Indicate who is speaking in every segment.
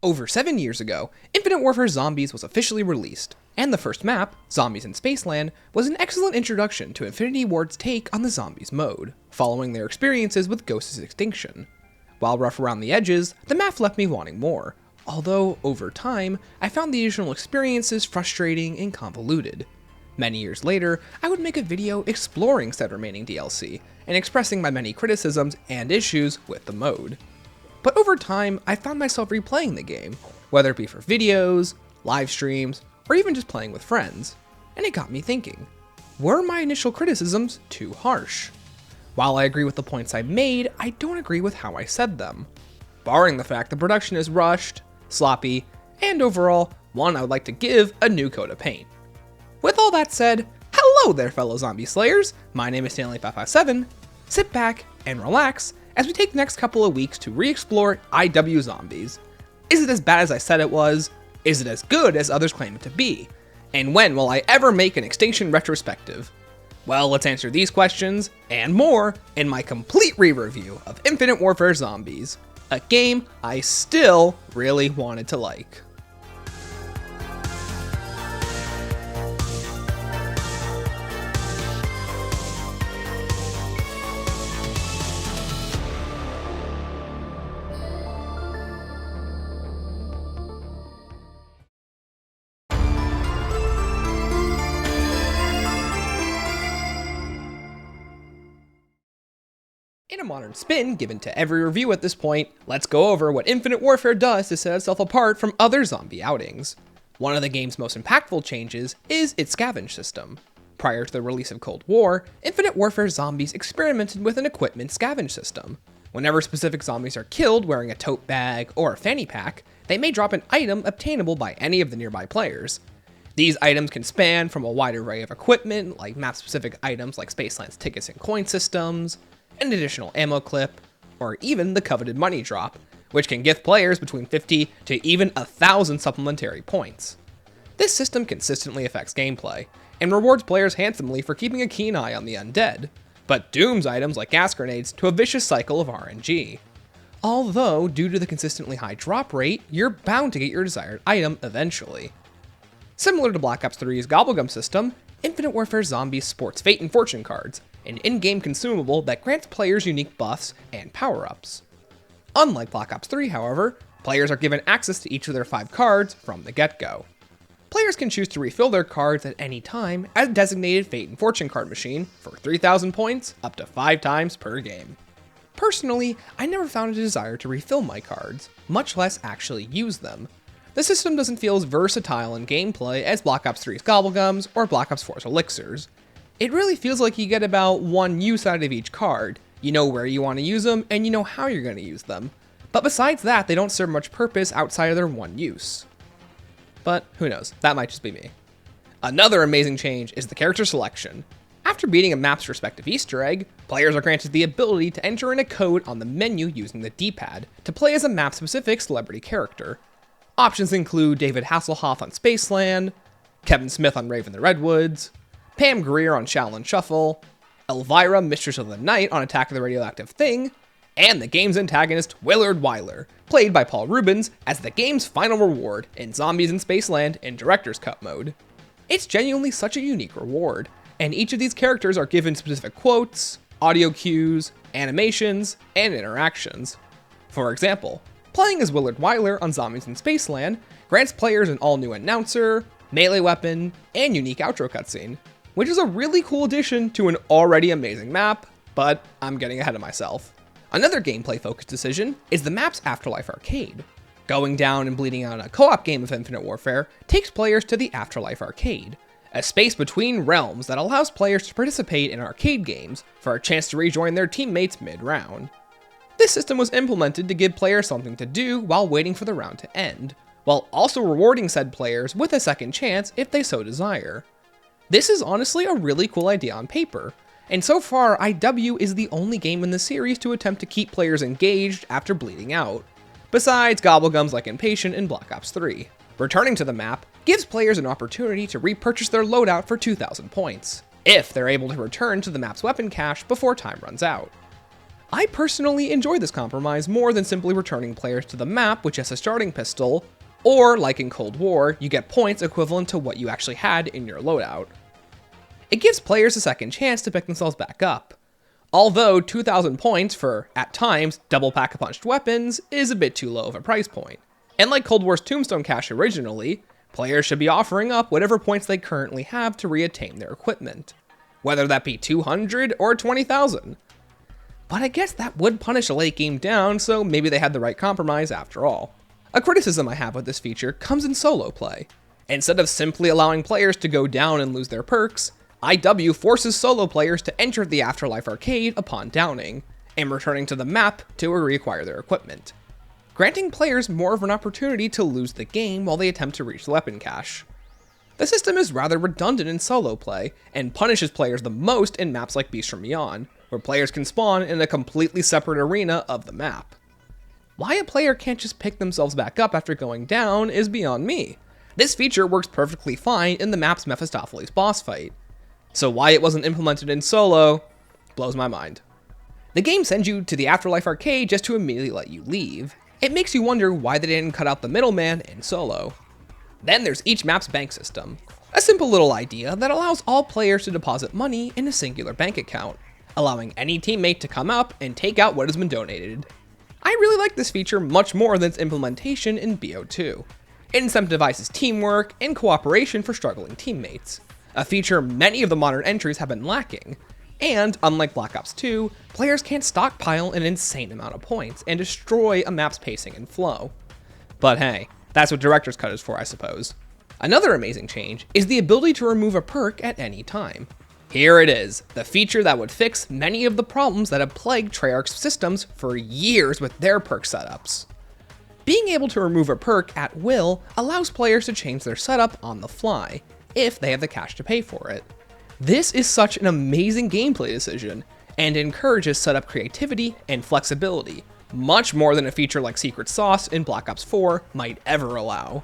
Speaker 1: Over 7 years ago, Infinite Warfare Zombies was officially released, and the first map, Zombies in Spaceland, was an excellent introduction to Infinity Ward's take on the Zombies mode, following their experiences with Ghost's extinction. While rough around the edges, the map left me wanting more, although, over time, I found the additional experiences frustrating and convoluted. Many years later, I would make a video exploring said remaining DLC, and expressing my many criticisms and issues with the mode. But over time, I found myself replaying the game, whether it be for videos, live streams, or even just playing with friends, and it got me thinking, were my initial criticisms too harsh? While I agree with the points I made, I don't agree with how I said them. Barring the fact the production is rushed, sloppy, and overall, one I would like to give a new coat of paint. With all that said, hello there fellow zombie slayers, my name is Stanley557, sit back and relax as we take the next couple of weeks to re-explore IW Zombies. Is it as bad as I said it was? Is it as good as others claim it to be? And when will I ever make an Extinction retrospective? Well, let's answer these questions, and more, in my complete re-review of Infinite Warfare Zombies, a game I still really wanted to like. In a modern spin given to every review at this point, let's go over what Infinite Warfare does to set itself apart from other zombie outings. One of the game's most impactful changes is its scavenge system. Prior to the release of Cold War, Infinite Warfare Zombies experimented with an equipment scavenge system. Whenever specific zombies are killed wearing a tote bag or a fanny pack, they may drop an item obtainable by any of the nearby players. These items can span from a wide array of equipment, like map-specific items like Spaceland's tickets and coin systems, an additional ammo clip, or even the coveted money drop, which can gift players between 50 to even 1,000 supplementary points. This system consistently affects gameplay, and rewards players handsomely for keeping a keen eye on the undead, but dooms items like gas grenades to a vicious cycle of RNG. Although, due to the consistently high drop rate, you're bound to get your desired item eventually. Similar to Black Ops 3's Gobblegum system, Infinite Warfare Zombies sports Fate and Fortune cards, an in-game consumable that grants players unique buffs and power-ups. Unlike Black Ops 3, however, players are given access to each of their 5 cards from the get-go. Players can choose to refill their cards at any time at a designated Fate and Fortune card machine for 3,000 points up to 5 times per game. Personally, I never found a desire to refill my cards, much less actually use them. The system doesn't feel as versatile in gameplay as Black Ops 3's Gobblegums or Black Ops 4's Elixirs. It really feels like you get about one use out of each card. You know where you want to use them, and you know how you're going to use them. But besides that, they don't serve much purpose outside of their one use. But who knows, that might just be me. Another amazing change is the character selection. After beating a map's respective Easter egg, players are granted the ability to enter in a code on the menu using the D-pad to play as a map-specific celebrity character. Options include David Hasselhoff on Spaceland, Kevin Smith on Rave in the Redwoods, Pam Grier on Shaolin Shuffle, Elvira, Mistress of the Night on Attack of the Radioactive Thing, and the game's antagonist Willard Wyler, played by Paul Rubens as the game's final reward in Zombies in Spaceland in Director's Cut mode. It's genuinely such a unique reward, and each of these characters are given specific quotes, audio cues, animations, and interactions. For example, playing as Willard Wyler on Zombies in Spaceland grants players an all-new announcer, melee weapon, and unique outro cutscene, which is a really cool addition to an already amazing map, but I'm getting ahead of myself. Another gameplay-focused decision is the map's Afterlife Arcade. Going down and bleeding out a co-op game of Infinite Warfare takes players to the Afterlife Arcade, a space between realms that allows players to participate in arcade games for a chance to rejoin their teammates mid-round. This system was implemented to give players something to do while waiting for the round to end, while also rewarding said players with a second chance if they so desire. This is honestly a really cool idea on paper, and so far IW is the only game in the series to attempt to keep players engaged after bleeding out, besides Gobblegums like Impatient in Black Ops 3. Returning to the map gives players an opportunity to repurchase their loadout for 2,000 points, if they're able to return to the map's weapon cache before time runs out. I personally enjoy this compromise more than simply returning players to the map with just a starting pistol, or like in Cold War, you get points equivalent to what you actually had in your loadout. It gives players a second chance to pick themselves back up. Although 2,000 points for, at times, double pack-a-punched weapons is a bit too low of a price point. And like Cold War's Tombstone Cache originally, players should be offering up whatever points they currently have to re-attain their equipment, whether that be 200 or 20,000. But I guess that would punish a late game down, so maybe they had the right compromise after all. A criticism I have with this feature comes in solo play. Instead of simply allowing players to go down and lose their perks, IW forces solo players to enter the Afterlife arcade upon downing, and returning to the map to reacquire their equipment, granting players more of an opportunity to lose the game while they attempt to reach the weapon cache. The system is rather redundant in solo play, and punishes players the most in maps like Beast from Beyond, where players can spawn in a completely separate arena of the map. Why a player can't just pick themselves back up after going down is beyond me. This feature works perfectly fine in the map's Mephistopheles boss fight, so why it wasn't implemented in solo blows my mind. The game sends you to the Afterlife arcade just to immediately let you leave. It makes you wonder why they didn't cut out the middleman in solo. Then there's each map's bank system, a simple little idea that allows all players to deposit money in a singular bank account, allowing any teammate to come up and take out what has been donated. I really like this feature much more than its implementation in BO2. It incentivizes teamwork and cooperation for struggling teammates, a feature many of the modern entries have been lacking, and unlike Black Ops 2, players can't stockpile an insane amount of points and destroy a map's pacing and flow. But hey, that's what Director's Cut is for, I suppose. Another amazing change is the ability to remove a perk at any time. Here it is, the feature that would fix many of the problems that have plagued Treyarch's systems for years with their perk setups. Being able to remove a perk at will allows players to change their setup on the fly, if they have the cash to pay for it. This is such an amazing gameplay decision, and encourages setup creativity and flexibility, much more than a feature like Secret Sauce in Black Ops 4 might ever allow.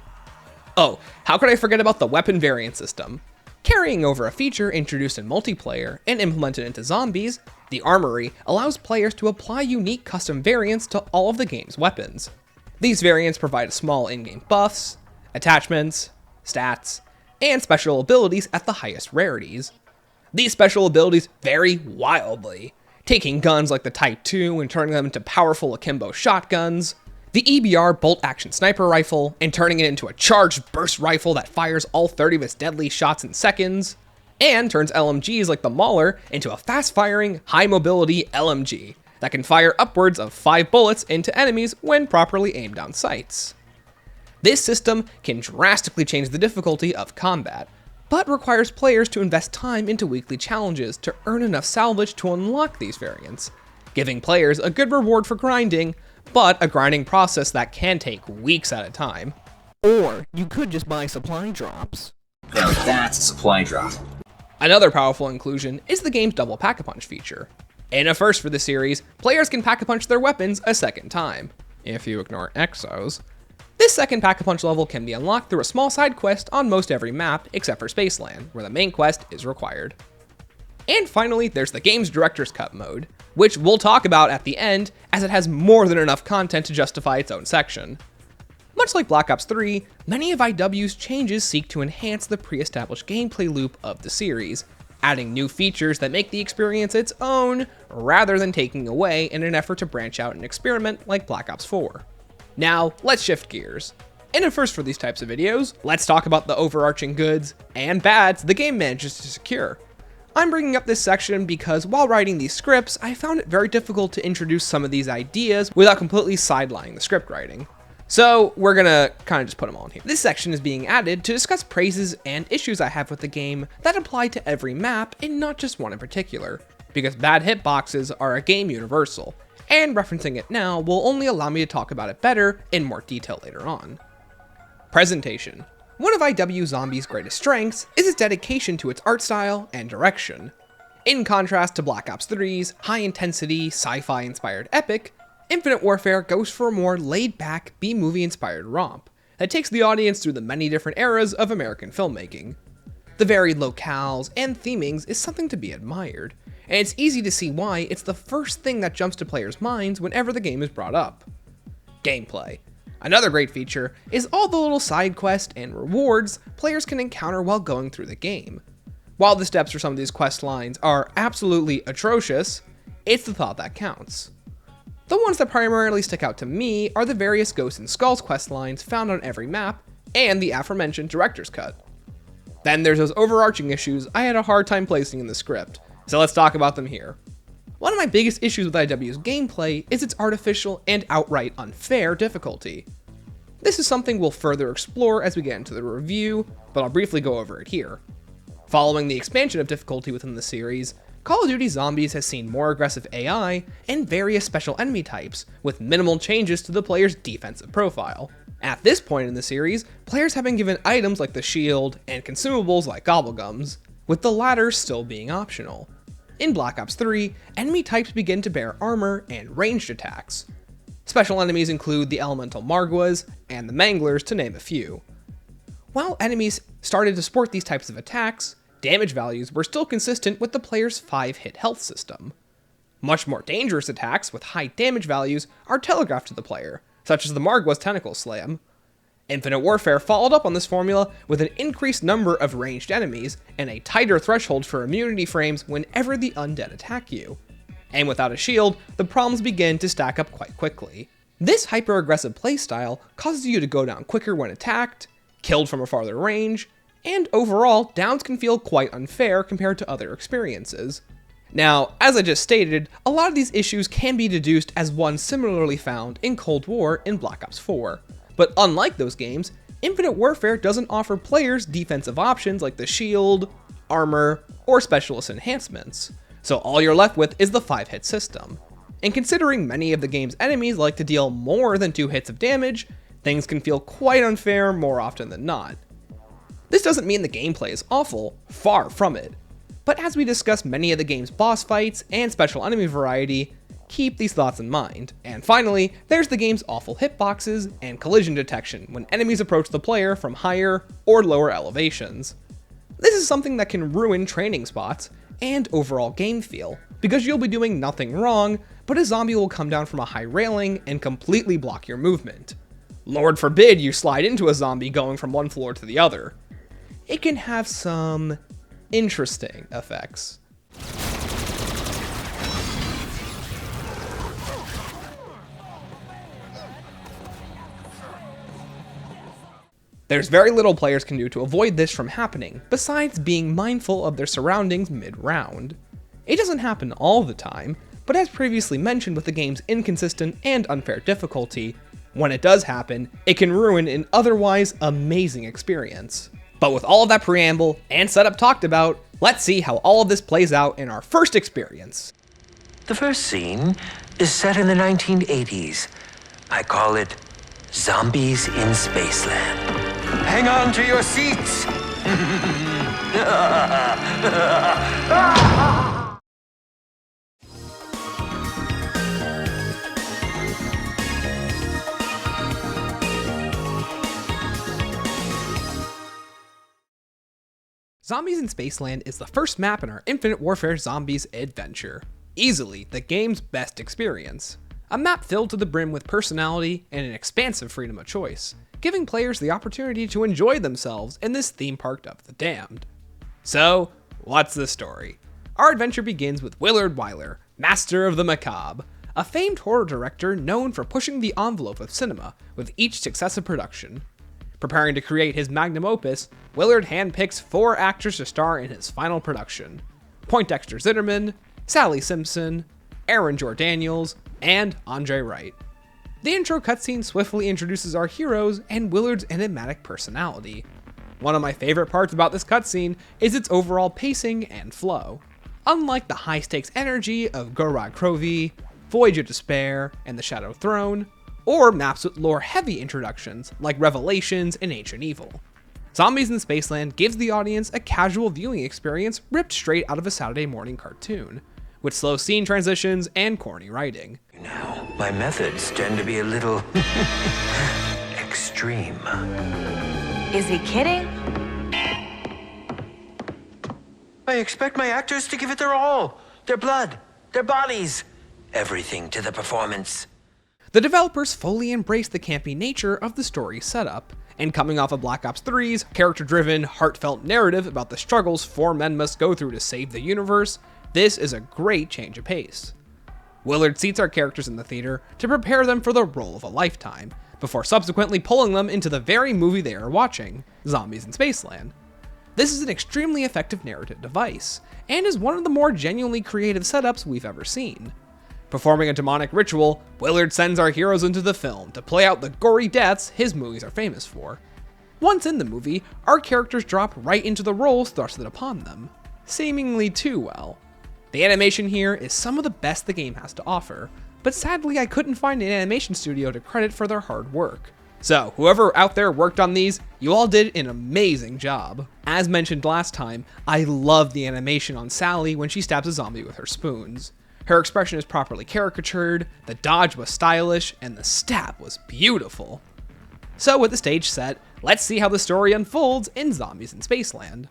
Speaker 1: Oh, how could I forget about the weapon variant system? Carrying over a feature introduced in multiplayer and implemented into Zombies, the Armory allows players to apply unique custom variants to all of the game's weapons. These variants provide small in-game buffs, attachments, stats, and special abilities at the highest rarities. These special abilities vary wildly, taking guns like the Type 2 and turning them into powerful akimbo shotguns, the EBR bolt-action sniper rifle, and turning it into a charged burst rifle that fires all 30 of its deadly shots in seconds, and turns LMGs like the Mauler into a fast-firing, high-mobility LMG that can fire upwards of 5 bullets into enemies when properly aimed down sights. This system can drastically change the difficulty of combat, but requires players to invest time into weekly challenges to earn enough salvage to unlock these variants, giving players a good reward for grinding, but a grinding process that can take weeks at a time.
Speaker 2: Or you could just buy supply drops.
Speaker 3: Now that's a supply drop.
Speaker 1: Another powerful inclusion is the game's double pack-a-punch feature. In a first for the series, players can pack-a-punch their weapons a second time, if you ignore Exos. This second pack-a-punch level can be unlocked through a small side quest on most every map except for Spaceland, where the main quest is required. And finally, there's the game's Director's Cut mode, which we'll talk about at the end as it has more than enough content to justify its own section. Much like Black Ops 3, many of IW's changes seek to enhance the pre-established gameplay loop of the series, adding new features that make the experience its own, rather than taking away in an effort to branch out and experiment like Black Ops 4. Now, let's shift gears. In a first for these types of videos, let's talk about the overarching goods and bads the game manages to secure. I'm bringing up this section because while writing these scripts, I found it very difficult to introduce some of these ideas without completely sidelining the script writing. So we're gonna kind of just put them all in here. This section is being added to discuss praises and issues I have with the game that apply to every map and not just one in particular, because bad hitboxes are a game universal, and referencing it now will only allow me to talk about it better in more detail later on. Presentation. One of IW Zombie's greatest strengths is its dedication to its art style and direction. In contrast to Black Ops 3's high-intensity, sci-fi inspired epic, Infinite Warfare goes for a more laid-back, B-movie inspired romp that takes the audience through the many different eras of American filmmaking. The varied locales and themings is something to be admired, and it's easy to see why it's the first thing that jumps to players' minds whenever the game is brought up. Gameplay. Another great feature is all the little side quests and rewards players can encounter while going through the game. While the steps for some of these quest lines are absolutely atrocious, it's the thought that counts. The ones that primarily stick out to me are the various Ghosts and Skulls quest lines found on every map, and the aforementioned director's cut. Then there's those overarching issues I had a hard time placing in the script, so let's talk about them here. One of my biggest issues with IW's gameplay is its artificial and outright unfair difficulty. This is something we'll further explore as we get into the review, but I'll briefly go over it here. Following the expansion of difficulty within the series, Call of Duty Zombies has seen more aggressive AI and various special enemy types, with minimal changes to the player's defensive profile. At this point in the series, players have been given items like the shield and consumables like gobblegums, with the latter still being optional. In Black Ops 3, enemy types begin to bear armor and ranged attacks. Special enemies include the elemental Margwas and the Manglers, to name a few. While enemies started to sport these types of attacks, damage values were still consistent with the player's 5-hit health system. Much more dangerous attacks with high damage values are telegraphed to the player, such as the Margwas Tentacle Slam. Infinite Warfare followed up on this formula with an increased number of ranged enemies and a tighter threshold for immunity frames whenever the undead attack you. And without a shield, the problems begin to stack up quite quickly. This hyper-aggressive playstyle causes you to go down quicker when attacked, killed from a farther range, and overall, downs can feel quite unfair compared to other experiences. Now, as I just stated, a lot of these issues can be deduced as ones similarly found in Cold War in Black Ops 4. But unlike those games, Infinite Warfare doesn't offer players defensive options like the shield, armor, or specialist enhancements, so all you're left with is the 5-hit system. And considering many of the game's enemies like to deal more than 2 hits of damage, things can feel quite unfair more often than not. This doesn't mean the gameplay is awful, far from it, but as we discuss many of the game's boss fights and special enemy variety, keep these thoughts in mind. And finally, there's the game's awful hitboxes and collision detection when enemies approach the player from higher or lower elevations. This is something that can ruin training spots and overall game feel, because you'll be doing nothing wrong, but a zombie will come down from a high railing and completely block your movement. Lord forbid you slide into a zombie going from one floor to the other. It can have some interesting effects. There's very little players can do to avoid this from happening, besides being mindful of their surroundings mid-round. It doesn't happen all the time, but as previously mentioned with the game's inconsistent and unfair difficulty, when it does happen, it can ruin an otherwise amazing experience. But with all of that preamble and setup talked about, let's see how all of this plays out in our first experience.
Speaker 4: The first scene is set in the 1980s. I call it Zombies in Spaceland. Hang on to your seats!
Speaker 1: Zombies in Spaceland is the first map in our Infinite Warfare Zombies adventure. Easily the game's best experience. A map filled to the brim with personality and an expansive freedom of choice, giving players the opportunity to enjoy themselves in this theme park of the damned. So, what's the story? Our adventure begins with Willard, master of the macabre, a famed horror director known for pushing the envelope of cinema with each successive production. Preparing to create his magnum opus, Willard handpicks 4 actors to star in his final production: Poindexter Zitterman, Sally Simpson, Aaron Jordaniels, and Andre Wright. The intro cutscene swiftly introduces our heroes and Willard's enigmatic personality. One of my favorite parts about this cutscene is its overall pacing and flow. Unlike the high-stakes energy of Gorod Krovi, Voyage of Despair, and the Shadow Throne, or maps with lore-heavy introductions like Revelations and Ancient Evil, Zombies in Spaceland gives the audience a casual viewing experience ripped straight out of a Saturday morning cartoon, with slow scene transitions and corny writing.
Speaker 4: Now, my methods tend to be a little extreme.
Speaker 5: Is he kidding?
Speaker 4: I expect my actors to give it their all. their blood, their bodies, everything to the performance.
Speaker 1: The developers fully embraced the campy nature of the story setup, and coming off of Black Ops 3's character-driven, heartfelt narrative about the struggles 4 men must go through to save the universe, this is a great change of pace. Willard seats our characters in the theater to prepare them for the role of a lifetime, before subsequently pulling them into the very movie they are watching, Zombies in Spaceland. This is an extremely effective narrative device, and is one of the more genuinely creative setups we've ever seen. Performing a demonic ritual, Willard sends our heroes into the film to play out the gory deaths his movies are famous for. Once in the movie, our characters drop right into the roles thrusted upon them, seemingly too well. The animation here is some of the best the game has to offer, but sadly I couldn't find an animation studio to credit for their hard work. So, whoever out there worked on these, you all did an amazing job. As mentioned last time, I love the animation on Sally when she stabs a zombie with her spoons. Her expression is properly caricatured, the dodge was stylish, and the stab was beautiful. So with the stage set, let's see how the story unfolds in Zombies in Spaceland.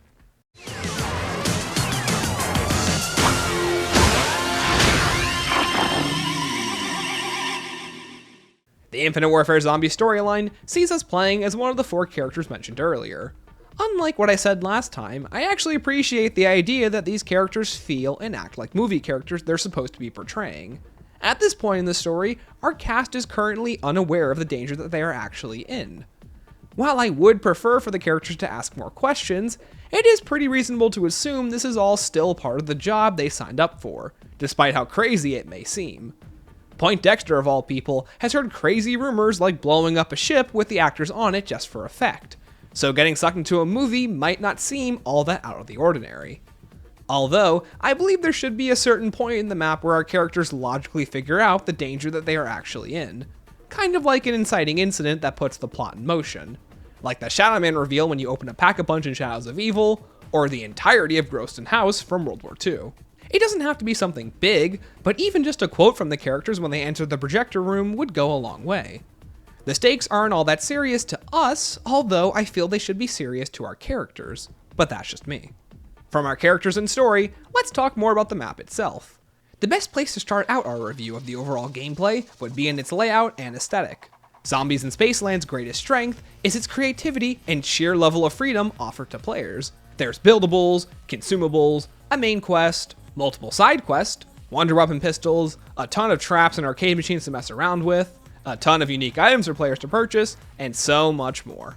Speaker 1: The Infinite Warfare Zombie storyline sees us playing as one of the 4 characters mentioned earlier. Unlike what I said last time, I actually appreciate the idea that these characters feel and act like movie characters they're supposed to be portraying. At this point in the story, our cast is currently unaware of the danger that they are actually in. While I would prefer for the characters to ask more questions, it is pretty reasonable to assume this is all still part of the job they signed up for, despite how crazy it may seem. Point Dexter, of all people, has heard crazy rumors like blowing up a ship with the actors on it just for effect, so getting sucked into a movie might not seem all that out of the ordinary. Although, I believe there should be a certain point in the map where our characters logically figure out the danger that they are actually in. Kind of like an inciting incident that puts the plot in motion. Like the Shadow Man reveal when you open a Pack-a-Punch in Shadows of Evil, or the entirety of Groston House from World War II. It doesn't have to be something big, but even just a quote from the characters when they enter the projector room would go a long way. The stakes aren't all that serious to us, although I feel they should be serious to our characters, but that's just me. From our characters and story, let's talk more about the map itself. The best place to start out our review of the overall gameplay would be in its layout and aesthetic. Zombies in Spaceland's greatest strength is its creativity and sheer level of freedom offered to players. There's buildables, consumables, a main quest, multiple side quests, wonder weapon pistols, a ton of traps and arcade machines to mess around with, a ton of unique items for players to purchase, and so much more.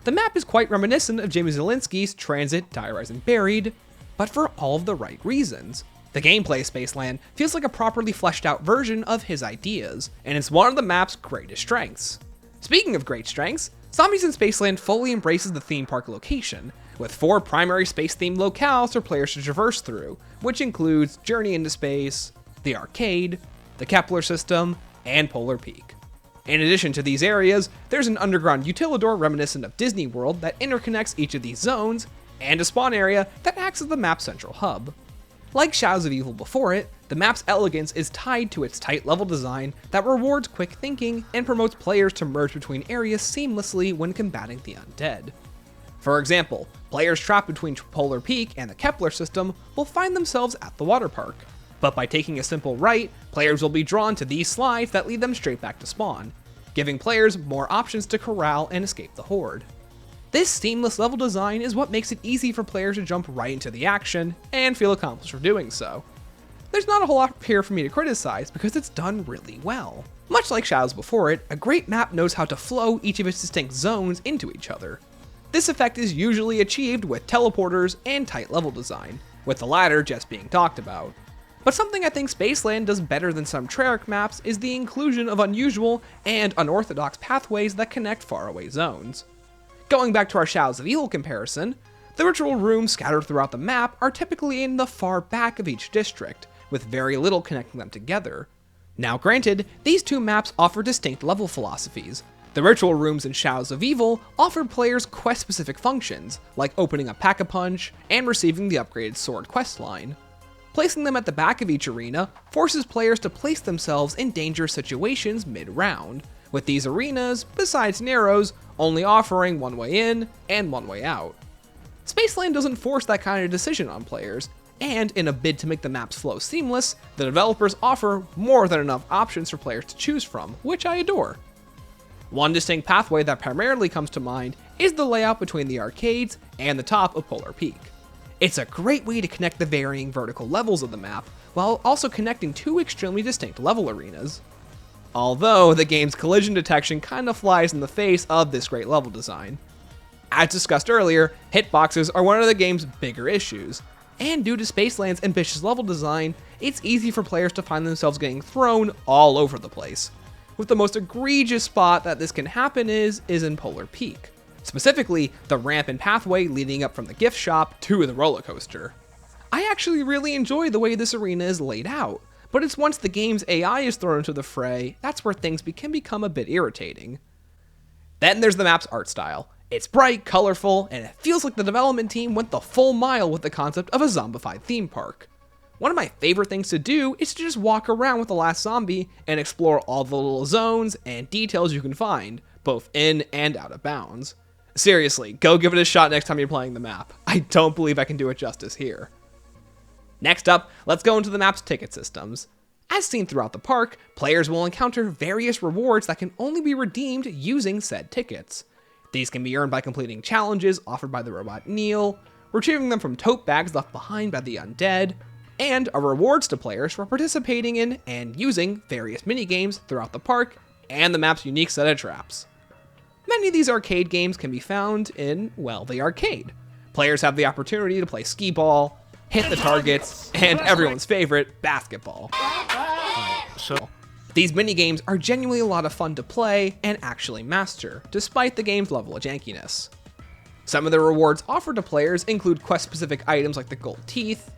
Speaker 1: The map is quite reminiscent of Jamie Zielinski's Transit, Die Rising Buried, but for all of the right reasons. The gameplay of Spaceland feels like a properly fleshed out version of his ideas, and it's one of the map's greatest strengths. Speaking of great strengths, Zombies in Spaceland fully embraces the theme park location, with 4 primary space-themed locales for players to traverse through, which includes Journey into Space, the Arcade, the Kepler System, and Polar Peak. In addition to these areas, there's an underground utilidor reminiscent of Disney World that interconnects each of these zones, and a spawn area that acts as the map's central hub. Like Shadows of Evil before it, the map's elegance is tied to its tight level design that rewards quick thinking and promotes players to merge between areas seamlessly when combating the undead. For example, players trapped between Polar Peak and the Kepler System will find themselves at the water park, but by taking a simple right, players will be drawn to these slides that lead them straight back to spawn, giving players more options to corral and escape the horde. This seamless level design is what makes it easy for players to jump right into the action and feel accomplished for doing so. There's not a whole lot here for me to criticize because it's done really well. Much like Shadows before it, a great map knows how to flow each of its distinct zones into each other. This effect is usually achieved with teleporters and tight level design, with the latter just being talked about. But something I think Spaceland does better than some Treyarch maps is the inclusion of unusual and unorthodox pathways that connect faraway zones. Going back to our Shadows of Evil comparison, the ritual rooms scattered throughout the map are typically in the far back of each district, with very little connecting them together. Now granted, these 2 maps offer distinct level philosophies. The ritual rooms in Shadows of Evil offered players quest-specific functions, like opening a Pack-a-Punch and receiving the upgraded Sword questline. Placing them at the back of each arena forces players to place themselves in dangerous situations mid-round, with these arenas, besides narrows, only offering one way in and one way out. Spaceland doesn't force that kind of decision on players, and in a bid to make the map's flow seamless, the developers offer more than enough options for players to choose from, which I adore. One distinct pathway that primarily comes to mind is the layout between the arcades and the top of Polar Peak. It's a great way to connect the varying vertical levels of the map, while also connecting two extremely distinct level arenas. Although the game's collision detection kinda flies in the face of this great level design. As discussed earlier, hitboxes are one of the game's bigger issues, and due to Spaceland's ambitious level design, it's easy for players to find themselves getting thrown all over the place. With the most egregious spot that this can happen is in Polar Peak. Specifically, the ramp and pathway leading up from the gift shop to the roller coaster. I actually really enjoy the way this arena is laid out, but it's once the game's AI is thrown into the fray, that's where things can become a bit irritating. Then there's the map's art style. It's bright, colorful, and it feels like the development team went the full mile with the concept of a zombified theme park. One of my favorite things to do is to just walk around with the last zombie and explore all the little zones and details you can find, both in and out of bounds. Seriously, go give it a shot next time you're playing the map. I don't believe I can do it justice here. Next up, let's go into the map's ticket systems. As seen throughout the park, players will encounter various rewards that can only be redeemed using said tickets. These can be earned by completing challenges offered by the robot Neil, retrieving them from tote bags left behind by the undead, and are rewards to players for participating in and using various minigames throughout the park and the map's unique set of traps. Many of these arcade games can be found in, well, the arcade. Players have the opportunity to play skee ball, hit the targets, and everyone's favorite, basketball. These minigames are genuinely a lot of fun to play and actually master, despite the game's level of jankiness. Some of the rewards offered to players include quest-specific items like the gold teeth,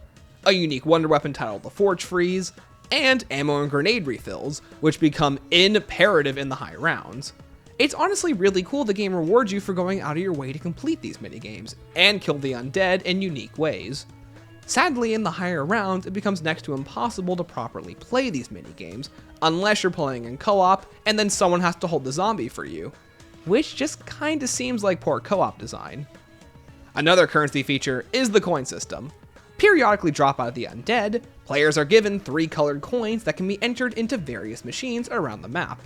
Speaker 1: a unique wonder weapon titled the Forge Freeze, and ammo and grenade refills, which become imperative in the high rounds. It's honestly really cool the game rewards you for going out of your way to complete these minigames, and kill the undead in unique ways. Sadly, in the higher rounds, it becomes next to impossible to properly play these minigames, unless you're playing in co-op, and then someone has to hold the zombie for you, which just kinda seems like poor co-op design. Another currency feature is the coin system. Periodically dropped out of the undead, players are given 3 colored coins that can be entered into various machines around the map.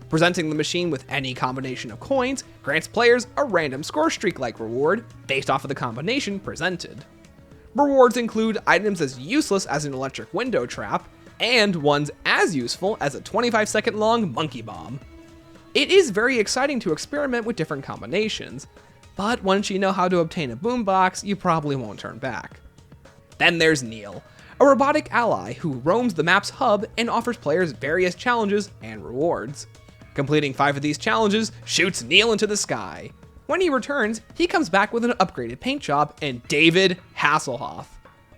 Speaker 1: Presenting the machine with any combination of coins grants players a random score streak-like reward based off of the combination presented. Rewards include items as useless as an electric window trap, and ones as useful as a 25-second long monkey bomb. It is very exciting to experiment with different combinations, but once you know how to obtain a boombox, you probably won't turn back. Then there's Neil, a robotic ally who roams the map's hub and offers players various challenges and rewards. Completing 5 of these challenges shoots Neil into the sky. When he returns, he comes back with an upgraded paint job and David Hasselhoff.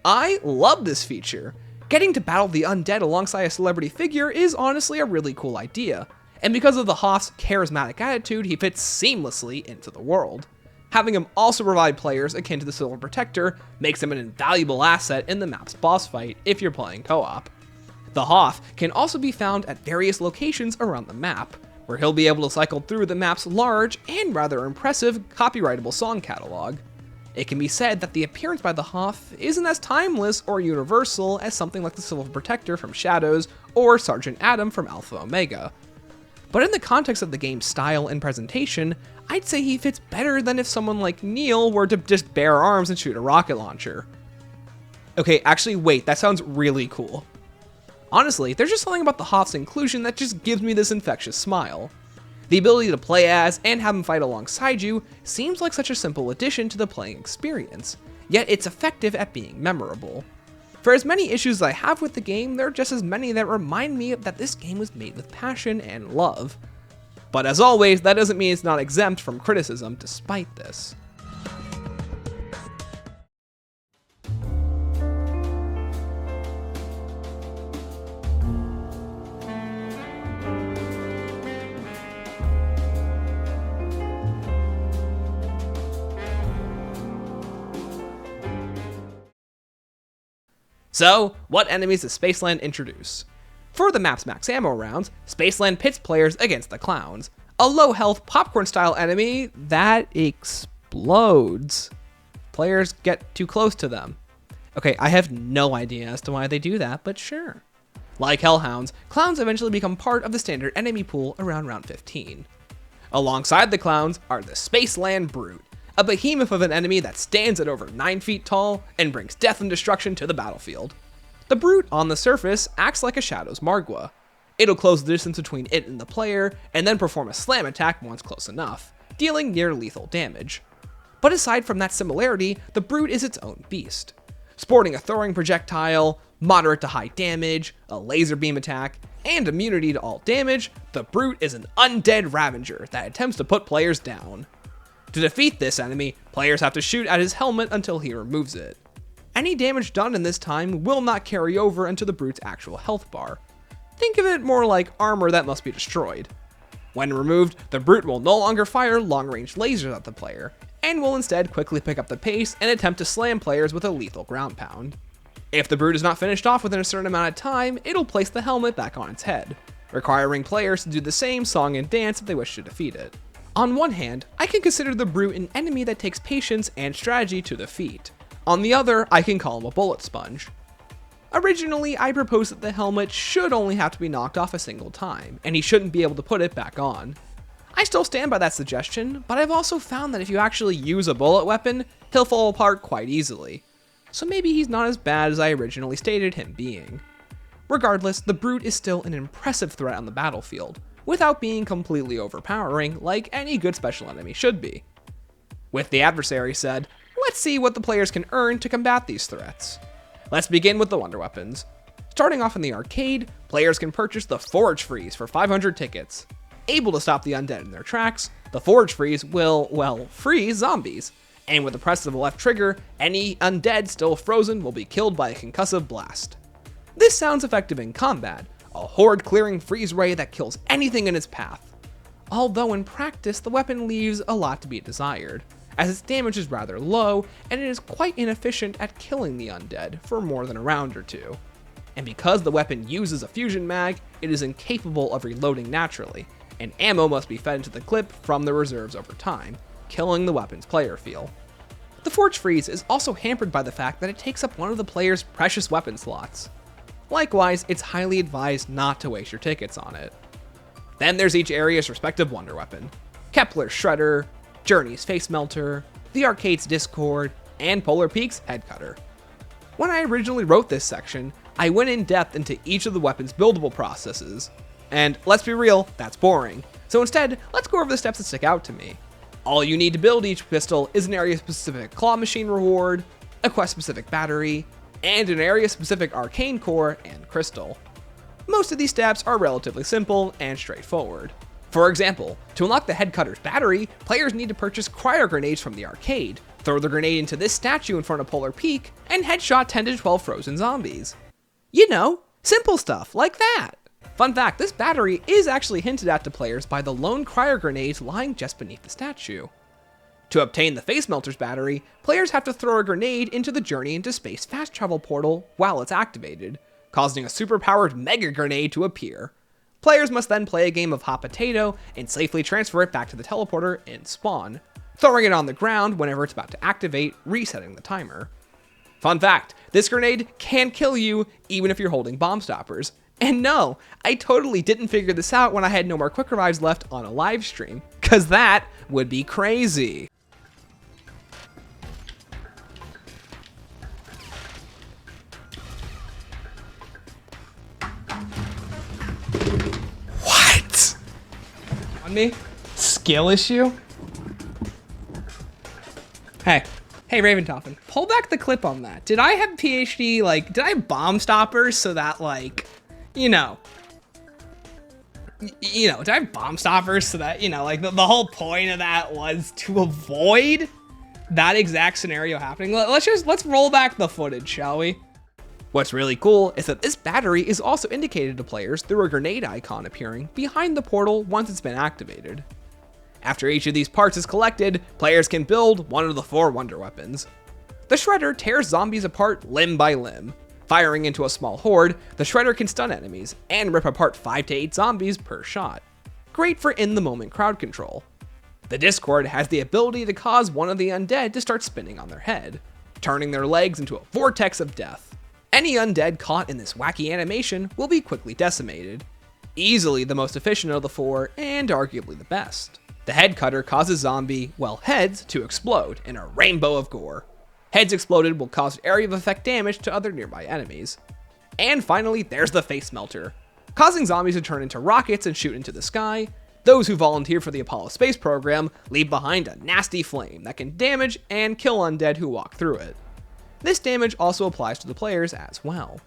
Speaker 1: I love this feature. Getting to battle the undead alongside a celebrity figure is honestly a really cool idea, and because of the Hoff's charismatic attitude, he fits seamlessly into the world. Having him also provide players akin to the Silver Protector makes him an invaluable asset in the map's boss fight if you're playing co-op. The Hoff can also be found at various locations around the map, where he'll be able to cycle through the map's large and rather impressive copyrightable song catalog. It can be said that the appearance by the Hoff isn't as timeless or universal as something like the Silver Protector from Shadows or Sergeant Adam from Alpha Omega. But in the context of the game's style and presentation, I'd say he fits better than if someone like Neil were to just bare arms and shoot a rocket launcher. Okay, actually wait, that sounds really cool. Honestly, there's just something about the Hoff's inclusion that just gives me this infectious smile. The ability to play as and have him fight alongside you seems like such a simple addition to the playing experience, yet it's effective at being memorable. For as many issues as I have with the game, there are just as many that remind me that this game was made with passion and love. But as always, that doesn't mean it's not exempt from criticism despite this. So, what enemies does Spaceland introduce? For the map's max ammo rounds, Spaceland pits players against the clowns, a low-health popcorn-style enemy that explodes. Players get too close to them. Okay, I have no idea as to why they do that, but sure. Like hellhounds, clowns eventually become part of the standard enemy pool around round 15. Alongside the clowns are the Spaceland Brute, a behemoth of an enemy that stands at over 9 feet tall and brings death and destruction to the battlefield. The Brute, on the surface, acts like a Shadow's Margwa. It'll close the distance between it and the player, and then perform a slam attack once close enough, dealing near lethal damage. But aside from that similarity, the Brute is its own beast. Sporting a throwing projectile, moderate to high damage, a laser beam attack, and immunity to all damage, the Brute is an undead Ravager that attempts to put players down. To defeat this enemy, players have to shoot at his helmet until he removes it. Any damage done in this time will not carry over into the Brute's actual health bar. Think of it more like armor that must be destroyed. When removed, the Brute will no longer fire long-range lasers at the player, and will instead quickly pick up the pace and attempt to slam players with a lethal ground pound. If the Brute is not finished off within a certain amount of time, it'll place the helmet back on its head, requiring players to do the same song and dance if they wish to defeat it. On one hand, I can consider the Brute an enemy that takes patience and strategy to defeat. On the other, I can call him a bullet sponge. Originally, I proposed that the helmet should only have to be knocked off a single time, and he shouldn't be able to put it back on. I still stand by that suggestion, but I've also found that if you actually use a bullet weapon, he'll fall apart quite easily. So maybe he's not as bad as I originally stated him being. Regardless, the Brute is still an impressive threat on the battlefield, without being completely overpowering like any good special enemy should be. With the adversary said, let's see what the players can earn to combat these threats. Let's begin with the wonder weapons. Starting off in the arcade, players can purchase the Forge Freeze for 500 tickets. Able to stop the undead in their tracks, the Forge Freeze will, well, freeze zombies, and with the press of the left trigger, any undead still frozen will be killed by a concussive blast. This sounds effective in combat, a horde-clearing freeze ray that kills anything in its path. Although in practice, the weapon leaves a lot to be desired, as its damage is rather low, and it is quite inefficient at killing the undead for more than a round or two. And because the weapon uses a fusion mag, it is incapable of reloading naturally, and ammo must be fed into the clip from the reserves over time, killing the weapon's player feel. The Forge Freeze is also hampered by the fact that it takes up one of the player's precious weapon slots. Likewise, it's highly advised not to waste your tickets on it. Then there's each area's respective wonder weapon. Kepler's Shredder, Journey's Face Melter, the Arcade's Discord, and Polar Peak's Head Cutter. When I originally wrote this section, I went in depth into each of the weapon's buildable processes. And let's be real, that's boring. So instead, let's go over the steps that stick out to me. All you need to build each pistol is an area-specific claw machine reward, a quest-specific battery, and an area-specific arcane core and crystal. Most of these steps are relatively simple and straightforward. For example, to unlock the Head Cutter's battery, players need to purchase cryo grenades from the arcade, throw the grenade into this statue in front of Polar Peak, and headshot 10 to 12 frozen zombies. You know, simple stuff like that. Fun fact, this battery is actually hinted at to players by the lone cryo grenades lying just beneath the statue. To obtain the Face Melter's battery, players have to throw a grenade into the Journey into Space fast travel portal while it's activated, causing a superpowered mega grenade to appear. Players must then play a game of hot potato and safely transfer it back to the teleporter and spawn, throwing it on the ground whenever it's about to activate, resetting the timer. Fun fact, this grenade can kill you even if you're holding bomb stoppers. And no, I totally didn't figure this out when I had no more quick revives left on a live stream, cause that would be crazy. What? On me? Skill issue? Hey, Raventoften, pull back the clip on that. Did I have PhD, did I have bomb stoppers so that, did I have bomb stoppers so that, the whole point of that was to avoid that exact scenario happening? Let's roll back the footage, shall we? What's really cool is that this battery is also indicated to players through a grenade icon appearing behind the portal once it's been activated. After each of these parts is collected, players can build one of the 4 wonder weapons. The Shredder tears zombies apart limb by limb. Firing into a small horde, the Shredder can stun enemies and rip apart 5 to 8 zombies per shot. Great for in-the-moment crowd control. The Discord has the ability to cause one of the undead to start spinning on their head. turning their legs into a vortex of death. Any undead caught in this wacky animation will be quickly decimated. Easily the most efficient of the four, and arguably the best. The head cutter causes heads to explode in a rainbow of gore. Heads exploded will cause area of effect damage to other nearby enemies. And finally, there's the face melter, causing zombies to turn into rockets and shoot into the sky. Those who volunteer for the Apollo space program leave behind a nasty flame that can damage and kill undead who walk through it. This damage also applies to the players as well.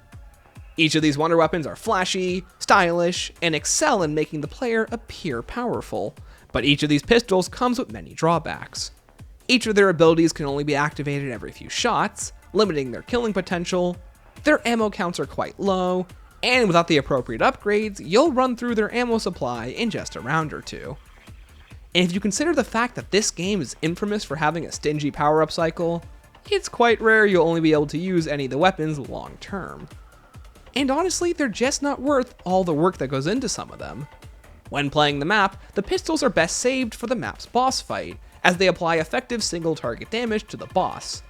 Speaker 1: Each of these wonder weapons are flashy, stylish, and excel in making the player appear powerful, but each of these pistols comes with many drawbacks. Each of their abilities can only be activated every few shots, limiting their killing potential. Their ammo counts are quite low, and without the appropriate upgrades, you'll run through their ammo supply in just a round or two. And if you consider the fact that this game is infamous for having a stingy power-up cycle, it's quite rare you'll only be able to use any of the weapons long term. And honestly, they're just not worth all the work that goes into some of them. When playing the map, the pistols are best saved for the map's boss fight, as they apply effective single target damage to the boss.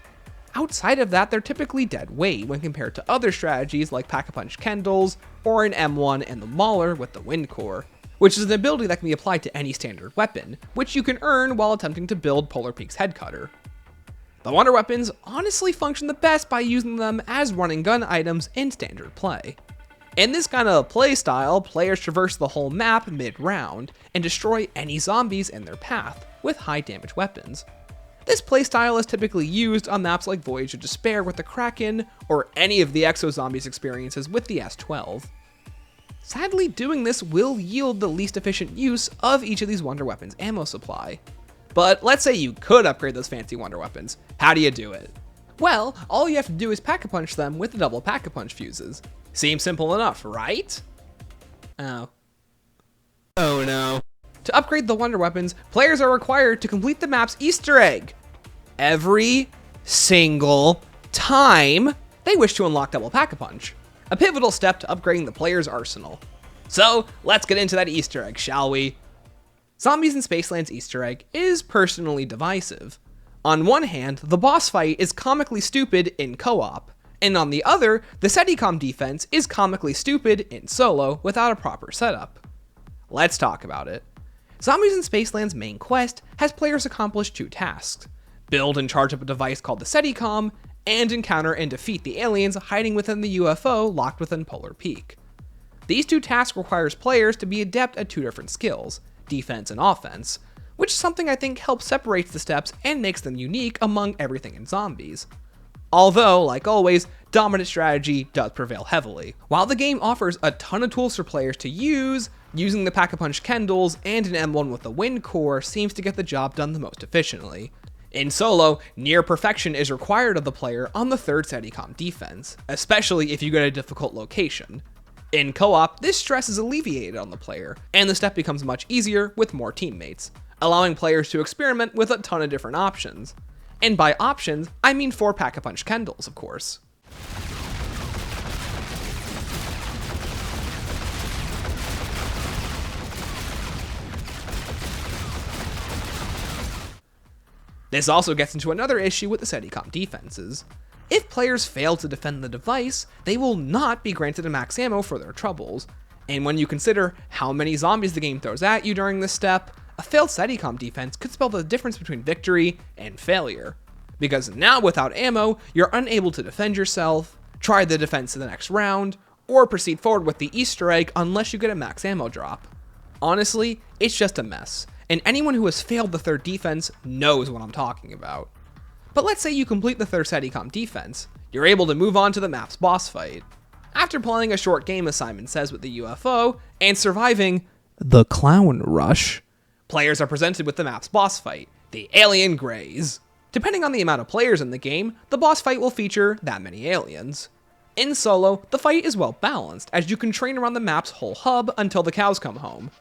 Speaker 1: Outside of that, they're typically dead weight when compared to other strategies like Pack-a-Punch Kendalls, or an M1 and the Mauler with the Wind Core, which is an ability that can be applied to any standard weapon, which you can earn while attempting to build Polar Peak's head cutter. The wonder weapons honestly function the best by using them as running gun items in standard play. In this kind of play style, players traverse the whole map mid-round and destroy any zombies in their path with high damage weapons. This playstyle is typically used on maps like Voyage of Despair with the Kraken, or any of the Exo-Zombies experiences with the S12. Sadly, doing this will yield the least efficient use of each of these wonder weapons' ammo supply. But let's say you could upgrade those fancy wonder weapons. How do you do it? Well, all you have to do is Pack-a-Punch them with the double Pack-a-Punch fuses. Seems simple enough, right? Oh no. To upgrade the wonder weapons, players are required to complete the map's Easter egg every single time they wish to unlock double Pack-a-Punch, a pivotal step to upgrading the player's arsenal. So let's get into that Easter egg, shall we? Zombies in Spaceland's Easter egg is personally divisive. On one hand, the boss fight is comically stupid in co-op, and on the other, the SETICOM defense is comically stupid in solo without a proper setup. Let's talk about it. Zombies in Spaceland's main quest has players accomplish two tasks: build and charge up a device called the SETICOM, and encounter and defeat the aliens hiding within the UFO locked within Polar Peak. These two tasks requires players to be adept at two different skills, defense and offense, which is something I think helps separate the steps and makes them unique among everything in zombies. Although, like always, dominant strategy does prevail heavily. While the game offers a ton of tools for players to use, using the Pack-a-Punch Kendalls and an M1 with the Wind Core seems to get the job done the most efficiently. In solo, near perfection is required of the player on the third SETICOM defense, especially if you get a difficult location. In co-op, this stress is alleviated on the player, and the step becomes much easier with more teammates, allowing players to experiment with a ton of different options. And by options, I mean 4 Pack-a-Punch Kendalls, of course. This also gets into another issue with the SETICOM defenses. If players fail to defend the device, they will not be granted a max ammo for their troubles. And when you consider how many zombies the game throws at you during this step, a failed SETICOM defense could spell the difference between victory and failure. Because now without ammo, you're unable to defend yourself, try the defense in the next round, or proceed forward with the Easter egg unless you get a max ammo drop. Honestly, it's just a mess, and anyone who has failed the third defense knows what I'm talking about. But let's say you complete the third SETICOM defense, you're able to move on to the map's boss fight. After playing a short game, as Simon says, with the UFO, and surviving the clown rush, players are presented with the map's boss fight, the Alien Greys. Depending on the amount of players in the game, the boss fight will feature that many aliens. In solo, the fight is well balanced, as you can train around the map's whole hub until the cows come home.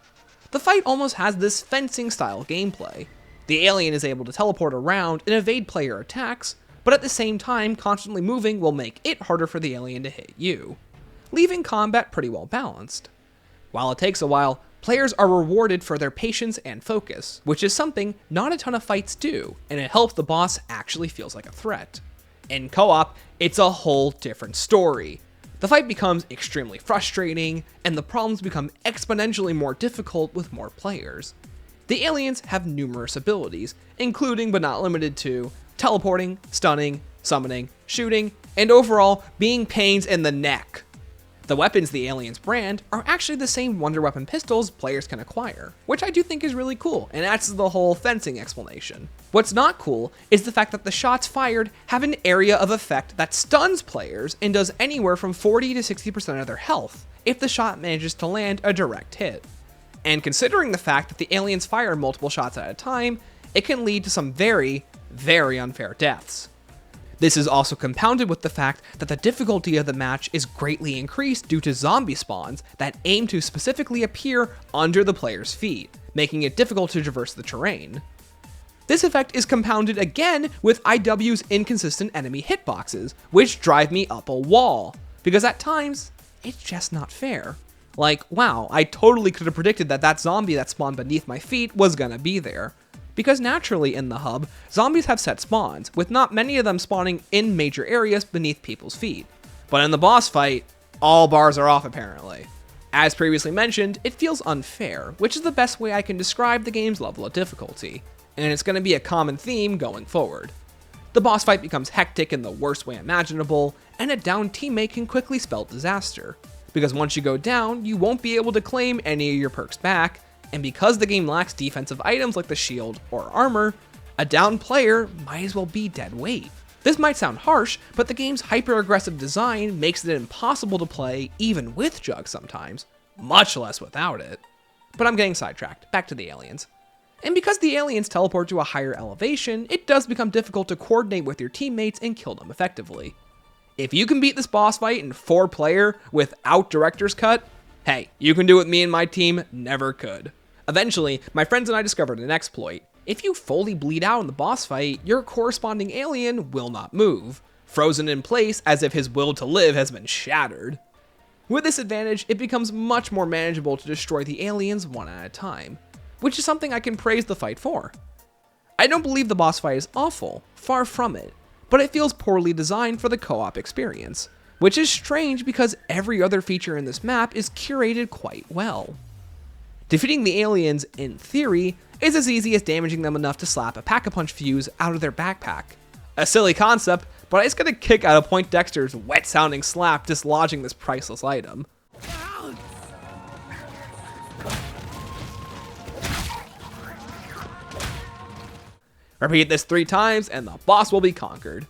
Speaker 1: The fight almost has this fencing style gameplay. The alien is able to teleport around and evade player attacks, but at the same time, constantly moving will make it harder for the alien to hit you, leaving combat pretty well balanced. While it takes a while, players are rewarded for their patience and focus, which is something not a ton of fights do, and it helps the boss actually feels like a threat. In co-op, it's a whole different story. The fight becomes extremely frustrating, and the problems become exponentially more difficult with more players. The aliens have numerous abilities, including but not limited to teleporting, stunning, summoning, shooting, and overall being pains in the neck. The weapons the aliens brand are actually the same wonder weapon pistols players can acquire, which I do think is really cool, and adds to the whole fencing explanation. What's not cool is the fact that the shots fired have an area of effect that stuns players and does anywhere from 40 to 60% of their health if the shot manages to land a direct hit. And considering the fact that the aliens fire multiple shots at a time, it can lead to some very, very unfair deaths. This is also compounded with the fact that the difficulty of the match is greatly increased due to zombie spawns that aim to specifically appear under the player's feet, making it difficult to traverse the terrain. This effect is compounded again with IW's inconsistent enemy hitboxes, which drive me up a wall, because at times, it's just not fair. Like, wow, I totally could have predicted that that zombie that spawned beneath my feet was gonna be there. Because naturally in the hub, zombies have set spawns, with not many of them spawning in major areas beneath people's feet. But in the boss fight, all bars are off apparently. As previously mentioned, it feels unfair, which is the best way I can describe the game's level of difficulty, and it's going to be a common theme going forward. The boss fight becomes hectic in the worst way imaginable, and a downed teammate can quickly spell disaster. Because once you go down, you won't be able to claim any of your perks back, and because the game lacks defensive items like the shield or armor, a downed player might as well be dead weight. This might sound harsh, but the game's hyper-aggressive design makes it impossible to play even with Jug sometimes, much less without it. But I'm getting sidetracked, back to the aliens. And because the aliens teleport to a higher elevation, it does become difficult to coordinate with your teammates and kill them effectively. If you can beat this boss fight in 4-player without director's cut, hey, you can do what me and my team never could. Eventually, my friends and I discovered an exploit. If you fully bleed out in the boss fight, your corresponding alien will not move, frozen in place as if his will to live has been shattered. With this advantage, it becomes much more manageable to destroy the aliens one at a time, which is something I can praise the fight for. I don't believe the boss fight is awful, far from it, but it feels poorly designed for the co-op experience, which is strange because every other feature in this map is curated quite well. Defeating the aliens, in theory, is as easy as damaging them enough to slap a pack-a-punch fuse out of their backpack. A silly concept, but I just got a kick out of Poindexter's wet-sounding slap dislodging this priceless item. Repeat this 3 times and the boss will be conquered.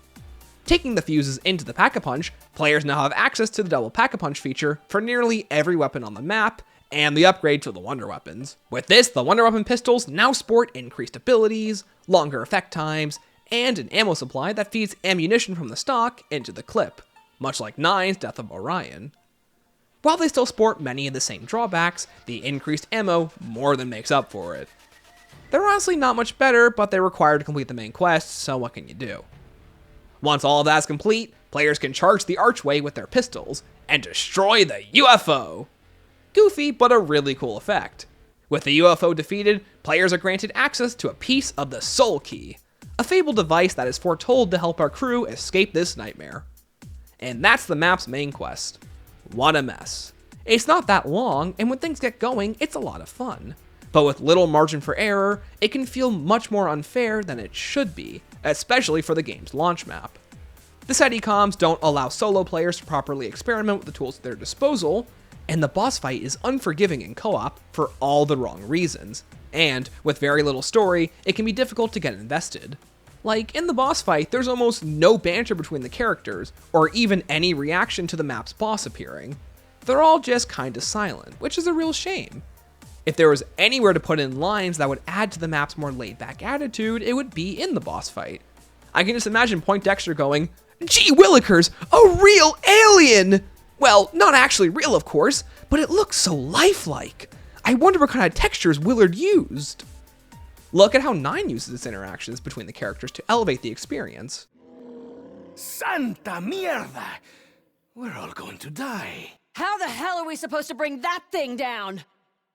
Speaker 1: Taking the fuses into the Pack-a-Punch, players now have access to the double Pack-a-Punch feature for nearly every weapon on the map, and the upgrade to the Wonder Weapons. With this, the Wonder Weapon pistols now sport increased abilities, longer effect times, and an ammo supply that feeds ammunition from the stock into the clip, much like 9's Death of Orion. While they still sport many of the same drawbacks, the increased ammo more than makes up for it. They're honestly not much better, but they're required to complete the main quest, so what can you do? Once all of that's complete, players can charge the archway with their pistols and destroy the UFO! Goofy, but a really cool effect. With the UFO defeated, players are granted access to a piece of the Soul Key, a fabled device that is foretold to help our crew escape this nightmare. And that's the map's main quest. What a mess. It's not that long, and when things get going, it's a lot of fun. But with little margin for error, it can feel much more unfair than it should be, especially for the game's launch map. The SETI-comms don't allow solo players to properly experiment with the tools at their disposal, and the boss fight is unforgiving in co-op for all the wrong reasons, and with very little story, it can be difficult to get invested. Like, in the boss fight, there's almost no banter between the characters, or even any reaction to the map's boss appearing. They're all just kinda silent, which is a real shame. If there was anywhere to put in lines that would add to the map's more laid-back attitude, it would be in the boss fight. I can just imagine Poindexter going, "Gee willikers, a real alien!" Well, not actually real, of course, but it looks so lifelike. I wonder what kind of textures Willard used. Look at how 9 uses its interactions between the characters to elevate the experience.
Speaker 6: Santa mierda! We're all going to die.
Speaker 7: How the hell are we supposed to bring that thing down?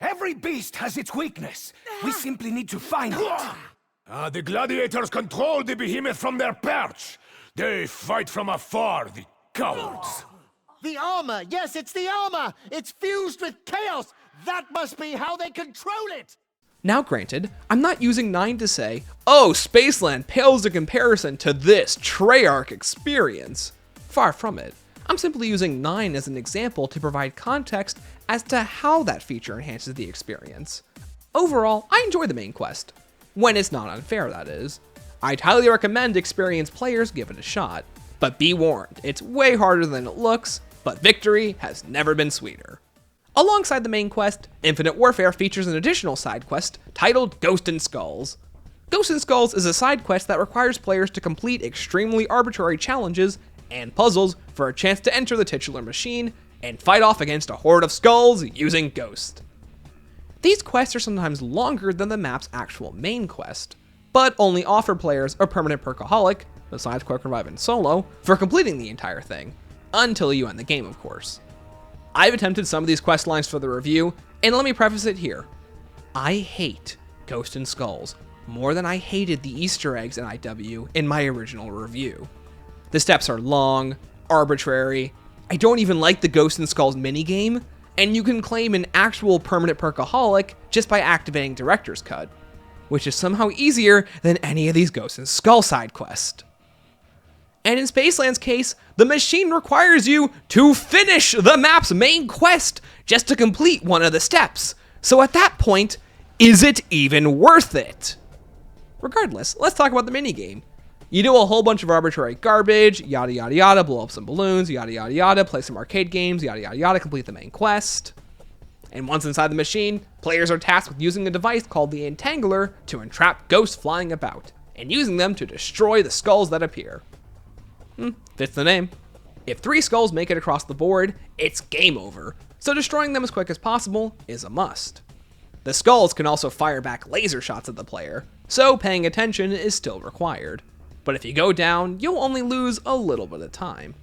Speaker 6: Every beast has its weakness. We simply need to find it. The gladiators control the behemoth from their perch. They fight from afar, the cowards.
Speaker 8: The armor! Yes, it's the armor! It's fused with chaos! That must be how they control it!
Speaker 1: Now granted, I'm not using 9 to say, oh, Spaceland pales in comparison to this Treyarch experience. Far from it. I'm simply using 9 as an example to provide context as to how that feature enhances the experience. Overall, I enjoy the main quest. When it's not unfair, that is. I'd highly recommend experienced players give it a shot. But be warned, it's way harder than it looks, but victory has never been sweeter. Alongside the main quest, Infinite Warfare features an additional side quest titled Ghost and Skulls. Ghost and Skulls is a side quest that requires players to complete extremely arbitrary challenges and puzzles for a chance to enter the titular machine and fight off against a horde of skulls using Ghost. These quests are sometimes longer than the map's actual main quest, but only offer players a permanent perkaholic, besides Quick Revive and Solo, for completing the entire thing, until you end the game, of course. I've attempted some of these quest lines for the review, and let me preface it here. I hate Ghost and Skulls more than I hated the Easter eggs in IW in my original review. The steps are long, arbitrary, I don't even like the Ghost and Skulls minigame, and you can claim an actual permanent perkaholic just by activating Director's Cut, which is somehow easier than any of these Ghost and Skull side quests. And in Spaceland's case, the machine requires you to finish the map's main quest just to complete one of the steps. So at that point, is it even worth it? Regardless, let's talk about the minigame. You do a whole bunch of arbitrary garbage, yada yada yada, blow up some balloons, yada yada yada, play some arcade games, yada yada yada, complete the main quest. And once inside the machine, players are tasked with using a device called the Entangler to entrap ghosts flying about, and using them to destroy the skulls that appear. Fits the name. If 3 skulls make it across the board, it's game over, so destroying them as quick as possible is a must. The skulls can also fire back laser shots at the player, so paying attention is still required. But if you go down, you'll only lose a little bit of time.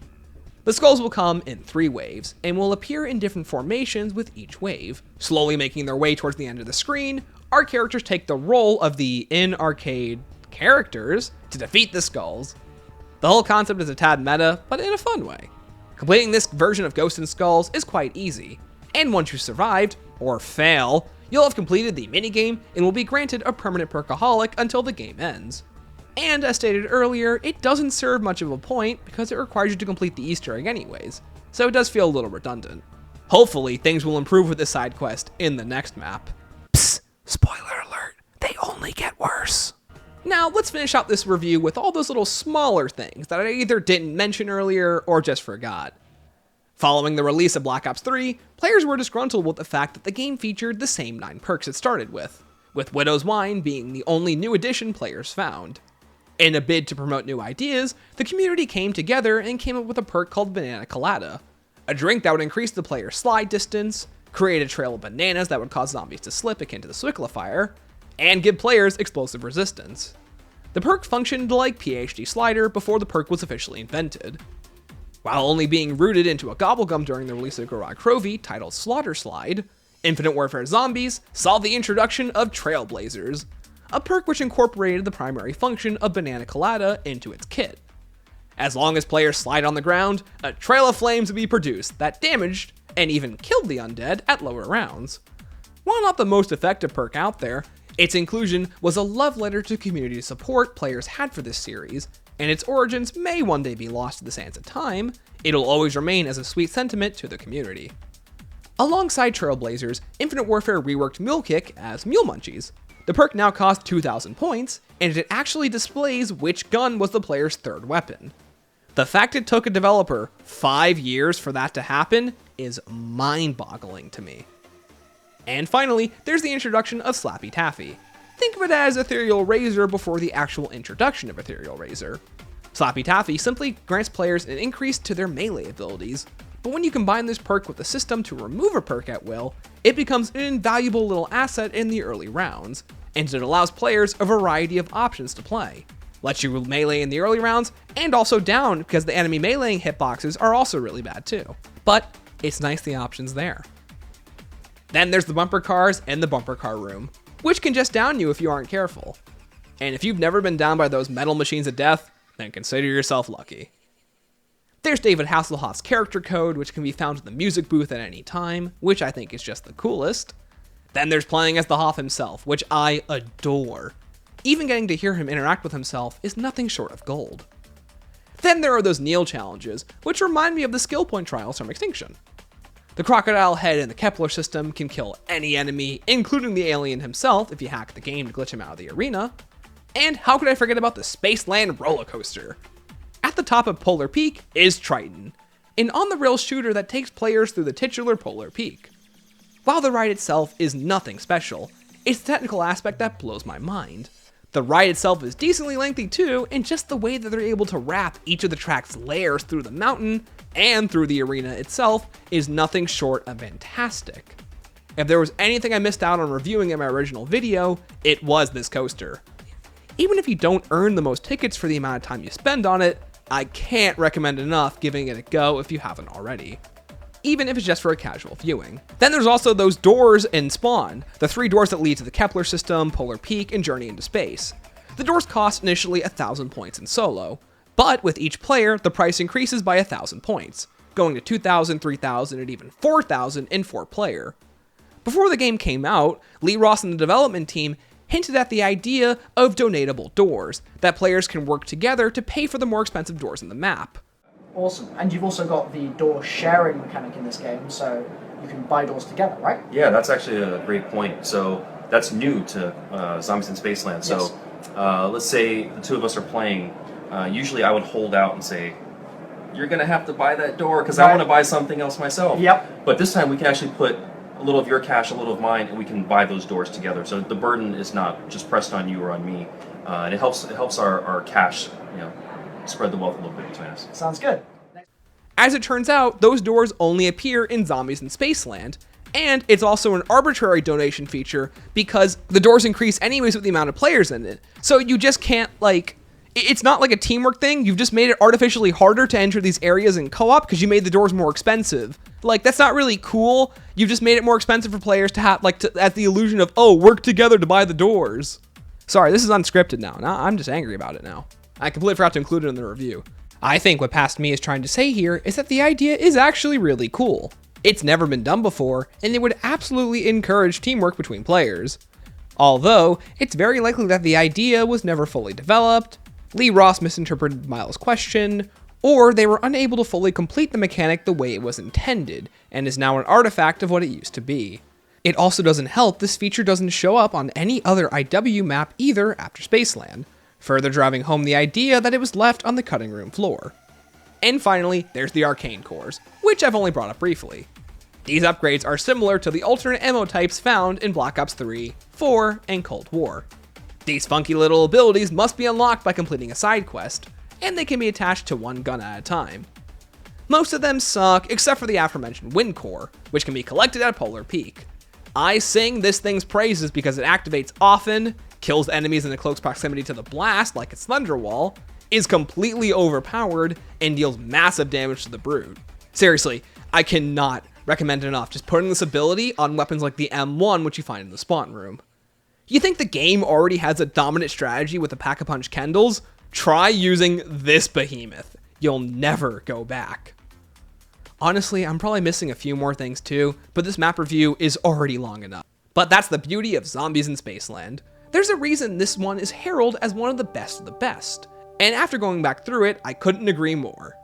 Speaker 1: The skulls will come in 3 waves, and will appear in different formations with each wave. Slowly making their way towards the end of the screen, our characters take the role of the in-arcade characters to defeat the skulls. The whole concept is a tad meta, but in a fun way. Completing this version of Ghosts and Skulls is quite easy, and once you survived, or fail, you'll have completed the minigame and will be granted a permanent perkaholic until the game ends. And as stated earlier, it doesn't serve much of a point because it requires you to complete the Easter egg anyways, so it does feel a little redundant. Hopefully, things will improve with this side quest in the next map. Psst, spoiler alert, they only get worse. Now, let's finish out this review with all those little smaller things that I either didn't mention earlier or just forgot. Following the release of Black Ops 3, players were disgruntled with the fact that the game featured the same 9 perks it started with Widow's Wine being the only new addition players found. In a bid to promote new ideas, the community came together and came up with a perk called Banana Colada, a drink that would increase the player's slide distance, create a trail of bananas that would cause zombies to slip akin to the Swicklifier, and give players explosive resistance. The perk functioned like PhD Slider before the perk was officially invented. While only being rooted into a gobblegum during the release of Gorod Krovi titled Slaughter Slide, Infinite Warfare Zombies saw the introduction of Trailblazers, a perk which incorporated the primary function of Banana Colada into its kit. As long as players slide on the ground, a trail of flames would be produced that damaged and even killed the undead at lower rounds. While not the most effective perk out there, its inclusion was a love letter to community support players had for this series, and its origins may one day be lost to the sands of time, it'll always remain as a sweet sentiment to the community. Alongside Trailblazers, Infinite Warfare reworked Mule Kick as Mule Munchies. The perk now costs 2,000 points, and it actually displays which gun was the player's third weapon. The fact it took a developer 5 years for that to happen is mind-boggling to me. And finally, there's the introduction of Slappy Taffy. Think of it as Ethereal Razor before the actual introduction of Ethereal Razor. Slappy Taffy simply grants players an increase to their melee abilities, but when you combine this perk with the system to remove a perk at will, it becomes an invaluable little asset in the early rounds, and it allows players a variety of options to play. Lets you melee in the early rounds, and also down because the enemy meleeing hitboxes are also really bad too. But it's nice the option's there. Then there's the bumper cars and the bumper car room, which can just down you if you aren't careful. And if you've never been down by those metal machines of death, then consider yourself lucky. There's David Hasselhoff's character code, which can be found in the music booth at any time, which I think is just the coolest. Then there's playing as the Hoff himself, which I adore. Even getting to hear him interact with himself is nothing short of gold. Then there are those Neil challenges, which remind me of the skill point trials from Extinction. The crocodile head in the Kepler system can kill any enemy, including the alien himself if you hack the game to glitch him out of the arena. And how could I forget about the Spaceland roller coaster? At the top of Polar Peak is Triton, an on-the-rails shooter that takes players through the titular Polar Peak. While the ride itself is nothing special, it's the technical aspect that blows my mind. The ride itself is decently lengthy too, and just the way that they're able to wrap each of the track's layers through the mountain and through the arena itself is nothing short of fantastic. If there was anything I missed out on reviewing in my original video, it was this coaster. Even if you don't earn the most tickets for the amount of time you spend on it, I can't recommend enough giving it a go if you haven't already, even if it's just for a casual viewing. Then there's also those doors in Spawn, the 3 doors that lead to the Kepler system, Polar Peak, and Journey into Space. The doors cost initially 1,000 points in solo, but with each player, the price increases by 1,000 points, going to 2,000, 3,000, and even 4,000 in 4-player. Before the game came out, Lee Ross and the development team hinted at the idea of donatable doors, that players can work together to pay for the more expensive doors in the map.
Speaker 9: Awesome. And you've also got the door sharing mechanic in this game, so you can buy doors together, right?
Speaker 10: Yeah, that's actually a great point. So that's new to Zombies in Spaceland. So let's say the two of us are playing. Usually I would hold out and say, you're going to have to buy that door because I want to buy something else myself.
Speaker 9: Yep.
Speaker 10: But this time we can actually put a little of your cash, a little of mine, and we can buy those doors together. So the burden is not just pressed on you or on me. And it helps our cash, spread the wealth a little bit between us.
Speaker 9: Sounds good.
Speaker 1: As it turns out, those doors only appear in Zombies in Spaceland, and it's also an arbitrary donation feature because the doors increase anyways with the amount of players in it. So you just can't, it's not like a teamwork thing. You've just made it artificially harder to enter these areas in co-op because you made the doors more expensive. That's not really cool. You've just made it more expensive for players to have, as the illusion of, oh, work together to buy the doors. Sorry, this is unscripted now. I'm just angry about it now. I completely forgot to include it in the review. I think what Past Me is trying to say here is that the idea is actually really cool. It's never been done before, and it would absolutely encourage teamwork between players. Although, it's very likely that the idea was never fully developed, Lee Ross misinterpreted Miles' question, or they were unable to fully complete the mechanic the way it was intended, and is now an artifact of what it used to be. It also doesn't help this feature doesn't show up on any other IW map either after Spaceland, further driving home the idea that it was left on the cutting room floor. And finally, there's the arcane cores, which I've only brought up briefly. These upgrades are similar to the alternate ammo types found in Black Ops 3, 4, and Cold War. These funky little abilities must be unlocked by completing a side quest, and they can be attached to one gun at a time. Most of them suck, except for the aforementioned Wind Core, which can be collected at Polar Peak. I sing this thing's praises because it activates often, kills enemies in a close proximity to the blast like its Thunder Wall, is completely overpowered, and deals massive damage to the Brood. Seriously, I cannot recommend enough just putting this ability on weapons like the M1, which you find in the spawn room. You think the game already has a dominant strategy with the Pack-a-Punch Kendalls? Try using this behemoth. You'll never go back. Honestly, I'm probably missing a few more things too, but this map review is already long enough. But that's the beauty of Zombies in Spaceland. There's a reason this one is heralded as one of the best of the best, and after going back through it, I couldn't agree more.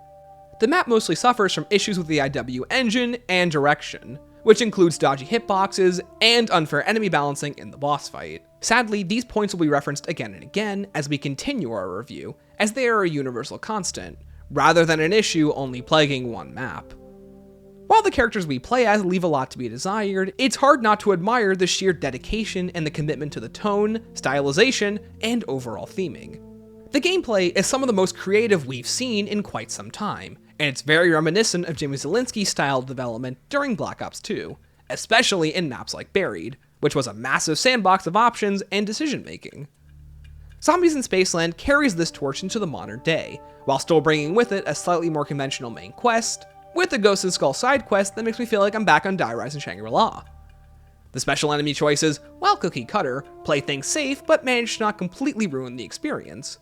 Speaker 1: The map mostly suffers from issues with the IW engine and direction, which includes dodgy hitboxes and unfair enemy balancing in the boss fight. Sadly, these points will be referenced again and again as we continue our review, as they are a universal constant, rather than an issue only plaguing one map. While the characters we play as leave a lot to be desired, it's hard not to admire the sheer dedication and the commitment to the tone, stylization, and overall theming. The gameplay is some of the most creative we've seen in quite some time, and it's very reminiscent of Jimmy Zielinski's style of development during Black Ops 2, especially in maps like Buried, which was a massive sandbox of options and decision-making. Zombies in Spaceland carries this torch into the modern day, while still bringing with it a slightly more conventional main quest, with a Ghost and Skull side quest that makes me feel like I'm back on Die Rise and Shangri-La. The special enemy choices, while cookie cutter, play things safe but manage to not completely ruin the experience.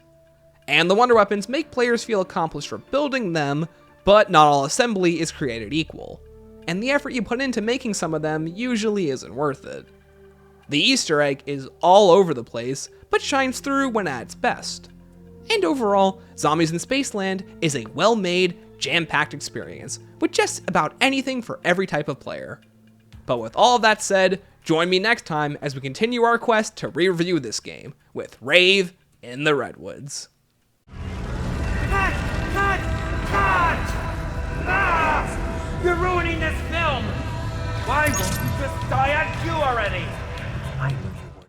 Speaker 1: and the wonder weapons make players feel accomplished for building them, but not all assembly is created equal, and the effort you put into making some of them usually isn't worth it. The Easter egg is all over the place, but shines through when at its best. And overall, Zombies in Spaceland is a well-made, jam-packed experience, with just about anything for every type of player. But with all of that said, join me next time as we continue our quest to re-review this game with Rave in the Redwoods.
Speaker 4: Cut! Ah! You're ruining this film! Why won't you just die on cue already? I knew you would.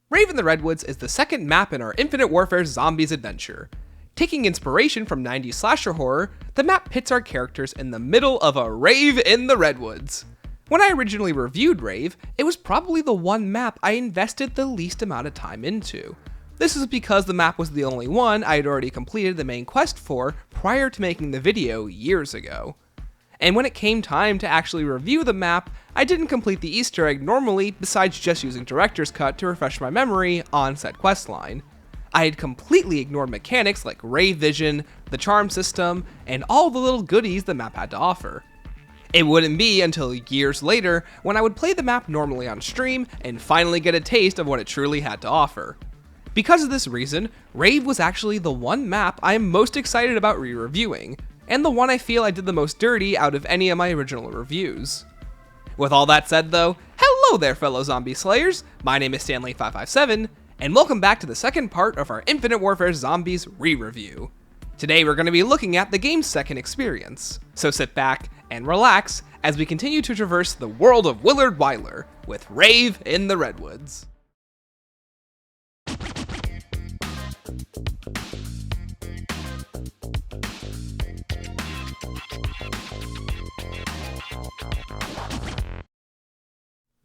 Speaker 1: Rave in the Redwoods is the second map in our Infinite Warfare Zombies adventure. Taking inspiration from 90s slasher horror, the map pits our characters in the middle of a rave in the Redwoods. When I originally reviewed Rave, it was probably the one map I invested the least amount of time into. This is because the map was the only one I had already completed the main quest for prior to making the video years ago. And when it came time to actually review the map, I didn't complete the Easter egg normally besides just using Director's Cut to refresh my memory on said questline. I had completely ignored mechanics like Rave Vision, the charm system, and all the little goodies the map had to offer. It wouldn't be until years later when I would play the map normally on stream and finally get a taste of what it truly had to offer. Because of this reason, Rave was actually the one map I am most excited about re-reviewing, and the one I feel I did the most dirty out of any of my original reviews. With all that said though, hello there fellow zombie slayers, my name is Stanley557, and welcome back to the second part of our Infinite Warfare Zombies re-review. Today we're going to be looking at the game's second experience, so sit back and relax as we continue to traverse the world of Willard Wyler with Rave in the Redwoods.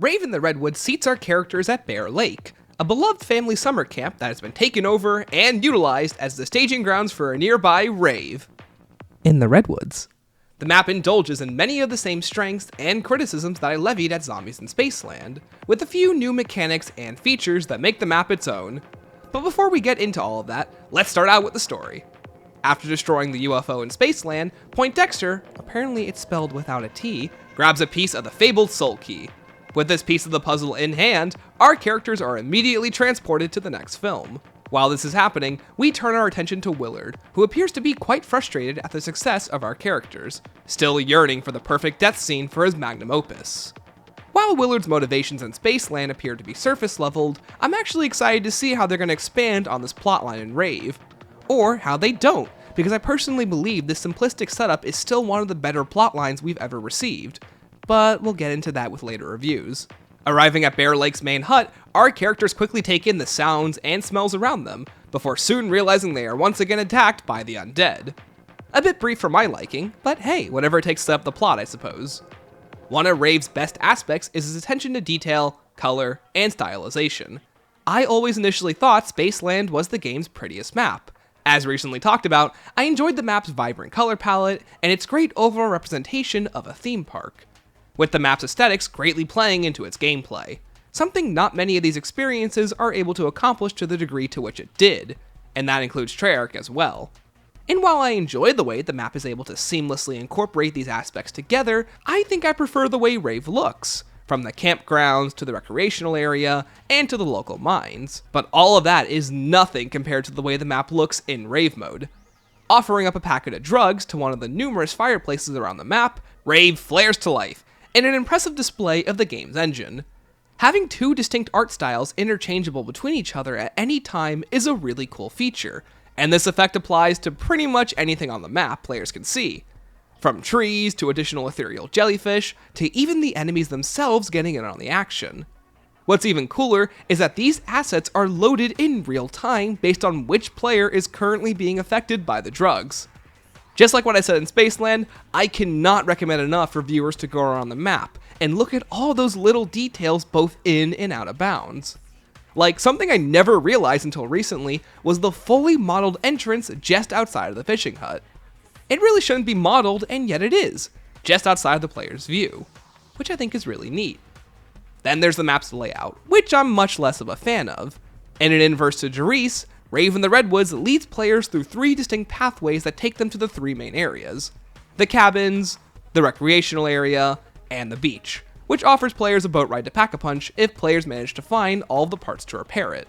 Speaker 1: Rave in the Redwoods seats our characters at Bear Lake, a beloved family summer camp that has been taken over and utilized as the staging grounds for a nearby rave in the Redwoods. The map indulges in many of the same strengths and criticisms that I levied at Zombies in Spaceland, with a few new mechanics and features that make the map its own. But before we get into all of that, let's start out with the story. After destroying the UFO in Spaceland, Poindexter, apparently it's spelled without a T, grabs a piece of the fabled Soul Key. With this piece of the puzzle in hand, our characters are immediately transported to the next film. While this is happening, we turn our attention to Willard, who appears to be quite frustrated at the success of our characters, still yearning for the perfect death scene for his magnum opus. While Willard's motivations in Spaceland appear to be surface leveled, I'm actually excited to see how they're going to expand on this plotline in Rave. Or how they don't, because I personally believe this simplistic setup is still one of the better plotlines we've ever received. But we'll get into that with later reviews. Arriving at Bear Lake's main hut, our characters quickly take in the sounds and smells around them, before soon realizing they are once again attacked by the undead. A bit brief for my liking, but hey, whatever it takes to set up the plot, I suppose. One of Rave's best aspects is his attention to detail, color, and stylization. I always initially thought Spaceland was the game's prettiest map. As recently talked about, I enjoyed the map's vibrant color palette and its great overall representation of a theme park, with the map's aesthetics greatly playing into its gameplay, something not many of these experiences are able to accomplish to the degree to which it did, and that includes Treyarch as well. And while I enjoy the way the map is able to seamlessly incorporate these aspects together, I think I prefer the way Rave looks, from the campgrounds to the recreational area and to the local mines. But all of that is nothing compared to the way the map looks in Rave mode. Offering up a packet of drugs to one of the numerous fireplaces around the map, Rave flares to life, in an impressive display of the game's engine. Having two distinct art styles interchangeable between each other at any time is a really cool feature, and this effect applies to pretty much anything on the map players can see. From trees to additional ethereal jellyfish, to even the enemies themselves getting in on the action. What's even cooler is that these assets are loaded in real time based on which player is currently being affected by the drugs. Just like what I said in Spaceland, I cannot recommend enough for viewers to go around the map and look at all those little details both in and out of bounds. Like, something I never realized until recently was the fully modeled entrance just outside of the fishing hut. It really shouldn't be modeled, and yet it is, just outside of the player's view, which I think is really neat. Then there's the map's layout, which I'm much less of a fan of. In an inverse to Jerice, Rave in the Redwoods leads players through 3 distinct pathways that take them to the 3 main areas: the cabins, the recreational area, and the beach, which offers players a boat ride to Pack-a-Punch if players manage to find all of the parts to repair it.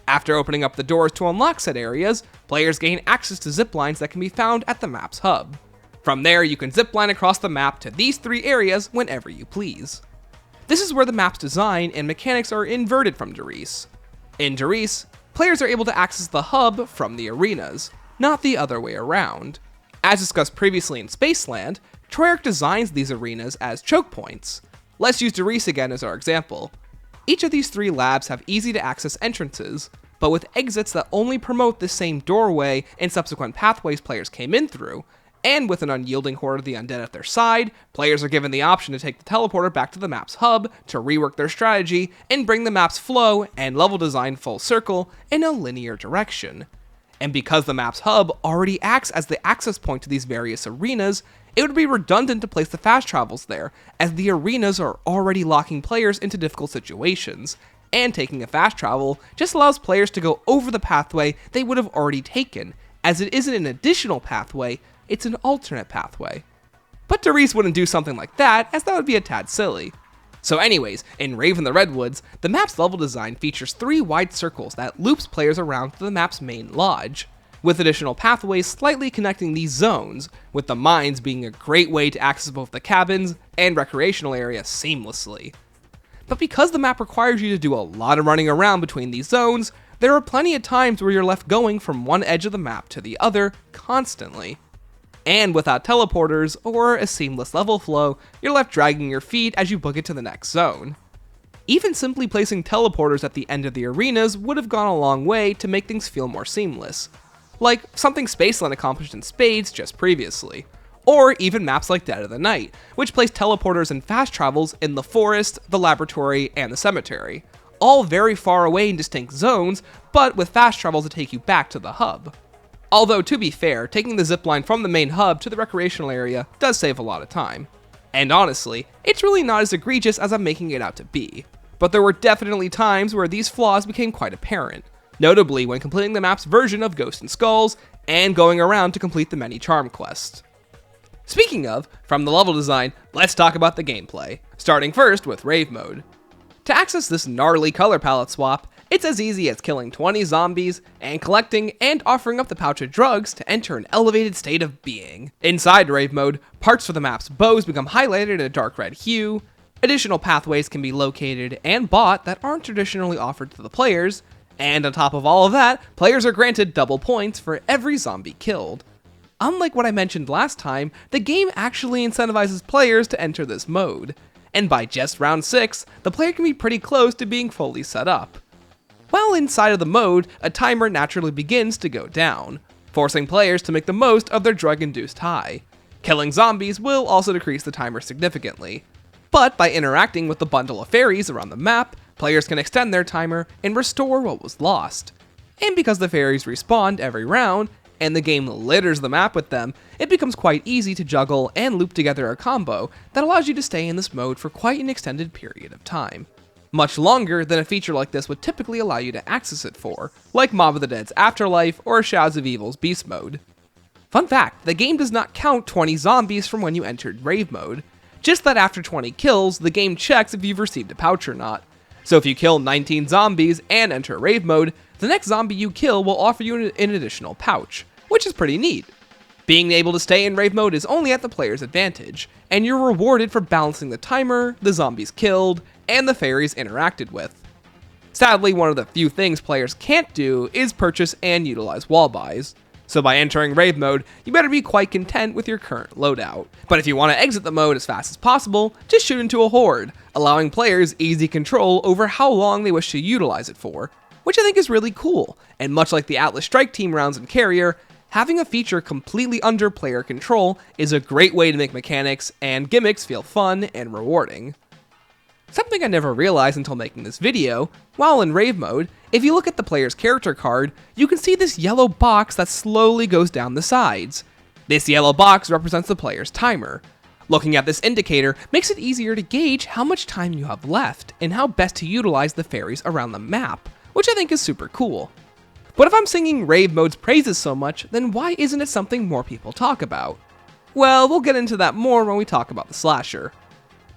Speaker 1: After opening up the doors to unlock said areas, players gain access to ziplines that can be found at the map's hub. From there, you can zipline across the map to these 3 areas whenever you please. This is where the map's design and mechanics are inverted from Derice. In Derice, players are able to access the hub from the arenas, not the other way around. As discussed previously in Spaceland, Treyarch designs these arenas as choke points. Let's use Derice again as our example. Each of these 3 labs have easy to access entrances, but with exits that only promote the same doorway and subsequent pathways players came in through, and with an unyielding horde of the undead at their side, players are given the option to take the teleporter back to the map's hub to rework their strategy and bring the map's flow and level design full circle in a linear direction. And because the map's hub already acts as the access point to these various arenas, it would be redundant to place the fast travels there, as the arenas are already locking players into difficult situations, and taking a fast travel just allows players to go over the pathway they would have already taken, as it isn't an additional pathway, it's an alternate pathway. But Derice wouldn't do something like that, as that would be a tad silly. So anyways, in Rave in the Redwoods, the map's level design features 3 wide circles that loops players around to the map's main lodge, with additional pathways slightly connecting these zones, with the mines being a great way to access both the cabins and recreational area seamlessly. But because the map requires you to do a lot of running around between these zones, there are plenty of times where you're left going from one edge of the map to the other constantly. And without teleporters or a seamless level flow, you're left dragging your feet as you book it to the next zone. Even simply placing teleporters at the end of the arenas would have gone a long way to make things feel more seamless, like something Spaceland accomplished in spades just previously, or even maps like Dead of the Night, which place teleporters and fast travels in the forest, the laboratory, and the cemetery, all very far away in distinct zones, but with fast travels to take you back to the hub. Although, to be fair, taking the zipline from the main hub to the recreational area does save a lot of time. And honestly, it's really not as egregious as I'm making it out to be. But there were definitely times where these flaws became quite apparent, notably when completing the map's version of Ghosts and Skulls, and going around to complete the many charm quests. Speaking of, from the level design, let's talk about the gameplay, starting first with Rave mode. To access this gnarly color palette swap, it's as easy as killing 20 zombies, and collecting and offering up the pouch of drugs to enter an elevated state of being. Inside Rave mode, parts for the map's bows become highlighted in a dark red hue, additional pathways can be located and bought that aren't traditionally offered to the players, and on top of all of that, players are granted double points for every zombie killed. Unlike what I mentioned last time, the game actually incentivizes players to enter this mode, and by just round 6, the player can be pretty close to being fully set up. While inside of the mode, a timer naturally begins to go down, forcing players to make the most of their drug-induced high. Killing zombies will also decrease the timer significantly, but by interacting with the bundle of fairies around the map, players can extend their timer and restore what was lost. And because the fairies respawn every round, and the game litters the map with them, it becomes quite easy to juggle and loop together a combo that allows you to stay in this mode for quite an extended period of time. Much longer than a feature like this would typically allow you to access it for, like Mob of the Dead's Afterlife or Shadows of Evil's Beast mode. Fun fact, the game does not count 20 zombies from when you entered Rave mode, just that after 20 kills, the game checks if you've received a pouch or not. So if you kill 19 zombies and enter Rave mode, the next zombie you kill will offer you an additional pouch, which is pretty neat. Being able to stay in Rave mode is only at the player's advantage, and you're rewarded for balancing the timer, the zombies killed, and the fairies interacted with. Sadly, one of the few things players can't do is purchase and utilize wall buys, so by entering Rave mode, you better be quite content with your current loadout. But if you want to exit the mode as fast as possible, just shoot into a horde, allowing players easy control over how long they wish to utilize it for, which I think is really cool, and much like the Atlas Strike Team rounds in Carrier, having a feature completely under player control is a great way to make mechanics and gimmicks feel fun and rewarding. Something I never realized until making this video, while in Rave mode, if you look at the player's character card, you can see this yellow box that slowly goes down the sides. This yellow box represents the player's timer. Looking at this indicator makes it easier to gauge how much time you have left and how best to utilize the fairies around the map, which I think is super cool. But if I'm singing Rave mode's praises so much, then why isn't it something more people talk about? Well, we'll get into that more when we talk about the slasher.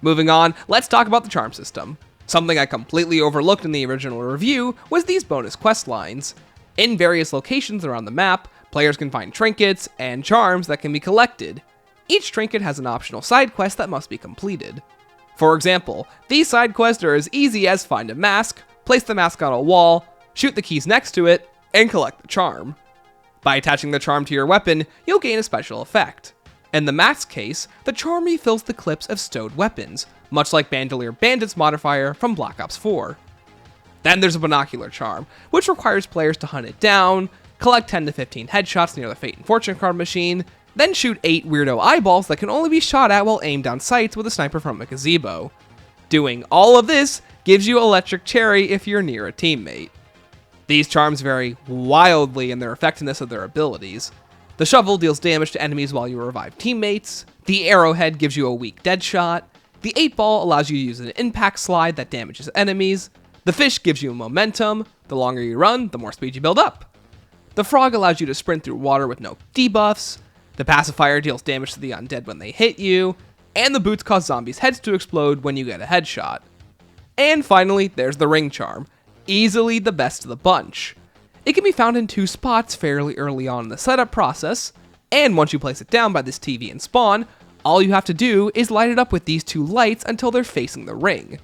Speaker 1: Moving on, let's talk about the charm system. Something I completely overlooked in the original review was these bonus quest lines. In various locations around the map, players can find trinkets and charms that can be collected. Each trinket has an optional side quest that must be completed. For example, these side quests are as easy as find a mask, place the mask on a wall, shoot the keys next to it, and collect the charm. By attaching the charm to your weapon, you'll gain a special effect. In the mask case, the charm refills the clips of stowed weapons, much like Bandolier Bandit's modifier from Black Ops 4. Then there's a binocular charm, which requires players to hunt it down, collect 10 to 15 headshots near the Fate and Fortune card machine, then shoot 8 weirdo eyeballs that can only be shot at while aimed down sights with a sniper from a gazebo. Doing all of this gives you Electric Cherry if you're near a teammate. These charms vary wildly in their effectiveness of their abilities. The shovel deals damage to enemies while you revive teammates, the arrowhead gives you a weak dead shot, the 8-ball allows you to use an impact slide that damages enemies, the fish gives you momentum, the longer you run, the more speed you build up. The frog allows you to sprint through water with no debuffs, the pacifier deals damage to the undead when they hit you, and the boots cause zombies' heads to explode when you get a headshot. And finally, there's the ring charm, easily the best of the bunch. It can be found in 2 spots fairly early on in the setup process, and once you place it down by this TV and spawn, all you have to do is light it up with these 2 lights until they're facing the ring.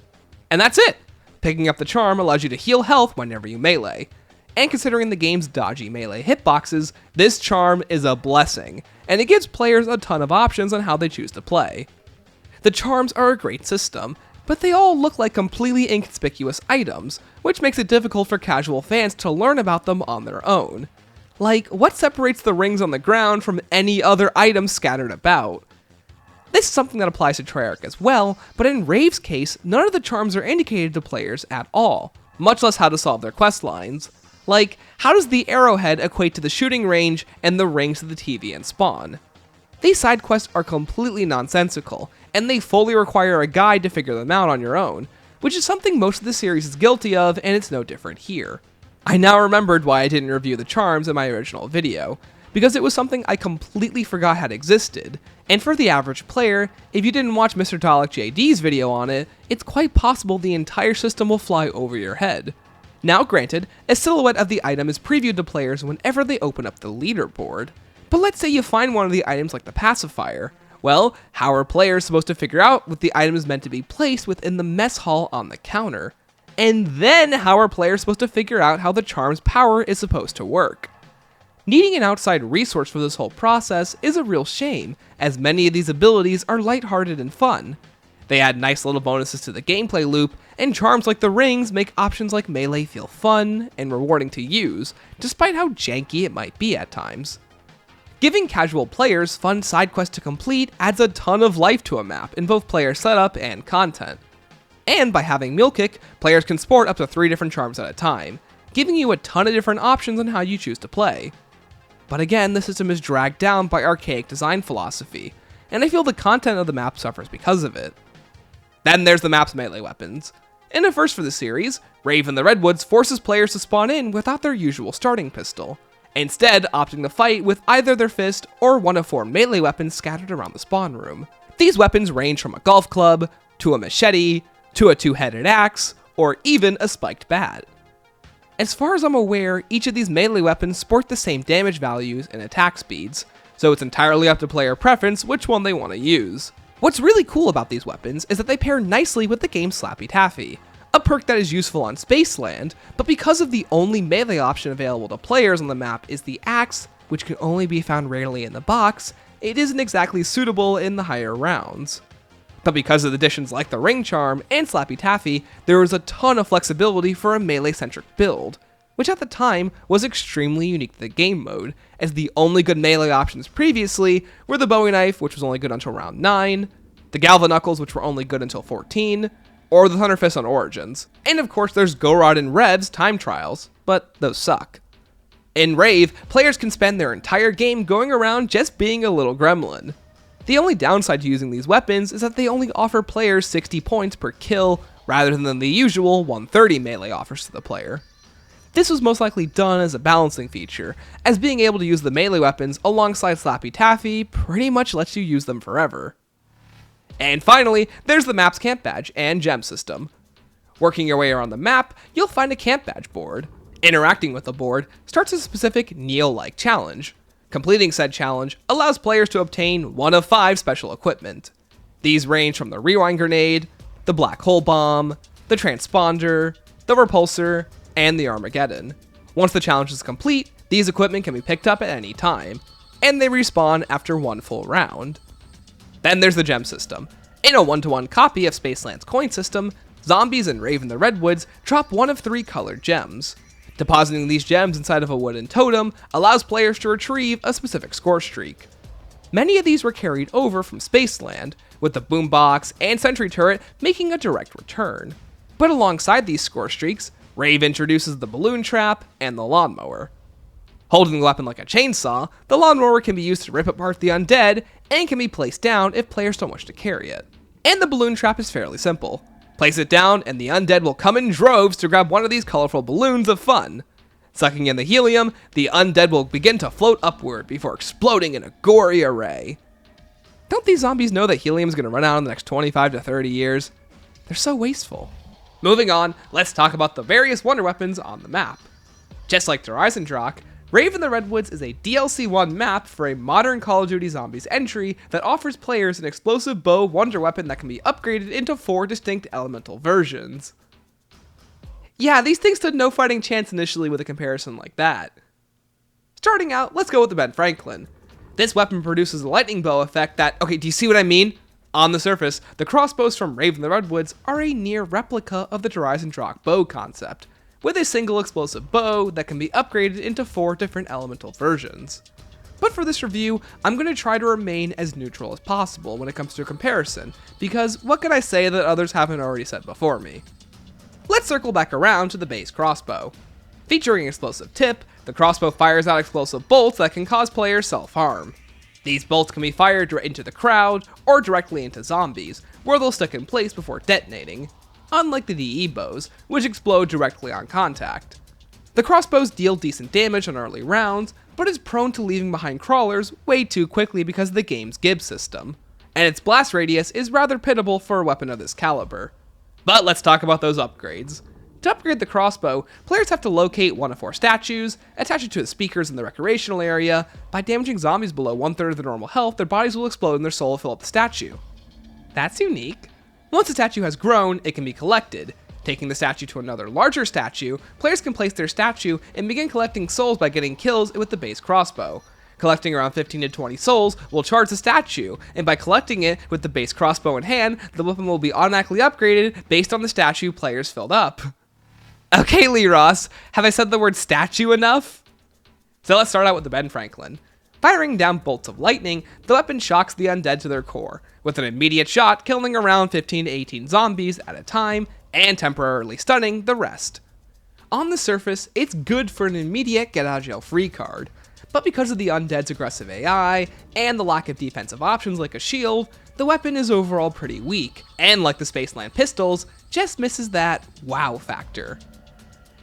Speaker 1: And that's it! Picking up the charm allows you to heal health whenever you melee. And considering the game's dodgy melee hitboxes, this charm is a blessing, and it gives players a ton of options on how they choose to play. The charms are a great system, but they all look like completely inconspicuous items, which makes it difficult for casual fans to learn about them on their own. Like, what separates the rings on the ground from any other items scattered about? This is something that applies to Treyarch as well, but in Rave's case, none of the charms are indicated to players at all, much less how to solve their quest lines. Like, how does the arrowhead equate to the shooting range and the rings to the TV and spawn? These side quests are completely nonsensical, and they fully require a guide to figure them out on your own, which is something most of the series is guilty of, and it's no different here. I now remembered why I didn't review the charms in my original video, because it was something I completely forgot had existed, and for the average player, if you didn't watch Mr. Dalek JD's video on it, it's quite possible the entire system will fly over your head. Now granted, a silhouette of the item is previewed to players whenever they open up the leaderboard, but let's say you find one of the items like the pacifier. Well, how are players supposed to figure out what the item is meant to be placed within the mess hall on the counter? And then how are players supposed to figure out how the charm's power is supposed to work? Needing an outside resource for this whole process is a real shame, as many of these abilities are lighthearted and fun. They add nice little bonuses to the gameplay loop, and charms like the rings make options like melee feel fun and rewarding to use, despite how janky it might be at times. Giving casual players fun side quests to complete adds a ton of life to a map in both player setup and content. And by having Mule Kick, players can sport up to 3 different charms at a time, giving you a ton of different options on how you choose to play. But again, the system is dragged down by archaic design philosophy, and I feel the content of the map suffers because of it. Then there's the map's melee weapons. In a first for the series, Rave in the Redwoods forces players to spawn in without their usual starting pistol, instead opting to fight with either their fist or one of 4 melee weapons scattered around the spawn room. These weapons range from a golf club, to a machete, to a 2-headed axe, or even a spiked bat. As far as I'm aware, each of these melee weapons sport the same damage values and attack speeds, so it's entirely up to player preference which one they want to use. What's really cool about these weapons is that they pair nicely with the game's Slappy Taffy, a perk that is useful on Spaceland, but because of the only melee option available to players on the map is the axe, which can only be found rarely in the box, it isn't exactly suitable in the higher rounds. But because of additions like the Ring Charm and Slappy Taffy, there was a ton of flexibility for a melee-centric build, which at the time was extremely unique to the game mode, as the only good melee options previously were the Bowie Knife, which was only good until round 9, the Galvanuckles, which were only good until 14, or the Thunder Fist on Origins. And of course there's Gorod and Rev's time trials, but those suck. In Rave, players can spend their entire game going around just being a little gremlin. The only downside to using these weapons is that they only offer players 60 points per kill, rather than the usual 130 melee offers to the player. This was most likely done as a balancing feature, as being able to use the melee weapons alongside Slappy Taffy pretty much lets you use them forever. And finally, there's the map's camp badge and gem system. Working your way around the map, you'll find a camp badge board. Interacting with the board starts a specific Neo-like challenge. Completing said challenge allows players to obtain one of 5 special equipment. These range from the rewind grenade, the black hole bomb, the transponder, the repulsor, and the Armageddon. Once the challenge is complete, these equipment can be picked up at any time, and they respawn after 1 full round. Then there's the gem system. In a 1-to-1 copy of Spaceland's coin system, zombies and Rave in the Redwoods drop one of 3 colored gems. Depositing these gems inside of a wooden totem allows players to retrieve a specific score streak. Many of these were carried over from Spaceland, with the boombox and sentry turret making a direct return. But alongside these score streaks, Rave introduces the balloon trap and the lawnmower. Holding the weapon like a chainsaw, the lawnmower can be used to rip apart the undead and can be placed down if players don't wish to carry it. And the balloon trap is fairly simple. Place it down, and the undead will come in droves to grab one of these colorful balloons of fun. Sucking in the helium, the undead will begin to float upward before exploding in a gory array. Don't these zombies know that helium is going to run out in the next 25 to 30 years? They're so wasteful. Moving on, let's talk about the various wonder weapons on the map. Just like Horizon Drock, Rave in the Redwoods is a DLC 1 map for a modern Call of Duty Zombies entry that offers players an explosive bow wonder weapon that can be upgraded into 4 distinct elemental versions. Yeah, these things stood no fighting chance initially with a comparison like that. Starting out, let's go with the Ben Franklin. This weapon produces a lightning bow effect that, okay, do you see what I mean? On the surface, the crossbows from Rave in the Redwoods are a near replica of the Horizon Drock bow concept, with a single explosive bow that can be upgraded into 4 different elemental versions. But for this review, I'm going to try to remain as neutral as possible when it comes to a comparison, because what can I say that others haven't already said before me? Let's circle back around to the base crossbow. Featuring explosive tip, the crossbow fires out explosive bolts that can cause players self-harm. These bolts can be fired into the crowd or directly into zombies, where they'll stick in place before detonating, unlike the DE bows, which explode directly on contact. The crossbows deal decent damage on early rounds, but is prone to leaving behind crawlers way too quickly because of the game's Gibbs system, and its blast radius is rather pitiable for a weapon of this caliber. But let's talk about those upgrades. To upgrade the crossbow, players have to locate 1 of 4 statues, attach it to the speakers in the recreational area. By damaging zombies below 1/3 of their normal health, their bodies will explode and their soul will fill up the statue. That's unique. Once a statue has grown, it can be collected. Taking the statue to another larger statue, players can place their statue and begin collecting souls by getting kills with the base crossbow. Collecting around 15 to 20 souls will charge the statue, and by collecting it with the base crossbow in hand, the weapon will be automatically upgraded based on the statue players filled up. Okay, Lee Ross, have I said the word statue enough? So let's start out with the Ben Franklin. Firing down bolts of lightning, the weapon shocks the undead to their core, with an immediate shot killing around 15 to 18 zombies at a time, and temporarily stunning the rest. On the surface, it's good for an immediate get-out-of-jail-free card, but because of the undead's aggressive AI, and the lack of defensive options like a shield, the weapon is overall pretty weak, and like the Spaceland pistols, just misses that wow factor.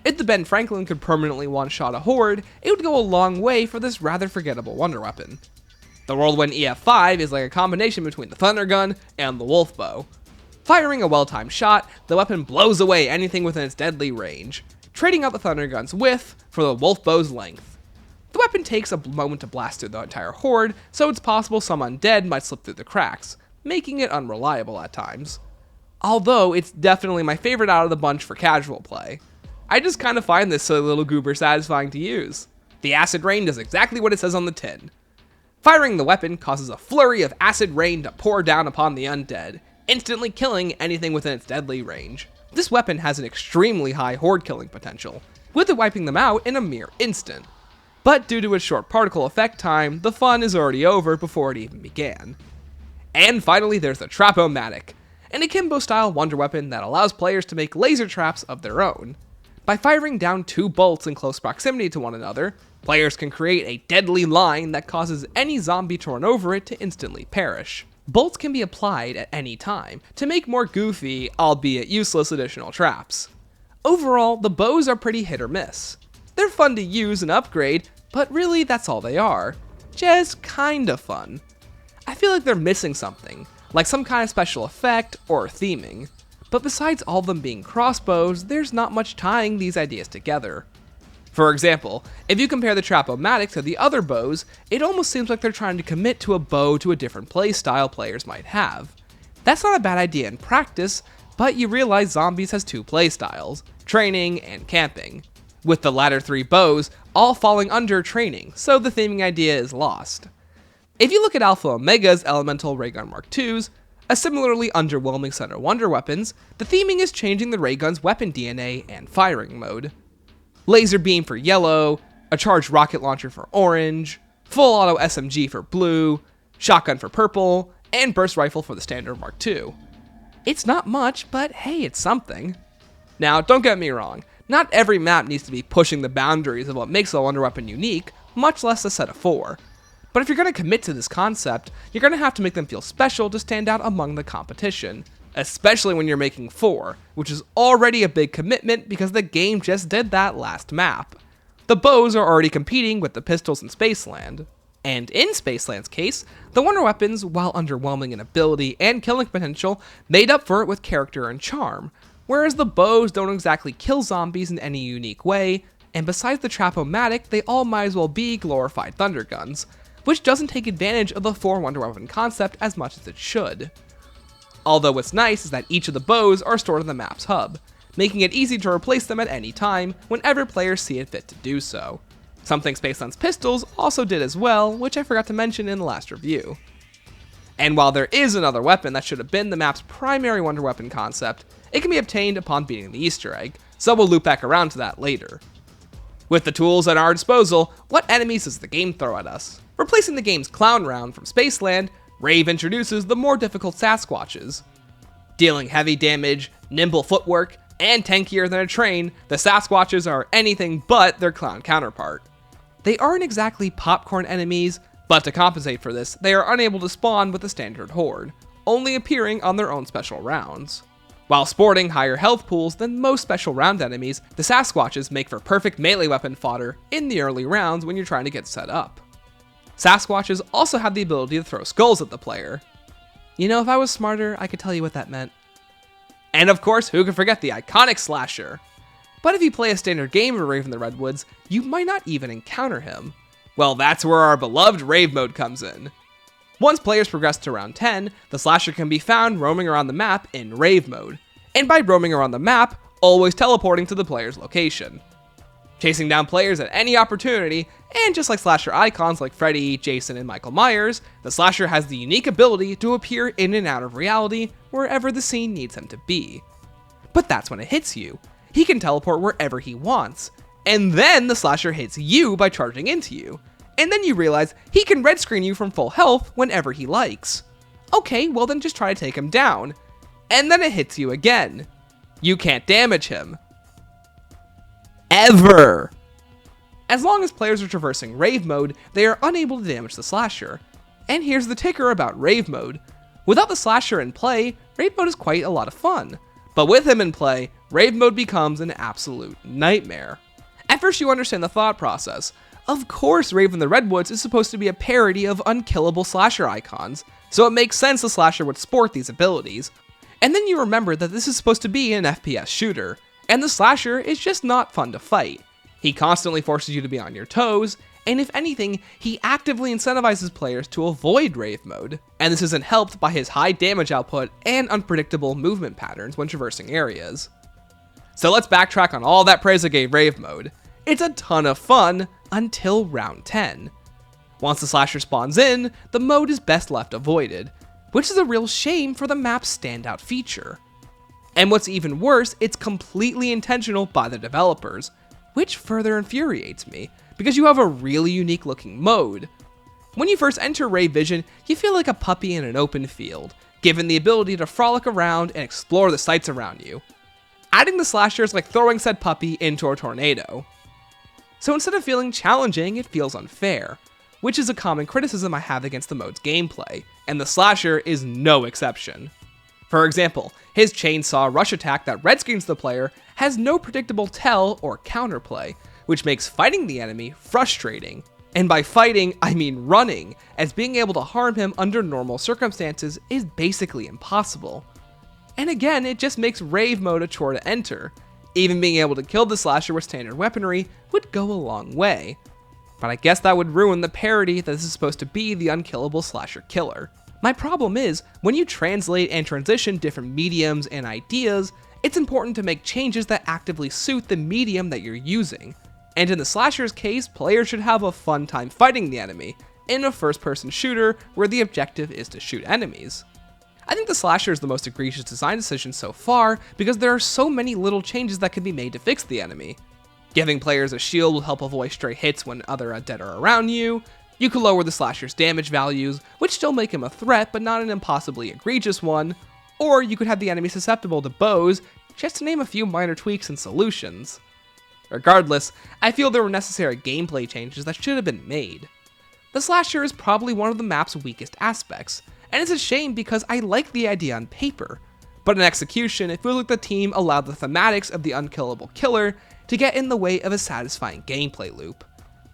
Speaker 1: If the Ben Franklin could permanently one-shot a horde, it would go a long way for this rather forgettable wonder weapon. The Whirlwind EF5 is like a combination between the Thunder Gun and the Wolf Bow. Firing a well-timed shot, the weapon blows away anything within its deadly range, trading out the Thunder Gun's width for the Wolf Bow's length. The weapon takes a moment to blast through the entire horde, so it's possible some undead might slip through the cracks, making it unreliable at times. Although it's definitely my favorite out of the bunch for casual play. I just kind of find this silly little goober satisfying to use. The acid rain does exactly what it says on the tin. Firing the weapon causes a flurry of acid rain to pour down upon the undead, instantly killing anything within its deadly range. This weapon has an extremely high horde killing potential, with it wiping them out in a mere instant. But due to its short particle effect time, the fun is already over before it even began. And finally, there's the Trap-O-Matic, an akimbo-style wonder weapon that allows players to make laser traps of their own. By firing down 2 bolts in close proximity to one another, players can create a deadly line that causes any zombie to run over it to instantly perish. Bolts can be applied at any time to make more goofy, albeit useless additional traps. Overall, the bows are pretty hit or miss. They're fun to use and upgrade, but really that's all they are. Just kinda fun. I feel like they're missing something, like some kind of special effect or theming. But besides all of them being crossbows, there's not much tying these ideas together. For example, if you compare the Trap-O-Matic to the other bows, it almost seems like they're trying to commit to a bow to a different playstyle players might have. That's not a bad idea in practice, but you realize Zombies has two playstyles, training and camping, with the latter three bows all falling under training, so the theming idea is lost. If you look at Alpha Omega's Elemental Raygun Mark IIs, a similarly underwhelming set of wonder weapons, the theming is changing the raygun's weapon DNA and firing mode. Laser beam for yellow, a charged rocket launcher for orange, full auto SMG for blue, shotgun for purple, and burst rifle for the standard Mark II. It's not much, but hey, it's something. Now, don't get me wrong, not every map needs to be pushing the boundaries of what makes a wonder weapon unique, much less a set of 4. But if you're going to commit to this concept, you're going to have to make them feel special to stand out among the competition, especially when you're making 4, which is already a big commitment because the game just did that last map. The bows are already competing with the pistols in Spaceland. And in Spaceland's case, the wonder weapons, while underwhelming in ability and killing potential, made up for it with character and charm, whereas the bows don't exactly kill zombies in any unique way, and besides the Trap-O-Matic, they all might as well be glorified thunder guns, which doesn't take advantage of the 4 wonder weapon concept as much as it should. Although what's nice is that each of the bows are stored in the map's hub, making it easy to replace them at any time whenever players see it fit to do so. Something Spaceland's pistols also did as well, which I forgot to mention in the last review. And while there is another weapon that should have been the map's primary wonder weapon concept, it can be obtained upon beating the Easter egg, so we'll loop back around to that later. With the tools at our disposal, what enemies does the game throw at us? Replacing the game's clown round from Spaceland, Rave introduces the more difficult Sasquatches. Dealing heavy damage, nimble footwork, and tankier than a train, the Sasquatches are anything but their clown counterpart. They aren't exactly popcorn enemies, but to compensate for this, they are unable to spawn with the standard horde, only appearing on their own special rounds. While sporting higher health pools than most special round enemies, the Sasquatches make for perfect melee weapon fodder in the early rounds when you're trying to get set up. Sasquatches also have the ability to throw skulls at the player. You know, if I was smarter, I could tell you what that meant. And of course, who could forget the iconic Slasher? But if you play a standard game of Rave in the Redwoods, you might not even encounter him. Well, that's where our beloved Rave mode comes in. Once players progress to round 10, the Slasher can be found roaming around the map in Rave mode, and by roaming around the map, always teleporting to the player's location. Chasing down players at any opportunity, and just like Slasher icons like Freddy, Jason, and Michael Myers, the Slasher has the unique ability to appear in and out of reality wherever the scene needs him to be. But that's when it hits you. He can teleport wherever he wants, and then the Slasher hits you by charging into you. And then you realize he can red screen you from full health whenever he likes. Okay, well then just try to take him down. And then it hits you again. You can't damage him. Ever! As long as players are traversing Rave mode, they are unable to damage the Slasher. And here's the ticker about Rave mode. Without the Slasher in play, Rave mode is quite a lot of fun. But with him in play, Rave mode becomes an absolute nightmare. At first you understand the thought process. Of course Rave in the Redwoods is supposed to be a parody of unkillable Slasher icons, so it makes sense the Slasher would sport these abilities. And then you remember that this is supposed to be an FPS shooter, and the Slasher is just not fun to fight. He constantly forces you to be on your toes, and if anything, he actively incentivizes players to avoid Rave mode, and this isn't helped by his high damage output and unpredictable movement patterns when traversing areas. So let's backtrack on all that praise I gave Rave mode. It's a ton of fun until round 10. Once the Slasher spawns in, the mode is best left avoided, which is a real shame for the map's standout feature. And what's even worse, it's completely intentional by the developers, which further infuriates me, because you have a really unique looking mode. When you first enter Rave Vision, you feel like a puppy in an open field, given the ability to frolic around and explore the sights around you. Adding the Slasher is like throwing said puppy into a tornado. So instead of feeling challenging, it feels unfair, which is a common criticism I have against the mode's gameplay, and the Slasher is no exception. For example, his chainsaw rush attack that red screens the player has no predictable tell or counterplay, which makes fighting the enemy frustrating. And by fighting, I mean running, as being able to harm him under normal circumstances is basically impossible. And again, it just makes Rave mode a chore to enter. Even being able to kill the slasher with standard weaponry would go a long way. But I guess that would ruin the parody that this is supposed to be the unkillable slasher killer. My problem is, when you translate and transition different mediums and ideas, it's important to make changes that actively suit the medium that you're using. And in the slasher's case, players should have a fun time fighting the enemy, in a first-person shooter where the objective is to shoot enemies. I think the slasher is the most egregious design decision so far because there are so many little changes that can be made to fix the enemy. Giving players a shield will help avoid stray hits when other undead are around you. You could lower the slasher's damage values, which still make him a threat but not an impossibly egregious one. Or you could have the enemy susceptible to bows, just to name a few minor tweaks and solutions. Regardless, I feel there were necessary gameplay changes that should have been made. The slasher is probably one of the map's weakest aspects, and it's a shame because I like the idea on paper, but in execution it feels like the team allowed the thematics of the unkillable killer to get in the way of a satisfying gameplay loop.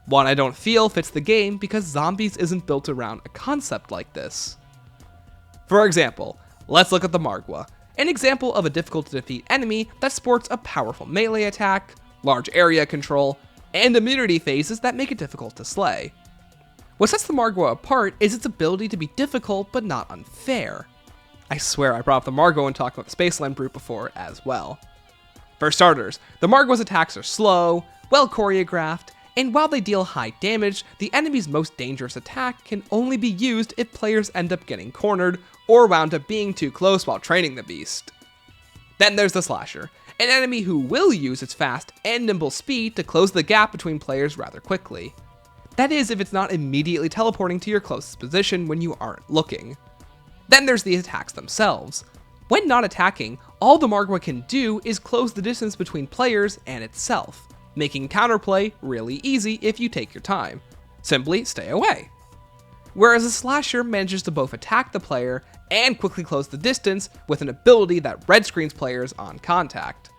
Speaker 1: One I don't feel fits the game because zombies isn't built around a concept like this. For example, let's look at the Margwa, an example of a difficult to defeat enemy that sports a powerful melee attack, large area control, and immunity phases that make it difficult to slay. What sets the Margwa apart is its ability to be difficult but not unfair. I swear I brought up the Margwa when talking about the Spaceland brute before as well. For starters, the Margwa's attacks are slow, well choreographed, and while they deal high damage, the enemy's most dangerous attack can only be used if players end up getting cornered or wound up being too close while training the beast. Then there's the Slasher, an enemy who will use its fast and nimble speed to close the gap between players rather quickly. That is, if it's not immediately teleporting to your closest position when you aren't looking. Then there's the attacks themselves. When not attacking, all the Margwa can do is close the distance between players and itself, making counterplay really easy if you take your time. Simply stay away. Whereas a Slasher manages to both attack the player and quickly close the distance with an ability that red screens players on contact.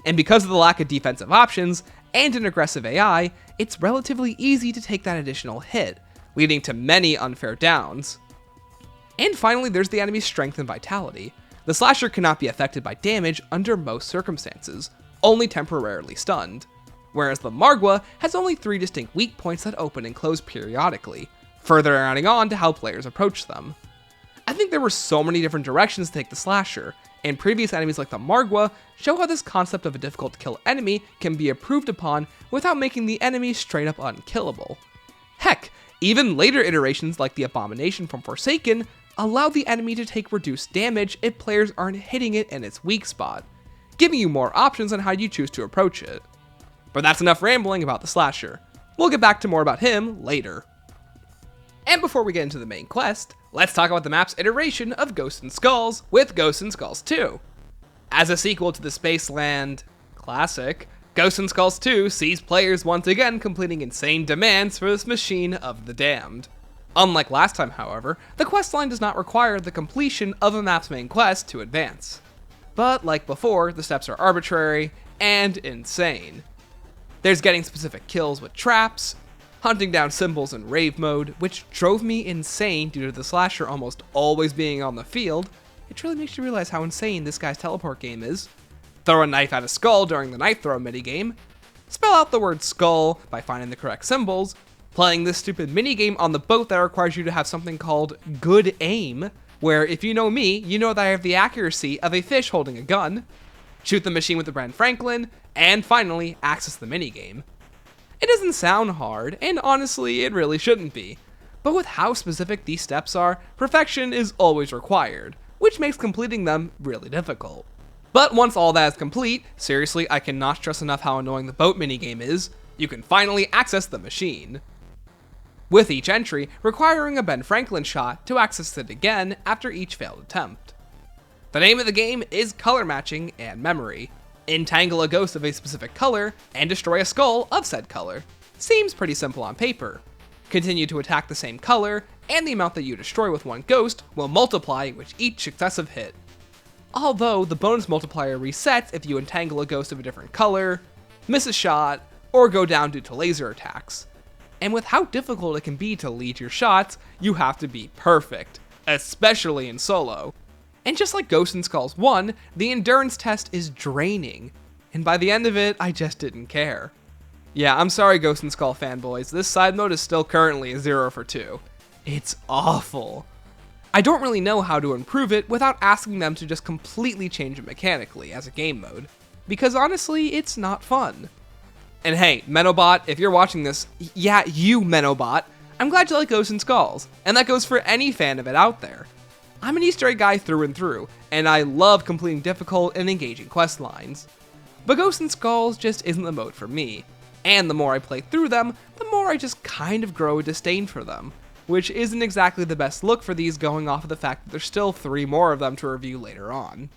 Speaker 1: And because of the lack of defensive options and an aggressive AI, it's relatively easy to take that additional hit, leading to many unfair downs. And finally, there's the enemy's strength and vitality. The Slasher cannot be affected by damage under most circumstances, only temporarily stunned, whereas the Margwa has only 3 distinct weak points that open and close periodically, further adding on to how players approach them. I think there were so many different directions to take the Slasher, and previous enemies like the Margwa show how this concept of a difficult to kill enemy can be improved upon without making the enemy straight up unkillable. Heck, even later iterations like the Abomination from Forsaken allow the enemy to take reduced damage if players aren't hitting it in its weak spot, giving you more options on how you choose to approach it. But that's enough rambling about the Slasher. We'll get back to more about him later. And before we get into the main quest, let's talk about the map's iteration of Ghosts and Skulls with Ghosts and Skulls 2. As a sequel to the Spaceland classic, Ghosts and Skulls 2 sees players once again completing insane demands for this machine of the damned. Unlike last time, however, the questline does not require the completion of a map's main quest to advance. But like before, the steps are arbitrary and insane. There's getting specific kills with traps, hunting down symbols in Rave mode, which drove me insane due to the Slasher almost always being on the field. It really makes you realize how insane this guy's teleport game is. Throw a knife at a skull during the knife throw minigame, spell out the word skull by finding the correct symbols, playing this stupid minigame on the boat that requires you to have something called good aim, where if you know me, you know that I have the accuracy of a fish holding a gun, shoot the machine with the Ben Franklin, and finally access the minigame. It doesn't sound hard, and honestly, it really shouldn't be. But with how specific these steps are, perfection is always required, which makes completing them really difficult. But once all that is complete, seriously, I cannot stress enough how annoying the boat minigame is, you can finally access the machine. With each entry requiring a Ben Franklin shot to access it again after each failed attempt. The name of the game is color matching and memory. Entangle a ghost of a specific color, and destroy a skull of said color. Seems pretty simple on paper. Continue to attack the same color, and the amount that you destroy with one ghost will multiply with each successive hit. Although the bonus multiplier resets if you entangle a ghost of a different color, miss a shot, or go down due to laser attacks. And with how difficult it can be to lead your shots, you have to be perfect, especially in solo. And just like Ghosts and Skulls 1, the endurance test is draining, and by the end of it, I just didn't care. Yeah, I'm sorry Ghost and Skull fanboys, this side mode is still currently a 0 for 2. It's awful. I don't really know how to improve it without asking them to just completely change it mechanically as a game mode, because honestly, it's not fun. And hey, Menobot, if you're watching this, yeah, you Menobot, I'm glad you like Ghosts and Skulls, and that goes for any fan of it out there. I'm an Easter egg guy through and through, and I love completing difficult and engaging quest lines. But Ghosts and Skulls just isn't the mode for me, and the more I play through them, the more I just kind of grow a disdain for them, which isn't exactly the best look for these going off of the fact that there's still 3 more of them to review later on.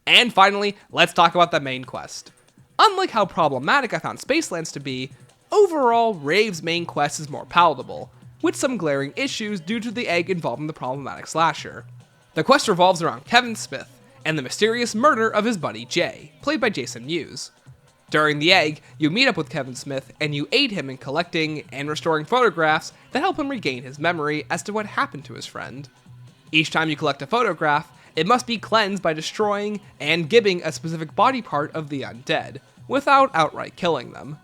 Speaker 1: And finally, let's talk about the main quest. Unlike how problematic I found Spacelands to be, overall, Rave's main quest is more palatable, with some glaring issues due to the egg involving the problematic slasher. The quest revolves around Kevin Smith and the mysterious murder of his buddy Jay, played by Jason Mewes. During the egg, you meet up with Kevin Smith and you aid him in collecting and restoring photographs that help him regain his memory as to what happened to his friend. Each time you collect a photograph, it must be cleansed by destroying and gibbing a specific body part of the undead, without outright killing them.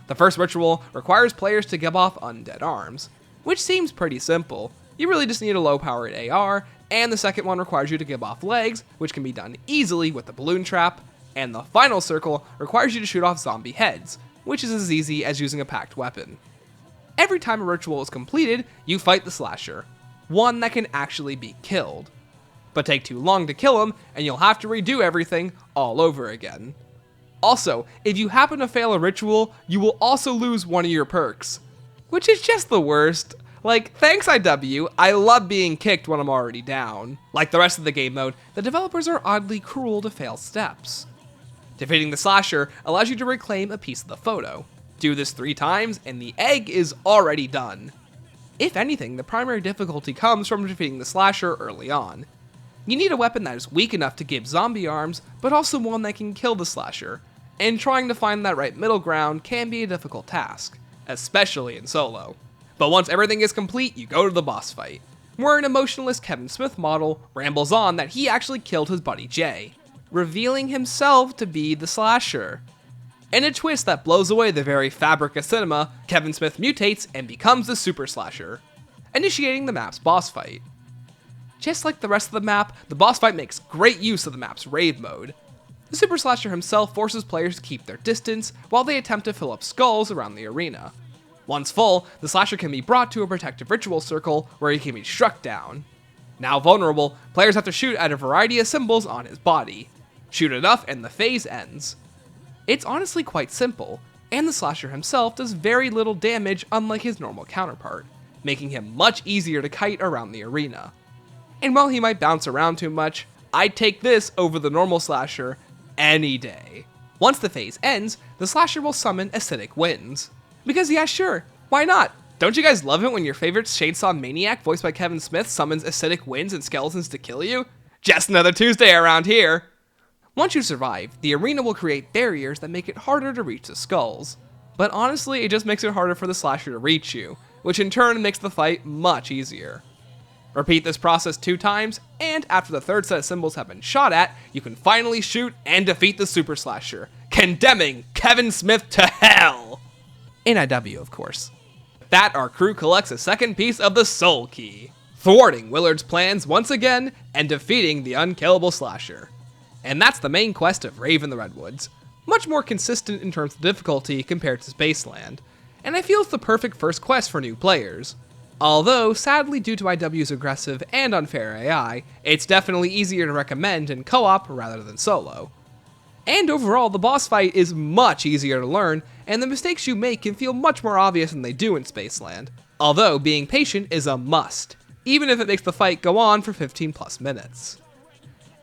Speaker 1: The first ritual requires players to gib off undead arms, which seems pretty simple. You really just need a low-powered AR, and the second one requires you to gib off legs, which can be done easily with the balloon trap, and the final circle requires you to shoot off zombie heads, which is as easy as using a packed weapon. Every time a ritual is completed, you fight the slasher, one that can actually be killed. But take too long to kill him, and you'll have to redo everything all over again. Also, if you happen to fail a ritual, you will also lose one of your perks, which is just the worst. Like, thanks IW, I love being kicked when I'm already down. Like the rest of the game mode, the developers are oddly cruel to fail steps. Defeating the slasher allows you to reclaim a piece of the photo. Do this 3 times, and the egg is already done. If anything, the primary difficulty comes from defeating the slasher early on. You need a weapon that is weak enough to give zombie arms, but also one that can kill the slasher, and trying to find that right middle ground can be a difficult task, especially in solo. But once everything is complete, you go to the boss fight, where an emotionless Kevin Smith model rambles on that he actually killed his buddy Jay, revealing himself to be the slasher. In a twist that blows away the very fabric of cinema, Kevin Smith mutates and becomes the super slasher, initiating the map's boss fight. Just like the rest of the map, the boss fight makes great use of the map's Rave mode. The super slasher himself forces players to keep their distance while they attempt to fill up skulls around the arena. Once full, the slasher can be brought to a protective ritual circle where he can be struck down. Now vulnerable, players have to shoot at a variety of symbols on his body. Shoot enough and the phase ends. It's honestly quite simple, and the slasher himself does very little damage unlike his normal counterpart, making him much easier to kite around the arena. And while he might bounce around too much, I'd take this over the normal slasher any day. Once the phase ends, the slasher will summon acidic winds. Because yeah, sure, why not? Don't you guys love it when your favorite chainsaw maniac voiced by Kevin Smith summons acidic winds and skeletons to kill you? Just another Tuesday around here! Once you survive, the arena will create barriers that make it harder to reach the skulls. But honestly, it just makes it harder for the slasher to reach you, which in turn makes the fight much easier. Repeat this process 2 times, and after the 3rd set of symbols have been shot at, you can finally shoot and defeat the super slasher, condemning Kevin Smith to hell! In IW, of course. With that, our crew collects a second piece of the Soul Key, thwarting Willard's plans once again and defeating the unkillable slasher. And that's the main quest of Rave in the Redwoods, much more consistent in terms of difficulty compared to Spaceland, and I feel it's the perfect first quest for new players. Although, sadly due to IW's aggressive and unfair AI, it's definitely easier to recommend in co-op rather than solo. And overall, the boss fight is much easier to learn, and the mistakes you make can feel much more obvious than they do in Spaceland, although being patient is a must, even if it makes the fight go on for 15 plus minutes.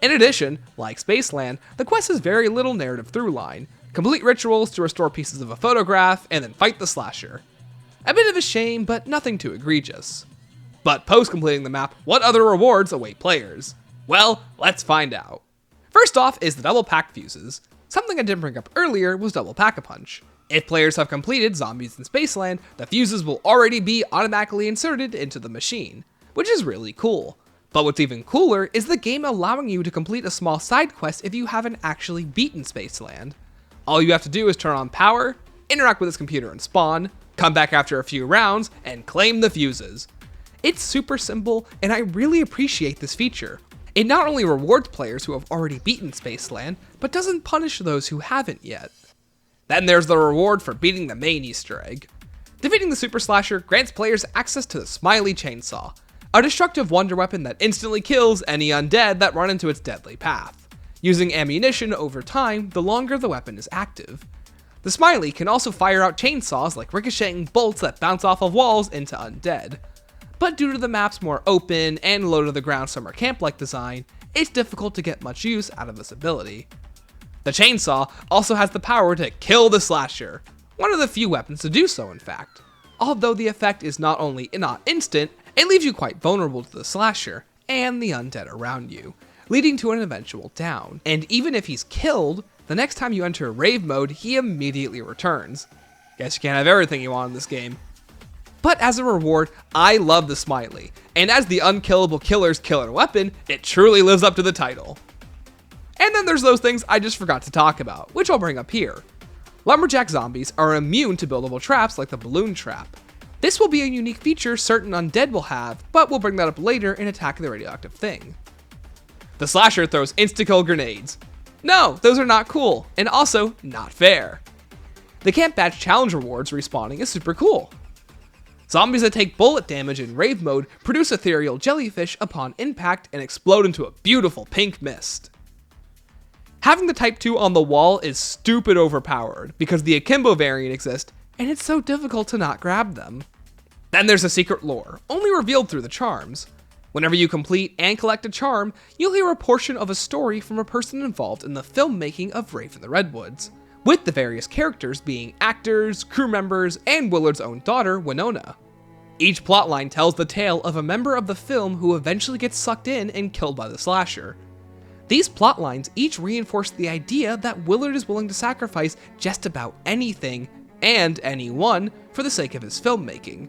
Speaker 1: In addition, like Spaceland, the quest has very little narrative throughline, complete rituals to restore pieces of a photograph, and then fight the slasher. A bit of a shame, but nothing too egregious. But post completing the map, what other rewards await players? Well, let's find out. First off is the double packed fuses. Something I didn't bring up earlier was Double Pack-a-Punch. If players have completed Zombies in Spaceland, the fuses will already be automatically inserted into the machine, which is really cool. But what's even cooler is the game allowing you to complete a small side quest if you haven't actually beaten Spaceland. All you have to do is turn on power, interact with this computer and spawn, come back after a few rounds, and claim the fuses. It's super simple, and I really appreciate this feature. It not only rewards players who have already beaten Spaceland, but doesn't punish those who haven't yet. Then there's the reward for beating the main Easter egg. Defeating the Super Slasher grants players access to the Smiley Chainsaw, a destructive wonder weapon that instantly kills any undead that run into its deadly path. Using ammunition over time, the longer the weapon is active. The Smiley can also fire out chainsaws like ricocheting bolts that bounce off of walls into undead. But due to the map's more open and low-to-the-ground summer camp-like design, it's difficult to get much use out of this ability. The chainsaw also has the power to kill the slasher, one of the few weapons to do so in fact. Although the effect is not only not instant, it leaves you quite vulnerable to the slasher and the undead around you, leading to an eventual down. And even if he's killed, the next time you enter Rave mode, he immediately returns. Guess you can't have everything you want in this game. But as a reward, I love the Smiley, and as the unkillable killer's killer weapon, it truly lives up to the title. And then there's those things I just forgot to talk about, which I'll bring up here. Lumberjack zombies are immune to buildable traps like the balloon trap. This will be a unique feature certain undead will have, but we'll bring that up later in Attack of the Radioactive Thing. The slasher throws insta-kill grenades. No, those are not cool, and also not fair. The Camp Badge challenge rewards respawning is super cool. Zombies that take bullet damage in Rave mode produce ethereal jellyfish upon impact and explode into a beautiful pink mist. Having the Type 2 on the wall is stupid overpowered because the Akimbo variant exists and it's so difficult to not grab them. Then there's a secret lore, only revealed through the charms. Whenever you complete and collect a charm, you'll hear a portion of a story from a person involved in the filmmaking of Rave in the Redwoods, with the various characters being actors, crew members, and Willard's own daughter, Winona. Each plotline tells the tale of a member of the film who eventually gets sucked in and killed by the slasher. These plotlines each reinforce the idea that Willard is willing to sacrifice just about anything and anyone for the sake of his filmmaking,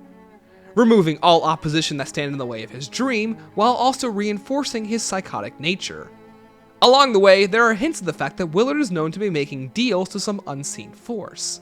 Speaker 1: removing all opposition that stand in the way of his dream while also reinforcing his psychotic nature. Along the way, there are hints of the fact that Willard is known to be making deals to some unseen force.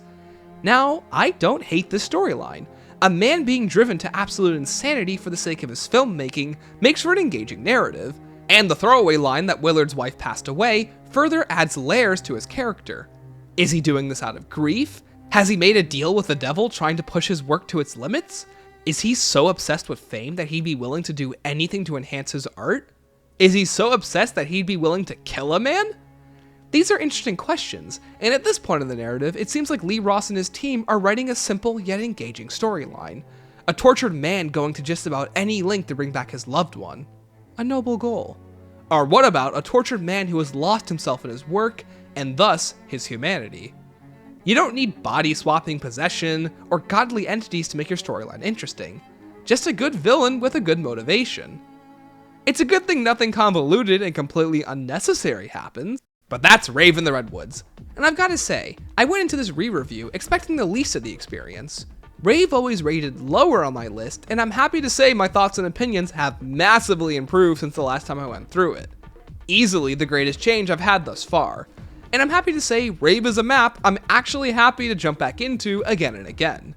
Speaker 1: Now, I don't hate this storyline. A man being driven to absolute insanity for the sake of his filmmaking makes for an engaging narrative, and the throwaway line that Willard's wife passed away further adds layers to his character. Is he doing this out of grief? Has he made a deal with the devil trying to push his work to its limits? Is he so obsessed with fame that he'd be willing to do anything to enhance his art? Is he so obsessed that he'd be willing to kill a man? These are interesting questions, and at this point in the narrative, it seems like Lee Ross and his team are writing a simple yet engaging storyline. A tortured man going to just about any length to bring back his loved one. A noble goal. Or what about a tortured man who has lost himself in his work, and thus his humanity? You don't need body-swapping possession or godly entities to make your storyline interesting. Just a good villain with a good motivation. It's a good thing nothing convoluted and completely unnecessary happens, but that's Rave in the Redwoods. And I've gotta say, I went into this re-review expecting the least of the experience. Rave always rated lower on my list, and I'm happy to say my thoughts and opinions have massively improved since the last time I went through it. Easily the greatest change I've had thus far. And I'm happy to say Rave is a map I'm actually happy to jump back into again and again.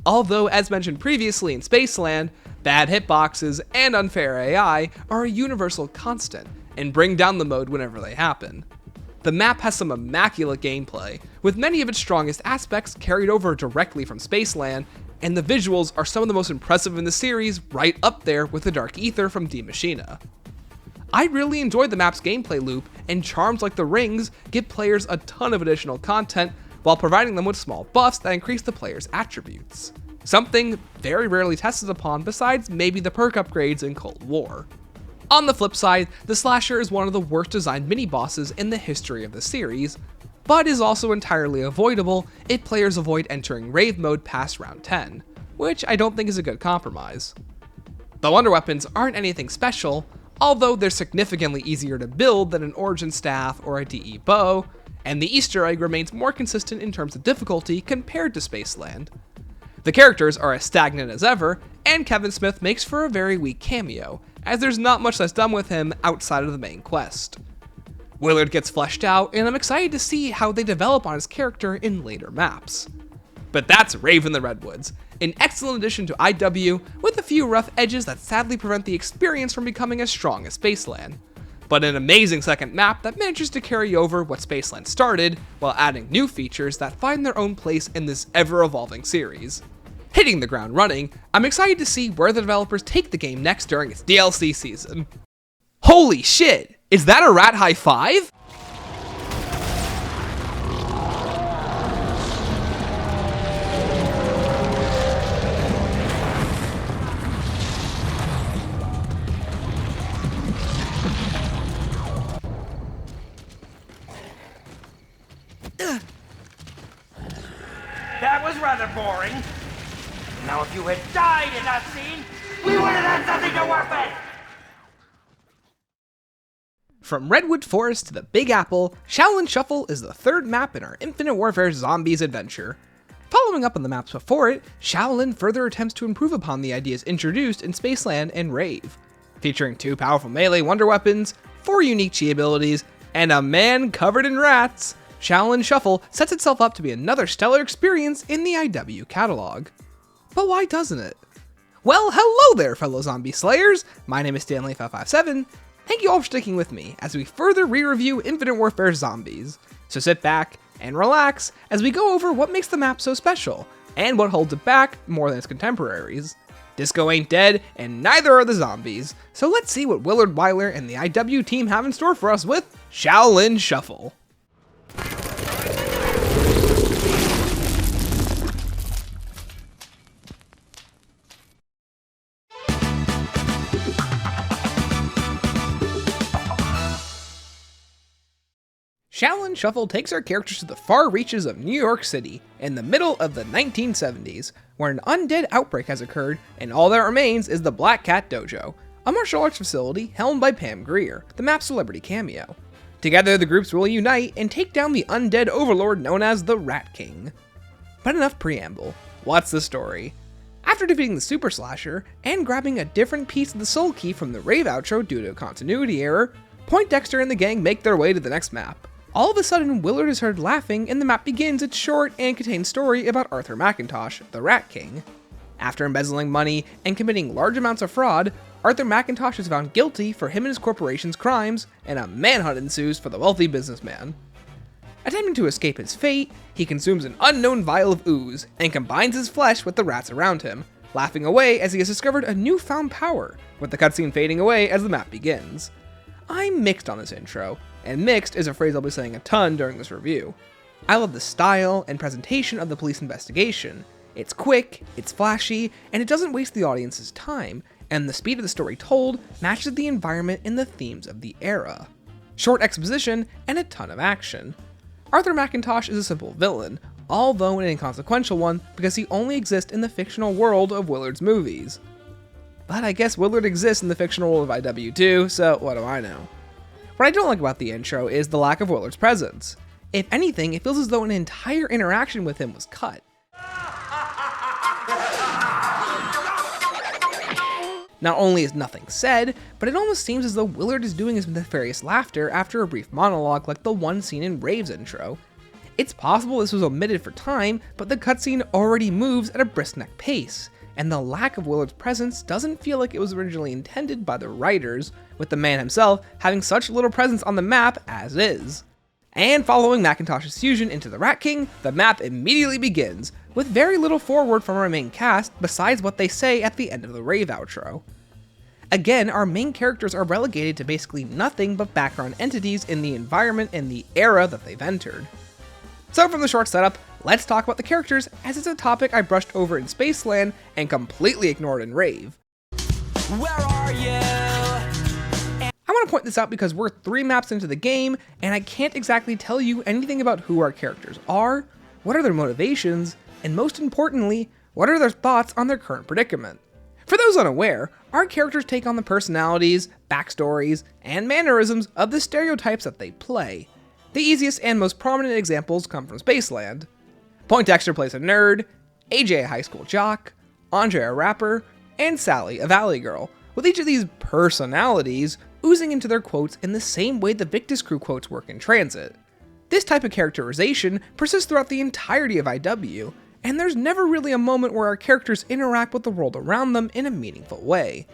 Speaker 1: Although, as mentioned previously in Spaceland, bad hitboxes and unfair AI are a universal constant and bring down the mode whenever they happen. The map has some immaculate gameplay, with many of its strongest aspects carried over directly from Spaceland, and the visuals are some of the most impressive in the series, right up there with the Dark Ether from Die Maschine. I really enjoyed the map's gameplay loop, and charms like the rings give players a ton of additional content while providing them with small buffs that increase the player's attributes. Something very rarely tested upon besides maybe the perk upgrades in Cold War. On the flip side, the slasher is one of the worst designed mini-bosses in the history of the series, but is also entirely avoidable if players avoid entering Rave mode past round 10, which I don't think is a good compromise. The wonder weapons aren't anything special, although they're significantly easier to build than an Origin Staff or a DE Bow, and the Easter egg remains more consistent in terms of difficulty compared to Spaceland. The characters are as stagnant as ever, and Kevin Smith makes for a very weak cameo, as there's not much that's done with him outside of the main quest. Willard gets fleshed out, and I'm excited to see how they develop on his character in later maps. But that's Rave in the Redwoods, an excellent addition to IW with a few rough edges that sadly prevent the experience from becoming as strong as Spaceland, but an amazing second map that manages to carry over what Spaceland started while adding new features that find their own place in this ever-evolving series. Hitting the ground running, I'm excited to see where the developers take the game next during its DLC season. Holy shit! Is that a rat high five?
Speaker 8: That was rather boring. Now, if you had died in that scene, we would have had something to work with!
Speaker 1: From Redwood Forest to the Big Apple, Shaolin Shuffle is the third map in our Infinite Warfare Zombies adventure. Following up on the maps before it, Shaolin further attempts to improve upon the ideas introduced in Spaceland and Rave. Featuring 2 powerful melee wonder weapons, 4 unique chi abilities, and a man covered in rats, Shaolin Shuffle sets itself up to be another stellar experience in the IW catalog. But why doesn't it? Well, hello there, fellow zombie slayers! My name is Stanley557. Thank you all for sticking with me as we further re-review Infinite Warfare Zombies. So sit back and relax as we go over what makes the map so special, and what holds it back more than its contemporaries. Disco ain't dead, and neither are the zombies, so let's see what Willard Weiler and the IW team have in store for us with Shaolin Shuffle. Shaolin Shuffle takes our characters to the far reaches of New York City in the middle of the 1970s, where an undead outbreak has occurred and all that remains is the Black Cat Dojo, a martial arts facility helmed by Pam Grier, the map's celebrity cameo. Together, the groups will unite and take down the undead overlord known as the Rat King. But enough preamble, what's the story? After defeating the Super Slasher and grabbing a different piece of the Soul Key from the Rave outro due to a continuity error, Poindexter and the gang make their way to the next map. All of a sudden, Willard is heard laughing and the map begins its short and contained story about Arthur McIntosh, the Rat King. After embezzling money and committing large amounts of fraud, Arthur McIntosh is found guilty for him and his corporation's crimes, and a manhunt ensues for the wealthy businessman. Attempting to escape his fate, he consumes an unknown vial of ooze and combines his flesh with the rats around him, laughing away as he has discovered a newfound power, with the cutscene fading away as the map begins. I'm mixed on this intro, and mixed is a phrase I'll be saying a ton during this review. I love the style and presentation of the police investigation. It's quick, it's flashy, and it doesn't waste the audience's time, and the speed of the story told matches the environment and the themes of the era. Short exposition and a ton of action. Arthur McIntosh is a simple villain, although an inconsequential one because he only exists in the fictional world of Willard's movies. But I guess Willard exists in the fictional world of IW too, so what do I know? What I don't like about the intro is the lack of Willard's presence. If anything, it feels as though an entire interaction with him was cut. Not only is nothing said, but it almost seems as though Willard is doing his nefarious laughter after a brief monologue like the one seen in Rave's intro. It's possible this was omitted for time, but the cutscene already moves at a brisk-neck pace, and the lack of Willard's presence doesn't feel like it was originally intended by the writers, with the man himself having such little presence on the map as is. And following McIntosh's fusion into the Rat King, the map immediately begins, with very little forward from our main cast besides what they say at the end of the Rave outro. Again, our main characters are relegated to basically nothing but background entities in the environment and the era that they've entered. So from the short setup, let's talk about the characters, as it's a topic I brushed over in Spaceland and completely ignored in Rave.
Speaker 11: Where are you?
Speaker 1: I want to point this out because we're 3 maps into the game, and I can't exactly tell you anything about who our characters are, what are their motivations, and most importantly, what are their thoughts on their current predicament. For those unaware, our characters take on the personalities, backstories, and mannerisms of the stereotypes that they play. The easiest and most prominent examples come from Spaceland. Poindexter plays a nerd, AJ a high school jock, Andre a rapper, and Sally a valley girl, with each of these personalities oozing into their quotes in the same way the Victus Crew quotes work in transit. This type of characterization persists throughout the entirety of IW, and there's never really a moment where our characters interact with the world around them in a meaningful way.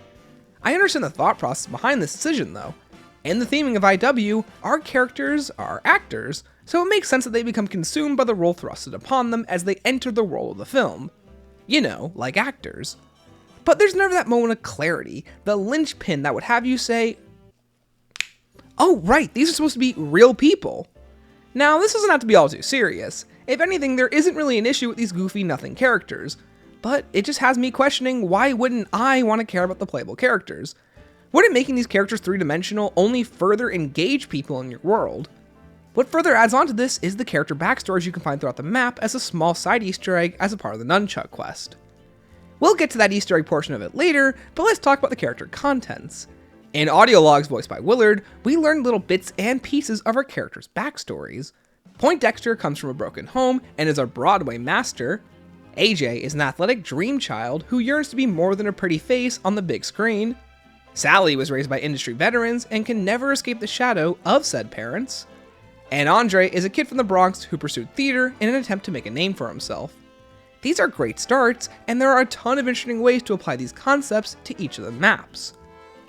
Speaker 1: I understand the thought process behind this decision though. In the theming of IW, our characters are actors, so it makes sense that they become consumed by the role thrusted upon them as they enter the role of the film. You know, like actors. But there's never that moment of clarity, the linchpin that would have you say, oh right, these are supposed to be real people. Now, this doesn't have to be all too serious. If anything, there isn't really an issue with these goofy nothing characters, but it just has me questioning why wouldn't I want to care about the playable characters? Wouldn't making these characters three-dimensional only further engage people in your world? What further adds on to this is the character backstories you can find throughout the map as a small side Easter egg as a part of the Nunchuck quest. We'll get to that Easter egg portion of it later, but let's talk about the character contents. In audio logs voiced by Willard, we learn little bits and pieces of our characters' backstories. Poindexter comes from a broken home and is a Broadway master. AJ is an athletic dream child who yearns to be more than a pretty face on the big screen. Sally was raised by industry veterans and can never escape the shadow of said parents. And Andre is a kid from the Bronx who pursued theater in an attempt to make a name for himself. These are great starts, and there are a ton of interesting ways to apply these concepts to each of the maps.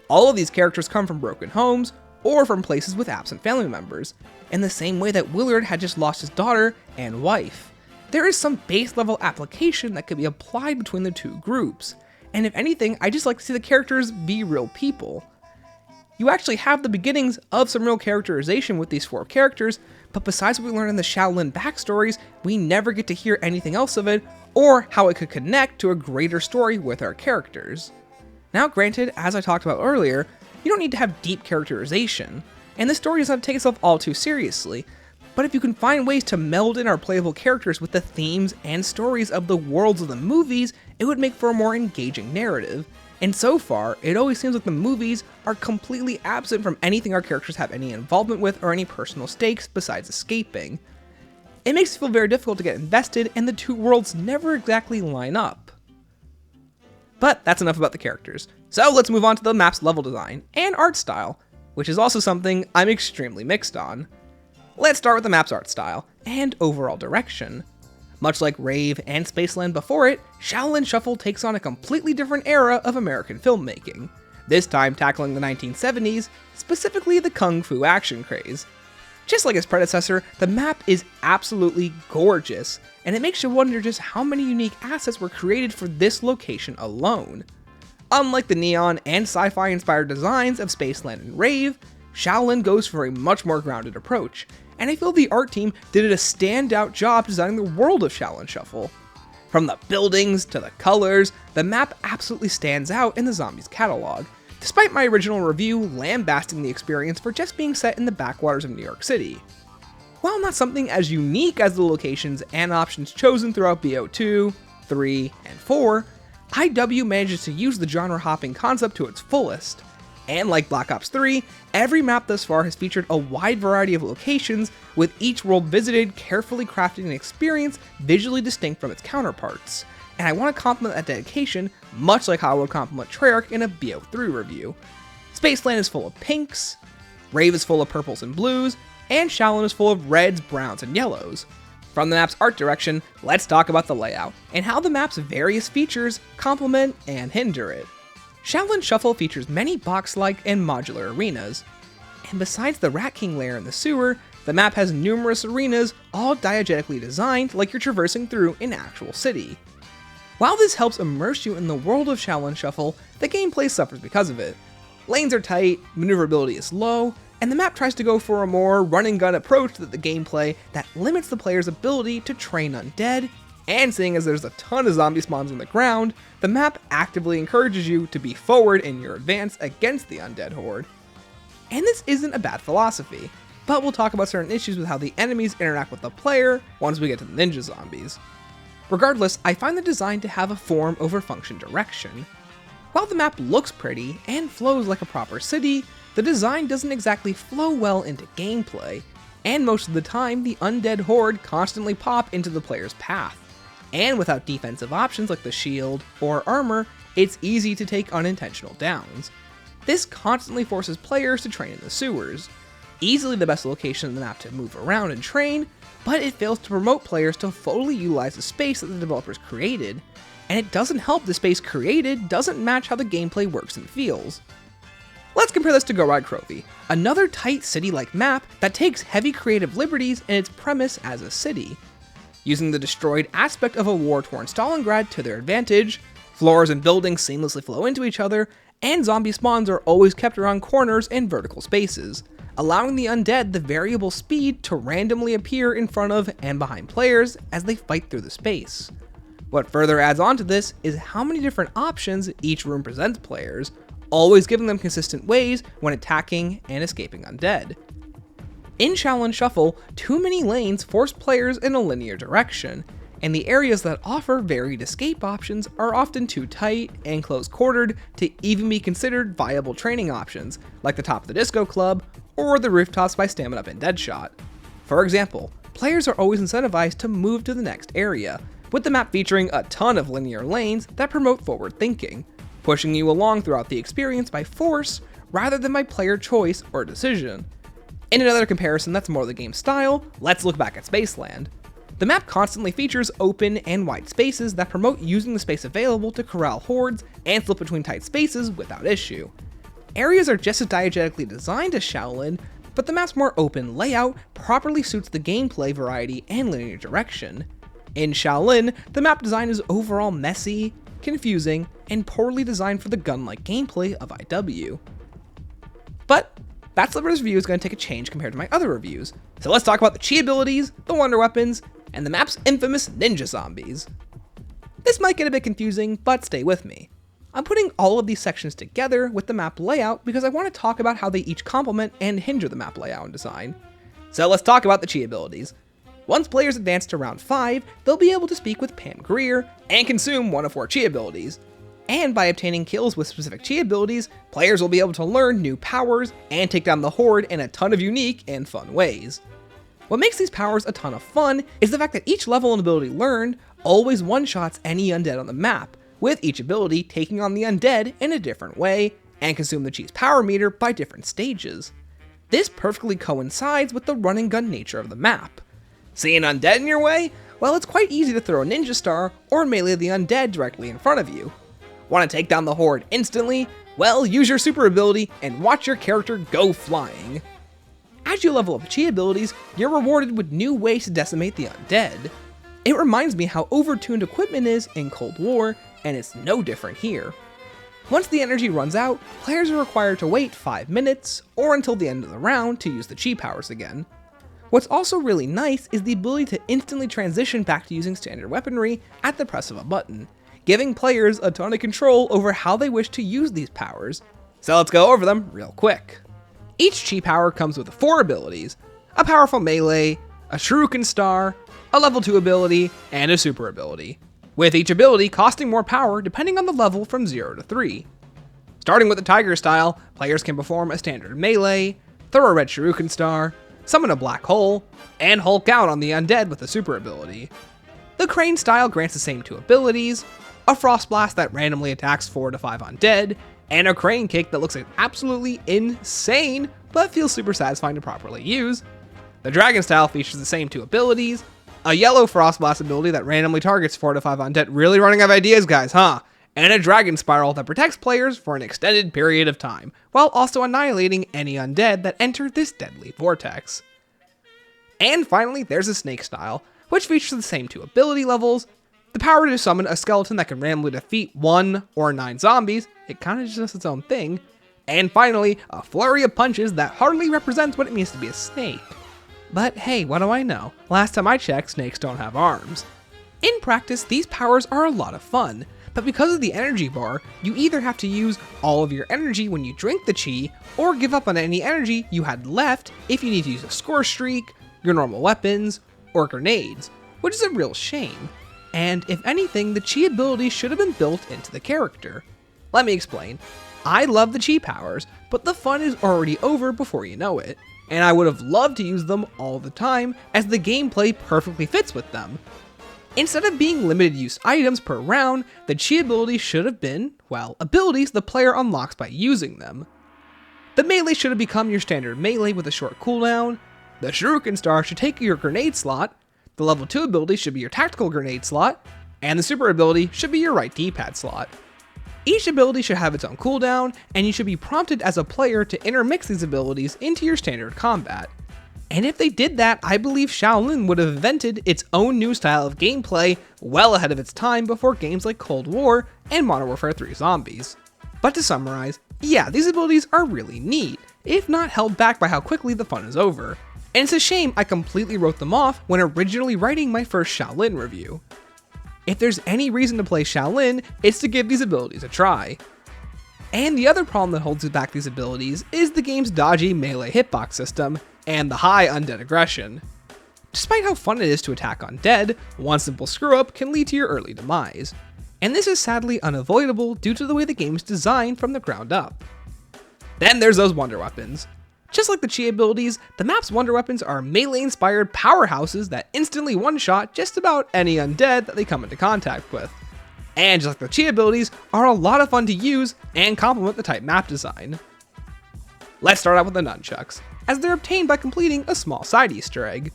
Speaker 1: All of these characters come from broken homes, or from places with absent family members, in the same way that Willard had just lost his daughter and wife. There is some base level application that could be applied between the two groups, and if anything, I just like to see the characters be real people. You actually have the beginnings of some real characterization with these four characters, but besides what we learn in the Shaolin backstories, we never get to hear anything else of it, or how it could connect to a greater story with our characters. Now granted, as I talked about earlier, you don't need to have deep characterization, and the story does not take itself all too seriously, but if you can find ways to meld in our playable characters with the themes and stories of the worlds of the movies, it would make for a more engaging narrative. And so far, it always seems like the movies are completely absent from anything our characters have any involvement with or any personal stakes besides escaping. It makes it feel very difficult to get invested, and the two worlds never exactly line up. But that's enough about the characters. So let's move on to the map's level design and art style, which is also something I'm extremely mixed on. Let's start with the map's art style and overall direction. Much like Rave and Spaceland before it, Shaolin Shuffle takes on a completely different era of American filmmaking, this time tackling the 1970s, specifically the Kung Fu action craze. Just like its predecessor, the map is absolutely gorgeous, and it makes you wonder just how many unique assets were created for this location alone. Unlike the neon and sci-fi inspired designs of Spaceland and Rave, Shaolin goes for a much more grounded approach, and I feel the art team did a standout job designing the world of Shaolin Shuffle. From the buildings to the colors, the map absolutely stands out in the Zombies catalog, despite my original review lambasting the experience for just being set in the backwaters of New York City. While not something as unique as the locations and options chosen throughout BO2, 3, and 4, IW manages to use the genre hopping concept to its fullest. And like Black Ops 3, every map thus far has featured a wide variety of locations, with each world visited carefully crafting an experience visually distinct from its counterparts. And I want to compliment that dedication, much like how I would compliment Treyarch in a BO3 review. Spaceland is full of pinks, Rave is full of purples and blues, and Shaolin is full of reds, browns, and yellows. From the map's art direction, let's talk about the layout, and how the map's various features complement and hinder it. Shaolin Shuffle features many box-like and modular arenas, and besides the Rat King lair in the sewer, the map has numerous arenas all diegetically designed like you're traversing through an actual city. While this helps immerse you in the world of Shaolin Shuffle, the gameplay suffers because of it. Lanes are tight, maneuverability is low, and the map tries to go for a more run-and-gun approach to the gameplay that limits the player's ability to train undead, and seeing as there's a ton of zombie spawns on the ground, the map actively encourages you to be forward in your advance against the undead horde. And this isn't a bad philosophy, but we'll talk about certain issues with how the enemies interact with the player once we get to the ninja zombies. Regardless, I find the design to have a form over function direction. While the map looks pretty and flows like a proper city, the design doesn't exactly flow well into gameplay, and most of the time the undead horde constantly pop into the player's path. And without defensive options like the shield or armor, it's easy to take unintentional downs. This constantly forces players to train in the sewers, easily the best location in the map to move around and train, but it fails to promote players to fully utilize the space that the developers created, and it doesn't help the space created doesn't match how the gameplay works and feels. Let's compare this to Go Ride Crovy, another tight city-like map that takes heavy creative liberties in its premise as a city. Using the destroyed aspect of a war-torn Stalingrad to their advantage, floors and buildings seamlessly flow into each other, and zombie spawns are always kept around corners and vertical spaces, allowing the undead the variable speed to randomly appear in front of and behind players as they fight through the space. What further adds on to this is how many different options each room presents players, always giving them consistent ways when attacking and escaping undead. In Shaolin Shuffle, too many lanes force players in a linear direction, and the areas that offer varied escape options are often too tight and close-quartered to even be considered viable training options, like the top of the disco club or the rooftops by Stamina Up and Deadshot. For example, players are always incentivized to move to the next area, with the map featuring a ton of linear lanes that promote forward thinking, pushing you along throughout the experience by force rather than by player choice or decision. In another comparison that's more the game's style, let's look back at Spaceland. The map constantly features open and wide spaces that promote using the space available to corral hordes and slip between tight spaces without issue. Areas are just as diegetically designed as Shaolin, but the map's more open layout properly suits the gameplay variety and linear direction. In Shaolin, the map design is overall messy, confusing, and poorly designed for the gun-like gameplay of IW. But that Slipper's review is going to take a change compared to my other reviews, so let's talk about the chi abilities, the wonder weapons, and the map's infamous ninja zombies. This might get a bit confusing, but stay with me. I'm putting all of these sections together with the map layout because I want to talk about how they each complement and hinder the map layout and design. So let's talk about the chi abilities. Once players advance to round 5, they'll be able to speak with Pam Grier and consume one of 4 chi abilities. And by obtaining kills with specific chi abilities, players will be able to learn new powers and take down the horde in a ton of unique and fun ways. What makes these powers a ton of fun is the fact that each level and ability learned always one-shots any undead on the map, with each ability taking on the undead in a different way, and consume the chi's power meter by different stages. This perfectly coincides with the run and gun nature of the map. See an undead in your way? Well, it's quite easy to throw a ninja star or melee the undead directly in front of you. Want to take down the horde instantly? Well, use your super ability and watch your character go flying. As you level up chi abilities, you're rewarded with new ways to decimate the undead. It reminds me how overtuned equipment is in Cold War, and it's no different here. Once the energy runs out, players are required to wait 5 minutes, or until the end of the round to use the chi powers again. What's also really nice is the ability to instantly transition back to using standard weaponry at the press of a button, giving players a ton of control over how they wish to use these powers. So let's go over them real quick. Each chi power comes with 4 abilities: a powerful melee, a shuriken star, a level 2 ability, and a super ability, with each ability costing more power depending on the level from 0 to 3. Starting with the Tiger style, players can perform a standard melee, throw a red shuriken star, summon a black hole, and Hulk out on the undead with a super ability. The Crane style grants the same 2 abilities, a Frost Blast that randomly attacks 4 to 5 undead, and a Crane Kick that looks absolutely insane, but feels super satisfying to properly use. The Dragon style features the same 2 abilities, a yellow Frost Blast ability that randomly targets 4 to 5 undead, really running out of ideas guys, huh? And a Dragon Spiral that protects players for an extended period of time, while also annihilating any undead that enter this deadly vortex. And finally, there's a Snake style, which features the same 2 ability levels, the power to summon a skeleton that can randomly defeat 1 or 9 zombies, it kinda just does its own thing, and finally, a flurry of punches that hardly represents what it means to be a snake. But hey, what do I know? Last time I checked, snakes don't have arms. In practice, these powers are a lot of fun, but because of the energy bar, you either have to use all of your energy when you drink the chi, or give up on any energy you had left if you need to use a score streak, your normal weapons, or grenades, which is a real shame. And if anything, the chi ability should have been built into the character. Let me explain. I love the chi powers, but the fun is already over before you know it. and I would have loved to use them all the time as the gameplay perfectly fits with them. Instead of being limited use items per round, the chi abilities should have been, well, abilities the player unlocks by using them. The melee should have become your standard melee with a short cooldown, the Shuriken Star should take your grenade slot, the level 2 ability should be your tactical grenade slot, and the super ability should be your right D-pad slot. Each ability should have its own cooldown, and you should be prompted as a player to intermix these abilities into your standard combat. And if they did that, I believe Shaolin would have invented its own new style of gameplay well ahead of its time before games like Cold War and Modern Warfare 3 Zombies. But to summarize, yeah, these abilities are really neat, if not held back by how quickly the fun is over. And it's a shame I completely wrote them off when originally writing my first Shaolin review. If there's any reason to play Shaolin, it's to give these abilities a try. And the other problem that holds back these abilities is the game's dodgy melee hitbox system and the high undead aggression. Despite how fun it is to attack undead, one simple screw-up can lead to your early demise. And this is sadly unavoidable due to the way the game is designed from the ground up. Then there's those wonder weapons. Just like the chi abilities, the map's wonder weapons are melee-inspired powerhouses that instantly one-shot just about any undead that they come into contact with. And just like the chi abilities, are a lot of fun to use and complement the type map design. Let's start out with the nunchucks, as they're obtained by completing a small side Easter egg.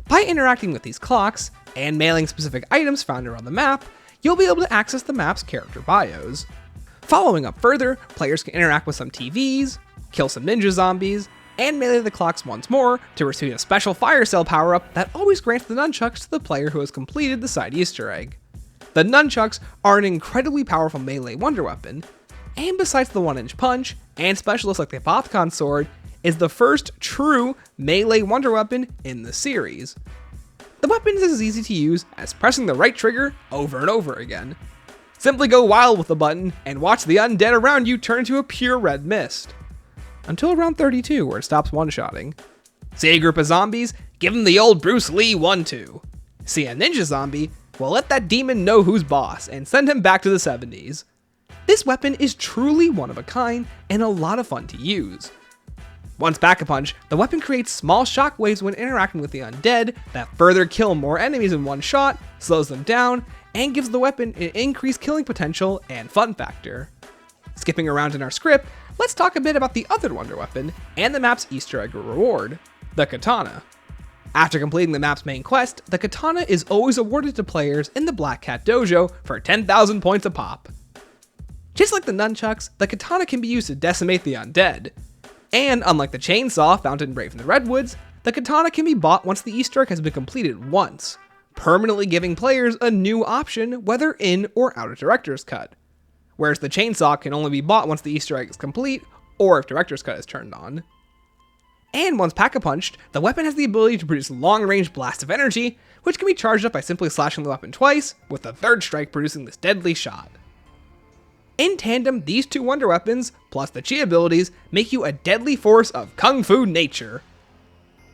Speaker 1: By interacting with these clocks, and mailing specific items found around the map, you'll be able to access the map's character bios. Following up further, players can interact with some TVs, kill some ninja zombies, and melee the clocks once more to receive a special fire cell power-up that always grants the nunchucks to the player who has completed the side Easter egg. The nunchucks are an incredibly powerful melee wonder weapon, and besides the 1-inch punch, and specialists like the Bothcon sword, is the first true melee wonder weapon in the series. The weapon is as easy to use as pressing the right trigger over and over again. Simply go wild with the button and watch the undead around you turn into a pure red mist. Until around 32 where it stops one-shotting. See a group of zombies? Give them the old Bruce Lee 1-2. See a ninja zombie? Well, let that demon know who's boss and send him back to the 70s. This weapon is truly one of a kind and a lot of fun to use. Once Pack-a-Punch, the weapon creates small shockwaves when interacting with the undead that further kill more enemies in one shot, slows them down, and gives the weapon an increased killing potential and fun factor. Skipping around in our script, let's talk a bit about the other wonder weapon and the map's Easter egg reward, the katana. After completing the map's main quest, the katana is always awarded to players in the Black Cat Dojo for 10,000 points a pop. Just like the nunchucks, the katana can be used to decimate the undead. And unlike the chainsaw found in Rave in the Redwoods, the katana can be bought once the Easter egg has been completed once, permanently giving players a new option whether in or out of Director's Cut. Whereas the chainsaw can only be bought once the Easter egg is complete, or if Director's Cut is turned on. And once Pack-a-Punched, the weapon has the ability to produce long-range blasts of energy, which can be charged up by simply slashing the weapon twice, with the third strike producing this deadly shot. In tandem, these two wonder weapons, plus the chi abilities, make you a deadly force of kung fu nature.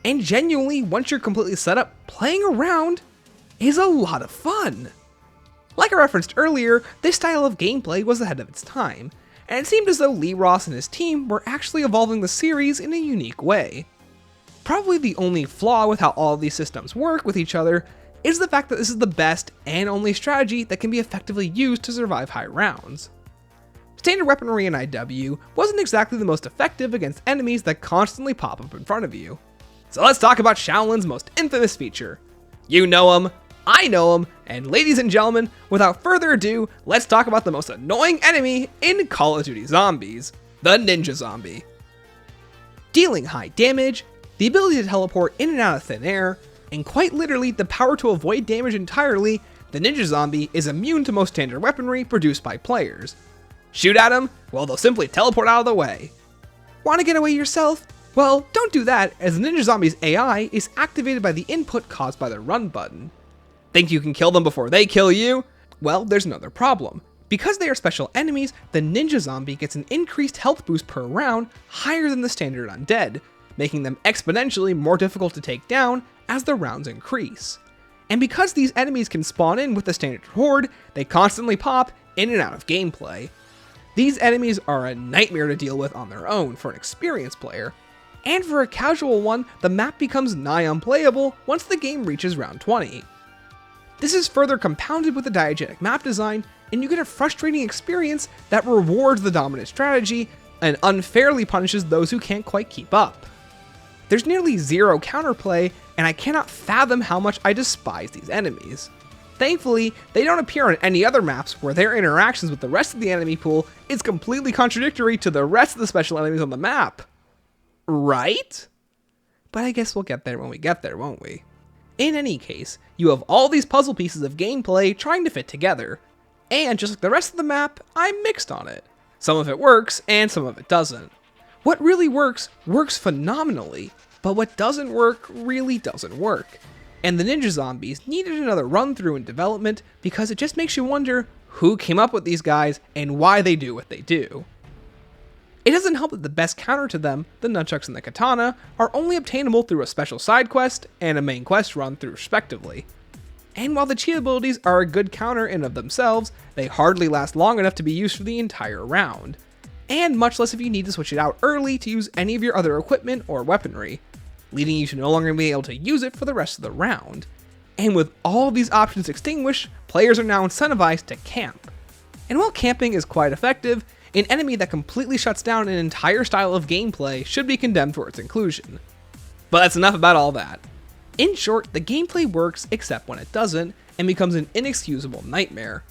Speaker 1: And genuinely, once you're completely set up, playing around is a lot of fun. Like I referenced earlier, this style of gameplay was ahead of its time, and it seemed as though Lee Ross and his team were actually evolving the series in a unique way. Probably the only flaw with how all of these systems work with each other is the fact that this is the best and only strategy that can be effectively used to survive high rounds. Standard weaponry in IW wasn't exactly the most effective against enemies that constantly pop up in front of you. So let's talk about Shaolin's most infamous feature. You know him, I know him, and ladies and gentlemen, without further ado, let's talk about the most annoying enemy in Call of Duty Zombies, the Ninja Zombie. Dealing high damage, the ability to teleport in and out of thin air, and quite literally the power to avoid damage entirely, the Ninja Zombie is immune to most standard weaponry produced by players. Shoot at them? Well, they'll simply teleport out of the way. Want to get away yourself? Well, don't do that, as the Ninja Zombie's AI is activated by the input caused by the run button. Think you can kill them before they kill you? Well, there's another problem. Because they are special enemies, the Ninja Zombie gets an increased health boost per round higher than the standard undead, making them exponentially more difficult to take down as the rounds increase. And because these enemies can spawn in with the standard horde, they constantly pop in and out of gameplay. These enemies are a nightmare to deal with on their own for an experienced player, and for a casual one, the map becomes nigh unplayable once the game reaches round 20. This is further compounded with the diegetic map design, and you get a frustrating experience that rewards the dominant strategy and unfairly punishes those who can't quite keep up. There's nearly zero counterplay, and I cannot fathom how much I despise these enemies. Thankfully, they don't appear on any other maps where their interactions with the rest of the enemy pool is completely contradictory to the rest of the special enemies on the map. Right? But I guess we'll get there when we get there, won't we? In any case, you have all these puzzle pieces of gameplay trying to fit together, and just like the rest of the map, I'm mixed on it. Some of it works, and some of it doesn't. What really works phenomenally, but what doesn't work really doesn't work. And the ninja zombies needed another run through in development because it just makes you wonder who came up with these guys and why they do what they do. It doesn't help that the best counter to them, the nunchucks and the katana, are only obtainable through a special side quest and a main quest run through respectively. And while the chi abilities are a good counter in of themselves, they hardly last long enough to be used for the entire round. And much less if you need to switch it out early to use any of your other equipment or weaponry, leading you to no longer be able to use it for the rest of the round. And with all of these options extinguished, players are now incentivized to camp. And while camping is quite effective, an enemy that completely shuts down an entire style of gameplay should be condemned for its inclusion. But that's enough about all that. In short, the gameplay works except when it doesn't, and becomes an inexcusable nightmare.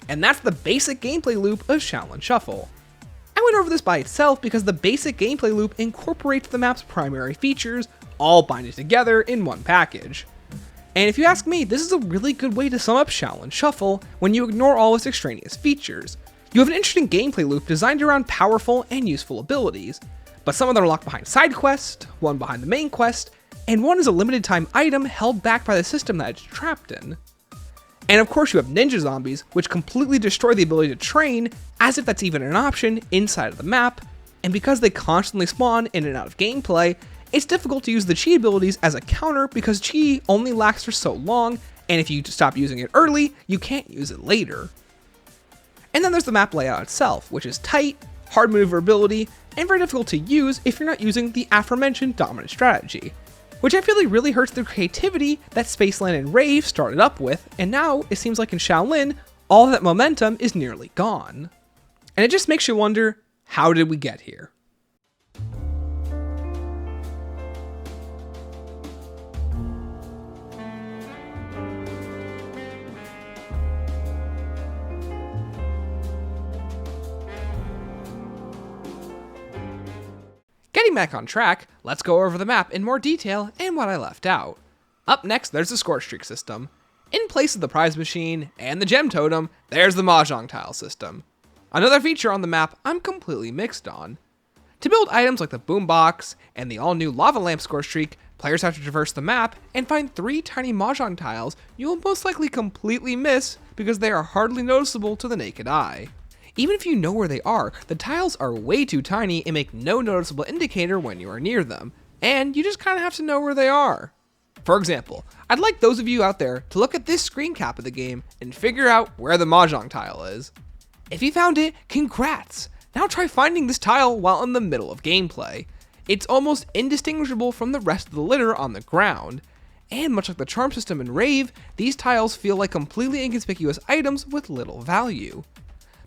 Speaker 1: And that's the basic gameplay loop of Shaolin Shuffle. I went over this by itself because the basic gameplay loop incorporates the map's primary features, all binding together in one package. And if you ask me, this is a really good way to sum up Shaolin Shuffle when you ignore all its extraneous features. You have an interesting gameplay loop designed around powerful and useful abilities, but some of them are locked behind side quests, one behind the main quest, and one is a limited time item held back by the system that it's trapped in. And of course you have ninja zombies, which completely destroy the ability to train, as if that's even an option inside of the map, and because they constantly spawn in and out of gameplay, it's difficult to use the chi abilities as a counter because chi only lasts for so long, and if you stop using it early, you can't use it later. And then there's the map layout itself, which is tight, hard maneuverability, and very difficult to use if you're not using the aforementioned dominant strategy, which I feel like really hurts the creativity that Spaceland and Rave started up with, and now it seems like in Shaolin, all that momentum is nearly gone. And it just makes you wonder, how did we get here? Getting back on track, let's go over the map in more detail and what I left out. Up next, there's the score streak system. In place of the prize machine and the gem totem, there's the mahjong tile system. Another feature on the map I'm completely mixed on. To build items like the boombox and the all-new lava lamp score streak, players have to traverse the map and find 3 tiny mahjong tiles you will most likely completely miss because they are hardly noticeable to the naked eye. Even if you know where they are, the tiles are way too tiny and make no noticeable indicator when you are near them, and you just kind of have to know where they are. For example, I'd like those of you out there to look at this screen cap of the game and figure out where the mahjong tile is. If you found it, congrats! Now try finding this tile while in the middle of gameplay. It's almost indistinguishable from the rest of the litter on the ground, and much like the charm system in Rave, these tiles feel like completely inconspicuous items with little value.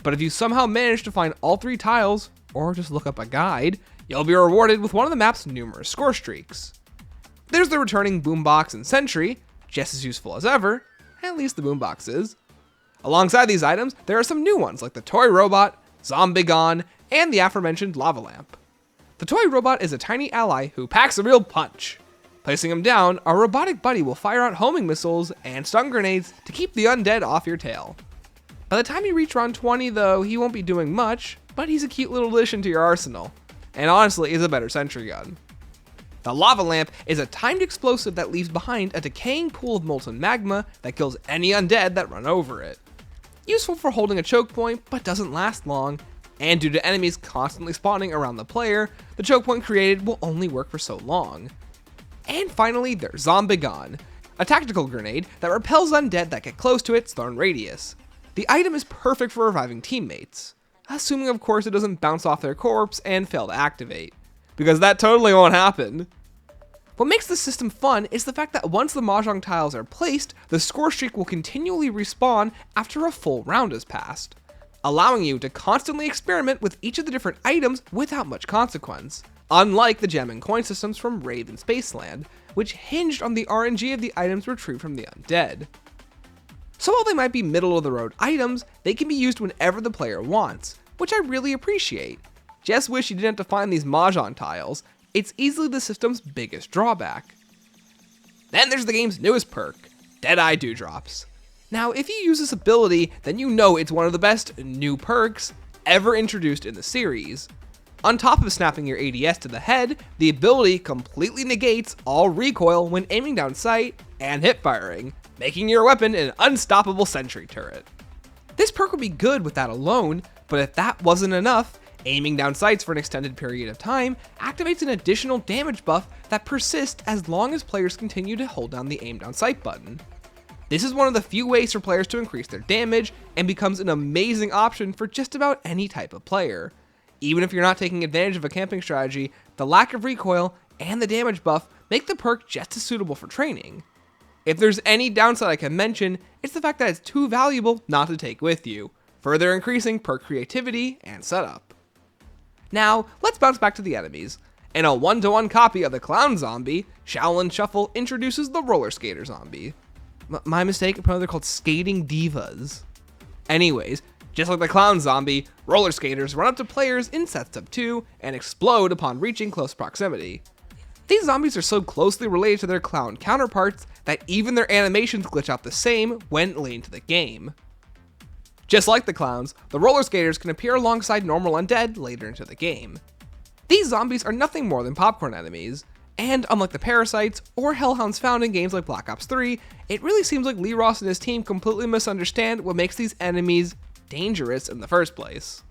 Speaker 1: But if you somehow manage to find all 3 tiles, or just look up a guide, you'll be rewarded with one of the map's numerous score streaks. There's the returning boombox and sentry, just as useful as ever, at least the boombox is. Alongside these items, there are some new ones like the toy robot, Zombigon, and the aforementioned lava lamp. The toy robot is a tiny ally who packs a real punch. Placing him down, our robotic buddy will fire out homing missiles and stun grenades to keep the undead off your tail. By the time you reach round 20 though, he won't be doing much, but he's a cute little addition to your arsenal, and honestly is a better sentry gun. The lava lamp is a timed explosive that leaves behind a decaying pool of molten magma that kills any undead that run over it. Useful for holding a choke point, but doesn't last long, and due to enemies constantly spawning around the player, the choke point created will only work for so long. And finally, there's Zombigon, a tactical grenade that repels undead that get close to its thorn radius. The item is perfect for reviving teammates, assuming of course it doesn't bounce off their corpse and fail to activate. because that totally won't happen. What makes this system fun is the fact that once the Mahjong tiles are placed, the score streak will continually respawn after a full round has passed, allowing you to constantly experiment with each of the different items without much consequence, unlike the gem and coin systems from Rave and Spaceland, which hinged on the RNG of the items retrieved from the undead. So while they might be middle of the road items, they can be used whenever the player wants, which I really appreciate. Just wish you didn't have to find these Mahjong tiles. It's easily the system's biggest drawback. Then there's the game's newest perk, Deadeye Dewdrops. Now, if you use this ability, then you know it's one of the best new perks ever introduced in the series. On top of snapping your ADS to the head, the ability completely negates all recoil when aiming down sight and hip firing, making your weapon an unstoppable sentry turret. This perk would be good with that alone, but if that wasn't enough, aiming down sights for an extended period of time activates an additional damage buff that persists as long as players continue to hold down the aim down sight button. This is one of the few ways for players to increase their damage and becomes an amazing option for just about any type of player. Even if you're not taking advantage of a camping strategy, the lack of recoil and the damage buff make the perk just as suitable for training. If there's any downside I can mention, it's the fact that it's too valuable not to take with you, further increasing perk creativity and setup. Now, let's bounce back to the enemies. In a 1-to-1 copy of the Clown Zombie, Shaolin Shuffle introduces the Roller Skater Zombie. My mistake, apparently they're called Skating Divas. Anyways, just like the Clown Zombie, roller skaters run up to players in sets of 2 and explode upon reaching close proximity. These zombies are so closely related to their clown counterparts that even their animations glitch out the same when late into the game. Just like the clowns, the roller skaters can appear alongside normal undead later into the game. These zombies are nothing more than popcorn enemies, and unlike the parasites or hellhounds found in games like Black Ops 3, it really seems like Lee Ross and his team completely misunderstand what makes these enemies dangerous in the first place.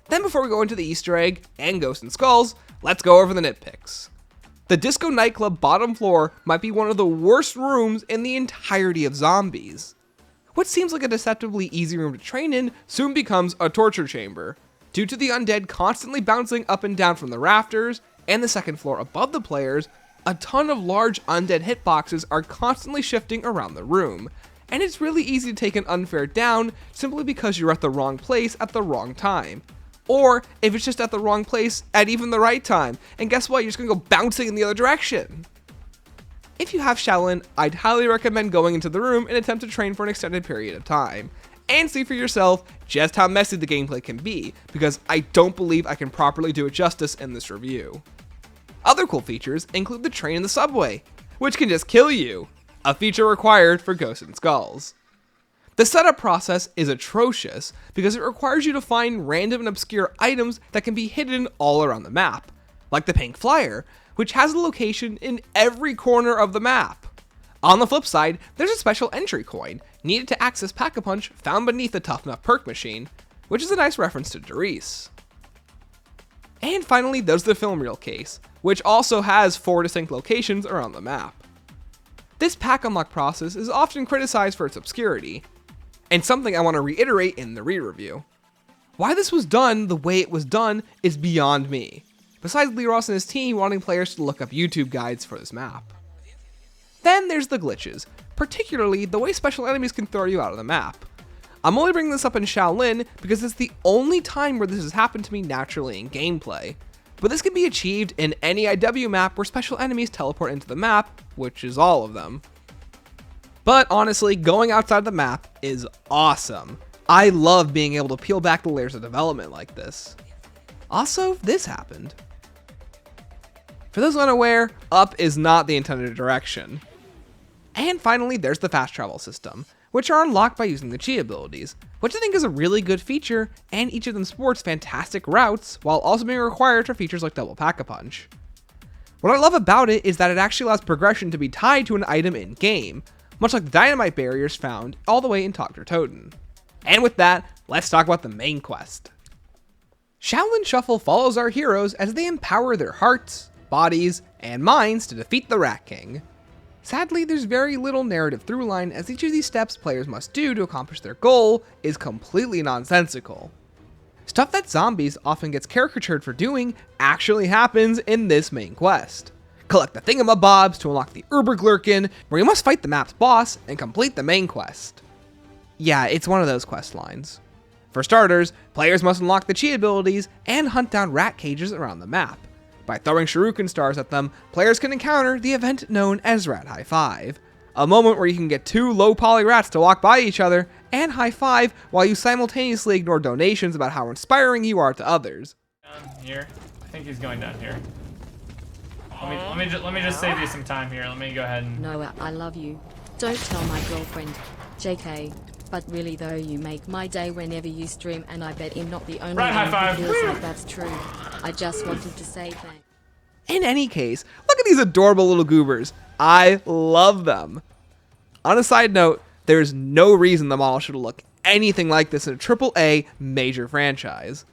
Speaker 1: Then before we go into the Easter egg and Ghosts and Skulls, let's go over the nitpicks. The Disco Nightclub bottom floor might be one of the worst rooms in the entirety of Zombies. What seems like a deceptively easy room to train in soon becomes a torture chamber, due to the undead constantly bouncing up and down from the rafters, and the second floor above the players, a ton of large undead hitboxes are constantly shifting around the room, and it's really easy to take an unfair down simply because you're at the wrong place at the wrong time. Or if it's just at the wrong place at even the right time, and guess what, you're just gonna go bouncing in the other direction. If you have Shaolin, I'd highly recommend going into the room and attempt to train for an extended period of time, and see for yourself just how messy the gameplay can be, because I don't believe I can properly do it justice in this review. Other cool features include the train in the subway, which can just kill you, a feature required for Ghosts and Skulls. The setup process is atrocious because it requires you to find random and obscure items that can be hidden all around the map, like the pink flyer, which has a location in every corner of the map. On the flip side, there's a special entry coin needed to access Pack-a-Punch found beneath the Tough Enough perk machine, which is a nice reference to Doris. And finally, there's the film reel case, which also has 4 distinct locations around the map. This pack unlock process is often criticized for its obscurity, and something I want to reiterate in the re-review. Why this was done the way it was done is beyond me, besides Lee Ross and his team wanting players to look up YouTube guides for this map. Then there's the glitches, particularly the way special enemies can throw you out of the map. I'm only bringing this up in Shaolin because it's the only time where this has happened to me naturally in gameplay, but this can be achieved in any IW map where special enemies teleport into the map, which is all of them. But honestly, going outside the map is awesome. I love being able to peel back the layers of development like this. Also, this happened. For those unaware, up is not the intended direction. And finally, there's the fast travel system, which are unlocked by using the chi abilities, which I think is a really good feature, and each of them sports fantastic routes, while also being required for features like double Pack-a-Punch. What I love about it is that it actually allows progression to be tied to an item in-game, much like the dynamite barriers found all the way in Dr. Toten. And with that, let's talk about the main quest. Shaolin Shuffle follows our heroes as they empower their hearts, bodies, and minds to defeat the Rat King. Sadly, there's very little narrative throughline, as each of these steps players must do to accomplish their goal is completely nonsensical. Stuff that zombies often gets caricatured for doing actually happens in this main quest. Collect the thingamabobs to unlock the Uberglurken, where you must fight the map's boss and complete the main quest. Yeah, it's one of those quest lines. For starters, players must unlock the chi abilities and hunt down rat cages around the map. By throwing shuriken stars at them, players can encounter the event known as Rat High Five, a moment where you can get two low poly rats to walk by each other and high five while you simultaneously ignore donations about how inspiring you are to others.
Speaker 12: Down here? I think he's going down here. Let me just save you some time here. Let me go ahead and...
Speaker 13: Noah, I love you. Don't tell my girlfriend, JK. But really though, you make my day whenever you stream, and I bet I'm not the only one who feels like that's true. I just wanted to say thanks.
Speaker 1: In any case, look at these adorable little goobers. I love them. On a side note, there's no reason the model should look anything like this in a AAA major franchise.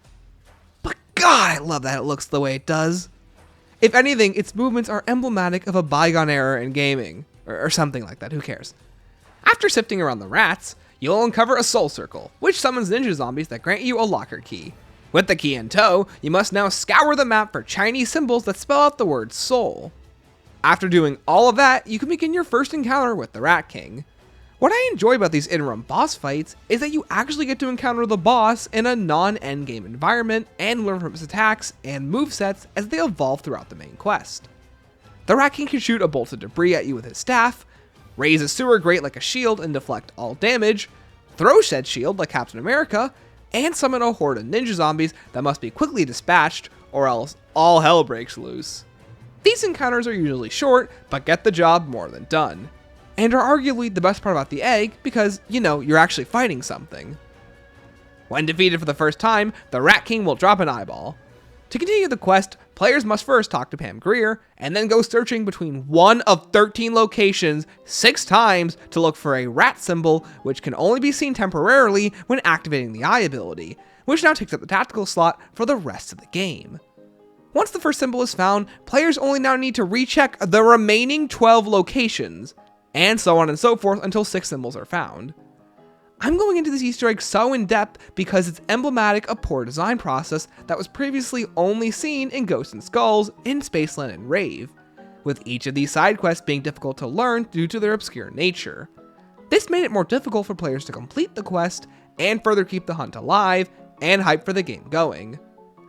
Speaker 1: But God, I love that it looks the way it does. If anything, its movements are emblematic of a bygone era in gaming, or something like that, who cares. After sifting around the rats, you'll uncover a soul circle, which summons ninja zombies that grant you a locker key. With the key in tow, you must now scour the map for Chinese symbols that spell out the word soul. After doing all of that, you can begin your first encounter with the Rat King. What I enjoy about these interim boss fights is that you actually get to encounter the boss in a non-endgame environment and learn from his attacks and movesets as they evolve throughout the main quest. The Rat King can shoot a bolt of debris at you with his staff, raise a sewer grate like a shield and deflect all damage, throw said shield like Captain America, and summon a horde of ninja zombies that must be quickly dispatched or else all hell breaks loose. These encounters are usually short, but get the job more than done, and are arguably the best part about the egg because, you know, you're actually fighting something. When defeated for the first time, the Rat King will drop an eyeball. To continue the quest, players must first talk to Pam Grier, and then go searching between one of 13 locations 6 times to look for a rat symbol, which can only be seen temporarily when activating the eye ability, which now takes up the tactical slot for the rest of the game. Once the first symbol is found, players only now need to recheck the remaining 12 locations, and so on and so forth until 6 symbols are found. I'm going into this Easter egg so in depth because it's emblematic of poor design process that was previously only seen in Ghosts and Skulls, in Spaceland, and Rave, with each of these side quests being difficult to learn due to their obscure nature. This made it more difficult for players to complete the quest and further keep the hunt alive and hype for the game going.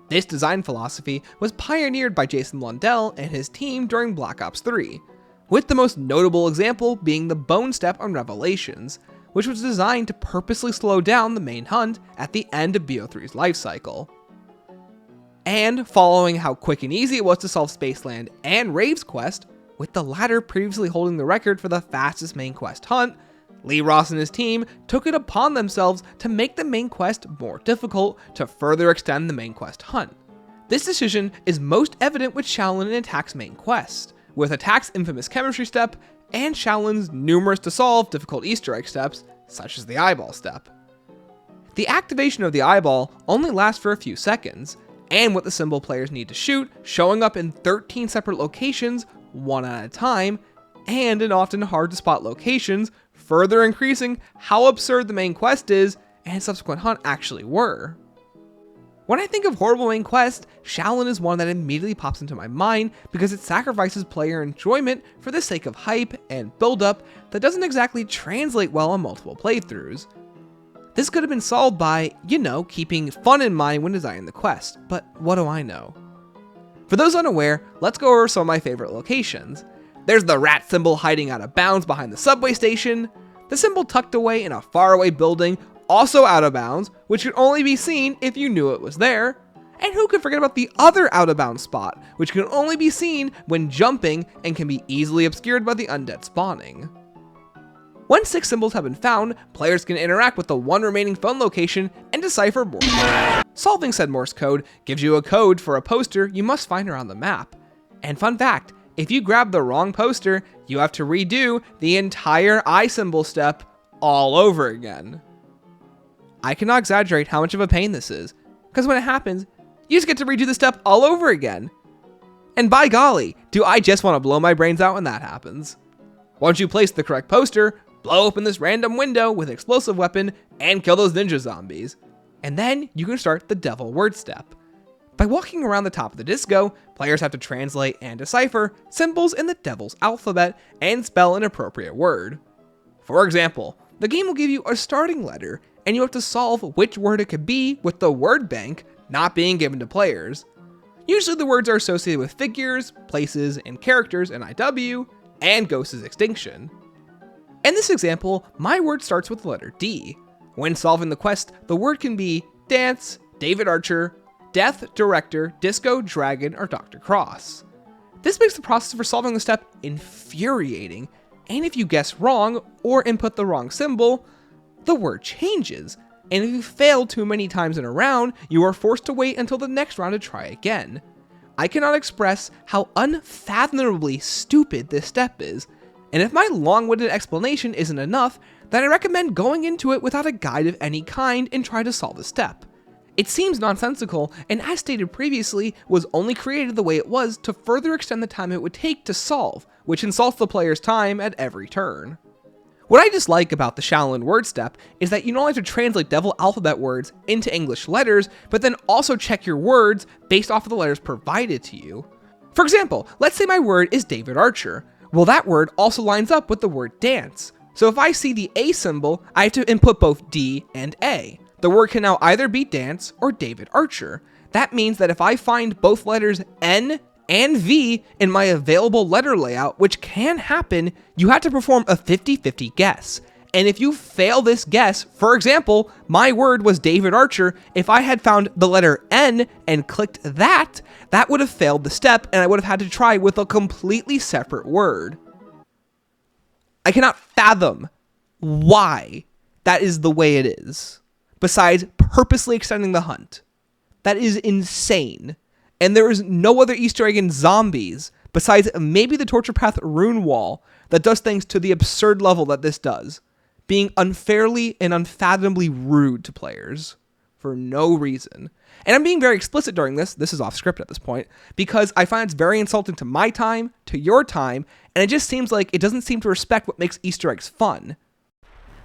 Speaker 1: This design philosophy was pioneered by Jason Blundell and his team during Black Ops 3, with the most notable example being the Bone Step on Revelations, which was designed to purposely slow down the main hunt at the end of BO3's lifecycle. And following how quick and easy it was to solve Spaceland and Rave's quest, with the latter previously holding the record for the fastest main quest hunt, Lee Ross and his team took it upon themselves to make the main quest more difficult to further extend the main quest hunt. This decision is most evident with Shaolin and Attack's main quest, with Attack's infamous chemistry step and Shaolin's numerous to solve difficult Easter egg steps, such as the eyeball step. The activation of the eyeball only lasts for a few seconds, and with the symbol players need to shoot showing up in 13 separate locations, one at a time, and in often hard to spot locations, further increasing how absurd the main quest is and subsequent hunt actually were. When I think of horrible main quest, Shaolin is one that immediately pops into my mind because it sacrifices player enjoyment for the sake of hype and build-up that doesn't exactly translate well on multiple playthroughs. This could have been solved by, you know, keeping fun in mind when designing the quest, but what do I know? For those unaware, let's go over some of my favorite locations. There's the rat symbol hiding out of bounds behind the subway station, the symbol tucked away in a faraway building also out of bounds, which could only be seen if you knew it was there. And who could forget about the other out of bounds spot, which can only be seen when jumping and can be easily obscured by the undead spawning. Once 6 symbols have been found, players can interact with the one remaining phone location and decipher Morse code. Solving said Morse code gives you a code for a poster you must find around the map. And fun fact, if you grab the wrong poster, you have to redo the entire eye symbol step all over again. I cannot exaggerate how much of a pain this is, because when it happens, you just get to redo the step all over again. And by golly, do I just want to blow my brains out when that happens. Once you place the correct poster, blow open this random window with an explosive weapon and kill those ninja zombies. and then you can start the devil word step. By walking around the top of the disco, players have to translate and decipher symbols in the devil's alphabet and spell an appropriate word. For example, the game will give you a starting letter, and you have to solve which word it could be with the word bank not being given to players. Usually the words are associated with figures, places, and characters in IW, and Ghost's extinction. In this example, my word starts with the letter D. When solving the quest, the word can be Dance, David Archer, Death, Director, Disco, Dragon, or Dr. Cross. This makes the process for solving the step infuriating, and if you guess wrong or input the wrong symbol, the word changes, and if you fail too many times in a round, you are forced to wait until the next round to try again. I cannot express how unfathomably stupid this step is, and if my long-winded explanation isn't enough, then I recommend going into it without a guide of any kind and try to solve the step. It seems nonsensical, and as stated previously, was only created the way it was to further extend the time it would take to solve, which insults the player's time at every turn. What I dislike about the Shaolin word step is that you not only have to translate devil alphabet words into English letters, but then also check your words based off of the letters provided to you. For example, let's say my word is David Archer. Well, that word also lines up with the word dance. So if I see the A symbol, I have to input both D and A. The word can now either be dance or David Archer. That means that if I find both letters N and V in my available letter layout, which can happen, you have to perform a 50-50 guess. And if you fail this guess, for example, my word was David Archer, if I had found the letter N and clicked that would have failed the step and I would have had to try with a completely separate word. I cannot fathom why that is the way it is, besides purposely extending the hunt. That is insane. And there is no other Easter egg in Zombies, besides maybe the Torture Path rune wall, that does things to the absurd level that this does, being unfairly and unfathomably rude to players for no reason. And I'm being very explicit during this is off script at this point, because I find it's very insulting to my time, to your time, and it just seems like it doesn't seem to respect what makes Easter eggs fun.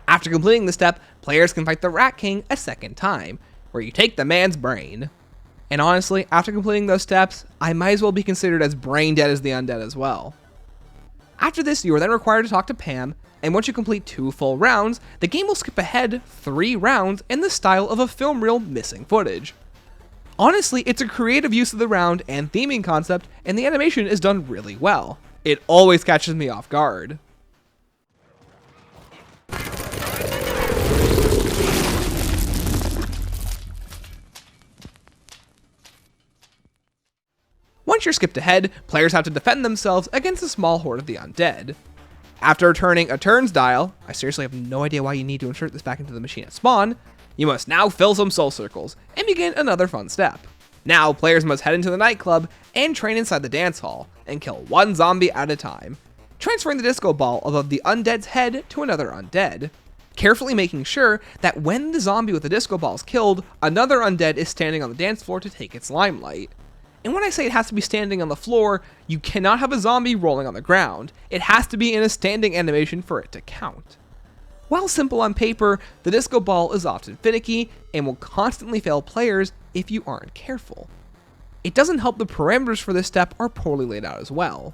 Speaker 1: After completing the step, players can fight the Rat King a second time, where you take the man's brain. And honestly, after completing those steps, I might as well be considered as brain dead as the undead as well. After this, you are then required to talk to Pam, and once you complete 2 full rounds, the game will skip ahead 3 rounds in the style of a film reel missing footage. Honestly, it's a creative use of the round and theming concept, and the animation is done really well. It always catches me off guard. Once you're skipped ahead, players have to defend themselves against a small horde of the undead. After returning a turns dial, I seriously have no idea why you need to insert this back into the machine at spawn, you must now fill some soul circles and begin another fun step. Now, players must head into the nightclub and train inside the dance hall and kill 1 zombie at a time, transferring the disco ball above the undead's head to another undead, carefully making sure that when the zombie with the disco ball is killed, another undead is standing on the dance floor to take its limelight. And when I say it has to be standing on the floor, you cannot have a zombie rolling on the ground. It has to be in a standing animation for it to count. While simple on paper, the disco ball is often finicky and will constantly fail players if you aren't careful. It doesn't help the parameters for this step are poorly laid out as well.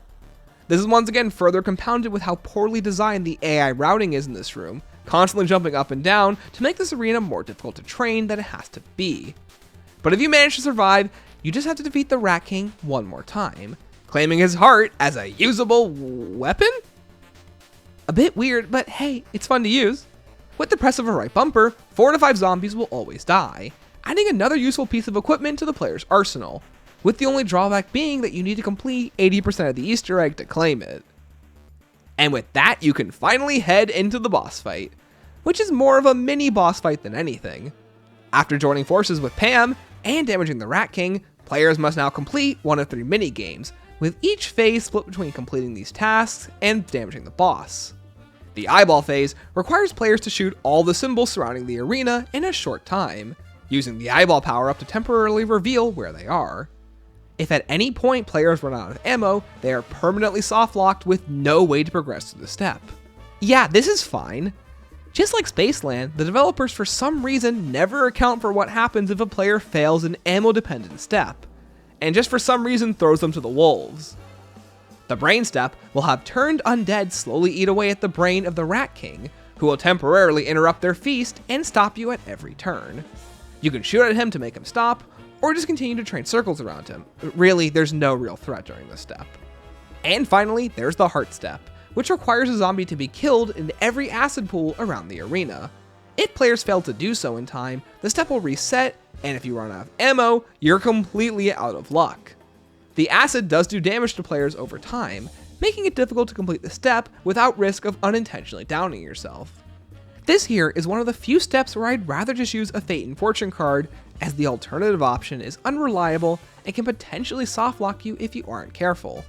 Speaker 1: This is once again further compounded with how poorly designed the AI routing is in this room, constantly jumping up and down to make this arena more difficult to train than it has to be. But if you manage to survive, you just have to defeat the Rat King one more time, claiming his heart as a usable weapon? A bit weird, but hey, it's fun to use. With the press of a right bumper, 4 to 5 zombies will always die, adding another useful piece of equipment to the player's arsenal, with the only drawback being that you need to complete 80% of the Easter egg to claim it. And with that, you can finally head into the boss fight, which is more of a mini boss fight than anything. After joining forces with Pam and damaging the Rat King, players must now complete 1 of 3 mini-games, with each phase split between completing these tasks and damaging the boss. The eyeball phase requires players to shoot all the symbols surrounding the arena in a short time, using the eyeball power-up to temporarily reveal where they are. If at any point players run out of ammo, they are permanently soft-locked with no way to progress through the step. Yeah, this is fine. Just like Spaceland, the developers for some reason never account for what happens if a player fails an ammo-dependent step, and just for some reason throws them to the wolves. The brain step will have turned undead slowly eat away at the brain of the Rat King, who will temporarily interrupt their feast and stop you at every turn. You can shoot at him to make him stop, or just continue to train circles around him. Really, there's no real threat during this step. And finally, there's the heart step, which requires a zombie to be killed in every acid pool around the arena. If players fail to do so in time, the step will reset, and if you run out of ammo, you're completely out of luck. The acid does do damage to players over time, making it difficult to complete the step without risk of unintentionally downing yourself. This here is one of the few steps where I'd rather just use a Fate and Fortune card, as the alternative option is unreliable and can potentially softlock you if you aren't careful.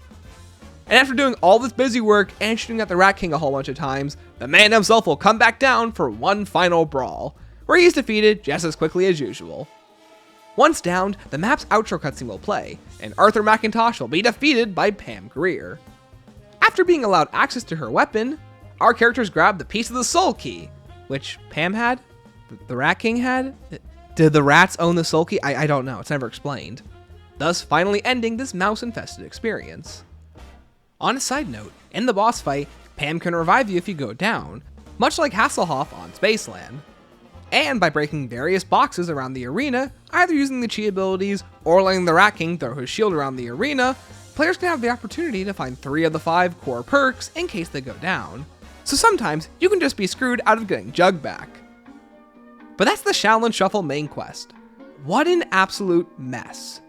Speaker 1: And after doing all this busy work and shooting at the Rat King a whole bunch of times, the man himself will come back down for one final brawl, where he is defeated just as quickly as usual. Once downed, the map's outro cutscene will play, and Arthur McIntosh will be defeated by Pam Grier. After being allowed access to her weapon, our characters grab the piece of the soul key, which Pam had? The Rat King had? Did the rats own the soul key? I don't know, it's never explained. Thus finally ending this mouse-infested experience. On a side note, in the boss fight, Pam can revive you if you go down, much like Hasselhoff on Spaceland. And by breaking various boxes around the arena, either using the chi abilities or letting the Rat King throw his shield around the arena, players can have the opportunity to find 3 of the 5 core perks in case they go down. So sometimes you can just be screwed out of getting Jug back. But that's the Shaolin Shuffle main quest. What an absolute mess.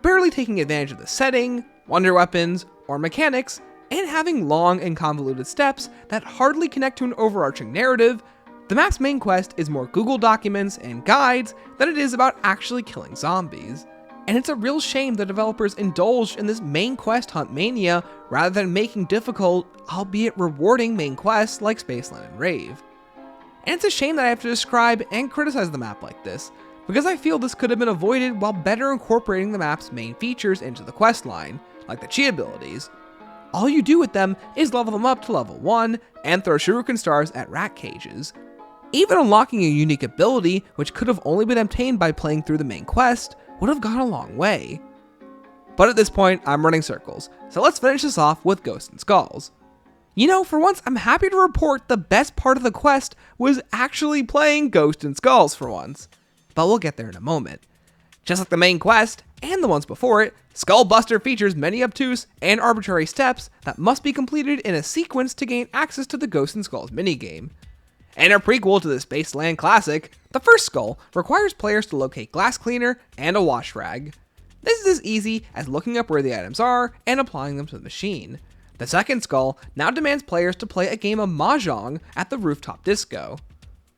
Speaker 1: Barely taking advantage of the setting, wonder weapons, or mechanics, and having long and convoluted steps that hardly connect to an overarching narrative, the map's main quest is more Google documents and guides than it is about actually killing zombies. And it's a real shame the developers indulged in this main quest hunt mania rather than making difficult, albeit rewarding main quests like Spaceland and Rave. And it's a shame that I have to describe and criticize the map like this, because I feel this could have been avoided while better incorporating the map's main features into the questline, like the chi abilities. All you do with them is level them up to level 1 and throw shuriken stars at rat cages. Even unlocking a unique ability, which could have only been obtained by playing through the main quest, would have gone a long way. But at this point, I'm running circles, so let's finish this off with Ghosts and Skulls. You know, for once, I'm happy to report the best part of the quest was actually playing Ghosts and Skulls for once. But we'll get there in a moment. Just like the main quest, and the ones before it, Skullbuster features many obtuse and arbitrary steps that must be completed in a sequence to gain access to the Ghosts and Skulls minigame. And a prequel to the Spaceland classic, the first skull requires players to locate glass cleaner and a wash rag. This is as easy as looking up where the items are and applying them to the machine. The second skull now demands players to play a game of Mahjong at the rooftop disco.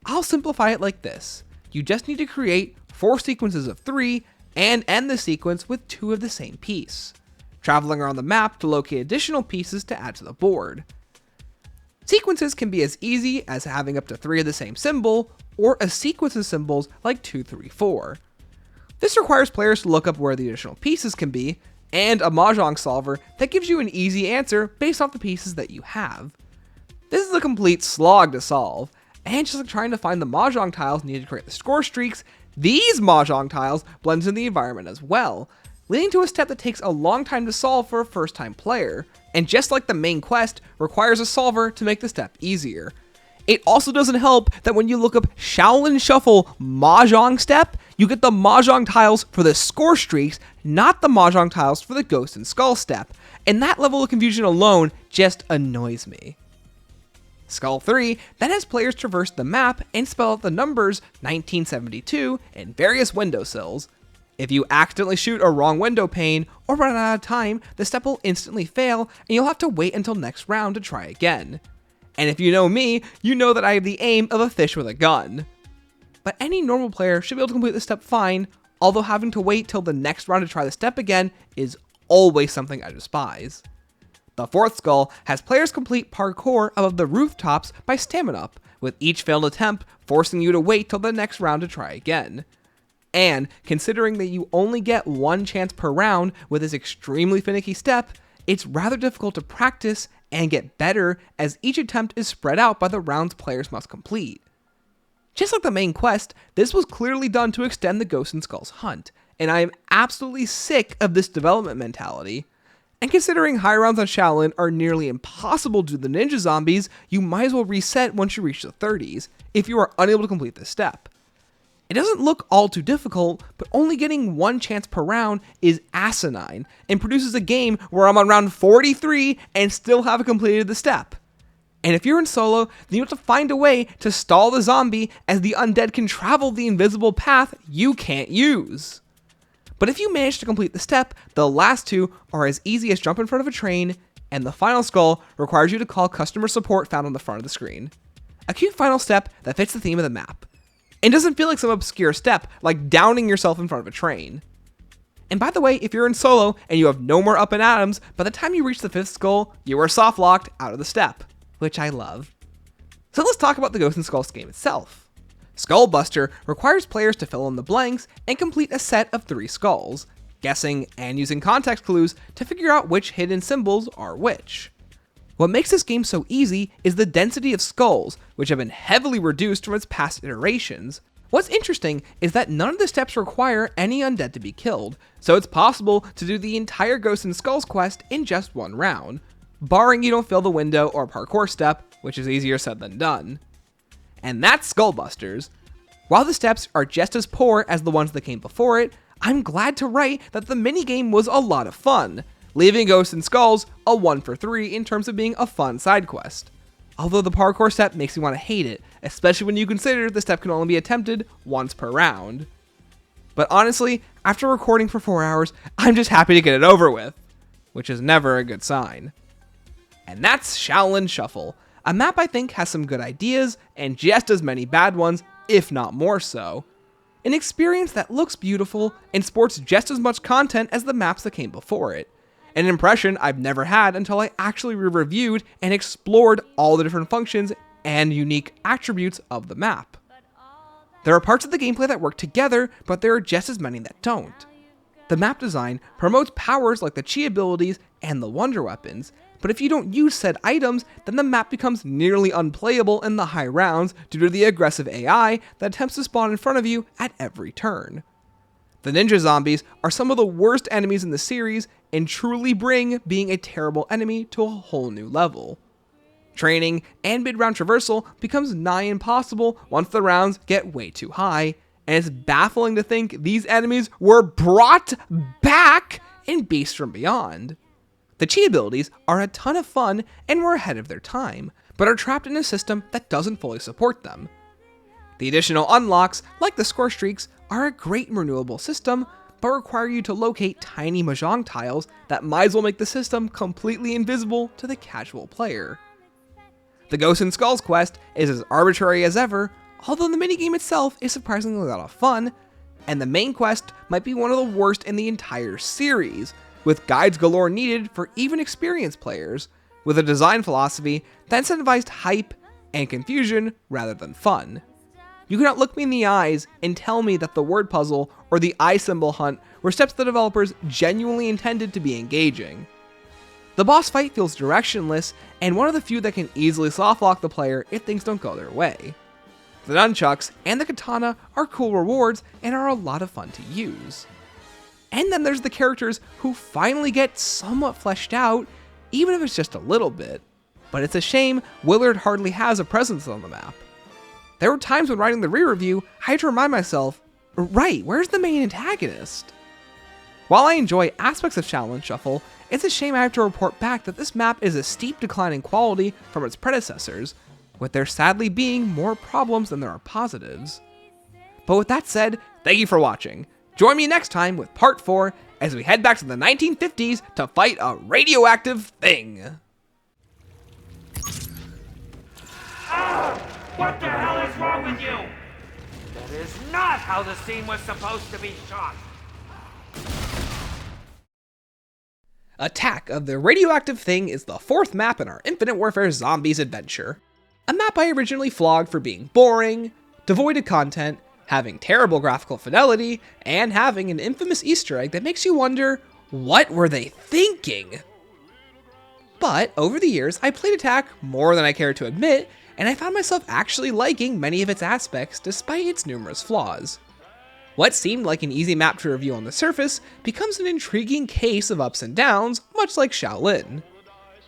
Speaker 1: I'll simplify it like this. You just need to create 4 sequences of 3 and end the sequence with 2 of the same piece, traveling around the map to locate additional pieces to add to the board. Sequences can be as easy as having up to 3 of the same symbol, or a sequence of symbols like 2, 3, 4. This requires players to look up where the additional pieces can be, and a Mahjong solver that gives you an easy answer based off the pieces that you have. This is a complete slog to solve, and just like trying to find the Mahjong tiles needed to create the score streaks, these Mahjong tiles blend into the environment as well, leading to a step that takes a long time to solve for a first-time player, and just like the main quest, requires a solver to make the step easier. It also doesn't help that when you look up Shaolin Shuffle Mahjong step, you get the Mahjong tiles for the score streaks, not the Mahjong tiles for the Ghost and Skull step, and that level of confusion alone just annoys me. Skull 3 then has players traverse the map and spell out the numbers 1972 in various windowsills. If you accidentally shoot a wrong window pane or run out of time, the step will instantly fail and you'll have to wait until next round to try again. And if you know me, you know that I have the aim of a fish with a gun. But any normal player should be able to complete the step fine, although having to wait till the next round to try the step again is always something I despise. The fourth skull has players complete parkour above the rooftops by stamina up, with each failed attempt forcing you to wait till the next round to try again. And considering that you only get 1 chance per round with this extremely finicky step, it's rather difficult to practice and get better as each attempt is spread out by the rounds players must complete. Just like the main quest, this was clearly done to extend the Ghosts and Skulls hunt, and I am absolutely sick of this development mentality. And considering high rounds on Shaolin are nearly impossible to do the ninja zombies, you might as well reset once you reach the 30s, if you are unable to complete this step. It doesn't look all too difficult, but only getting one chance per round is asinine, and produces a game where I'm on round 43 and still haven't completed the step. And if you're in solo, then you have to find a way to stall the zombie as the undead can travel the invisible path you can't use. But if you manage to complete the step, the last two are as easy as jump in front of a train, and the final skull requires you to call customer support found on the front of the screen. A cute final step that fits the theme of the map. And doesn't feel like some obscure step, like downing yourself in front of a train. And by the way, if you're in solo and you have no more up and atoms, by the time you reach the 5th skull, you are soft locked out of the step, which I love. So let's talk about the Ghosts and Skulls game itself. Skullbuster requires players to fill in the blanks and complete a set of 3 skulls, guessing and using context clues to figure out which hidden symbols are which. What makes this game so easy is the density of skulls, which have been heavily reduced from its past iterations. What's interesting is that none of the steps require any undead to be killed, so it's possible to do the entire Ghosts and Skulls quest in just one round, barring you don't fill the window or parkour step, which is easier said than done. And that's Skullbusters. While the steps are just as poor as the ones that came before it, I'm glad to write that the minigame was a lot of fun, leaving Ghosts and Skulls a 1 for 3 in terms of being a fun side quest. Although the parkour step makes me want to hate it, especially when you consider the step can only be attempted once per round. But honestly, after recording for 4 hours, I'm just happy to get it over with, which is never a good sign. And that's Shaolin Shuffle, a map I think has some good ideas and just as many bad ones, if not more so. An experience that looks beautiful and sports just as much content as the maps that came before it. An impression I've never had until I actually reviewed and explored all the different functions and unique attributes of the map. There are parts of the gameplay that work together, but there are just as many that don't. The map design promotes powers like the chi abilities and the wonder weapons, but if you don't use said items, then the map becomes nearly unplayable in the high rounds due to the aggressive AI that attempts to spawn in front of you at every turn. The ninja zombies are some of the worst enemies in the series and truly bring being a terrible enemy to a whole new level. Training and mid-round traversal becomes nigh impossible once the rounds get way too high, and it's baffling to think these enemies were brought back in Beasts from Beyond. The chi abilities are a ton of fun and were ahead of their time, but are trapped in a system that doesn't fully support them. The additional unlocks, like the score streaks, are a great renewable system, but require you to locate tiny mahjong tiles that might as well make the system completely invisible to the casual player. The Ghosts and Skulls quest is as arbitrary as ever, although the minigame itself is surprisingly a lot of fun, and the main quest might be one of the worst in the entire series, with guides galore needed for even experienced players, with a design philosophy that incentivized hype and confusion rather than fun. You cannot look me in the eyes and tell me that the word puzzle or the eye symbol hunt were steps the developers genuinely intended to be engaging. The boss fight feels directionless and one of the few that can easily softlock the player if things don't go their way. The nunchucks and the katana are cool rewards and are a lot of fun to use. And then there's the characters who finally get somewhat fleshed out, even if it's just a little bit. But it's a shame Willard hardly has a presence on the map. There were times when writing the re-review, I had to remind myself, right, where's the main antagonist? While I enjoy aspects of Shaolin Shuffle, it's a shame I have to report back that this map is a steep decline in quality from its predecessors, with there sadly being more problems than there are positives. But with that said, thank you for watching. Join me next time with part 4 as we head back to the 1950s to fight a radioactive thing.
Speaker 11: What the hell is wrong with you? That is not how the scene was supposed to be shot.
Speaker 1: Attack of the Radioactive Thing is the 4th map in our Infinite Warfare Zombies adventure. A map I originally flogged for being boring, devoid of content, having terrible graphical fidelity, and having an infamous Easter egg that makes you wonder, what were they thinking? But over the years, I played Attack more than I care to admit, and I found myself actually liking many of its aspects despite its numerous flaws. What seemed like an easy map to review on the surface becomes an intriguing case of ups and downs, much like Shaolin.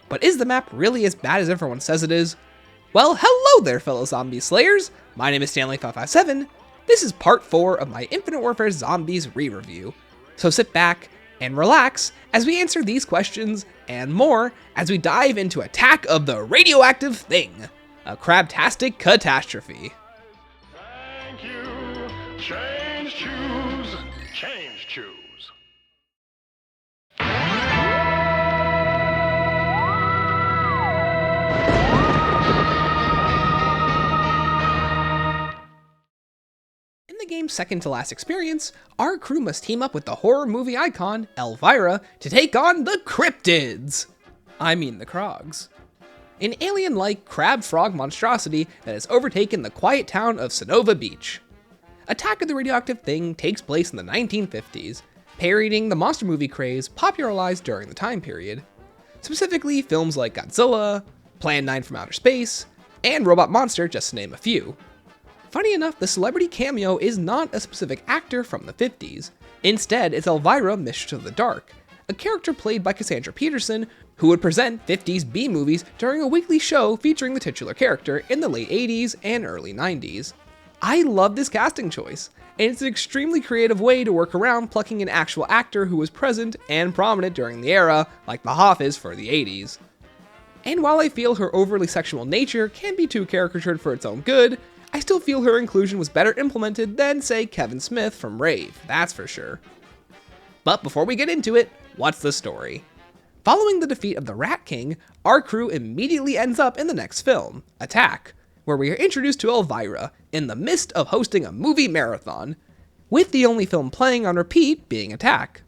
Speaker 1: But is the map really as bad as everyone says it is? Well, hello there, fellow zombie slayers! My name is Stanley557. This is part 4 of my Infinite Warfare Zombies re-review. So sit back and relax as we answer these questions and more as we dive into Attack of the Radioactive Thing, a crabtastic catastrophe.
Speaker 6: Thank you. Change choose. Change choose.
Speaker 1: In the game's second to last experience, our crew must team up with the horror movie icon, Elvira, to take on the cryptids. I mean the Krogs. An alien-like crab-frog monstrosity that has overtaken the quiet town of Sonova Beach. Attack of the Radioactive Thing takes place in the 1950s, parodying the monster movie craze popularized during the time period. Specifically, films like Godzilla, Plan 9 from Outer Space, and Robot Monster, just to name a few. Funny enough, the celebrity cameo is not a specific actor from the 50s. Instead, it's Elvira Mistress of the Dark, a character played by Cassandra Peterson, who would present 50s B-movies during a weekly show featuring the titular character in the late 80s and early 90s. I love this casting choice, and it's an extremely creative way to work around plucking an actual actor who was present and prominent during the era, like the Hafiz for the 80s. And while I feel her overly sexual nature can be too caricatured for its own good, I still feel her inclusion was better implemented than, say, Kevin Smith from Rave, that's for sure. But before we get into it, what's the story? Following the defeat of the Rat King, our crew immediately ends up in the next film, Attack, where we are introduced to Elvira in the midst of hosting a movie marathon, with the only film playing on repeat being Attack.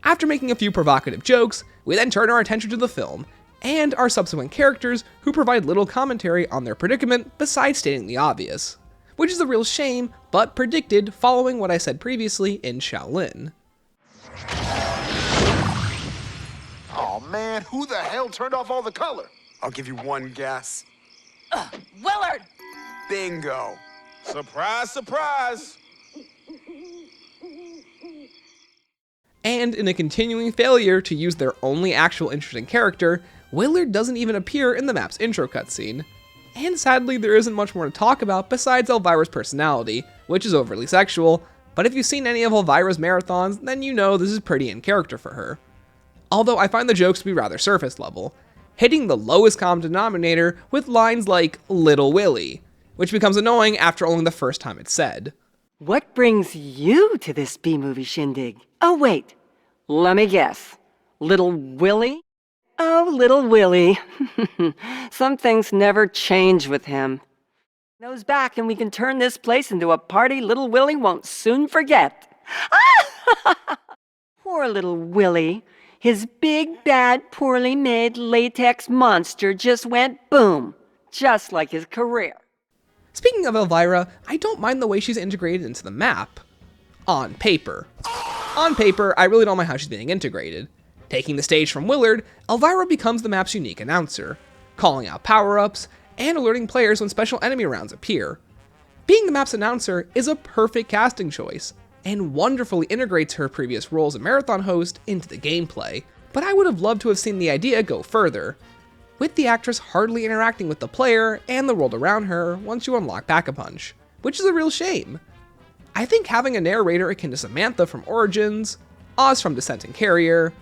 Speaker 1: After making a few provocative jokes, we then turn our attention to the film, and our subsequent characters who provide little commentary on their predicament besides stating the obvious, which is a real shame, but predicted following what I said previously in Shaolin.
Speaker 14: Oh man, who the hell turned off all the color? I'll give you one guess.
Speaker 7: Willard!
Speaker 14: Bingo. Surprise, surprise!
Speaker 1: And in a continuing failure to use their only actual interesting character, Willard doesn't even appear in the map's intro cutscene. And sadly, there isn't much more to talk about besides Elvira's personality, which is overly sexual, but if you've seen any of Elvira's marathons, then you know this is pretty in character for her. Although I find the jokes to be rather surface level, hitting the lowest common denominator with lines like Little Willie, which becomes annoying after only the first time it's said.
Speaker 15: What brings you to this B-movie shindig? Oh wait, let me guess. Little Willie? Oh, Little Willie. Some things never change with him. Nose back and we can turn this place into a party Little Willie won't soon forget. Poor Little Willie. His big, bad, poorly made latex monster just went boom, just like his career.
Speaker 1: Speaking of Elvira, I don't mind the way she's integrated into the map. On paper. On paper, I really don't mind how she's being integrated. Taking the stage from Willard, Elvira becomes the map's unique announcer, calling out power-ups, and alerting players when special enemy rounds appear. Being the map's announcer is a perfect casting choice, and wonderfully integrates her previous role as a marathon host into the gameplay, but I would have loved to have seen the idea go further, with the actress hardly interacting with the player and the world around her once you unlock Pack-a-Punch, which is a real shame. I think having a narrator akin to Samantha from Origins, Oz from Descent and Carrier,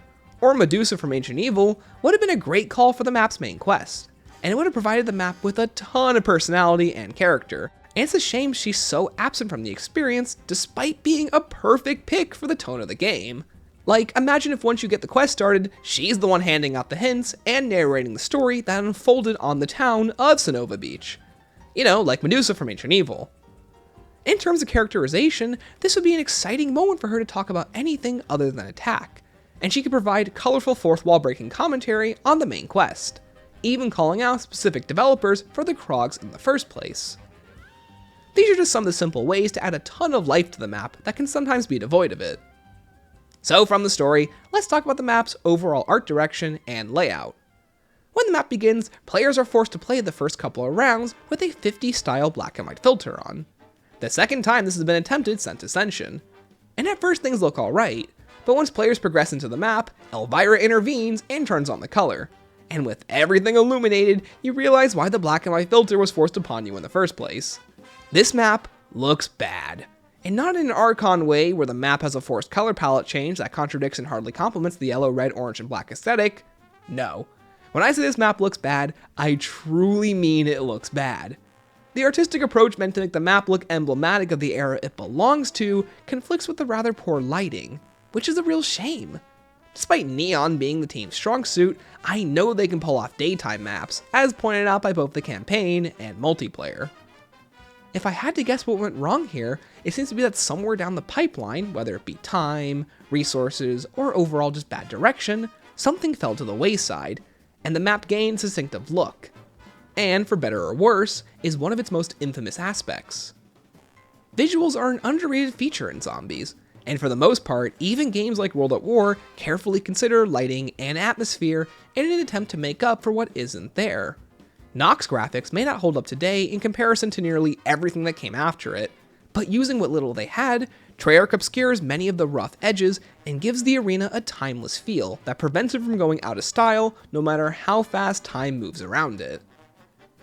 Speaker 1: or Medusa from Ancient Evil would have been a great call for the map's main quest, and it would have provided the map with a ton of personality and character, and it's a shame she's so absent from the experience despite being a perfect pick for the tone of the game. Like, imagine if once you get the quest started, she's the one handing out the hints and narrating the story that unfolded on the town of Sonova Beach. You know, like Medusa from Ancient Evil. In terms of characterization, this would be an exciting moment for her to talk about anything other than Attack, and she could provide colorful fourth wall breaking commentary on the main quest, even calling out specific developers for the Krogs in the first place. These are just some of the simple ways to add a ton of life to the map that can sometimes be devoid of it. So from the story, let's talk about the map's overall art direction and layout. When the map begins, players are forced to play the first couple of rounds with a 50 style black and white filter on. The second time this has been attempted since Ascension. And at first things look alright, but once players progress into the map, Elvira intervenes and turns on the color. And with everything illuminated, you realize why the black and white filter was forced upon you in the first place. This map looks bad. And not in an Archon way where the map has a forced color palette change that contradicts and hardly complements the yellow, red, orange, and black aesthetic. No. When I say this map looks bad, I truly mean it looks bad. The artistic approach meant to make the map look emblematic of the era it belongs to conflicts with the rather poor lighting, which is a real shame. Despite neon being the team's strong suit, I know they can pull off daytime maps, as pointed out by both the campaign and multiplayer. If I had to guess what went wrong here, it seems to be that somewhere down the pipeline, whether it be time, resources, or overall just bad direction, something fell to the wayside, and the map gained a distinctive look. And, for better or worse, is one of its most infamous aspects. Visuals are an underrated feature in zombies, and for the most part, even games like World at War carefully consider lighting and atmosphere in an attempt to make up for what isn't there. Nox graphics may not hold up today in comparison to nearly everything that came after it, but using what little they had, Treyarch obscures many of the rough edges and gives the arena a timeless feel that prevents it from going out of style no matter how fast time moves around it.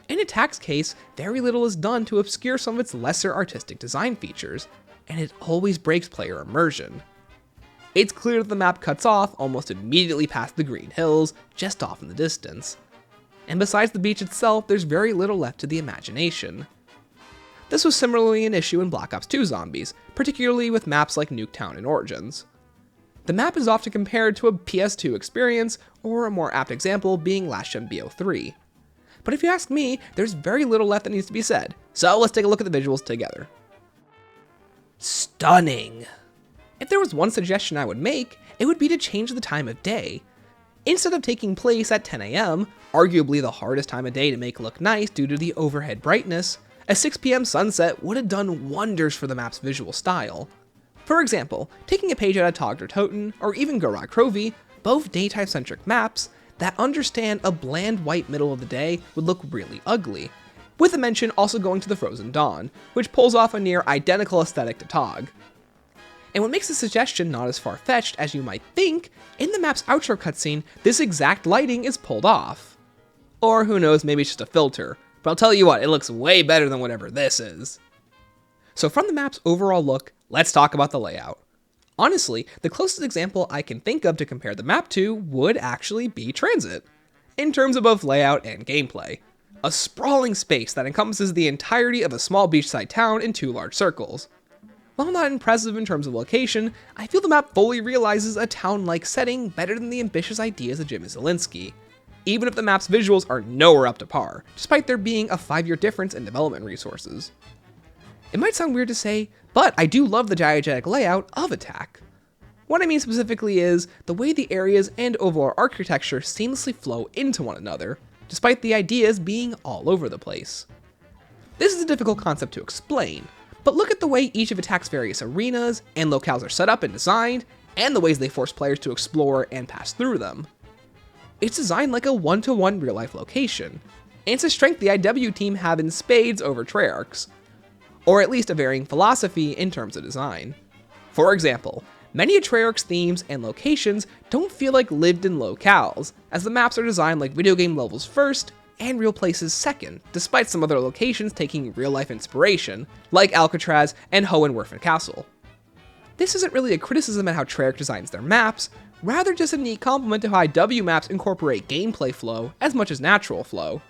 Speaker 1: In Attack's case, very little is done to obscure some of its lesser artistic design features, and it always breaks player immersion. It's clear that the map cuts off almost immediately past the green hills, just off in the distance. And besides the beach itself, there's very little left to the imagination. This was similarly an issue in Black Ops 2 Zombies, particularly with maps like Nuketown and Origins. The map is often compared to a PS2 experience, or a more apt example being Last Gen BO3. But if you ask me, there's very little left that needs to be said, so let's take a look at the visuals together. Stunning! If there was one suggestion I would make, it would be to change the time of day. Instead of taking place at 10 AM, arguably the hardest time of day to make look nice due to the overhead brightness, a 6 PM sunset would have done wonders for the map's visual style. For example, taking a page out of Tog or Toten, or even Gorod Krovi, both daytime-centric maps that understand a bland white middle of the day would look really ugly, with a mention also going to the Frozen Dawn, which pulls off a near identical aesthetic to Tog. And what makes the suggestion not as far-fetched as you might think, in the map's outro cutscene, this exact lighting is pulled off. Or who knows, maybe it's just a filter, but I'll tell you what, it looks way better than whatever this is. So from the map's overall look, let's talk about the layout. Honestly, the closest example I can think of to compare the map to would actually be Transit, in terms of both layout and gameplay. A sprawling space that encompasses the entirety of a small beachside town in 2 large circles. While not impressive in terms of location, I feel the map fully realizes a town-like setting better than the ambitious ideas of Jimmy Zielinski, even if the map's visuals are nowhere up to par, despite there being a 5-year difference in development resources. It might sound weird to say, but I do love the diegetic layout of Attack. What I mean specifically is the way the areas and overall architecture seamlessly flow into one another, despite the ideas being all over the place. This is a difficult concept to explain, but look at the way each of Attack's various arenas and locales are set up and designed, and the ways they force players to explore and pass through them. It's designed like a one-to-one real-life location, and it's a strength the IW team have in spades over Treyarch's, or at least a varying philosophy in terms of design. For example, many of Treyarch's themes and locations don't feel like lived-in locales, as the maps are designed like video game levels first, and real places second, despite some other locations taking real-life inspiration, like Alcatraz and Hohenwerfen Castle. This isn't really a criticism at how Treyarch designs their maps, rather just a neat compliment to how IW maps incorporate gameplay flow as much as natural flow.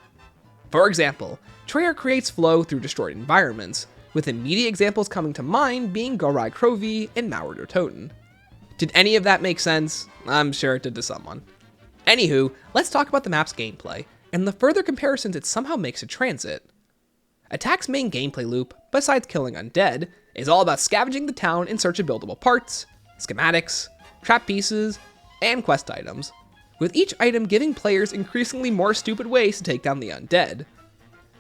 Speaker 1: For example, Treyarch creates flow through destroyed environments, with immediate examples coming to mind being Gorod Krovi and Mauer der Toten. Did any of that make sense? I'm sure it did to someone. Anywho, let's talk about the map's gameplay, and the further comparisons it somehow makes to Transit. Attack's main gameplay loop, besides killing undead, is all about scavenging the town in search of buildable parts, schematics, trap pieces, and quest items, with each item giving players increasingly more stupid ways to take down the undead.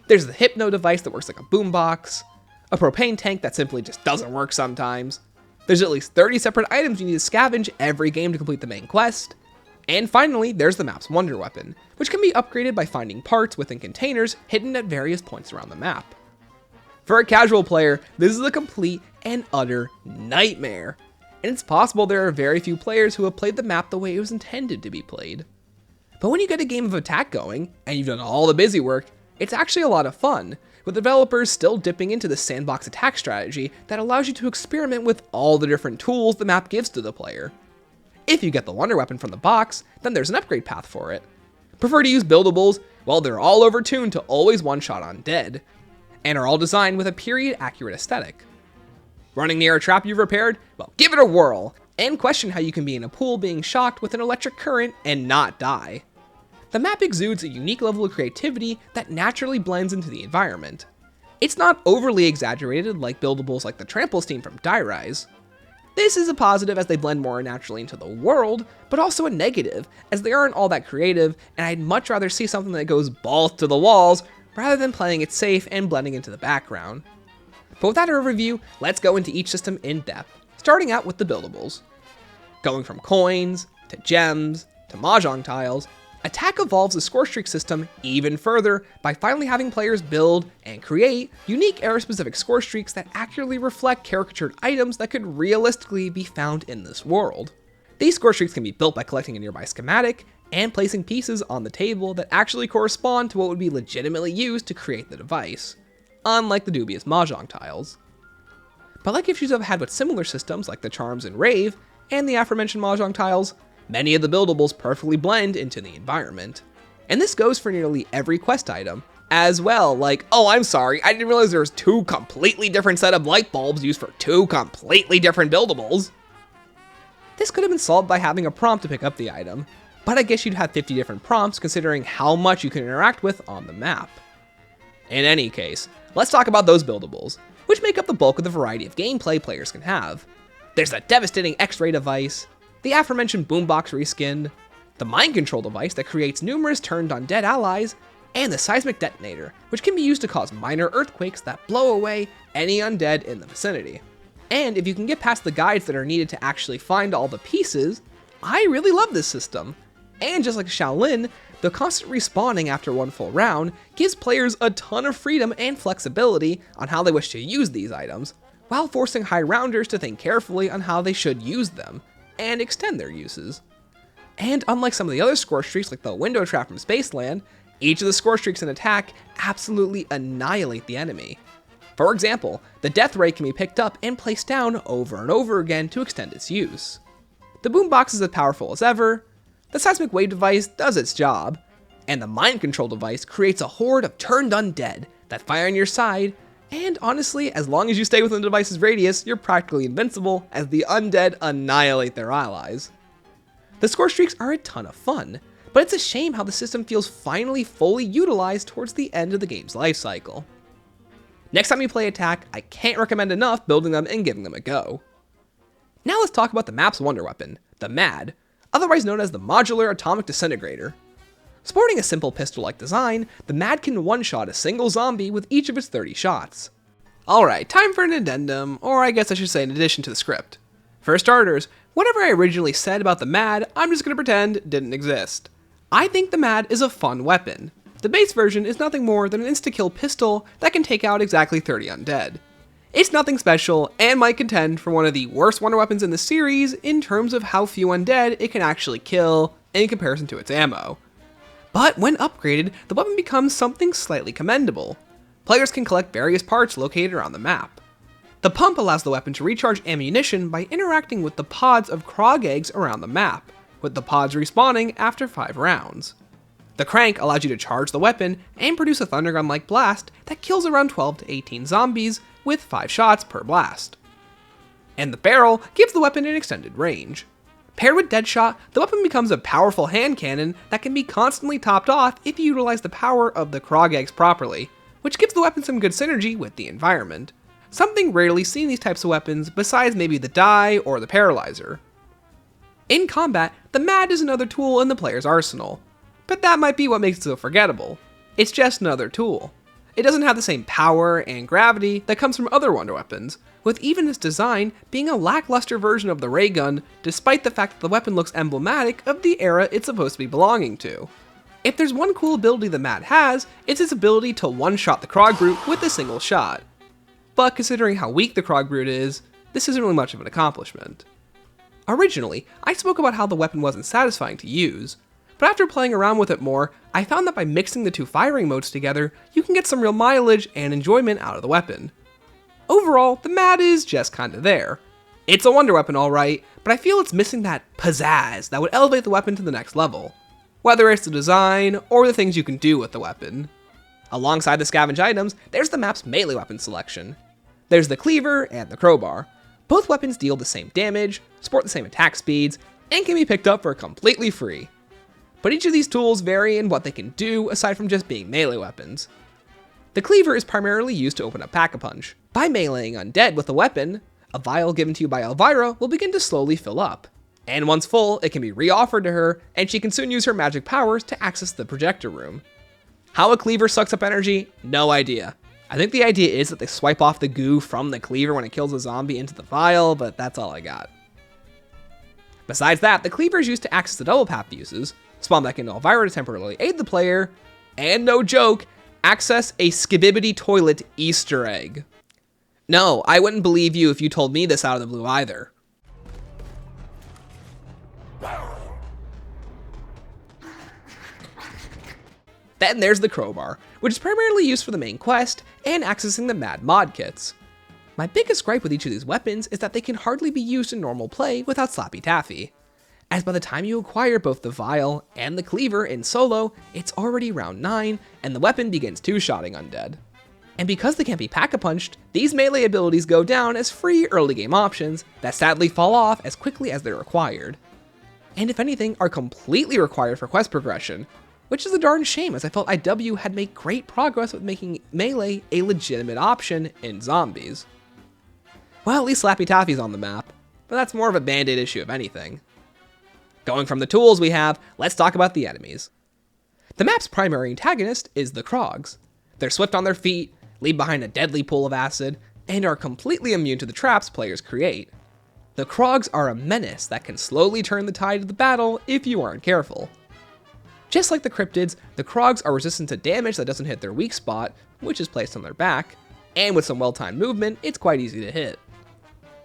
Speaker 1: There's the Hypno device that works like a boombox, a propane tank that simply just doesn't work sometimes. There's at least 30 separate items you need to scavenge every game to complete the main quest, And finally, there's the map's wonder weapon, which can be upgraded by finding parts within containers hidden at various points around the map. For a casual player, this is a complete and utter nightmare, and it's possible there are very few players who have played the map the way it was intended to be played. But when you get a game of attack going, and you've done all the busy work, it's actually a lot of fun, with developers still dipping into the sandbox attack strategy that allows you to experiment with all the different tools the map gives to the player. If you get the wonder weapon from the box, then there's an upgrade path for it. Prefer to use buildables? Well, they're all overtuned to always one-shot undead, and are all designed with a period-accurate aesthetic. Running near a trap you've repaired? Well, give it a whirl, and question how you can be in a pool being shocked with an electric current and not die. The map exudes a unique level of creativity that naturally blends into the environment. It's not overly exaggerated like buildables like the trample steam from Die Rise. This is a positive as they blend more naturally into the world, but also a negative as they aren't all that creative, and I'd much rather see something that goes balls to the walls rather than playing it safe and blending into the background. But with that overview, let's go into each system in depth, starting out with the buildables. Going from coins, to gems, to mahjong tiles, Attack evolves the score streak system even further by finally having players build and create unique era-specific score streaks that accurately reflect caricatured items that could realistically be found in this world. These score streaks can be built by collecting a nearby schematic and placing pieces on the table that actually correspond to what would be legitimately used to create the device, unlike the dubious mahjong tiles. But like issues I've had with similar systems like the charms in Rave and the aforementioned mahjong tiles, many of the buildables perfectly blend into the environment. And this goes for nearly every quest item as well, like, oh, I'm sorry, I didn't realize there was two completely different set of light bulbs used for two completely different buildables. This could have been solved by having a prompt to pick up the item, but I guess you'd have 50 different prompts considering how much you can interact with on the map. In any case, let's talk about those buildables, which make up the bulk of the variety of gameplay players can have. There's the devastating X-ray device, the aforementioned boombox reskin, the mind control device that creates numerous turned undead allies, and the seismic detonator, which can be used to cause minor earthquakes that blow away any undead in the vicinity. And if you can get past the guides that are needed to actually find all the pieces, I really love this system. And just like Shaolin, the constant respawning after one full round gives players a ton of freedom and flexibility on how they wish to use these items, while forcing high rounders to think carefully on how they should use them, and extend their uses. And unlike some of the other score streaks like the window trap from Spaceland, each of the score streaks in attack absolutely annihilate the enemy. For example, the death ray can be picked up and placed down over and over again to extend its use. The boombox is as powerful as ever, the seismic wave device does its job, and the mind control device creates a horde of turned undead that fire on your side, and honestly, as long as you stay within the device's radius, you're practically invincible as the undead annihilate their allies. The score streaks are a ton of fun, but it's a shame how the system feels finally fully utilized towards the end of the game's life cycle. Next time you play Attack, I can't recommend enough building them and giving them a go. Now let's talk about the map's wonder weapon, the MAD, otherwise known as the Modular Atomic Disintegrator. Sporting a simple pistol-like design, the MAD can one-shot a single zombie with each of its 30 shots. Alright, time for an addendum, or I guess I should say an addition to the script. For starters, whatever I originally said about the MAD, I'm just gonna pretend didn't exist. I think the MAD is a fun weapon. The base version is nothing more than an insta-kill pistol that can take out exactly 30 undead. It's nothing special, and might contend for one of the worst wonder weapons in the series in terms of how few undead it can actually kill in comparison to its ammo. But when upgraded, the weapon becomes something slightly commendable. Players can collect various parts located around the map. The pump allows the weapon to recharge ammunition by interacting with the pods of Krog eggs around the map, with the pods respawning after 5 rounds. The crank allows you to charge the weapon and produce a thundergun-like blast that kills around 12 to 18 zombies with 5 shots per blast. And the barrel gives the weapon an extended range. Paired with Deadshot, the weapon becomes a powerful hand cannon that can be constantly topped off if you utilize the power of the Krog eggs properly, which gives the weapon some good synergy with the environment. Something rarely seen in these types of weapons besides maybe the Die or the Paralyzer. In combat, the MAD is another tool in the player's arsenal, but that might be what makes it so forgettable. It's just another tool. it doesn't have the same power and gravity that comes from other wonder weapons, with even its design being a lackluster version of the ray gun, despite the fact that the weapon looks emblematic of the era it's supposed to be belonging to. If there's one cool ability the Mat has, it's its ability to one-shot the Krog Brute with a single shot. But considering how weak the Krog Brute is, this isn't really much of an accomplishment. Originally, I spoke about how the weapon wasn't satisfying to use, but after playing around with it more, I found that by mixing the two firing modes together, you can get some real mileage and enjoyment out of the weapon. Overall, the Mat is just kinda there. It's a wonder weapon alright, but I feel it's missing that pizzazz that would elevate the weapon to the next level, whether it's the design or the things you can do with the weapon. Alongside the scavenge items, there's the map's melee weapon selection. There's the cleaver and the crowbar. Both weapons deal the same damage, sport the same attack speeds, and can be picked up for completely free. But each of these tools vary in what they can do aside from just being melee weapons. The cleaver is primarily used to open up Pack-a-Punch. By meleeing undead with a weapon, a vial given to you by Elvira will begin to slowly fill up. And once full, it can be re-offered to her, and she can soon use her magic powers to access the projector room. How a cleaver sucks up energy? No idea. I think the idea is that they swipe off the goo from the cleaver when it kills a zombie into the vial, but that's all I got. Besides that, the cleaver is used to access the double path uses, spawn back into Elvira to temporarily aid the player, and no joke, access a Skibibbity Toilet Easter egg. No, I wouldn't believe you if you told me this out of the blue either. Then there's the crowbar, which is primarily used for the main quest and accessing the Mad Mod kits. My biggest gripe with each of these weapons is that they can hardly be used in normal play without Slappy Taffy, as by the time you acquire both the vial and the cleaver in solo, it's already round 9 and the weapon begins two-shotting undead. And because they can't be pack-a-punched, these melee abilities go down as free early game options that sadly fall off as quickly as they're acquired. And if anything, are completely required for quest progression, which is a darn shame as I felt IW had made great progress with making melee a legitimate option in zombies. Well, at least Slappy Taffy's on the map, but that's more of a band-aid issue if anything. Going from the tools we have, let's talk about the enemies. The map's primary antagonist is the Krogs. They're swift on their feet, leave behind a deadly pool of acid, and are completely immune to the traps players create. The Krogs are a menace that can slowly turn the tide of the battle if you aren't careful. Just like the cryptids, the Krogs are resistant to damage that doesn't hit their weak spot, which is placed on their back, and with some well-timed movement, it's quite easy to hit.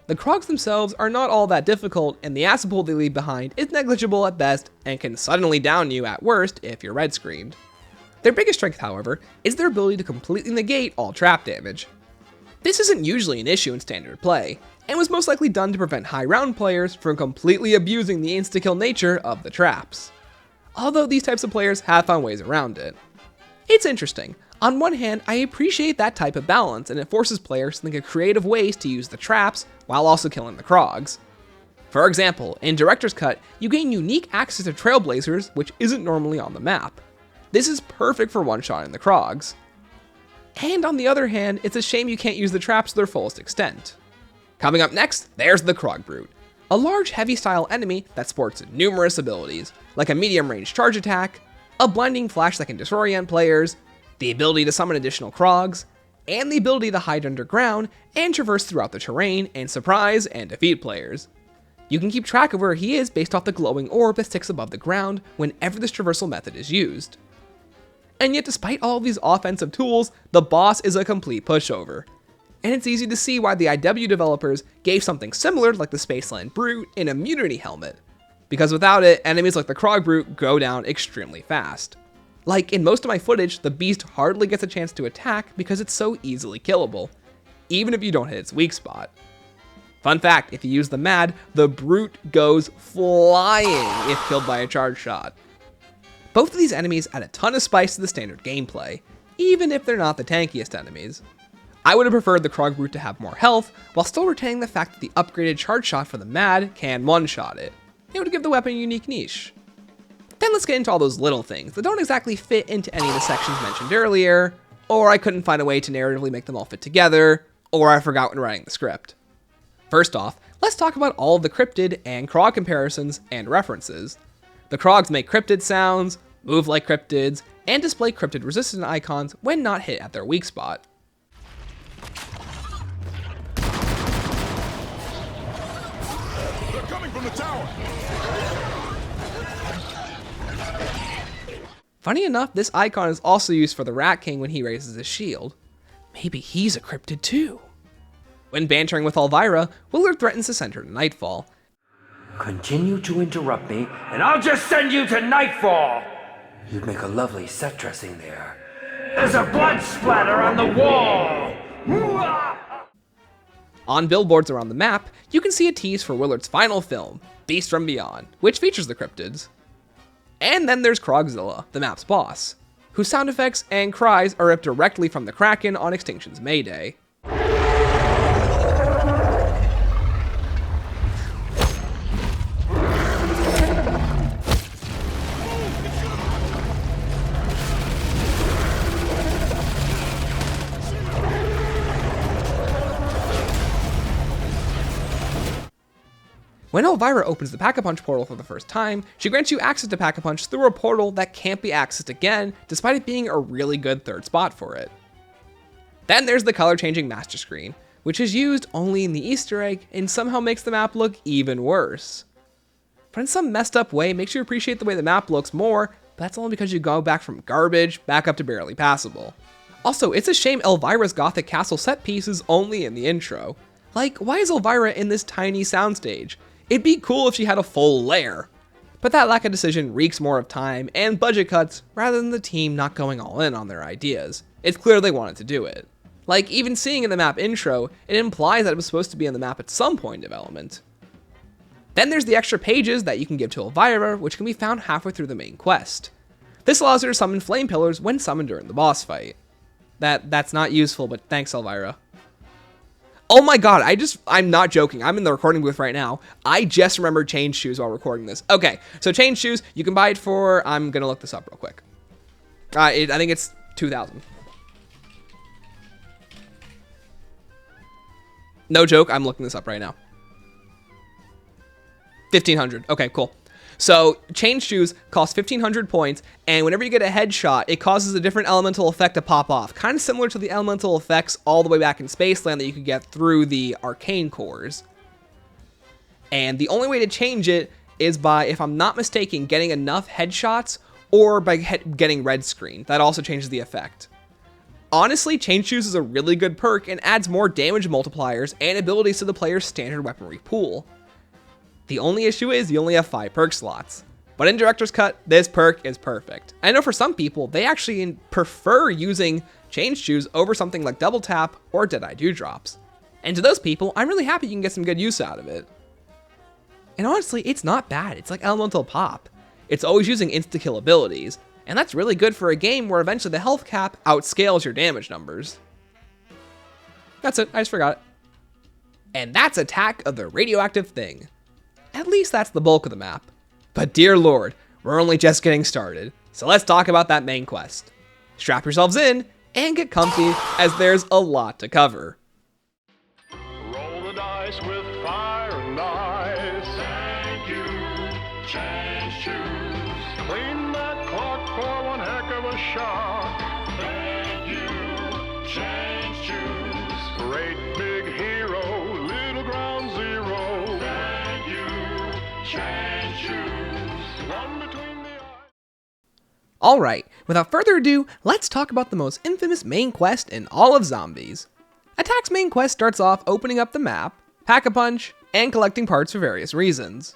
Speaker 1: The Krogs themselves are not all that difficult, and the acid pool they leave behind is negligible at best and can suddenly down you at worst if you're red screened. Their biggest strength, however, is their ability to completely negate all trap damage. This isn't usually an issue in standard play, and was most likely done to prevent high round players from completely abusing the insta-kill nature of the traps. Although these types of players have found ways around it. It's interesting. On one hand, I appreciate that type of balance, and it forces players to think of creative ways to use the traps while also killing the Krogs. For example, in Director's Cut, you gain unique access to Trailblazers, which isn't normally on the map. This is perfect for one-shotting the Krogs. And on the other hand, it's a shame you can't use the traps to their fullest extent. Coming up next, there's the Krog Brute, a large heavy-style enemy that sports numerous abilities, like a medium-range charge attack, a blinding flash that can disorient players, the ability to summon additional Krogs, and the ability to hide underground and traverse throughout the terrain and surprise and defeat players. You can keep track of where he is based off the glowing orb that sticks above the ground whenever this traversal method is used. And yet despite all of these offensive tools, the boss is a complete pushover. And it's easy to see why the IW developers gave something similar like the Spaceland Brute an immunity helmet, because without it, enemies like the Krog Brute go down extremely fast. Like in most of my footage, the beast hardly gets a chance to attack because it's so easily killable, even if you don't hit its weak spot. Fun fact, if you use the Mad, the Brute goes flying if killed by a charge shot. Both of these enemies add a ton of spice to the standard gameplay, even if they're not the tankiest enemies. I would have preferred the Krog Brute to have more health, while still retaining the fact that the upgraded charge shot for the Mad can one-shot it. It would give the weapon a unique niche. Then let's get into all those little things that don't exactly fit into any of the sections mentioned earlier, or I couldn't find a way to narratively make them all fit together, or I forgot when writing the script. First off, let's talk about all of the cryptid and Krog comparisons and references. The Krogs make cryptid sounds, move like cryptids, and display cryptid resistant icons when not hit at their weak spot.
Speaker 6: They're coming from the tower.
Speaker 1: Funny enough, this icon is also used for the Rat King when he raises his shield. Maybe he's a cryptid too. When bantering with Elvira, Willard threatens to send her to Nightfall.
Speaker 4: Continue to interrupt me, and I'll just send you to Nightfall! You'd make a lovely set dressing there. There's a blood splatter on the wall!
Speaker 1: On billboards around the map, you can see a tease for Willard's final film, Beast from Beyond, which features the cryptids. And then there's Krogzilla, the map's boss, whose sound effects and cries are ripped directly from the Kraken on Extinction's Mayday. When Elvira opens the Pack-a-Punch portal for the first time, she grants you access to Pack-a-Punch through a portal that can't be accessed again, despite it being a really good third spot for it. Then there's the color-changing master screen, which is used only in the Easter egg and somehow makes the map look even worse. But in some messed up way, makes you appreciate the way the map looks more, but that's only because you go back from garbage back up to barely passable. Also, it's a shame Elvira's Gothic castle set piece is only in the intro. Like, why is Elvira in this tiny soundstage? It'd be cool if she had a full lair. But that lack of decision reeks more of time and budget cuts rather than the team not going all in on their ideas. It's clear they wanted to do it. Like, even seeing in the map intro, it implies that it was supposed to be on the map at some point in development. Then there's the extra pages that you can give to Elvira, which can be found halfway through the main quest. This allows her to summon flame pillars when summoned during the boss fight. That's not useful, but thanks, Elvira. Oh my god, I'm not joking. I'm in the recording booth right now. I just remembered Change Shoes while recording this. Okay, so Change Shoes, you can buy it for, I'm gonna look this up real quick. I think it's 2,000. No joke, I'm looking this up right now. 1,500, okay, cool. So, Change Shoes cost 1,500 points, and whenever you get a headshot, it causes a different elemental effect to pop off. Kind of similar to the elemental effects all the way back in Spaceland that you could get through the arcane cores. And the only way to change it is by, if I'm not mistaken, getting enough headshots, or by getting red screen. That also changes the effect. Honestly, Change Shoes is a really good perk and adds more damage multipliers and abilities to the player's standard weaponry pool. The only issue is you only have 5 perk slots. But in Director's Cut, this perk is perfect. I know for some people, they actually prefer using Change Shoes over something like Double Tap or Deadeye Dewdrops. And to those people, I'm really happy you can get some good use out of it. And honestly, it's not bad. It's like Elemental Pop. It's always using insta-kill abilities, and that's really good for a game where eventually the health cap outscales your damage numbers. That's it, I just forgot it. And that's Attack of the Radioactive Thing. At least that's the bulk of the map. But dear lord, we're only just getting started, so let's talk about that main quest. Strap yourselves in and get comfy, as there's a lot to cover.
Speaker 6: Roll the dice with fire and ice. Thank you, Change Shoes. Clean that clock for one heck of a shot. Thank you, Change Shoes. Great big hero, little ground zero. Thank you, Change Shoes. One between the eyes.
Speaker 1: Alright, without further ado, let's talk about the most infamous main quest in all of Zombies. Attack's main quest starts off opening up the map, Pack-a-Punch, and collecting parts for various reasons.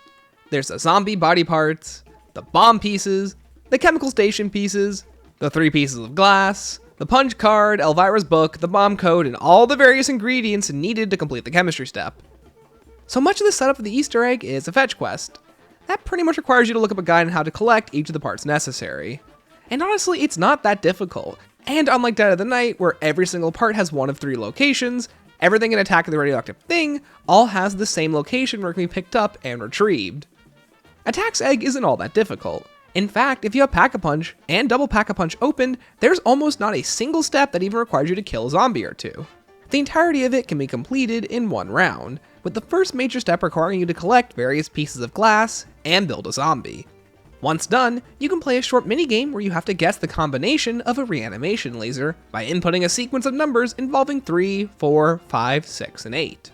Speaker 1: There's the zombie body parts, the bomb pieces, the chemical station pieces, the 3 pieces of glass, the punch card, Elvira's book, the bomb code, and all the various ingredients needed to complete the chemistry step. So much of the setup of the Easter egg is a fetch quest. That pretty much requires you to look up a guide on how to collect each of the parts necessary. And honestly, it's not that difficult. And unlike Dead of the Night, where every single part has one of 3 locations, everything in Attack of the Radioactive Thing all has the same location where it can be picked up and retrieved. Attack's egg isn't all that difficult. In fact, if you have Pack-a-Punch and double Pack-a-Punch opened, there's almost not a single step that even requires you to kill a zombie or 2. The entirety of it can be completed in 1 round, with the first major step requiring you to collect various pieces of glass and build a zombie. Once done, you can play a short minigame where you have to guess the combination of a reanimation laser by inputting a sequence of numbers involving 3, 4, 5, 6, and 8.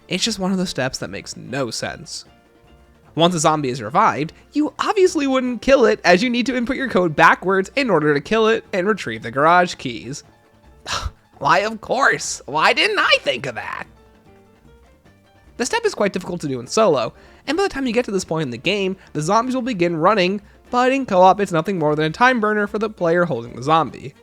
Speaker 1: It's just one of those steps that makes no sense. Once a zombie is revived, you obviously wouldn't kill it, as you need to input your code backwards in order to kill it and retrieve the garage keys. Why, of course! Why didn't I think of that? The step is quite difficult to do in solo, and by the time you get to this point in the game, the zombies will begin running, but in co-op it's nothing more than a time burner for the player holding the zombie.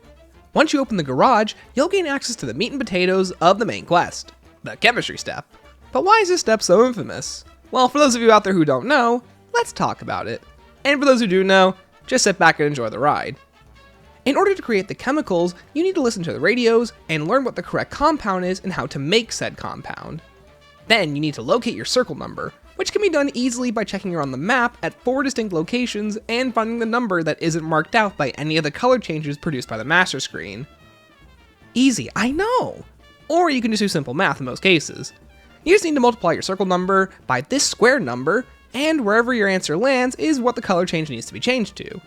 Speaker 1: Once you open the garage, you'll gain access to the meat and potatoes of the main quest, the chemistry step. But why is this step so infamous? Well, for those of you out there who don't know, let's talk about it. And for those who do know, just sit back and enjoy the ride. In order to create the chemicals, you need to listen to the radios and learn what the correct compound is and how to make said compound. Then you need to locate your circle number, which can be done easily by checking around the map at 4 distinct locations and finding the number that isn't marked out by any of the color changes produced by the master screen. Easy, I know! Or you can just do simple math in most cases. You just need to multiply your circle number by this square number, and wherever your answer lands is what the color change needs to be changed to.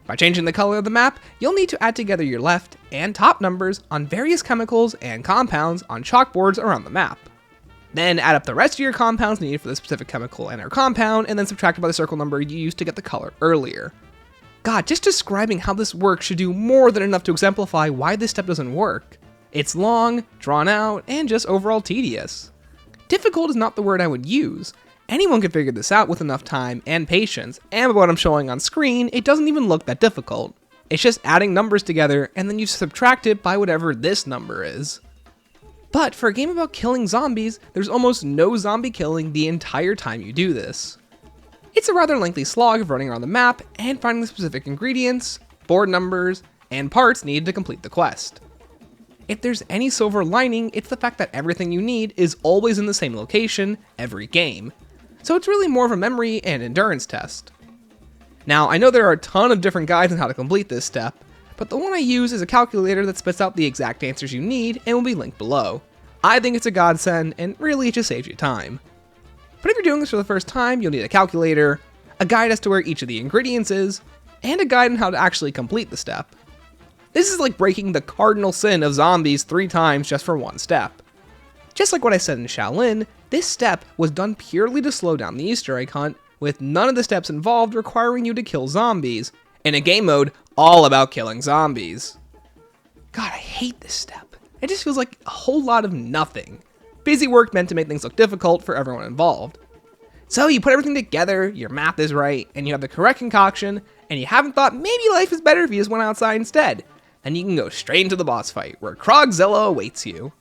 Speaker 1: By changing the color of the map, you'll need to add together your left and top numbers on various chemicals and compounds on chalkboards around the map. Then add up the rest of your compounds needed for the specific chemical and or compound, and then subtract it by the circle number you used to get the color earlier. God, just describing how this works should do more than enough to exemplify why this step doesn't work. It's long, drawn out, and just overall tedious. Difficult is not the word I would use. Anyone can figure this out with enough time and patience, and by what I'm showing on screen, it doesn't even look that difficult. It's just adding numbers together, and then you subtract it by whatever this number is. But for a game about killing zombies, there's almost no zombie killing the entire time you do this. It's a rather lengthy slog of running around the map and finding the specific ingredients, board numbers, and parts needed to complete the quest. If there's any silver lining, it's the fact that everything you need is always in the same location every game. So it's really more of a memory and endurance test. Now, I know there are a ton of different guides on how to complete this step, but the one I use is a calculator that spits out the exact answers you need and will be linked below. I think it's a godsend, and really it just saves you time. But if you're doing this for the first time, you'll need a calculator, a guide as to where each of the ingredients is, and a guide on how to actually complete the step. This is like breaking the cardinal sin of zombies 3 times just for one step. Just like what I said in Shaolin, this step was done purely to slow down the Easter egg hunt, with none of the steps involved requiring you to kill zombies, in a game mode all about killing zombies. God, I hate this step. It just feels like a whole lot of nothing. Busy work meant to make things look difficult for everyone involved. So you put everything together, your math is right, and you have the correct concoction, and you haven't thought maybe life is better if you just went outside instead. Then you can go straight into the boss fight, where Krogzilla awaits you.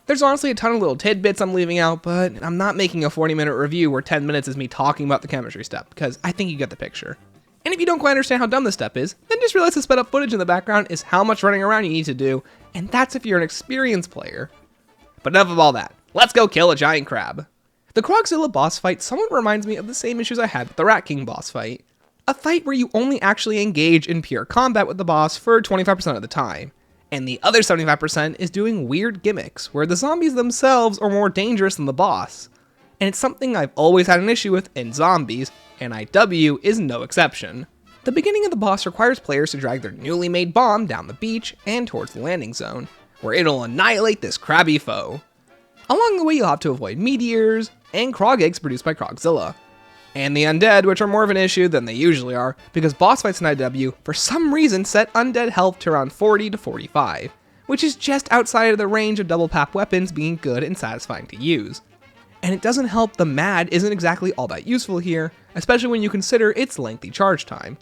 Speaker 1: There's honestly a ton of little tidbits I'm leaving out, but I'm not making a 40-minute review where 10 minutes is me talking about the chemistry step, because I think you get the picture. And if you don't quite understand how dumb this step is, then just realize the sped up footage in the background is how much running around you need to do, and that's if you're an experienced player. But enough of all that, let's go kill a giant crab. The Krogzilla boss fight somewhat reminds me of the same issues I had with the Rat King boss fight. A fight where you only actually engage in pure combat with the boss for 25% of the time, and the other 75% is doing weird gimmicks where the zombies themselves are more dangerous than the boss. And it's something I've always had an issue with in zombies, and IW is no exception. The beginning of the boss requires players to drag their newly made bomb down the beach and towards the landing zone, where it'll annihilate this crabby foe. Along the way you'll have to avoid meteors and Krog eggs produced by Krogzilla. And the undead, which are more of an issue than they usually are, because boss fights in IW for some reason set undead health to around 40 to 45, which is just outside of the range of double pap weapons being good and satisfying to use. And it doesn't help the MAD isn't exactly all that useful here, especially when you consider its lengthy charge time.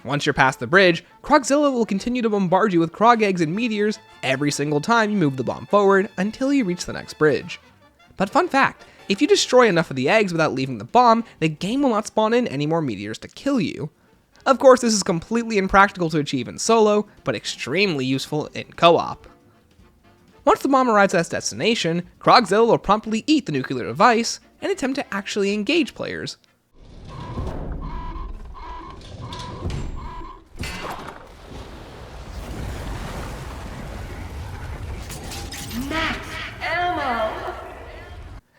Speaker 1: Once you're past the bridge, Krogzilla will continue to bombard you with Krog eggs and meteors every single time you move the bomb forward until you reach the next bridge. But fun fact, if you destroy enough of the eggs without leaving the bomb, the game will not spawn in any more meteors to kill you. Of course, this is completely impractical to achieve in solo, but extremely useful in co-op. Once the bomb arrives at its destination, Krogzilla will promptly eat the nuclear device and attempt to actually engage players.
Speaker 7: Max ammo!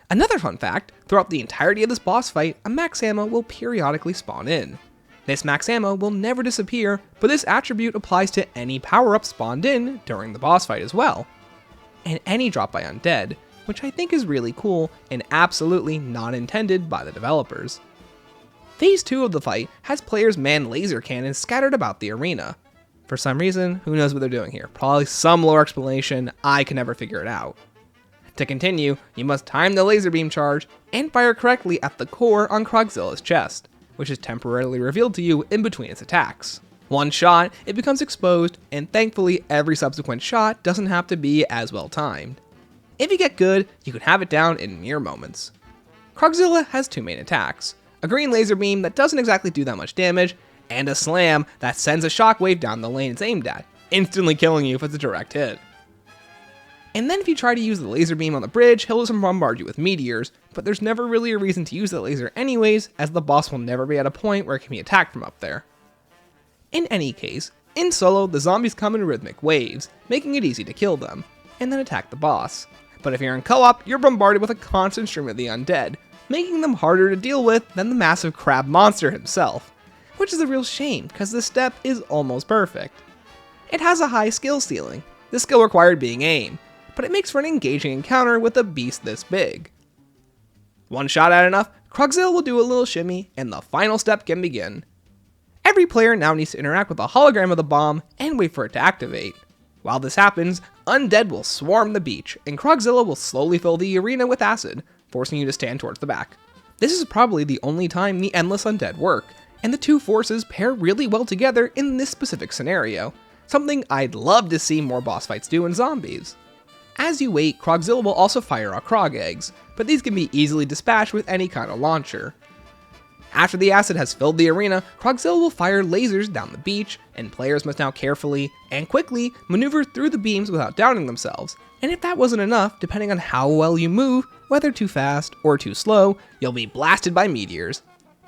Speaker 1: Another fun fact, throughout the entirety of this boss fight, a max ammo will periodically spawn in. This max ammo will never disappear, but this attribute applies to any power-up spawned in during the boss fight as well. And any drop by undead, which I think is really cool and absolutely not intended by the developers. Phase 2 of the fight has players man laser cannons scattered about the arena. For some reason, who knows what they're doing here? Probably some lore explanation, I can never figure it out. To continue, you must time the laser beam charge and fire correctly at the core on Krogzilla's chest, which is temporarily revealed to you in between its attacks. One shot, it becomes exposed, and thankfully every subsequent shot doesn't have to be as well timed. If you get good, you can have it down in mere moments. Krogzilla has 2 main attacks, a green laser beam that doesn't exactly do that much damage, and a slam that sends a shockwave down the lane it's aimed at, instantly killing you if it's a direct hit. And then if you try to use the laser beam on the bridge, he'll just bombard you with meteors, but there's never really a reason to use the laser anyways, as the boss will never be at a point where it can be attacked from up there. In any case, in solo, the zombies come in rhythmic waves, making it easy to kill them, and then attack the boss. But if you're in co-op, you're bombarded with a constant stream of the undead, making them harder to deal with than the massive crab monster himself, which is a real shame because this step is almost perfect. It has a high skill ceiling, the skill required being aim, but it makes for an engaging encounter with a beast this big. One shot at enough, Krogzilla will do a little shimmy, and the final step can begin. Every player now needs to interact with a hologram of the bomb and wait for it to activate. While this happens, undead will swarm the beach, and Krogzilla will slowly fill the arena with acid, forcing you to stand towards the back. This is probably the only time the endless undead work, and the two forces pair really well together in this specific scenario, something I'd love to see more boss fights do in zombies. As you wait, Krogzilla will also fire out Krog eggs, but these can be easily dispatched with any kind of launcher. After the acid has filled the arena, Krogzilla will fire lasers down the beach, and players must now carefully and quickly maneuver through the beams without downing themselves. And if that wasn't enough, depending on how well you move, whether too fast or too slow, you'll be blasted by meteors.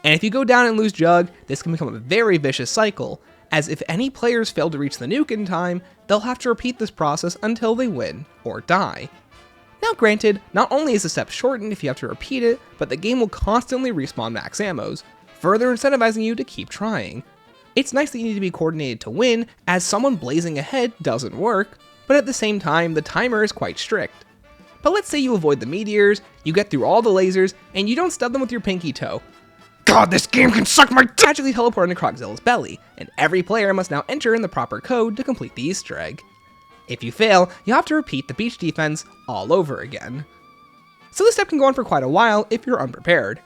Speaker 1: And if you go down and lose Jug, this can become a very vicious cycle, as if any players fail to reach the nuke in time, they'll have to repeat this process until they win or die. Now granted, not only is the step shortened if you have to repeat it, but the game will constantly respawn max ammos, further incentivizing you to keep trying. It's nice that you need to be coordinated to win, as someone blazing ahead doesn't work, but at the same time, the timer is quite strict. But let's say you avoid the meteors, you get through all the lasers, and you don't stub them with your pinky toe. God, this game can suck my magically teleport into Krogzilla's belly, and every player must now enter in the proper code to complete the Easter egg. If you fail, you have to repeat the beach defense all over again. So this step can go on for quite a while if you're unprepared.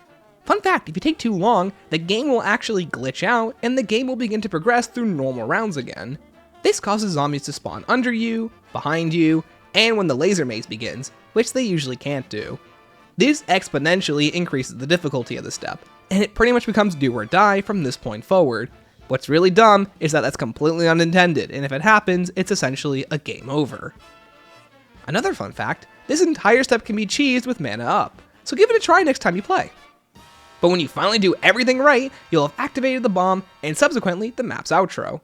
Speaker 1: Fun fact, if you take too long, the game will actually glitch out, and the game will begin to progress through normal rounds again. This causes zombies to spawn under you, behind you, and when the laser maze begins, which they usually can't do. This exponentially increases the difficulty of the step, and it pretty much becomes do or die from this point forward. What's really dumb is that that's completely unintended, and if it happens, it's essentially a game over. Another fun fact, this entire step can be cheesed with mana up, so give it a try next time you play. But when you finally do everything right, you'll have activated the bomb, and subsequently the map's outro.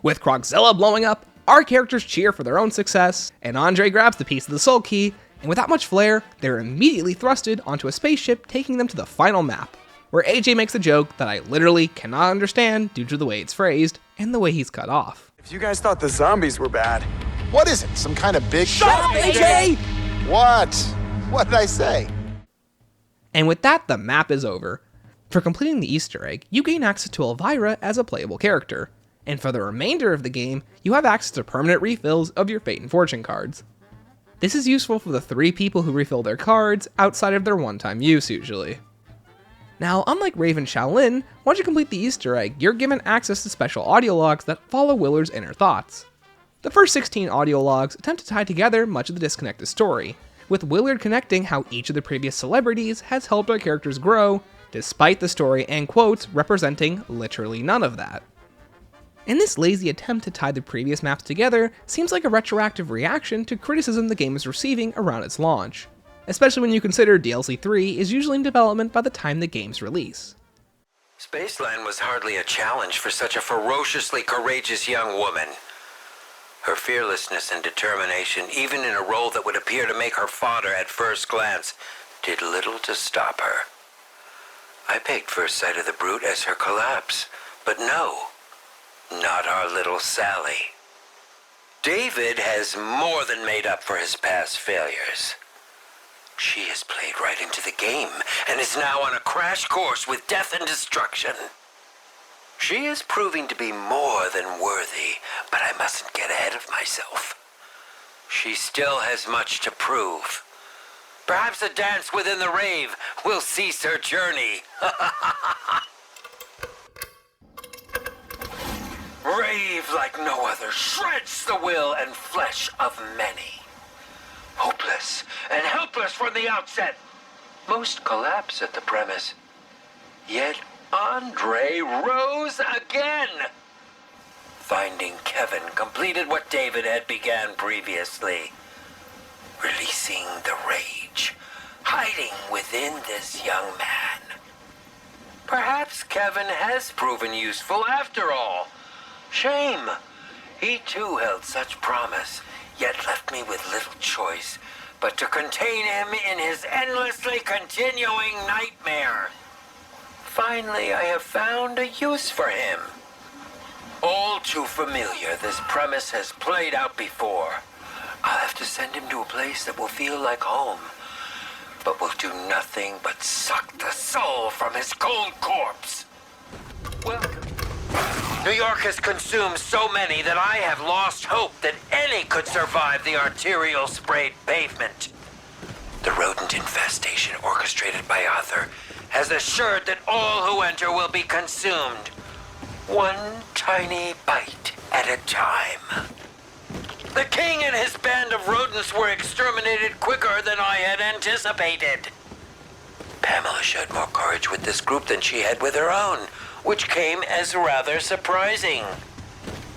Speaker 1: With Krogzilla blowing up, our characters cheer for their own success, and Andre grabs the piece of the soul key, and without much flair, they're immediately thrusted onto a spaceship taking them to the final map, where AJ makes a joke that I literally cannot understand due to the way it's phrased, and the way he's cut off.
Speaker 14: If you guys thought the zombies were bad, what is it? Some kind of big...
Speaker 1: Shut up, AJ!
Speaker 14: What? What did I say?
Speaker 1: And with that, the map is over. For completing the Easter egg, you gain access to Elvira as a playable character, and for the remainder of the game, you have access to permanent refills of your Fate and Fortune cards. This is useful for the 3 people who refill their cards outside of their one-time use usually. Now, unlike Rave and Shaolin, once you complete the Easter egg, you're given access to special audio logs that follow Willard's inner thoughts. The first 16 audio logs attempt to tie together much of the disconnected story, with Willard connecting how each of the previous celebrities has helped our characters grow, despite the story and quotes representing literally none of that. And this lazy attempt to tie the previous maps together seems like a retroactive reaction to criticism the game is receiving around its launch, especially when you consider DLC 3 is usually in development by the time the game's release.
Speaker 4: Spaceland was hardly a challenge for such a ferociously courageous young woman. Her fearlessness and determination, even in a role that would appear to make her fodder at first glance, did little to stop her. I pegged first sight of the brute as her collapse, but no, not our little Sally. David has more than made up for his past failures. She has played right into the game and is now on a crash course with death and destruction. She is proving to be more than worthy, but I mustn't get ahead of myself. She still has much to prove. Perhaps a dance within the Rave will cease her journey. Rave, like no other, shreds the will and flesh of many. Hopeless and helpless from the outset. Most collapse at the premise. Yet Andre rose again. Finding Kevin completed what David had began previously. Releasing the rage, hiding within this young man. Perhaps Kevin has proven useful after all. Shame. He too held such promise, yet left me with little choice but to contain him in his endlessly continuing nightmare. Finally, I have found a use for him. All too familiar, this premise has played out before. I'll have to send him to a place that will feel like home, but will do nothing but suck the soul from his cold corpse. Welcome. New York has consumed so many that I have lost hope that any could survive the arterial sprayed pavement. The rodent infestation orchestrated by Arthur has assured that all who enter will be consumed, one tiny bite at a time. The king and his band of rodents were exterminated quicker than I had anticipated. Pamela showed more courage with this group than she had with her own, which came as rather surprising.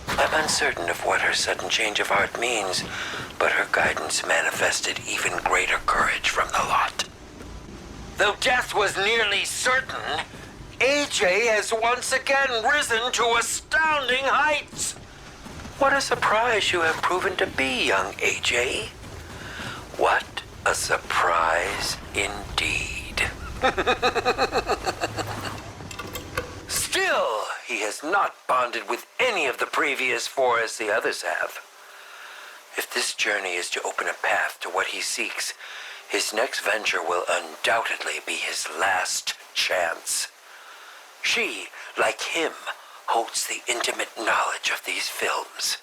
Speaker 4: I'm uncertain of what her sudden change of heart means, but her guidance manifested even greater courage from the lot. Though death was nearly certain, AJ has once again risen to astounding heights. What a surprise you have proven to be, young AJ. What a surprise indeed. Still, he has not bonded with any of the previous four as the others have. If this journey is to open a path to what he seeks, his next venture will undoubtedly be his last chance. She, like him, holds the intimate knowledge of these films.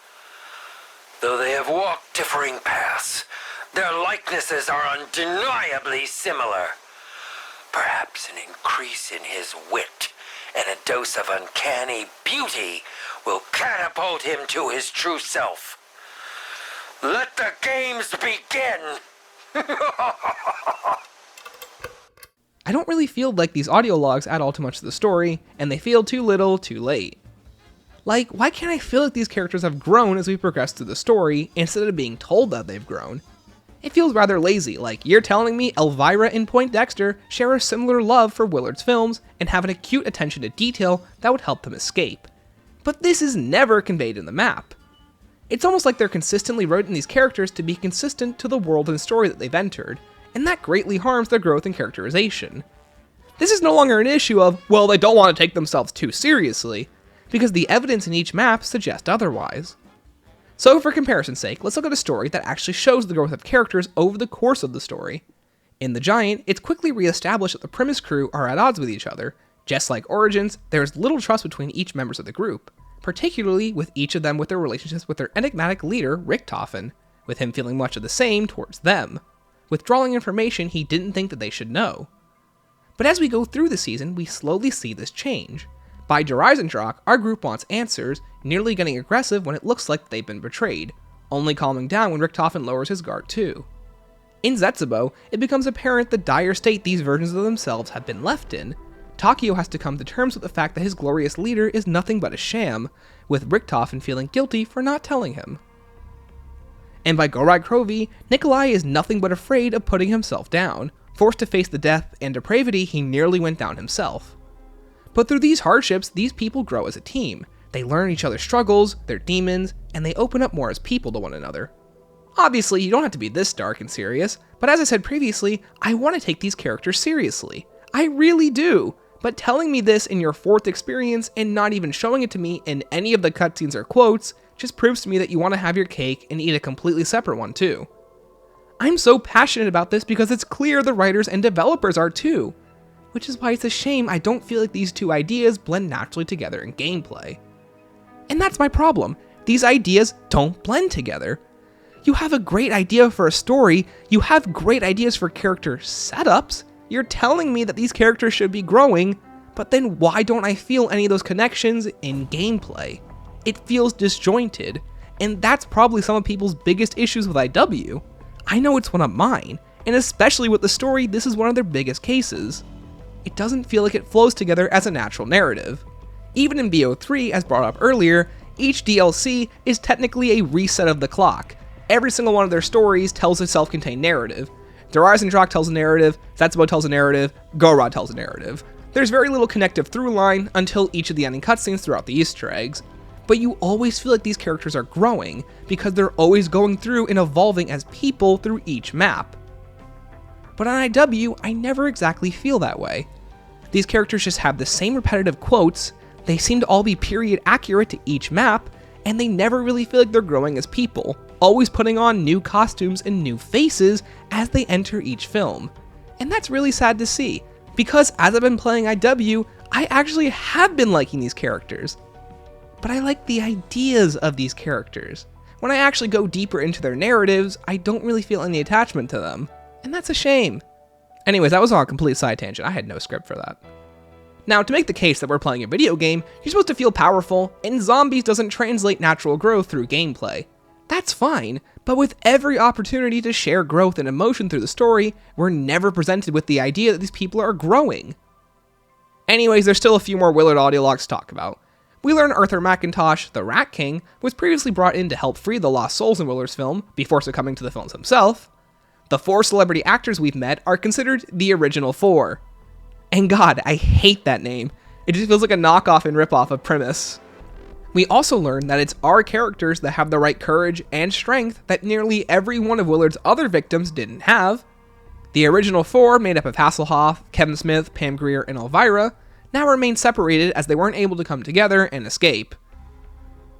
Speaker 4: Though they have walked differing paths, their likenesses are undeniably similar. Perhaps an increase in his wit and a dose of uncanny beauty will catapult him to his true self. Let the games begin!
Speaker 1: I don't really feel like these audio logs add all too much to the story, and they feel too little, too late. Like, why can't I feel like these characters have grown as we progress through the story, instead of being told that they've grown? It feels rather lazy, like you're telling me Elvira and Poindexter share a similar love for Willard's films, and have an acute attention to detail that would help them escape. But this is never conveyed in the map. It's almost like they're consistently writing these characters to be consistent to the world and story that they've entered, and that greatly harms their growth and characterization. This is no longer an issue of, well, they don't want to take themselves too seriously, because the evidence in each map suggests otherwise. So for comparison's sake, let's look at a story that actually shows the growth of characters over the course of the story. In The Giant, it's quickly re-established that the premise crew are at odds with each other. Just like Origins, there's little trust between each members of the group, particularly with each of them with their relationships with their enigmatic leader, Richtofen, with him feeling much of the same towards them, withdrawing information he didn't think that they should know. But as we go through the season, we slowly see this change. By Dreisendrach, our group wants answers, nearly getting aggressive when it looks like they've been betrayed, only calming down when Richtofen lowers his guard too. In Zetsubo, it becomes apparent the dire state these versions of themselves have been left in. Takio has to come to terms with the fact that his glorious leader is nothing but a sham, with Richtofen feeling guilty for not telling him. And by Gorai Krovi, Nikolai is nothing but afraid of putting himself down, forced to face the death and depravity he nearly went down himself. But through these hardships, these people grow as a team. They learn each other's struggles, their demons, and they open up more as people to one another. Obviously, you don't have to be this dark and serious, but as I said previously, I want to take these characters seriously. I really do. But telling me this in your 4th experience and not even showing it to me in any of the cutscenes or quotes just proves to me that you want to have your cake and eat a completely separate one too. I'm so passionate about this because it's clear the writers and developers are too, which is why it's a shame I don't feel like these two ideas blend naturally together in gameplay. And that's my problem. These ideas don't blend together. You have a great idea for a story, you have great ideas for character setups, you're telling me that these characters should be growing, but then why don't I feel any of those connections in gameplay? It feels disjointed, and that's probably some of people's biggest issues with IW. I know it's one of mine, and especially with the story, this is one of their biggest cases. It doesn't feel like it flows together as a natural narrative. Even in BO3, as brought up earlier, each DLC is technically a reset of the clock. Every single one of their stories tells a self-contained narrative. Der Eisendrache tells a narrative, Setsubo tells a narrative, Gorod tells a narrative. There's very little connective through line until each of the ending cutscenes throughout the Easter eggs. But you always feel like these characters are growing, because they're always going through and evolving as people through each map. But on IW, I never exactly feel that way. These characters just have the same repetitive quotes, they seem to all be period accurate to each map, and they never really feel like they're growing as people, always putting on new costumes and new faces as they enter each film. And that's really sad to see, because as I've been playing IW, I actually have been liking these characters. But I like the ideas of these characters. When I actually go deeper into their narratives, I don't really feel any attachment to them, and that's a shame. Anyways, that was all a complete side tangent, I had no script for that. Now, to make the case that we're playing a video game, you're supposed to feel powerful, and zombies doesn't translate natural growth through gameplay. That's fine, but with every opportunity to share growth and emotion through the story, we're never presented with the idea that these people are growing. Anyways, there's still a few more Willard audio logs to talk about. We learn Arthur McIntosh, the Rat King, was previously brought in to help free the lost souls in Willard's film, before succumbing to the films himself. The 4 celebrity actors we've met are considered the original 4. And God, I hate that name. It just feels like a knockoff and ripoff of Primus. We also learn that it's our characters that have the right courage and strength that nearly every one of Willard's other victims didn't have. The original 4, made up of Hasselhoff, Kevin Smith, Pam Grier, and Elvira, now remain separated as they weren't able to come together and escape.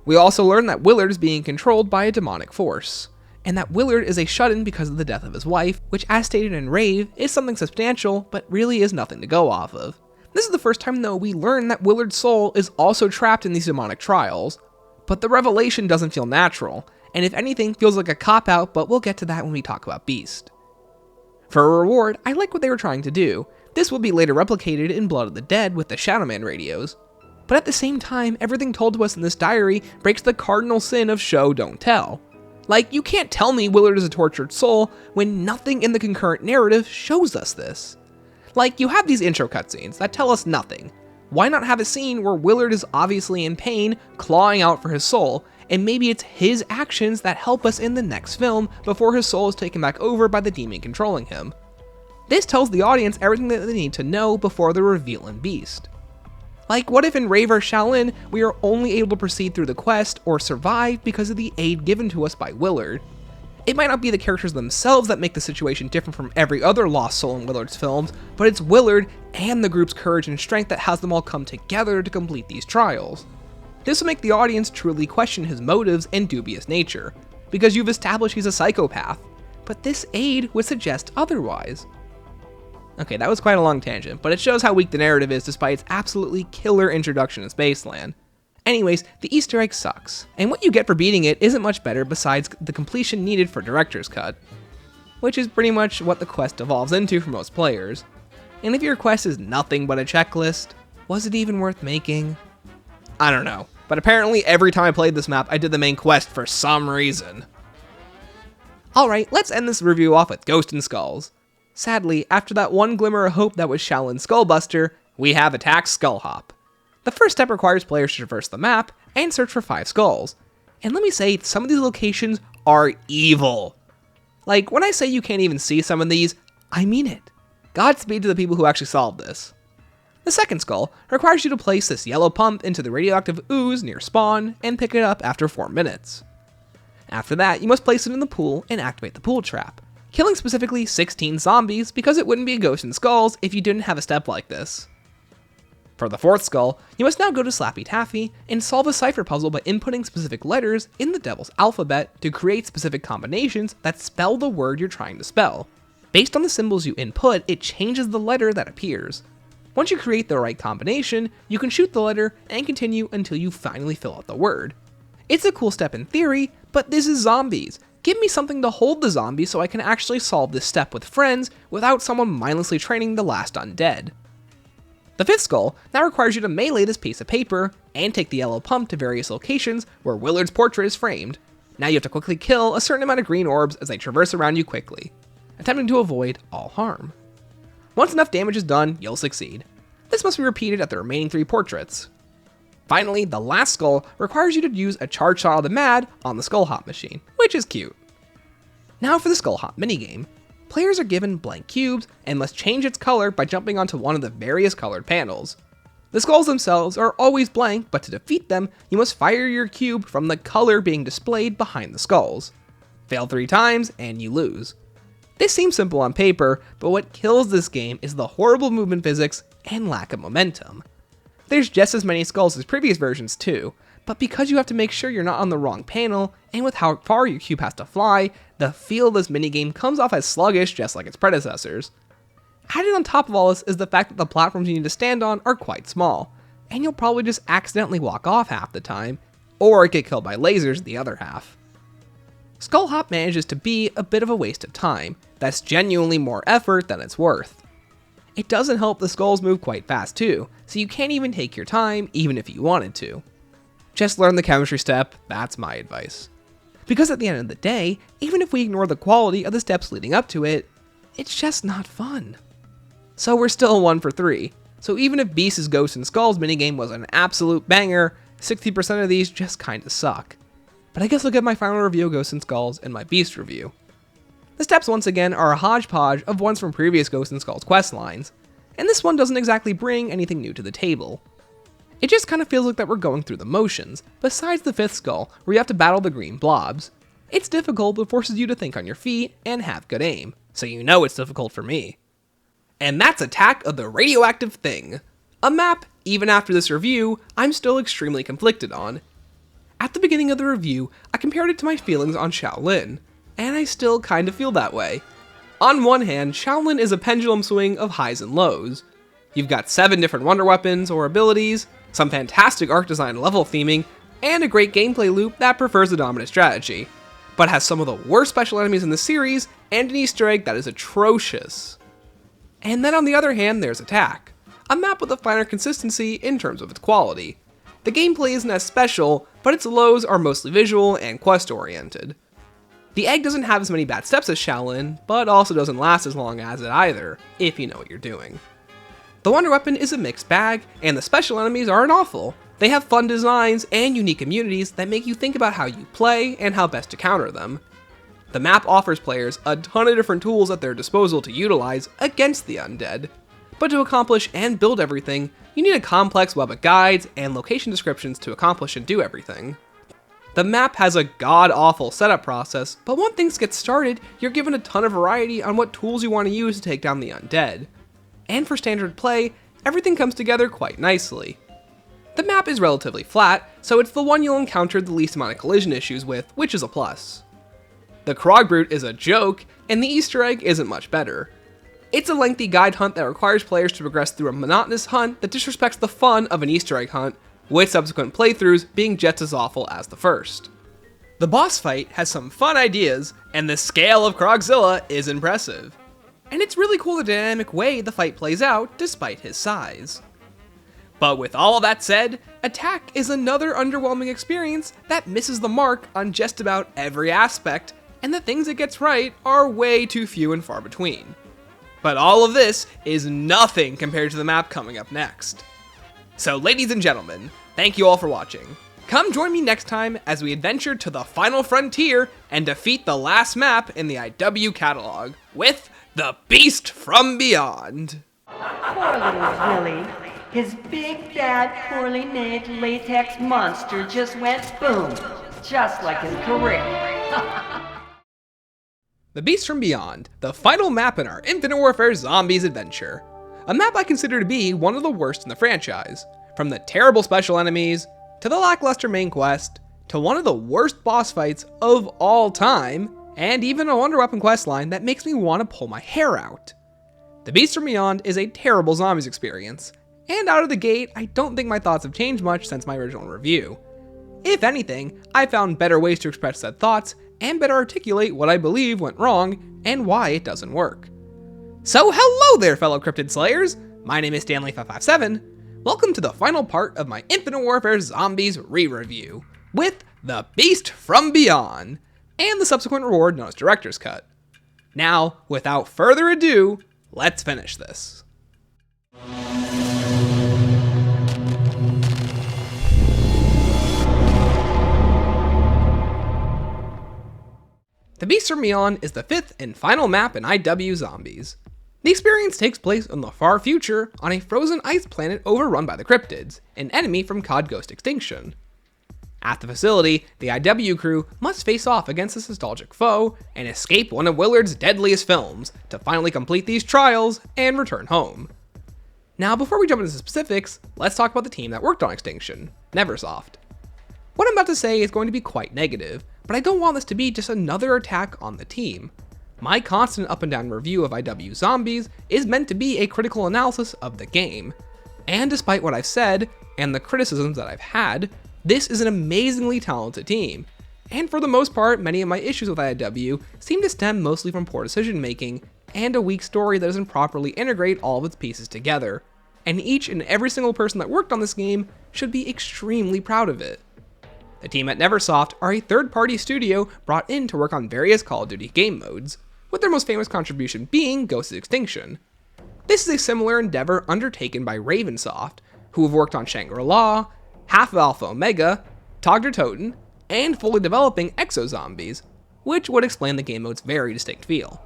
Speaker 1: We also learn that Willard is being controlled by a demonic force, and that Willard is a shut-in because of the death of his wife, which, as stated in Rave, is something substantial, but really is nothing to go off of. This is the first time, though, we learn that Willard's soul is also trapped in these demonic trials, but the revelation doesn't feel natural, and if anything, feels like a cop-out, but we'll get to that when we talk about Beast. For a reward, I like what they were trying to do. This will be later replicated in Blood of the Dead with the Shadow Man radios. But at the same time, everything told to us in this diary breaks the cardinal sin of show, don't tell. Like, you can't tell me Willard is a tortured soul when nothing in the concurrent narrative shows us this. Like, you have these intro cutscenes that tell us nothing. Why not have a scene where Willard is obviously in pain, clawing out for his soul, and maybe it's his actions that help us in the next film before his soul is taken back over by the demon controlling him. This tells the audience everything that they need to know before the reveal in Beast. Like, what if in Rave or Shaolin, we are only able to proceed through the quest or survive because of the aid given to us by Willard? It might not be the characters themselves that make the situation different from every other lost soul in Willard's films, but it's Willard and the group's courage and strength that has them all come together to complete these trials. This will make the audience truly question his motives and dubious nature, because you've established he's a psychopath, but this aid would suggest otherwise. Okay, that was quite a long tangent, but it shows how weak the narrative is despite its absolutely killer introduction in Spaceland. Anyways, the Easter egg sucks, and what you get for beating it isn't much better besides the completion needed for Director's Cut, which is pretty much what the quest evolves into for most players. And if your quest is nothing but a checklist, was it even worth making? I don't know, but apparently every time I played this map, I did the main quest for some reason. Alright, let's end this review off with Ghost and Skulls. Sadly, after that one glimmer of hope that was Shaolin's Skullbuster, we have Attack Skullhop. The first step requires players to traverse the map and search for 5 skulls. And let me say, some of these locations are evil. Like, when I say you can't even see some of these, I mean it. Godspeed to the people who actually solved this. The second skull requires you to place this yellow pump into the radioactive ooze near spawn and pick it up after 4 minutes. After that, you must place it in the pool and activate the pool trap, killing specifically 16 zombies because it wouldn't be a Ghost in Skulls if you didn't have a step like this. For the fourth skull, you must now go to Slappy Taffy and solve a cipher puzzle by inputting specific letters in the devil's alphabet to create specific combinations that spell the word you're trying to spell. Based on the symbols you input, it changes the letter that appears. Once you create the right combination, you can shoot the letter and continue until you finally fill out the word. It's a cool step in theory, but this is zombies. Give me something to hold the zombies so I can actually solve this step with friends without someone mindlessly training the last undead. The fifth skull now requires you to melee this piece of paper and take the yellow pump to various locations where Willard's portrait is framed. Now you have to quickly kill a certain amount of green orbs as they traverse around you quickly, attempting to avoid all harm. Once enough damage is done, you'll succeed. This must be repeated at the remaining 3 portraits. Finally, the last skull requires you to use a charge shot of the Mad on the Skull Hop machine, which is cute. Now for the Skull Hop minigame. Players are given blank cubes and must change its color by jumping onto one of the various colored panels. The skulls themselves are always blank, but to defeat them, you must fire your cube from the color being displayed behind the skulls. Fail 3 times and you lose. This seems simple on paper, but what kills this game is the horrible movement physics and lack of momentum. There's just as many skulls as previous versions too, but because you have to make sure you're not on the wrong panel, and with how far your cube has to fly, the feel of this minigame comes off as sluggish just like its predecessors. Added on top of all this is the fact that the platforms you need to stand on are quite small, and you'll probably just accidentally walk off half the time, or get killed by lasers the other half. Skull Hop manages to be a bit of a waste of time, that's genuinely more effort than it's worth. It doesn't help the skulls move quite fast too, so you can't even take your time even if you wanted to. Just learn the chemistry step, that's my advice. Because at the end of the day, even if we ignore the quality of the steps leading up to it, it's just not fun. So we're still 1 for 3, so even if Beast's Ghosts and Skulls minigame was an absolute banger, 60% of these just kinda suck. But I guess I'll get my final review of Ghosts and Skulls in my Beast review. The steps once again are a hodgepodge of ones from previous Ghosts and Skulls quest lines, and this one doesn't exactly bring anything new to the table. It just kind of feels like that we're going through the motions, besides the 5th skull where you have to battle the green blobs. It's difficult but forces you to think on your feet and have good aim, so you know it's difficult for me. And that's Attack of the Radioactive Thing, a map, even after this review, I'm still extremely conflicted on. At the beginning of the review, I compared it to my feelings on Shaolin, and I still kind of feel that way. On one hand, Shaolin is a pendulum swing of highs and lows. You've got 7 different wonder weapons or abilities, some fantastic art design level theming, and a great gameplay loop that prefers the dominant strategy, but has some of the worst special enemies in the series and an Easter egg that is atrocious. And then on the other hand, there's Attack, a map with a finer consistency in terms of its quality. The gameplay isn't as special, but its lows are mostly visual and quest oriented. The egg doesn't have as many bad steps as Shaolin, but also doesn't last as long as it either, if you know what you're doing. The wonder weapon is a mixed bag, and the special enemies aren't awful. They have fun designs and unique immunities that make you think about how you play and how best to counter them. The map offers players a ton of different tools at their disposal to utilize against the undead, but to accomplish and build everything, you need a complex web of guides and location descriptions to accomplish and do everything. The map has a god-awful setup process, but once things get started, you're given a ton of variety on what tools you want to use to take down the undead. And for standard play, everything comes together quite nicely. The map is relatively flat, so it's the one you'll encounter the least amount of collision issues with, which is a plus. The Krog Brute is a joke, and the Easter egg isn't much better. It's a lengthy guide hunt that requires players to progress through a monotonous hunt that disrespects the fun of an Easter egg hunt, with subsequent playthroughs being just as awful as the first. The boss fight has some fun ideas, and the scale of Krogzilla is impressive. And it's really cool the dynamic way the fight plays out despite his size. But with all of that said, Attack is another underwhelming experience that misses the mark on just about every aspect, and the things it gets right are way too few and far between. But all of this is nothing compared to the map coming up next. So ladies and gentlemen, thank you all for watching. Come join me next time as we adventure to the final frontier and defeat the last map in the IW catalog with the Beast from Beyond.
Speaker 15: Poor little Willie. his big, bad, poorly made latex monster just went boom, just like his career.
Speaker 1: The Beast from Beyond, the final map in our Infinite Warfare Zombies adventure. A map I consider to be one of the worst in the franchise. From the terrible special enemies, to the lackluster main quest, to one of the worst boss fights of all time, and even a wonder weapon questline that makes me want to pull my hair out. The Beast from Beyond is a terrible zombies experience, and out of the gate, I don't think my thoughts have changed much since my original review. If anything, I found better ways to express said thoughts, and better articulate what I believe went wrong, and why it doesn't work. So hello there, fellow Cryptid Slayers! My name is Stanley557. Welcome to the final part of my Infinite Warfare Zombies re-review, with The Beast from Beyond, and the subsequent reward known as Director's Cut. Now, without further ado, let's finish this. The Beast from Beyond is the fifth and final map in IW Zombies. The experience takes place in the far future on a frozen ice planet overrun by the cryptids, an enemy from COD Ghost Extinction. At the facility, the IW crew must face off against this nostalgic foe and escape one of Willard's deadliest films to finally complete these trials and return home. Now, before we jump into the specifics, let's talk about the team that worked on Extinction, Neversoft. What I'm about to say is going to be quite negative, but I don't want this to be just another attack on the team. My constant up and down review of IW Zombies is meant to be a critical analysis of the game. And despite what I've said, and the criticisms that I've had, this is an amazingly talented team. And for the most part, many of my issues with IW seem to stem mostly from poor decision making, and a weak story that doesn't properly integrate all of its pieces together. And each and every single person that worked on this game should be extremely proud of it. The team at Neversoft are a third-party studio brought in to work on various Call of Duty game modes, with their most famous contribution being Ghost Extinction. This is a similar endeavor undertaken by Ravensoft, who have worked on Shangri-La, Half of Alpha Omega, Togder Toten, and fully developing Exozombies, which would explain the game mode's very distinct feel.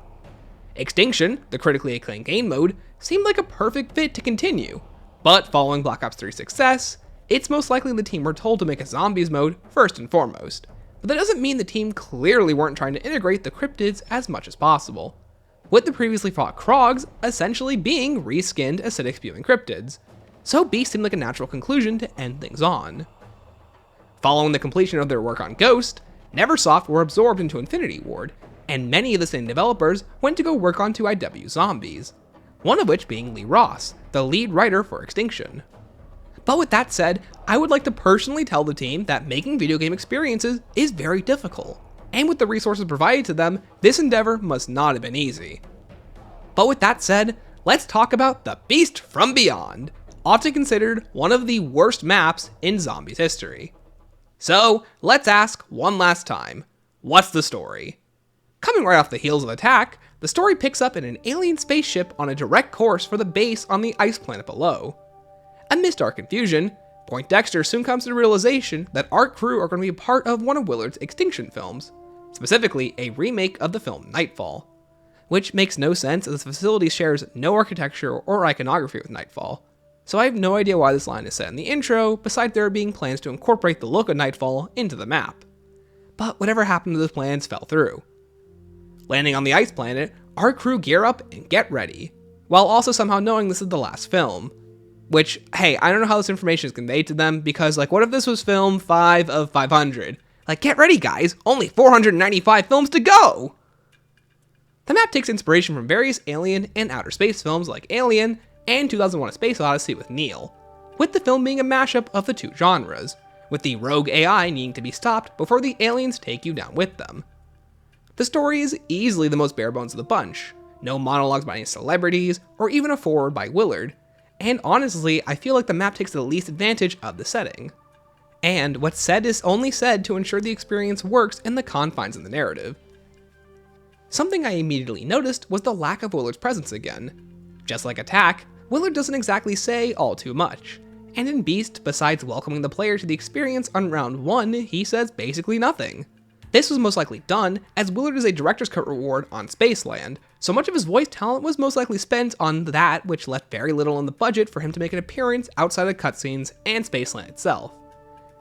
Speaker 1: Extinction, the critically acclaimed game mode, seemed like a perfect fit to continue, but following Black Ops 3's success, it's most likely the team were told to make a Zombies mode first and foremost, but that doesn't mean the team clearly weren't trying to integrate the cryptids as much as possible, with the previously fought Krogs essentially being reskinned acidic spewing cryptids, so Beast seemed like a natural conclusion to end things on. Following the completion of their work on Ghost, Neversoft were absorbed into Infinity Ward, and many of the same developers went to go work on 2 IW Zombies, one of which being Lee Ross, the lead writer for Extinction. But with that said, I would like to personally tell the team that making video game experiences is very difficult, and with the resources provided to them, this endeavor must not have been easy. But with that said, let's talk about The Beast from Beyond, often considered one of the worst maps in Zombies history. So, let's ask one last time, what's the story? Coming right off the heels of Attack, the story picks up in an alien spaceship on a direct course for the base on the ice planet below. Amidst our confusion, Poindexter soon comes to the realization that our crew are going to be a part of one of Willard's Extinction films, specifically a remake of the film Nightfall, which makes no sense as the facility shares no architecture or iconography with Nightfall, so I have no idea why this line is set in the intro, besides there being plans to incorporate the look of Nightfall into the map. But whatever happened to those plans fell through. Landing on the ice planet, our crew gear up and get ready, while also somehow knowing this is the last film. Which, hey, I don't know how this information is conveyed to them, because, what if this was film 5 of 500? Get ready, guys, only 495 films to go! The map takes inspiration from various alien and outer space films like Alien and 2001: A Space Odyssey with Neil, with the film being a mashup of the two genres, with the rogue AI needing to be stopped before the aliens take you down with them. The story is easily the most bare bones of the bunch, no monologues by any celebrities, or even a foreword by Willard, and honestly, I feel like the map takes the least advantage of the setting. And what's said is only said to ensure the experience works in the confines of the narrative. Something I immediately noticed was the lack of Willard's presence again. Just like Attack, Willard doesn't exactly say all too much, and in Beast, besides welcoming the player to the experience on round 1, he says basically nothing. This was most likely done as Willard is a director's cut reward on Spaceland, so much of his voice talent was most likely spent on that, which left very little in the budget for him to make an appearance outside of cutscenes and Spaceland itself.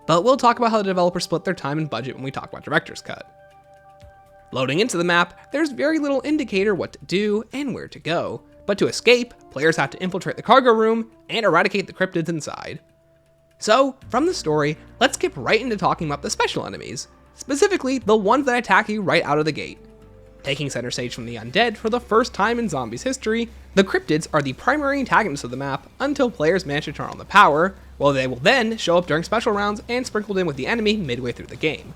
Speaker 1: But we'll talk about how the developers split their time and budget when we talk about Director's Cut. Loading into the map, there's very little indicator what to do and where to go, but to escape, players have to infiltrate the cargo room and eradicate the cryptids inside. So, from the story, let's skip right into talking about the special enemies, specifically the ones that attack you right out of the gate. Taking center stage from the undead for the first time in zombies history, the cryptids are the primary antagonists of the map until players manage to turn on the power, while they will then show up during special rounds and sprinkled in with the enemy midway through the game.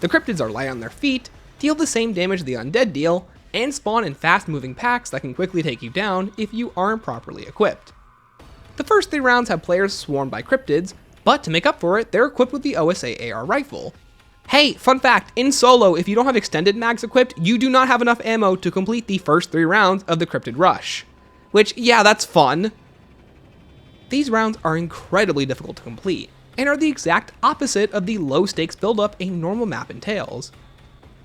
Speaker 1: The cryptids are light on their feet, deal the same damage the undead deal, and spawn in fast moving packs that can quickly take you down if you aren't properly equipped. The first 3 rounds have players swarmed by cryptids, but to make up for it, they're equipped with the OSA AR rifle. Hey, fun fact, in solo, if you don't have extended mags equipped, you do not have enough ammo to complete the first 3 rounds of the cryptid rush. Which, yeah, that's fun. These rounds are incredibly difficult to complete, and are the exact opposite of the low stakes buildup a normal map entails.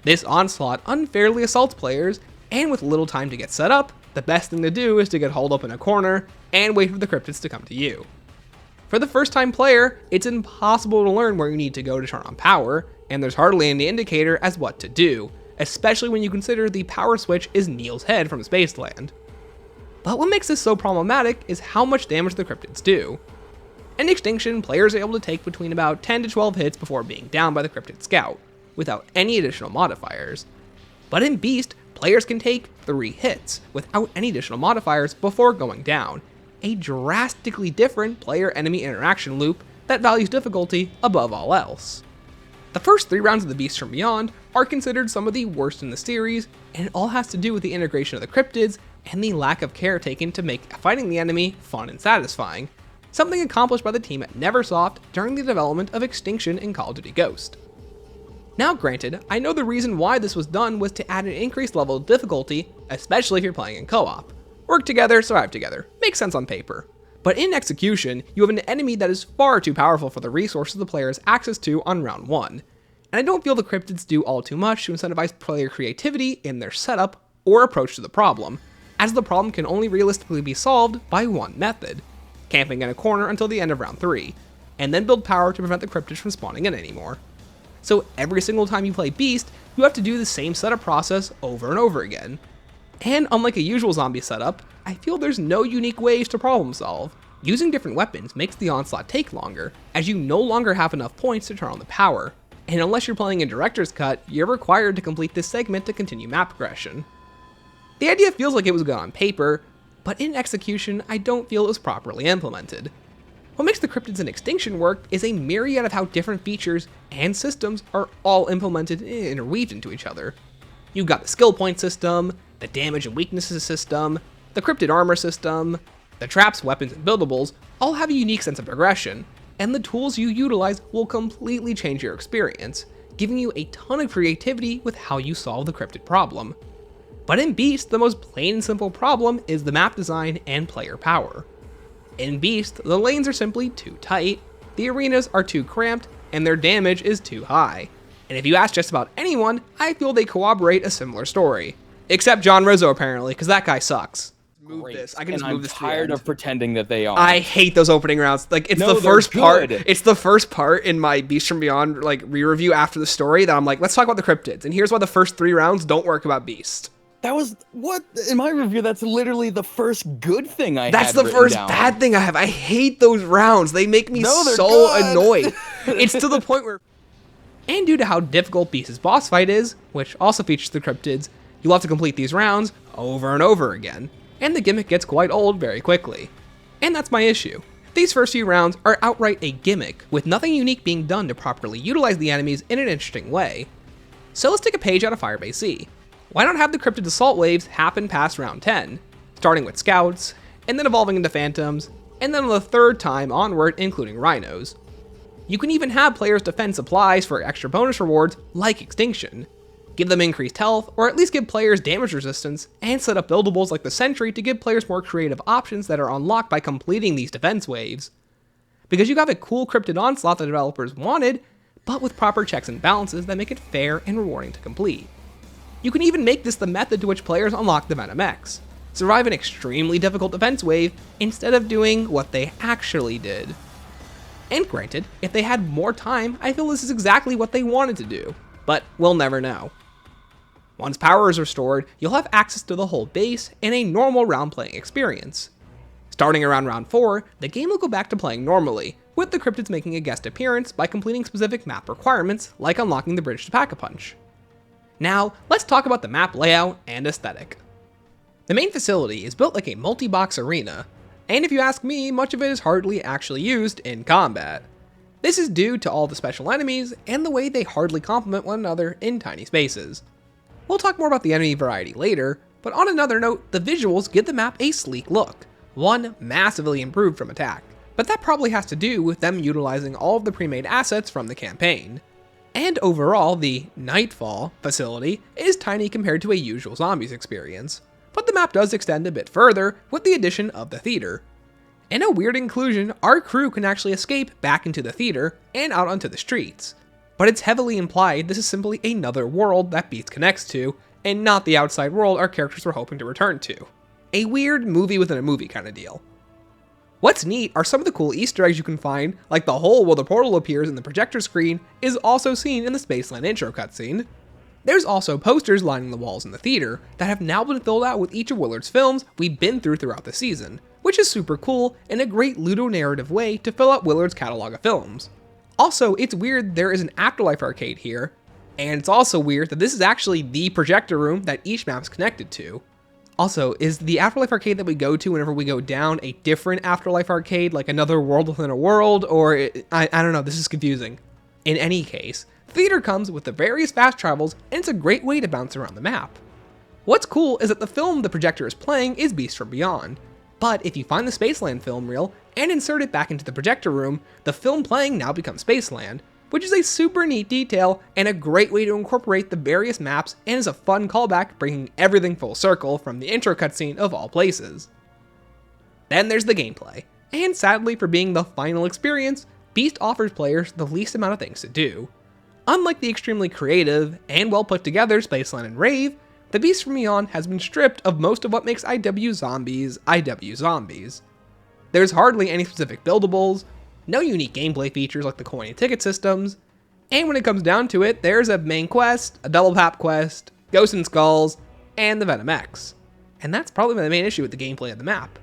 Speaker 1: This onslaught unfairly assaults players, and with little time to get set up, the best thing to do is to get hauled up in a corner and wait for the cryptids to come to you. For the first time player, it's impossible to learn where you need to go to turn on power, and there's hardly any indicator as what to do, especially when you consider the power switch is Neil's head from Spaceland. But what makes this so problematic is how much damage the cryptids do. In Extinction, players are able to take between about 10 to 12 hits before being down by the cryptid scout, without any additional modifiers. But in Beast, players can take 3 hits without any additional modifiers before going down, a drastically different player-enemy interaction loop that values difficulty above all else. The first 3 rounds of the Beast from Beyond are considered some of the worst in the series, and it all has to do with the integration of the cryptids and the lack of care taken to make fighting the enemy fun and satisfying, something accomplished by the team at Neversoft during the development of Extinction and Call of Duty Ghost. Now granted, I know the reason why this was done was to add an increased level of difficulty, especially if you're playing in co-op. Work together, survive together. Makes sense on paper. But in execution, you have an enemy that is far too powerful for the resources the player has access to on round 1. And I don't feel the cryptids do all too much to incentivize player creativity in their setup or approach to the problem, as the problem can only realistically be solved by one method: camping in a corner until the end of round 3, and then build power to prevent the cryptids from spawning in anymore. So every single time you play Beast, you have to do the same setup process over and over again. And unlike a usual zombie setup, I feel there's no unique ways to problem solve. Using different weapons makes the onslaught take longer, as you no longer have enough points to turn on the power, and unless you're playing in Director's Cut, you're required to complete this segment to continue map progression. The idea feels like it was good on paper, but in execution, I don't feel it was properly implemented. What makes the cryptids in Extinction work is a myriad of how different features and systems are all implemented and interweaved into each other. You've got the skill point system, the damage and weaknesses system, the cryptid armor system, the traps, weapons, and buildables all have a unique sense of progression, and the tools you utilize will completely change your experience, giving you a ton of creativity with how you solve the cryptid problem. But in Beast, the most plain and simple problem is the map design and player power. In Beast, the lanes are simply too tight, the arenas are too cramped, and their damage is too high. And if you ask just about anyone, I feel they corroborate a similar story. Except John Rizzo apparently, because that guy sucks. Move this. I can just move this.
Speaker 16: I'm tired of pretending that they are.
Speaker 1: I hate those opening rounds. Like it's the first part. It's the first part in my Beast from Beyond like re-review after the story that I'm like, let's talk about the cryptids. And here's why the first 3 rounds don't work about Beast.
Speaker 16: That was what in my review. That's literally the first good thing I had.
Speaker 1: That's the first bad thing I have. I hate those rounds. They make me so annoyed. It's to the point where, and due to how difficult Beast's boss fight is, which also features the cryptids, you'll have to complete these rounds over and over again, and the gimmick gets quite old very quickly. And that's my issue. These first few rounds are outright a gimmick, with nothing unique being done to properly utilize the enemies in an interesting way. So let's take a page out of Firebase C. Why not have the cryptid assault waves happen past round 10, starting with scouts, and then evolving into phantoms, and then on the 3rd time onward including rhinos. You can even have players defend supplies for extra bonus rewards like Extinction, give them increased health, or at least give players damage resistance, and set up buildables like the Sentry to give players more creative options that are unlocked by completing these defense waves. Because you have a cool cryptid onslaught the developers wanted, but with proper checks and balances that make it fair and rewarding to complete. You can even make this the method to which players unlock the Venom X, survive an extremely difficult defense wave instead of doing what they actually did. And granted, if they had more time, I feel this is exactly what they wanted to do, but we'll never know. Once power is restored, you'll have access to the whole base and a normal round playing experience. Starting around round 4, the game will go back to playing normally, with the cryptids making a guest appearance by completing specific map requirements, like unlocking the bridge to Pack-a-Punch. Now, let's talk about the map layout and aesthetic. The main facility is built like a multi-box arena, and if you ask me, much of it is hardly actually used in combat. This is due to all the special enemies and the way they hardly complement one another in tiny spaces. We'll talk more about the enemy variety later, but on another note, the visuals give the map a sleek look, one massively improved from Attack, but that probably has to do with them utilizing all of the pre-made assets from the campaign. And overall, the Nightfall facility is tiny compared to a usual zombies experience, but the map does extend a bit further with the addition of the theater. In a weird inclusion, our crew can actually escape back into the theater and out onto the streets, but it's heavily implied this is simply another world that Beast connects to, and not the outside world our characters were hoping to return to. A weird movie within a movie kind of deal. What's neat are some of the cool Easter eggs you can find, like the hole where the portal appears in the projector screen is also seen in the Spaceland intro cutscene. There's also posters lining the walls in the theater that have now been filled out with each of Willard's films we've been throughout the season, which is super cool and a great ludonarrative way to fill out Willard's catalog of films. Also, it's weird there is an Afterlife arcade here, and it's also weird that this is actually the projector room that each map's connected to. Also, is the Afterlife arcade that we go to whenever we go down a different Afterlife arcade, like another world within a world, or I don't know, this is confusing. In any case, the theater comes with the various fast travels, and it's a great way to bounce around the map. What's cool is that the film the projector is playing is Beast from Beyond, but if you find the Spaceland film reel and insert it back into the projector room, the film playing now becomes Spaceland, which is a super neat detail and a great way to incorporate the various maps and is a fun callback bringing everything full circle from the intro cutscene of all places. Then there's the gameplay, and sadly for being the final experience, Beast offers players the least amount of things to do. Unlike the extremely creative and well put together Spaceland and Rave, the Beast from Beyond has been stripped of most of what makes IW zombies. There's hardly any specific buildables, no unique gameplay features like the coin and ticket systems, and when it comes down to it, there's a main quest, a double pap quest, Ghosts and Skulls, and the Venom X. And that's probably the main issue with the gameplay of the map.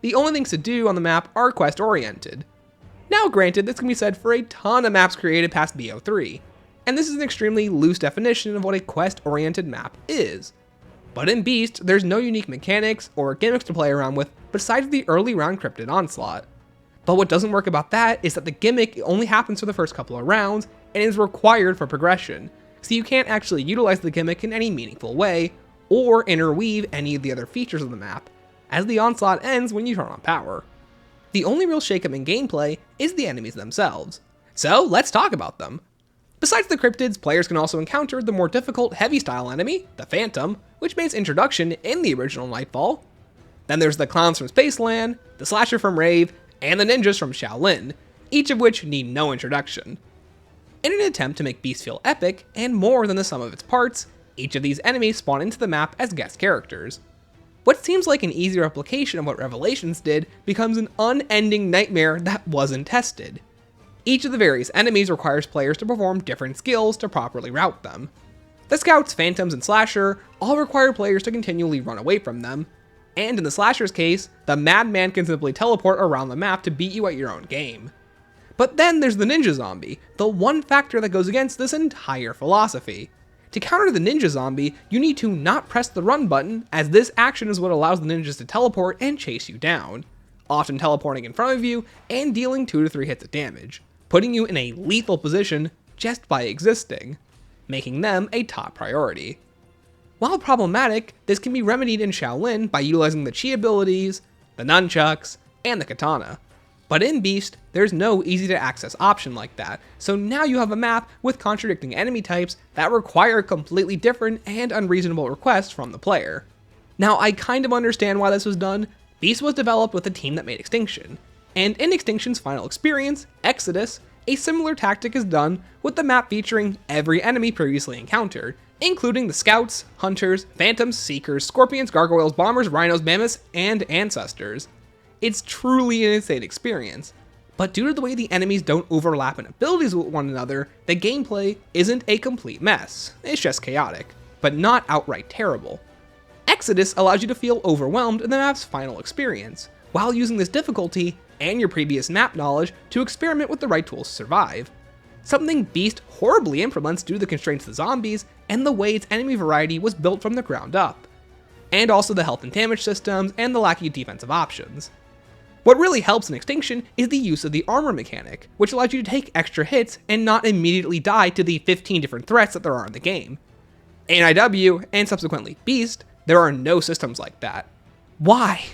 Speaker 1: The only things to do on the map are quest oriented. Now granted, this can be said for a ton of maps created past BO3, and this is an extremely loose definition of what a quest oriented map is. But in Beast, there's no unique mechanics or gimmicks to play around with besides the early round cryptid onslaught. But what doesn't work about that is that the gimmick only happens for the first couple of rounds and is required for progression, so you can't actually utilize the gimmick in any meaningful way, or interweave any of the other features of the map, as the onslaught ends when you turn on power. The only real shakeup in gameplay is the enemies themselves, so let's talk about them. Besides the cryptids, players can also encounter the more difficult heavy style enemy, the Phantom, which made its introduction in the original Nightfall. Then there's the clowns from Spaceland, the slasher from Rave, and the ninjas from Shaolin, each of which need no introduction. In an attempt to make Beast feel epic and more than the sum of its parts, each of these enemies spawn into the map as guest characters. What seems like an easy replication of what Revelations did becomes an unending nightmare that wasn't tested. Each of the various enemies requires players to perform different skills to properly route them. The scouts, phantoms, and slasher all require players to continually run away from them, and in the slasher's case, the madman can simply teleport around the map to beat you at your own game. But then there's the ninja zombie, the one factor that goes against this entire philosophy. To counter the ninja zombie, you need to not press the run button, as this action is what allows the ninjas to teleport and chase you down, often teleporting in front of you and dealing 2 to 3 hits of damage, putting you in a lethal position just by existing, making them a top priority. While problematic, this can be remedied in Shaolin by utilizing the chi abilities, the nunchucks, and the katana. But in Beast, there's no easy to access option like that, so now you have a map with contradicting enemy types that require completely different and unreasonable requests from the player. Now I kind of understand why this was done. Beast was developed with the team that made Extinction, and in Extinction's final experience, Exodus, A similar tactic is done with the map featuring every enemy previously encountered, including the scouts, hunters, phantoms, seekers, scorpions, gargoyles, bombers, rhinos, mammoths, and ancestors. It's truly an insane experience, but due to the way the enemies don't overlap in abilities with one another, the gameplay isn't a complete mess. It's just chaotic, but not outright terrible. Exodus allows you to feel overwhelmed in the map's final experience, while using this difficulty and your previous map knowledge to experiment with the right tools to survive. Something Beast horribly implements due to the constraints of the zombies and the way its enemy variety was built from the ground up, and also the health and damage systems and the lack of defensive options. What really helps in Extinction is the use of the armor mechanic, which allows you to take extra hits and not immediately die to the 15 different threats that there are in the game. In IW, and subsequently Beast, there are no systems like that. Why?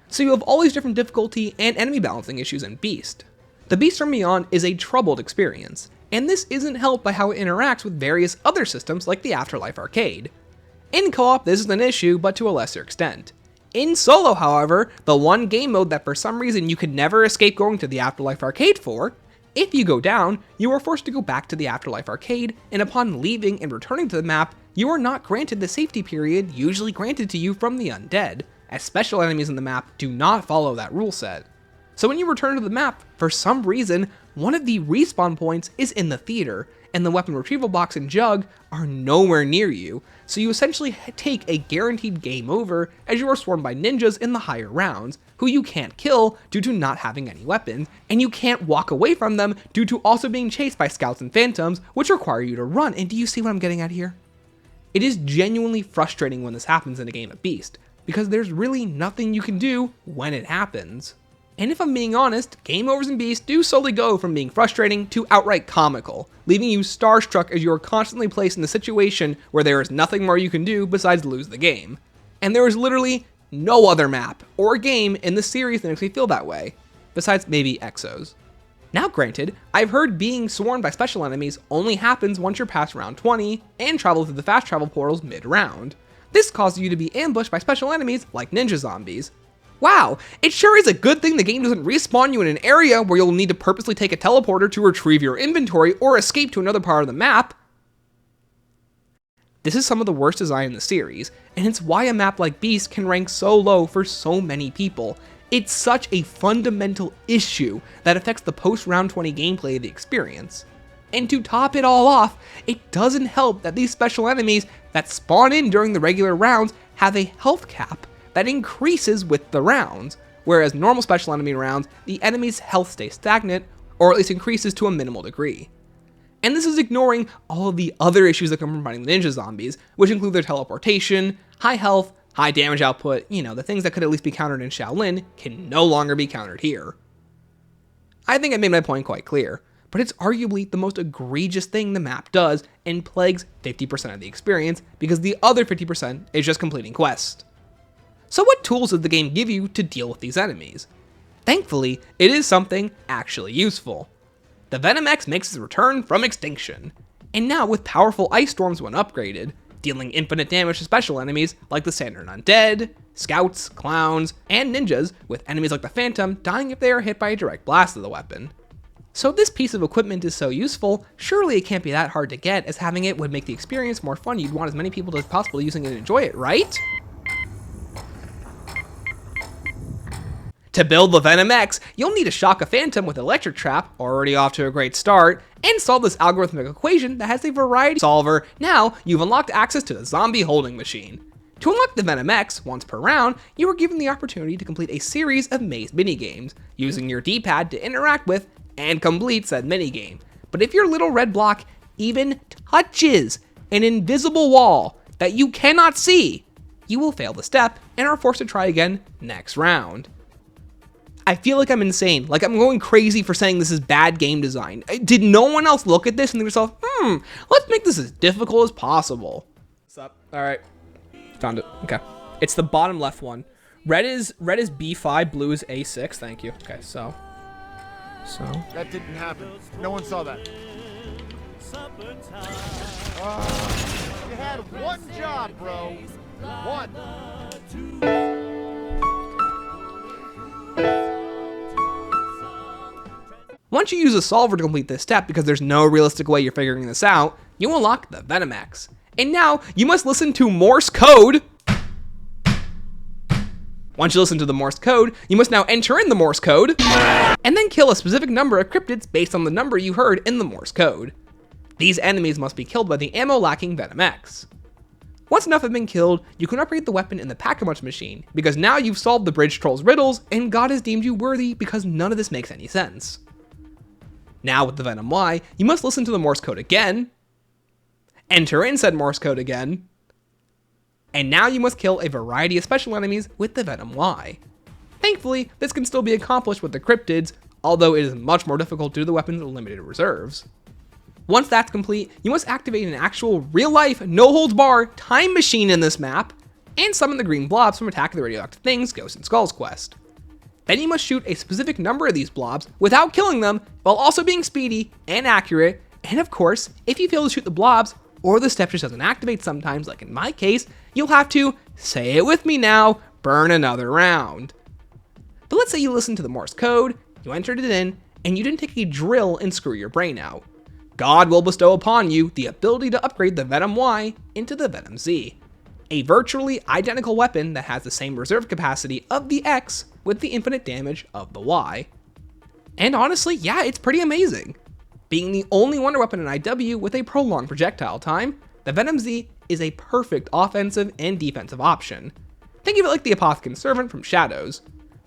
Speaker 1: So you have all these different difficulty and enemy balancing issues in Beast. The Beast from Beyond is a troubled experience, and this isn't helped by how it interacts with various other systems like the Afterlife Arcade. In co-op, this is an issue, but to a lesser extent. In solo, however, the one game mode that for some reason you could never escape going to the Afterlife Arcade for, if you go down, you are forced to go back to the Afterlife Arcade, and upon leaving and returning to the map, you are not granted the safety period usually granted to you from the undead, as special enemies in the map do not follow that rule set. So when you return to the map, for some reason, one of the respawn points is in the theater, and the weapon retrieval box and jug are nowhere near you, so you essentially take a guaranteed game over as you are swarmed by ninjas in the higher rounds, who you can't kill due to not having any weapons, and you can't walk away from them due to also being chased by scouts and phantoms, which require you to run. And do you see what I'm getting at here? It is genuinely frustrating when this happens in a game of Beast, because there's really nothing you can do when it happens. And if I'm being honest, game overs in Beast do slowly go from being frustrating to outright comical, leaving you starstruck as you are constantly placed in a situation where there is nothing more you can do besides lose the game. And there is literally no other map or game in the series that makes me feel that way, besides maybe Exos. Now granted, I've heard being swarmed by special enemies only happens once you're past round 20 and travel through the fast travel portals mid-round. This causes you to be ambushed by special enemies like ninja zombies. Wow, it sure is a good thing the game doesn't respawn you in an area where you'll need to purposely take a teleporter to retrieve your inventory or escape to another part of the map. This is some of the worst design in the series, and it's why a map like Beast can rank so low for so many people. It's such a fundamental issue that affects the post-round 20 gameplay of the experience. And to top it all off, it doesn't help that these special enemies that spawn in during the regular rounds have a health cap that increases with the rounds, whereas normal special enemy rounds, the enemy's health stays stagnant, or at least increases to a minimal degree. And this is ignoring all of the other issues that come from fighting the ninja zombies, which include their teleportation, high health, high damage output, the things that could at least be countered in Shaolin can no longer be countered here. I think I made my point quite clear, but it's arguably the most egregious thing the map does and plagues 50% of the experience because the other 50% is just completing quests. So what tools does the game give you to deal with these enemies? Thankfully, it is something actually useful. The Venom X makes its return from Extinction, and now with powerful ice storms when upgraded, dealing infinite damage to special enemies like the Standard Undead, Scouts, Clowns, and Ninjas, with enemies like the Phantom dying if they are hit by a direct blast of the weapon. So if this piece of equipment is so useful, surely it can't be that hard to get, as having it would make the experience more fun. You'd want as many people as possible using it and enjoy it, right? To build the Venom X, you'll need to shock a Phantom with Electric Trap, already off to a great start, and solve this algorithmic equation that has a variety solver. Now, you've unlocked access to the Zombie Holding Machine. To unlock the Venom X, once per round, you are given the opportunity to complete a series of maze minigames, using your D-pad to interact with and complete said minigame. But if your little red block even touches an invisible wall that you cannot see, you will fail the step and are forced to try again next round. I feel like I'm insane, like I'm going crazy for saying this is bad game design. Did no one else look at this and think to themselves, let's make this as difficult as possible? What's up? All right, found it. Okay, it's the bottom left one. Red is B5, blue is A6. Thank you. Okay, so
Speaker 8: that didn't happen. No one saw that. You had one job, bro. One.
Speaker 1: Once you use a solver to complete this step, because there's no realistic way you're figuring this out, you unlock the Venom X. And now, you must listen to Morse code. Once you listen to the Morse code, you must now enter in the Morse code, and then kill a specific number of cryptids based on the number you heard in the Morse code. These enemies must be killed by the ammo-lacking Venom X. Once enough have been killed, you can upgrade the weapon in the Pack-a-Punch machine, because now you've solved the Bridge Troll's riddles, and God has deemed you worthy because none of this makes any sense. Now with the Venom Y, you must listen to the Morse code again, enter in said Morse code again, and now you must kill a variety of special enemies with the Venom Y. Thankfully, this can still be accomplished with the cryptids, although it is much more difficult due to the weapon's limited reserves. Once that's complete, you must activate an actual real-life, no-holds-barred time machine in this map, and summon the green blobs from Attack of the Radioactive Things Ghosts and Skulls quest. Then you must shoot a specific number of these blobs without killing them, while also being speedy and accurate, and of course, if you fail to shoot the blobs, or the step just doesn't activate sometimes, like in my case, you'll have to, say it with me now, burn another round. But let's say you listen to the Morse code, you entered it in, and you didn't take a drill and screw your brain out. God will bestow upon you the ability to upgrade the Venom Y into the Venom Z, a virtually identical weapon that has the same reserve capacity of the X with the infinite damage of the Y. And honestly, yeah, it's pretty amazing. Being the only wonder weapon in IW with a prolonged projectile time, the Venom Z is a perfect offensive and defensive option. Think of it like the Apothecon Servant from Shadows,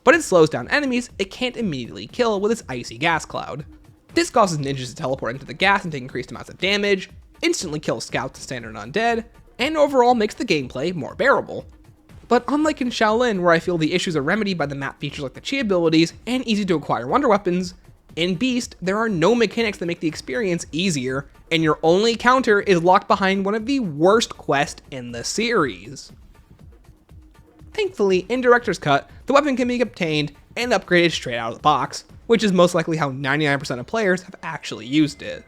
Speaker 1: but it slows down enemies it can't immediately kill with its icy gas cloud. This causes ninjas to teleport into the gas and take increased amounts of damage, instantly kills scouts and standard undead, and overall makes the gameplay more bearable. But unlike in Shaolin, where I feel the issues are remedied by the map features like the chi abilities and easy to acquire wonder weapons, in Beast, there are no mechanics that make the experience easier, and your only counter is locked behind one of the worst quests in the series. Thankfully, in Director's Cut, the weapon can be obtained and upgraded straight out of the box, which is most likely how 99% of players have actually used it.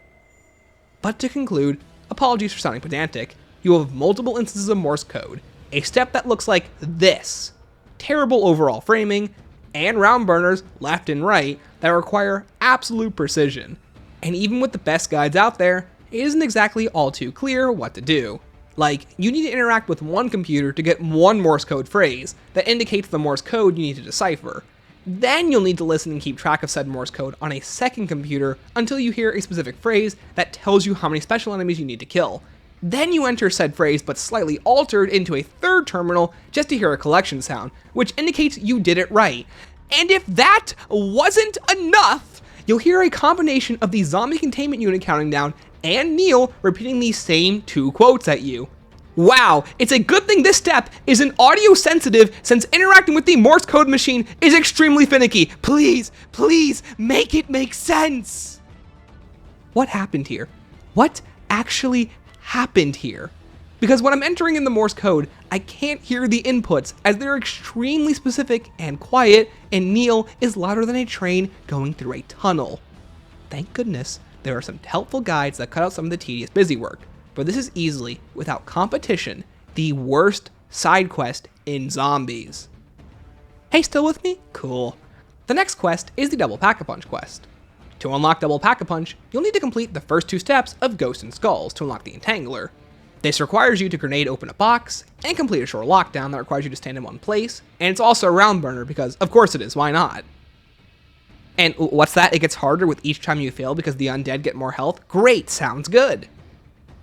Speaker 1: But to conclude, apologies for sounding pedantic, you have multiple instances of Morse code, a step that looks like this, terrible overall framing, and round burners left and right that require absolute precision. And even with the best guides out there, it isn't exactly all too clear what to do. Like, you need to interact with one computer to get one Morse code phrase that indicates the Morse code you need to decipher. Then you'll need to listen and keep track of said Morse code on a second computer until you hear a specific phrase that tells you how many special enemies you need to kill. Then you enter said phrase but slightly altered into a third terminal just to hear a collection sound, which indicates you did it right. And if that wasn't enough, you'll hear a combination of the zombie containment unit counting down and Neil repeating these same two quotes at you. Wow, it's a good thing this step isn't audio sensitive since interacting with the Morse code machine is extremely finicky. Please, please make it make sense. What happened here? What actually happened here? Because when I'm entering in the Morse code, I can't hear the inputs as they're extremely specific and quiet, and Neil is louder than a train going through a tunnel. Thank goodness there are some helpful guides that cut out some of the tedious busy work, but this is easily, without competition, the worst side quest in Zombies. Hey, still with me? Cool. The next quest is the Double Pack-a-Punch quest. To unlock Double Pack-a-Punch, you'll need to complete the first two steps of Ghosts and Skulls to unlock the Entangler. This requires you to grenade open a box, and complete a short lockdown that requires you to stand in one place, and it's also a round burner because, of course it is, why not? And what's that? It gets harder with each time you fail because the undead get more health? Great, sounds good.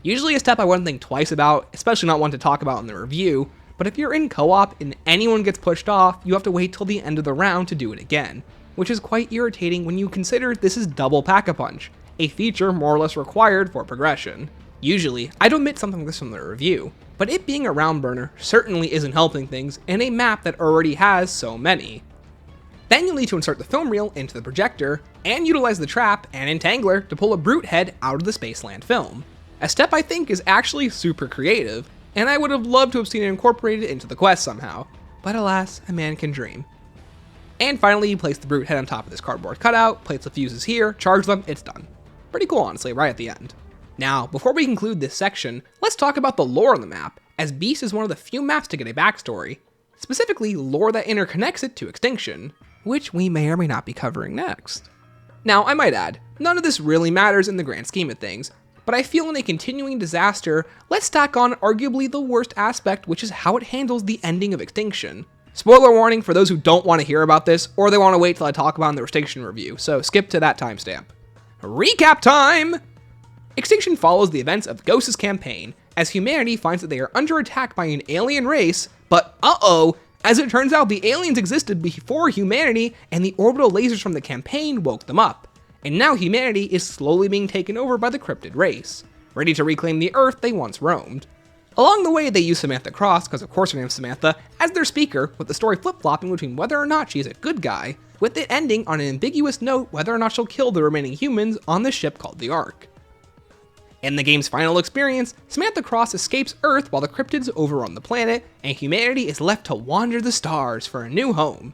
Speaker 1: Usually a step I wouldn't think twice about, especially not one to talk about in the review, but if you're in co-op and anyone gets pushed off, you have to wait till the end of the round to do it again, which is quite irritating when you consider this is Double Pack-a-Punch, a feature more or less required for progression. Usually, I'd omit something like this from the review, but it being a round burner certainly isn't helping things in a map that already has so many. Then you'll need to insert the film reel into the projector, and utilize the trap and entangler to pull a brute head out of the Spaceland film. A step I think is actually super creative, and I would have loved to have seen it incorporated into the quest somehow, but alas, a man can dream. And finally, you place the brute head on top of this cardboard cutout, place the fuses here, charge them, it's done. Pretty cool honestly, right at the end. Now, before we conclude this section, let's talk about the lore on the map, as Beast is one of the few maps to get a backstory, specifically lore that interconnects it to Extinction, which we may or may not be covering next. Now, I might add, none of this really matters in the grand scheme of things, but I feel in a continuing disaster, let's stack on arguably the worst aspect, which is how it handles the ending of Extinction. Spoiler warning for those who don't want to hear about this, or they want to wait till I talk about it in the Extinction review, so skip to that timestamp. Recap time! Extinction follows the events of Ghost's campaign, as humanity finds that they are under attack by an alien race, but as it turns out the aliens existed before humanity, and the orbital lasers from the campaign woke them up. And now humanity is slowly being taken over by the cryptid race, ready to reclaim the Earth they once roamed. Along the way, they use Samantha Cross, because of course her name's Samantha, as their speaker, with the story flip-flopping between whether or not she's a good guy, with it ending on an ambiguous note whether or not she'll kill the remaining humans on the ship called the Ark. In the game's final experience, Samantha Cross escapes Earth while the cryptids overrun the planet, and humanity is left to wander the stars for a new home.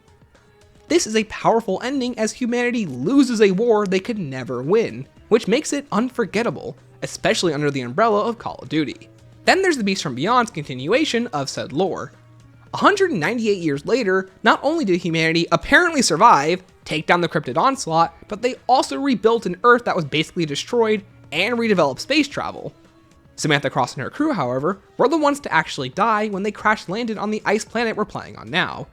Speaker 1: This is a powerful ending as humanity loses a war they could never win, which makes it unforgettable, especially under the umbrella of Call of Duty. Then there's the Beast from Beyond's continuation of said lore. 198 years later, not only did humanity apparently survive, take down the cryptid onslaught, but they also rebuilt an Earth that was basically destroyed and redeveloped space travel. Samantha Cross and her crew, however, were the ones to actually die when they crash-landed on the ice planet we're playing on now.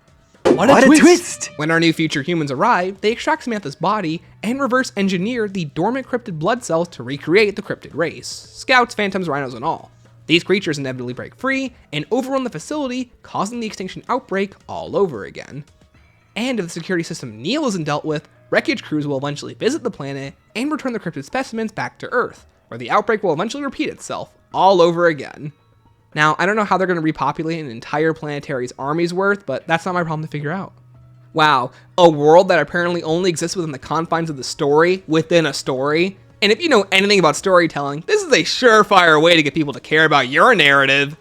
Speaker 2: What a twist!
Speaker 1: When our new future humans arrive, they extract Samantha's body and reverse engineer the dormant cryptid blood cells to recreate the cryptid race, scouts, phantoms, rhinos, and all. These creatures inevitably break free and overrun the facility, causing the extinction outbreak all over again. And if the security system Neil isn't dealt with, wreckage crews will eventually visit the planet and return the cryptid specimens back to Earth, where the outbreak will eventually repeat itself all over again. Now, I don't know how they're going to repopulate an entire planetary's army's worth, but that's not my problem to figure out. Wow, a world that apparently only exists within the confines of the story within a story? And if you know anything about storytelling, this is a surefire way to get people to care about your narrative.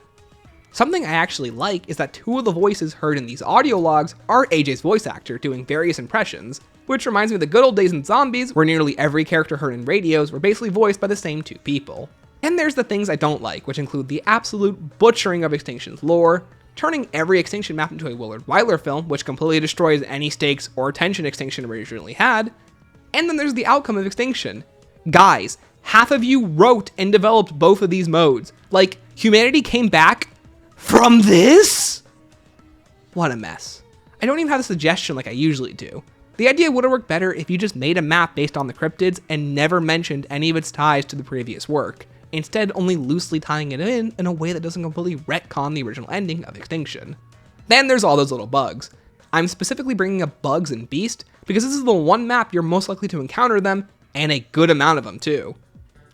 Speaker 1: Something I actually like is that 2 of the voices heard in these audio logs are AJ's voice actor doing various impressions, which reminds me of the good old days in Zombies where nearly every character heard in radios were basically voiced by the same 2 people. And there's the things I don't like, which include the absolute butchering of Extinction's lore, turning every Extinction map into a Willard Wyler film, which completely destroys any stakes or tension Extinction originally had, and then there's the outcome of Extinction. Guys, half of you wrote and developed both of these modes. Like, humanity came back from this? What a mess. I don't even have a suggestion like I usually do. The idea would have worked better if you just made a map based on the cryptids and never mentioned any of its ties to the previous work, instead only loosely tying it in a way that doesn't completely retcon the original ending of Extinction. Then there's all those little bugs. I'm specifically bringing up bugs in Beast because this is the one map you're most likely to encounter them, and a good amount of them too.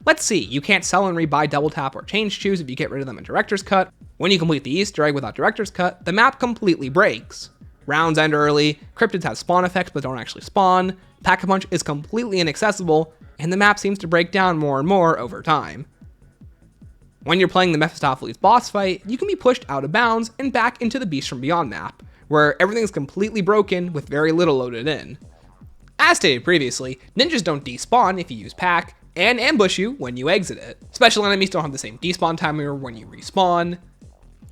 Speaker 1: Let's see, you can't sell and rebuy double tap or change choose if you get rid of them in Director's Cut. When you complete the Easter egg without Director's Cut, the map completely breaks. Rounds end early, cryptids have spawn effects but don't actually spawn, Pack-a-Punch is completely inaccessible, and the map seems to break down more and more over time. When you're playing the Mephistopheles boss fight, you can be pushed out of bounds and back into the Beast from Beyond map, where everything's completely broken with very little loaded in. As stated previously, ninjas don't despawn if you use Pack, and ambush you when you exit it. Special enemies don't have the same despawn timer when you respawn.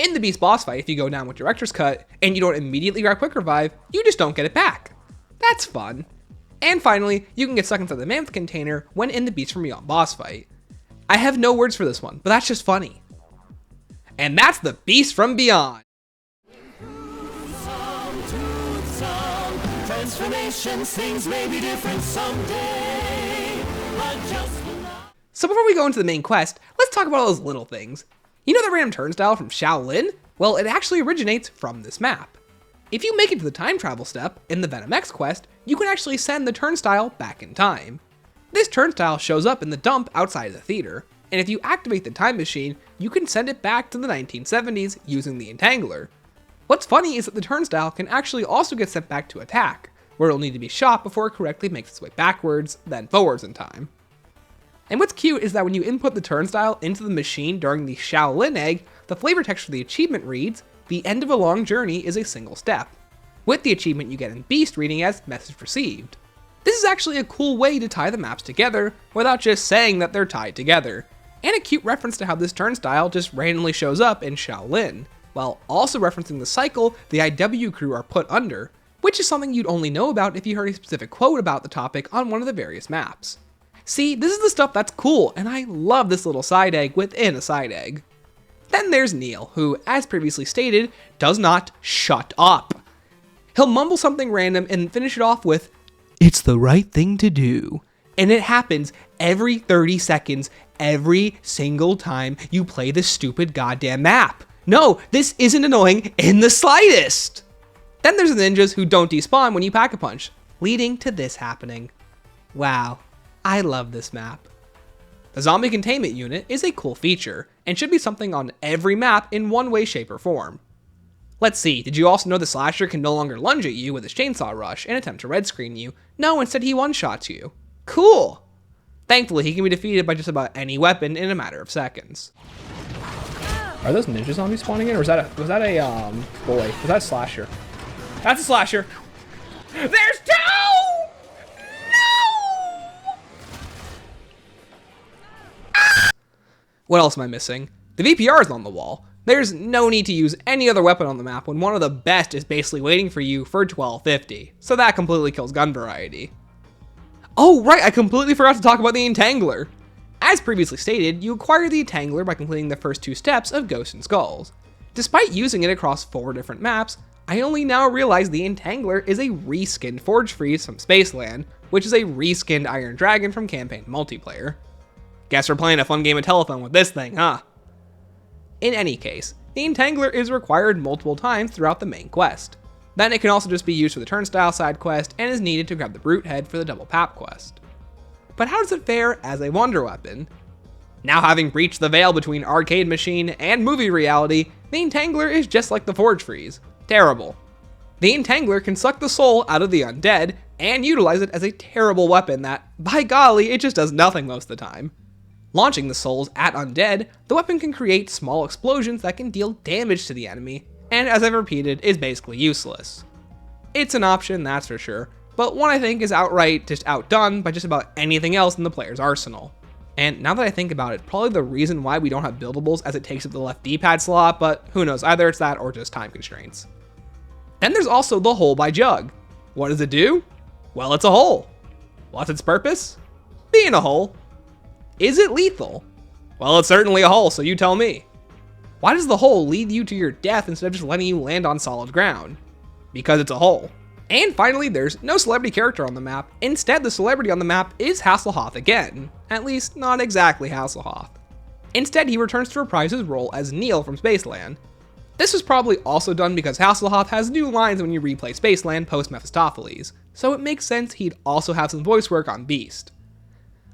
Speaker 1: In the Beast boss fight, if you go down with Director's Cut, and you don't immediately grab Quick Revive, you just don't get it back. That's fun. And finally, you can get stuck inside the Mammoth container when in the Beast from Beyond boss fight. I have no words for this one, but that's just funny. And that's the Beast from Beyond.
Speaker 8: Transformations, things may be different someday.
Speaker 1: So before we go into the main quest, let's talk about all those little things. You know the random turnstile from Shaolin? Well, it actually originates from this map. If you make it to the time travel step in the Venom X quest, you can actually send the turnstile back in time. This turnstile shows up in the dump outside of the theater, and if you activate the time machine, you can send it back to the 1970s using the Entangler. What's funny is that the turnstile can actually also get sent back to attack, where it'll need to be shot before it correctly makes its way backwards, then forwards in time. And what's cute is that when you input the turnstile into the machine during the Shaolin egg, the flavor text for the achievement reads, "The end of a long journey is a single step," with the achievement you get in Beast reading as "message received." This is actually a cool way to tie the maps together without just saying that they're tied together, and a cute reference to how this turnstile just randomly shows up in Shaolin, while also referencing the cycle the IW crew are put under, which is something you'd only know about if you heard a specific quote about the topic on one of the various maps. See, this is the stuff that's cool, and I love this little side egg within a side egg. Then there's Neil, who, as previously stated, does not shut up. He'll mumble something random and finish it off with, "It's the right thing to do." And it happens every 30 seconds, every single time you play this stupid goddamn map. No, this isn't annoying in the slightest. Then there's the ninjas who don't despawn when you pack-a-punch, leading to this happening. Wow, I love this map. The zombie containment unit is a cool feature, and should be something on every map in one way, shape, or form. Let's see, did you also know the slasher can no longer lunge at you with his chainsaw rush and attempt to red screen you? No, instead he one-shots you. Cool! Thankfully, he can be defeated by just about any weapon in a matter of seconds. Are those ninja zombies spawning in, or was that a slasher? That's a slasher! There's two! What else am I missing? The VPR is on the wall. There's no need to use any other weapon on the map when one of the best is basically waiting for you for $12.50, so that completely kills gun variety. Oh right, I completely forgot to talk about the Entangler. As previously stated, you acquire the Entangler by completing the first 2 steps of Ghosts and Skulls. Despite using it across 4 different maps, I only now realize the Entangler is a reskinned Forge Freeze from Spaceland, which is a reskinned Iron Dragon from campaign multiplayer. Guess we're playing a fun game of telephone with this thing, huh? In any case, the Entangler is required multiple times throughout the main quest. Then it can also just be used for the Turnstile side quest and is needed to grab the Brute Head for the Double Pap quest. But how does it fare as a wonder weapon? Now having breached the veil between arcade machine and movie reality, the Entangler is just like the Forge Freeze. Terrible. The Entangler can suck the soul out of the undead and utilize it as a terrible weapon that, by golly, it just does nothing most of the time. Launching the souls at undead, the weapon can create small explosions that can deal damage to the enemy, and as I've repeated, is basically useless. It's an option, that's for sure, but one I think is outright just outdone by just about anything else in the player's arsenal. And now that I think about it, probably the reason why we don't have buildables as it takes up the left D-pad slot, but who knows, either it's that or just time constraints. Then there's also the hole by Jug. What does it do? Well, it's a hole. What's its purpose? Being a hole. Is it lethal? Well, it's certainly a hole, so you tell me. Why does the hole lead you to your death instead of just letting you land on solid ground? Because it's a hole. And finally, there's no celebrity character on the map. Instead, the celebrity on the map is Hasselhoff again. At least, not exactly Hasselhoff. Instead, he returns to reprise his role as Neil from Spaceland. This was probably also done because Hasselhoff has new lines when you replay Spaceland post-Mephistopheles, so it makes sense he'd also have some voice work on Beast.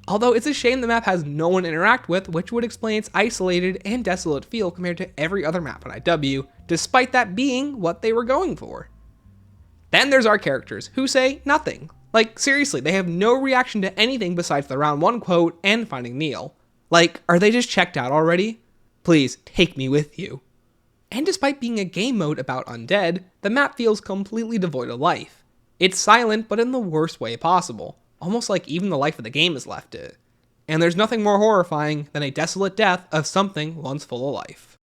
Speaker 1: Although it's a shame the map has no one to interact with, which would explain its isolated and desolate feel compared to every other map on IW, despite that being what they were going for. Then there's our characters, who say nothing. Like, seriously, they have no reaction to anything besides the round 1 quote and finding Neil. Like, are they just checked out already? Please, take me with you. And despite being a game mode about undead, the map feels completely devoid of life. It's silent, but in the worst way possible. Almost like even the life of the game has left it. And there's nothing more horrifying than a desolate death of something once full of life.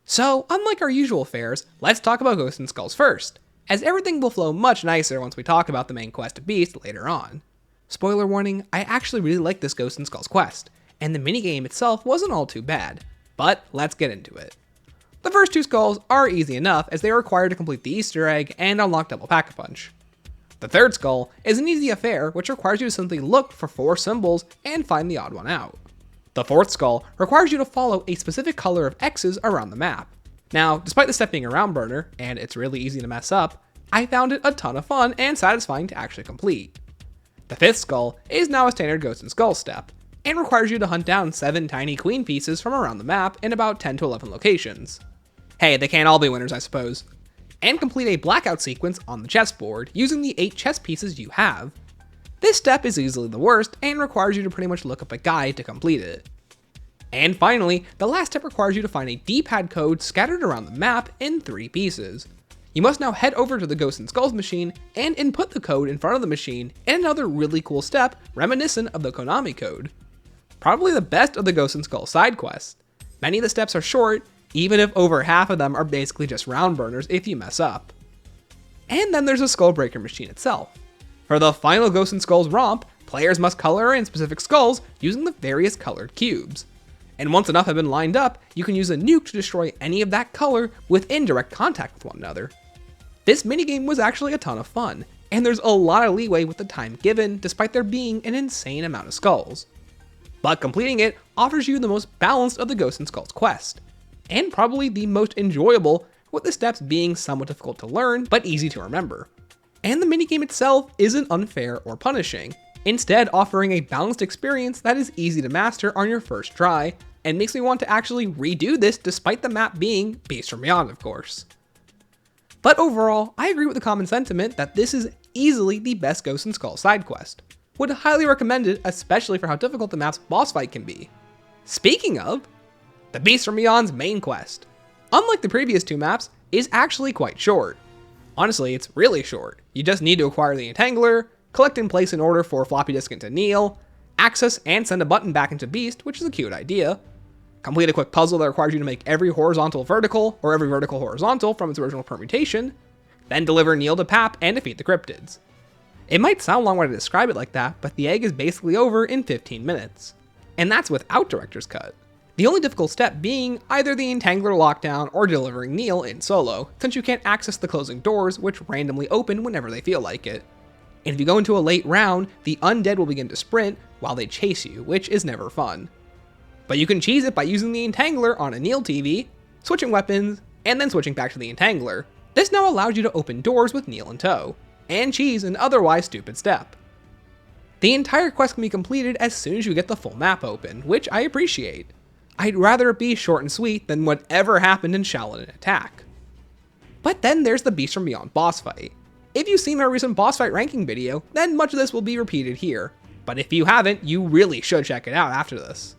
Speaker 1: So, unlike our usual fares, let's talk about Ghosts and Skulls first, as everything will flow much nicer once we talk about the main quest of Beast later on. Spoiler warning, I actually really like this Ghosts and Skulls quest, and the minigame itself wasn't all too bad, but let's get into it. The first 2 skulls are easy enough as they are required to complete the Easter egg and unlock Double Pack-a-Punch. The third skull is an easy affair which requires you to simply look for 4 symbols and find the odd one out. The fourth skull requires you to follow a specific color of X's around the map. Now, despite the step being a round burner, and it's really easy to mess up, I found it a ton of fun and satisfying to actually complete. The fifth skull is now a standard Ghosts and Skulls step, and requires you to hunt down 7 tiny queen pieces from around the map in about 10 to 11 locations. Hey, they can't all be winners, I suppose. And complete a blackout sequence on the chessboard using the 8 chess pieces you have. This step is easily the worst and requires you to pretty much look up a guide to complete it. And finally, the last step requires you to find a D-pad code scattered around the map in 3 pieces. You must now head over to the Ghosts and Skulls machine and input the code in front of the machine in another really cool step reminiscent of the Konami code. Probably the best of the Ghosts and Skulls side quests. Many of the steps are short, even if over half of them are basically just round burners if you mess up. And then there's the Skull Breaker machine itself. For the final Ghosts and Skulls romp, players must color in specific skulls using the various colored cubes. And once enough have been lined up, you can use a nuke to destroy any of that color with indirect contact with one another. This minigame was actually a ton of fun, and there's a lot of leeway with the time given despite there being an insane amount of skulls. But completing it offers you the most balanced of the Ghosts and Skulls quest, and probably the most enjoyable, with the steps being somewhat difficult to learn but easy to remember. And the minigame itself isn't unfair or punishing, instead offering a balanced experience that is easy to master on your first try, and makes me want to actually redo this despite the map being Beast from Beyond, of course. But overall, I agree with the common sentiment that this is easily the best Ghosts and Skulls side quest. Would highly recommend it, especially for how difficult the map's boss fight can be. Speaking of, the Beast from Beyond's main quest, unlike the previous two maps, is actually quite short. Honestly, it's really short. You just need to acquire the Entangler, collect and place an order for floppy disk into Neil, access and send a button back into Beast, which is a cute idea, complete a quick puzzle that requires you to make every horizontal vertical or every vertical horizontal from its original permutation, then deliver Neil to Pap and defeat the cryptids. It might sound long when I describe it like that, but the egg is basically over in 15 minutes. And that's without Director's Cut. The only difficult step being either the Entangler lockdown or delivering Neil in solo, since you can't access the closing doors, which randomly open whenever they feel like it. And if you go into a late round, the undead will begin to sprint while they chase you, which is never fun. But you can cheese it by using the Entangler on a Neil TV, switching weapons, and then switching back to the Entangler. This now allows you to open doors with Neil in tow, and cheese an otherwise stupid step. The entire quest can be completed as soon as you get the full map open, which I appreciate. I'd rather it be short and sweet than whatever happened in Shaolin Attack. But then there's the Beast from Beyond boss fight. If you've seen my recent boss fight ranking video, then much of this will be repeated here, but if you haven't, you really should check it out after this.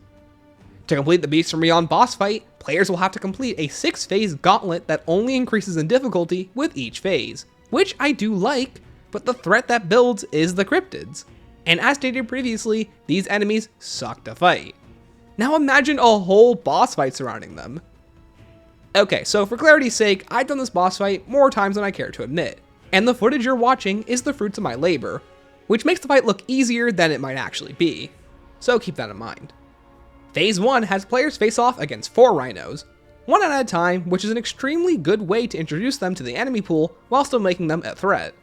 Speaker 1: To complete the Beast from Beyond boss fight, players will have to complete a 6-phase gauntlet that only increases in difficulty with each phase, which I do like, but the threat that builds is the cryptids. And as stated previously, these enemies suck to fight. Now imagine a whole boss fight surrounding them. Okay, so for clarity's sake, I've done this boss fight more times than I care to admit, and the footage you're watching is the fruits of my labor, which makes the fight look easier than it might actually be, so keep that in mind. Phase 1 has players face off against 4 rhinos, one at a time, which is an extremely good way to introduce them to the enemy pool while still making them a threat.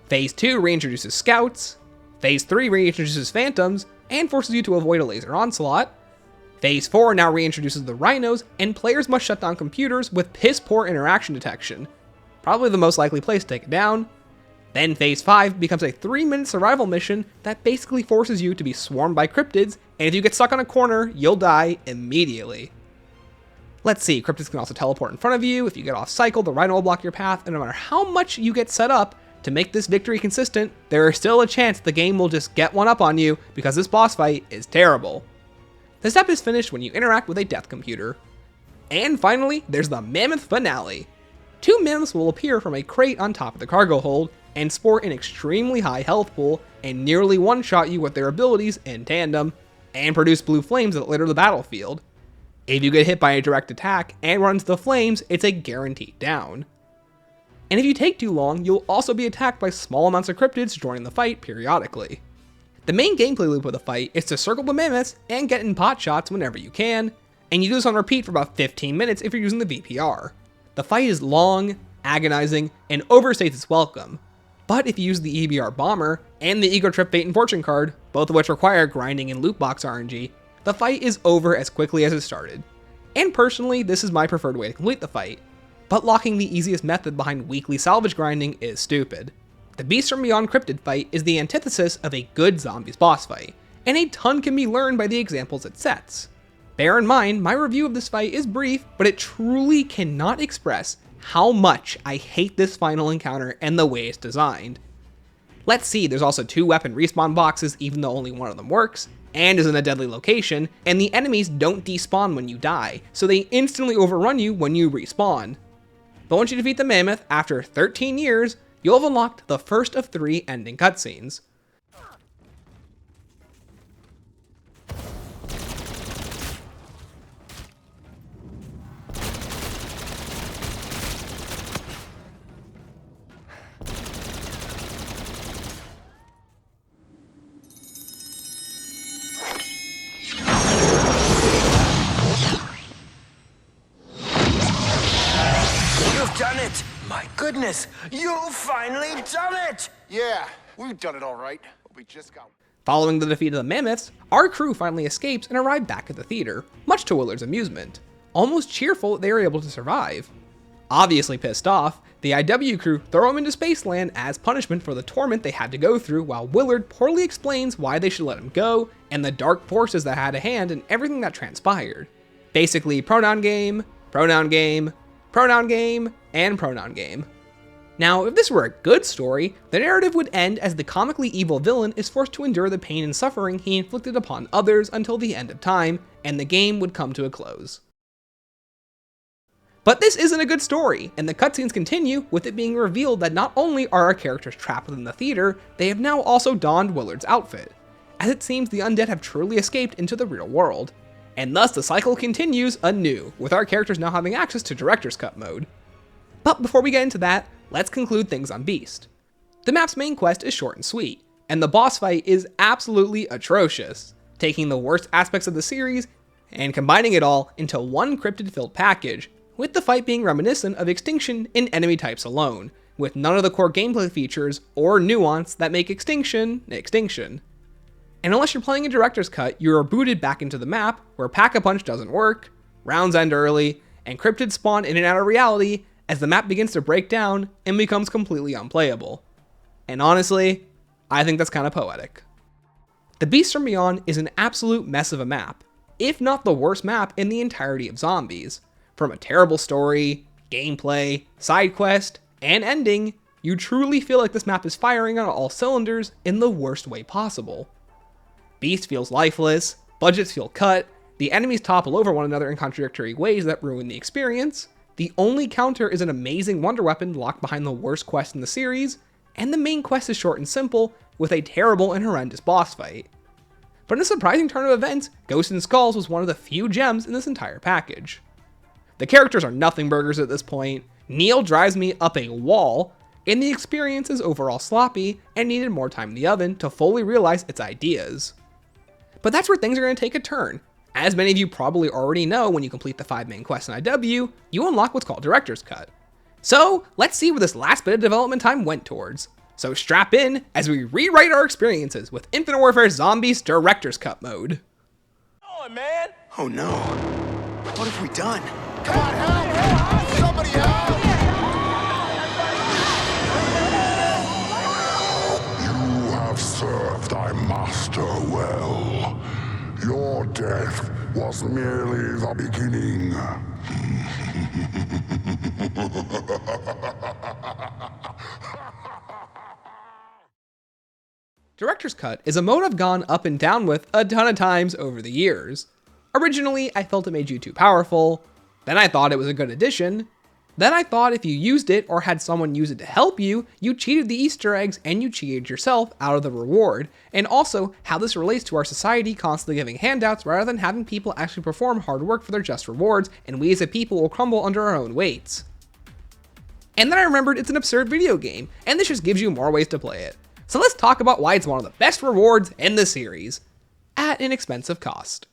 Speaker 1: Phase 2 reintroduces scouts, Phase 3 reintroduces phantoms and forces you to avoid a laser onslaught, Phase 4 now reintroduces the rhinos, and players must shut down computers with piss-poor interaction detection, probably the most likely place to take it down. Then Phase 5 becomes a 3-minute survival mission that basically forces you to be swarmed by cryptids, and if you get stuck on a corner, you'll die immediately. Let's see, cryptids can also teleport in front of you. If you get off cycle, the rhino will block your path, and no matter how much you get set up to make this victory consistent, there is still a chance the game will just get one up on you because this boss fight is terrible. The step is finished when you interact with a death computer. And finally, there's the mammoth finale. 2 mammoths will appear from a crate on top of the cargo hold, and sport an extremely high health pool, and nearly one-shot you with their abilities in tandem, and produce blue flames that litter the battlefield. If you get hit by a direct attack and run into the flames, it's a guaranteed down. And if you take too long, you'll also be attacked by small amounts of cryptids joining the fight periodically. The main gameplay loop of the fight is to circle the mammoths and get in pot shots whenever you can, and you do this on repeat for about 15 minutes if you're using the VPR. The fight is long, agonizing, and overstates its welcome. But if you use the EBR Bomber and the Ego Trip Fate and Fortune card, both of which require grinding and loot box RNG, the fight is over as quickly as it started. And personally, this is my preferred way to complete the fight, but locking the easiest method behind weekly salvage grinding is stupid. The Beast from Beyond Cryptid fight is the antithesis of a good zombies boss fight, and a ton can be learned by the examples it sets. Bear in mind, my review of this fight is brief, but it truly cannot express how much I hate this final encounter and the way it's designed. Let's see, there's also 2 weapon respawn boxes even though only one of them works, and is in a deadly location, and the enemies don't despawn when you die, so they instantly overrun you when you respawn. but once you defeat the mammoth after 13 years, you'll have unlocked the first of 3 ending cutscenes.
Speaker 8: Done it! My goodness, you've finally done it!
Speaker 14: Yeah, we've done it all right. But we just got...
Speaker 1: Following the defeat of the mammoths, our crew finally escapes and arrive back at the theater, much to Willard's amusement. Almost cheerful that they were able to survive. Obviously pissed off, the IW crew throw him into Spaceland as punishment for the torment they had to go through, while Willard poorly explains why they should let him go, and the dark forces that had a hand in everything that transpired. Basically, pronoun game, pronoun game, pronoun game, and pronoun game. Now, if this were a good story, the narrative would end as the comically evil villain is forced to endure the pain and suffering he inflicted upon others until the end of time, and the game would come to a close. But this isn't a good story, and the cutscenes continue with it being revealed that not only are our characters trapped within the theater, they have now also donned Willard's outfit, as it seems the undead have truly escaped into the real world. And thus the cycle continues anew, with our characters now having access to Director's Cut mode. But before we get into that, let's conclude things on Beast. The map's main quest is short and sweet, and the boss fight is absolutely atrocious, taking the worst aspects of the series and combining it all into one cryptid-filled package, with the fight being reminiscent of Extinction in enemy types alone, with none of the core gameplay features or nuance that make Extinction, Extinction. And unless you're playing a Director's Cut, you are booted back into the map, where Pack-a-Punch doesn't work, rounds end early, and cryptids spawn in and out of reality as the map begins to break down and becomes completely unplayable. And honestly, I think that's kind of poetic. The Beast from Beyond is an absolute mess of a map, if not the worst map in the entirety of Zombies. From a terrible story, gameplay, side quest, and ending, you truly feel like this map is firing on all cylinders in the worst way possible. Beast feels lifeless, budgets feel cut, the enemies topple over one another in contradictory ways that ruin the experience, the only counter is an amazing wonder weapon locked behind the worst quest in the series, and the main quest is short and simple, with a terrible and horrendous boss fight. But in a surprising turn of events, Ghosts and Skulls was one of the few gems in this entire package. The characters are nothing burgers at this point, Neil drives me up a wall, and the experience is overall sloppy and needed more time in the oven to fully realize its ideas. But that's where things are going to take a turn. As many of you probably already know, when you complete the 5 main quests in IW, you unlock what's called Director's Cut. So let's see where this last bit of development time went towards. So strap in as we rewrite our experiences with Infinite Warfare Zombies Director's Cut mode.
Speaker 8: Oh, man!
Speaker 2: Oh no. What have we done?
Speaker 14: Come on, help! Somebody help!
Speaker 6: You have served thy master well. Your death was merely the beginning.
Speaker 1: Director's Cut is a mode I've gone up and down with a ton of times over the years. Originally, I felt it made you too powerful, then I thought it was a good addition, then I thought if you used it or had someone use it to help you, you cheated the Easter eggs and you cheated yourself out of the reward, and also how this relates to our society constantly giving handouts rather than having people actually perform hard work for their just rewards, and we as a people will crumble under our own weights. And then I remembered it's an absurd video game, and this just gives you more ways to play it. So let's talk about why it's one of the best rewards in the series, at an expensive cost.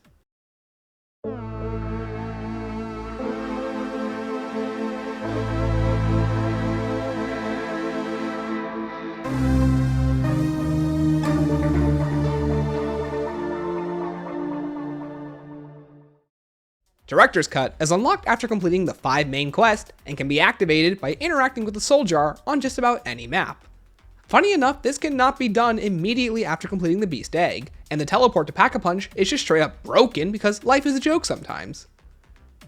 Speaker 1: Director's Cut is unlocked after completing the 5 main quests and can be activated by interacting with the soul jar on just about any map. Funny enough, this cannot be done immediately after completing the Beast Egg, and the teleport to Pack-a-Punch is just straight up broken because life is a joke sometimes.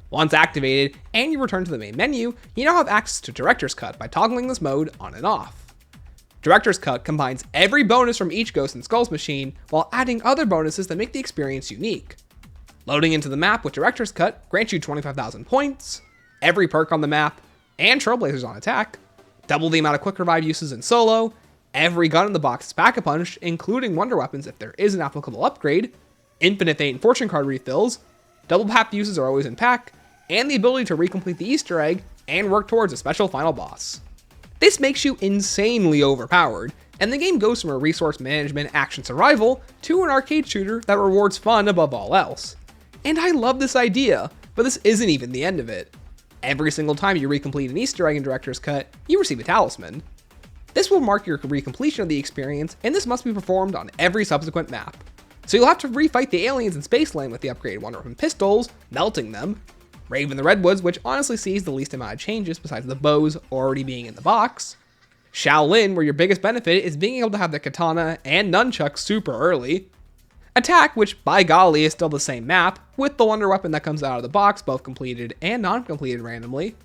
Speaker 1: Once activated and you return to the main menu, you now have access to Director's Cut by toggling this mode on and off. Director's Cut combines every bonus from each Ghosts and Skulls machine while adding other bonuses that make the experience unique. Loading into the map with Director's Cut grants you 25,000 points, every perk on the map, and Trailblazers on attack, double the amount of quick revive uses in solo, every gun in the box is Pack-a-Punch, including wonder weapons if there is an applicable upgrade, infinite fate and fortune card refills, double path uses are always in pack, and the ability to recomplete the Easter egg and work towards a special final boss. This makes you insanely overpowered, and the game goes from a resource management action survival to an arcade shooter that rewards fun above all else. And I love this idea, but this isn't even the end of it. Every single time you recomplete an Easter egg in Director's Cut, you receive a talisman. This will mark your recompletion of the experience, and this must be performed on every subsequent map. So you'll have to refight the aliens in Spaceland with the upgraded Wonder Weapon pistols, melting them, Rave in the Redwoods, which honestly sees the least amount of changes besides the bows already being in the box, Shaolin, where your biggest benefit is being able to have the katana and nunchucks super early, Attack, which by golly is still the same map, with the wonder weapon that comes out of the box both completed and non-completed randomly,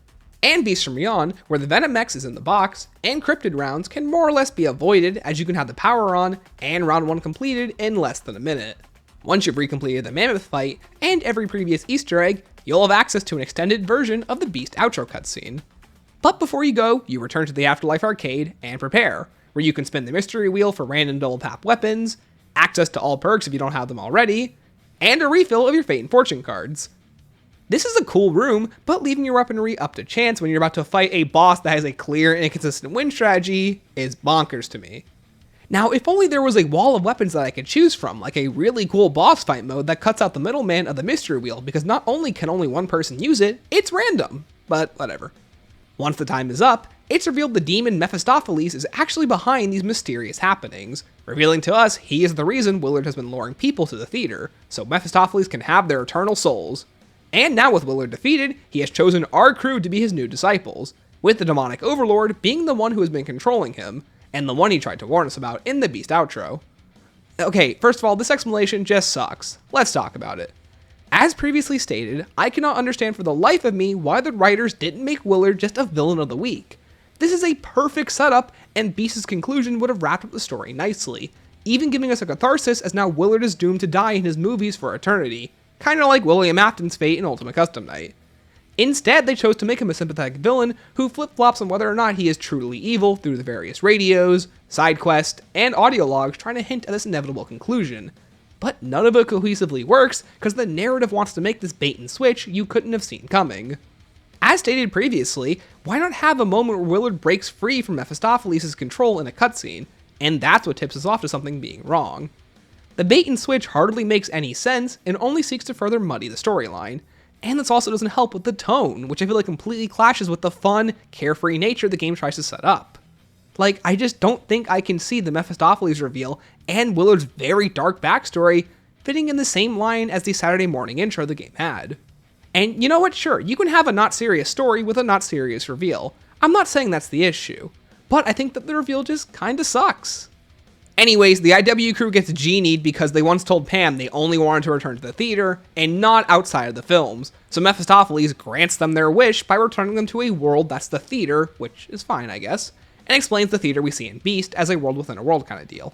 Speaker 1: and Beast from Beyond, where the Venom X is in the box, and cryptid rounds can more or less be avoided as you can have the power on and round 1 completed in less than a minute. Once you've recompleted the Mammoth fight and every previous Easter egg, you'll have access to an extended version of the Beast outro cutscene. But before you go, you return to the Afterlife arcade and prepare, where you can spin the mystery wheel for random double tap weapons, access to all perks if you don't have them already, and a refill of your fate and fortune cards. This is a cool room, but leaving your weaponry up to chance when you're about to fight a boss that has a clear and inconsistent win strategy is bonkers to me. Now, if only there was a wall of weapons that I could choose from, like a really cool boss fight mode that cuts out the middleman of the mystery wheel, because not only can only one person use it, it's random. But whatever. Once the time is up, it's revealed the demon Mephistopheles is actually behind these mysterious happenings, revealing to us he is the reason Willard has been luring people to the theater, so Mephistopheles can have their eternal souls. And now with Willard defeated, he has chosen our crew to be his new disciples, with the demonic overlord being the one who has been controlling him, and the one he tried to warn us about in the Beast outro. Okay, first of all, this explanation just sucks. Let's talk about it. As previously stated, I cannot understand for the life of me why the writers didn't make Willard just a villain of the week. This is a perfect setup, and Beast's conclusion would have wrapped up the story nicely, even giving us a catharsis as now Willard is doomed to die in his movies for eternity, kinda like William Afton's fate in Ultimate Custom Night. Instead, they chose to make him a sympathetic villain who flip-flops on whether or not he is truly evil through the various radios, side quests, and audio logs trying to hint at this inevitable conclusion. But none of it cohesively works, because the narrative wants to make this bait and switch you couldn't have seen coming. As stated previously, why not have a moment where Willard breaks free from Mephistopheles' control in a cutscene, and that's what tips us off to something being wrong. The bait and switch hardly makes any sense, and only seeks to further muddy the storyline, and this also doesn't help with the tone, which I feel like completely clashes with the fun, carefree nature the game tries to set up. Like, I just don't think I can see the Mephistopheles reveal and Willard's very dark backstory fitting in the same line as the Saturday morning intro the game had. And you know what, sure, you can have a not serious story with a not serious reveal. I'm not saying that's the issue, but I think that the reveal just kinda sucks. Anyways, the IW crew gets genied because they once told Pam they only wanted to return to the theater and not outside of the films, so Mephistopheles grants them their wish by returning them to a world that's the theater, which is fine I guess, and explains the theater we see in Beast as a world within a world kind of deal.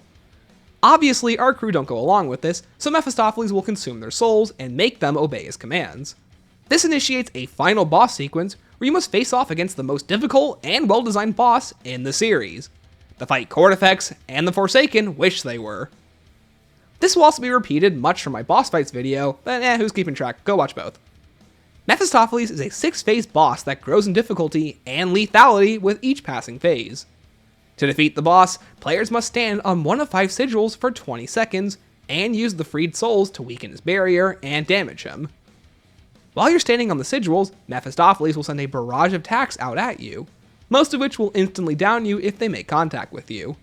Speaker 1: Obviously, our crew don't go along with this, so Mephistopheles will consume their souls and make them obey his commands. This initiates a final boss sequence where you must face off against the most difficult and well-designed boss in the series. The fight Cortifex and the Forsaken wish they were. This will also be repeated much from my boss fights video, but who's keeping track? Go watch both. Mephistopheles is a 6-phase boss that grows in difficulty and lethality with each passing phase. To defeat the boss, players must stand on one of 5 sigils for 20 seconds and use the freed souls to weaken his barrier and damage him. While you're standing on the sigils, Mephistopheles will send a barrage of attacks out at you, most of which will instantly down you if they make contact with you.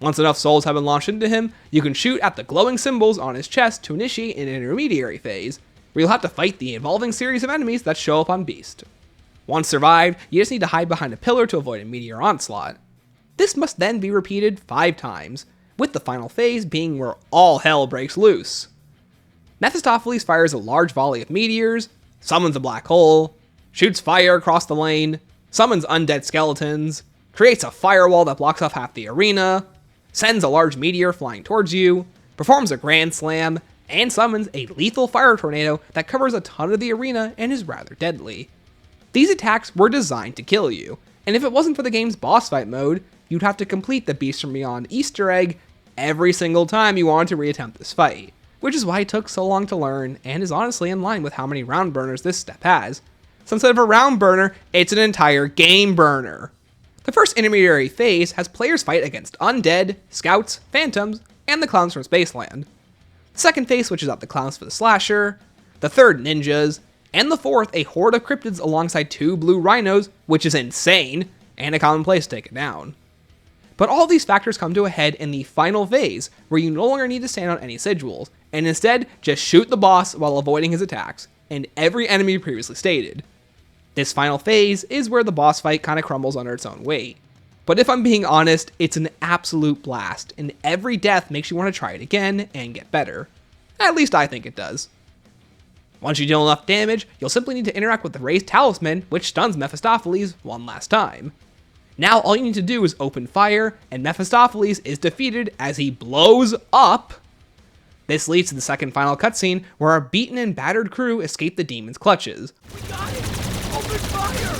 Speaker 1: Once enough souls have been launched into him, you can shoot at the glowing symbols on his chest to initiate an intermediary phase, where you'll have to fight the evolving series of enemies that show up on Beast. Once survived, you just need to hide behind a pillar to avoid a meteor onslaught. This must then be repeated 5 times, with the final phase being where all hell breaks loose. Mephistopheles fires a large volley of meteors, summons a black hole, shoots fire across the lane, summons undead skeletons, creates a firewall that blocks off half the arena, sends a large meteor flying towards you, performs a grand slam, and summons a lethal fire tornado that covers a ton of the arena and is rather deadly. These attacks were designed to kill you, and if it wasn't for the game's boss fight mode, you'd have to complete the Beast from Beyond Easter egg every single time you wanted to reattempt this fight, which is why it took so long to learn, and is honestly in line with how many round burners this step has. So instead of a round burner, it's an entire game burner. The first intermediary phase has players fight against undead, scouts, phantoms, and the clowns from Spaceland. The second phase switches out the clowns for the slasher, the third ninjas, and the fourth a horde of cryptids alongside 2 blue rhinos, which is insane, and a common place to take it down. But all these factors come to a head in the final phase, where you no longer need to stand on any sigils, and instead just shoot the boss while avoiding his attacks, and every enemy previously stated. This final phase is where the boss fight kinda crumbles under its own weight. But if I'm being honest, it's an absolute blast, and every death makes you want to try it again and get better. At least I think it does. Once you deal enough damage, you'll simply need to interact with the raised talisman, which stuns Mephistopheles one last time. Now all you need to do is open fire, and Mephistopheles is defeated as he blows up. This leads to the second final cutscene, where our beaten and battered crew escape the demon's clutches.
Speaker 11: We got it! Open fire!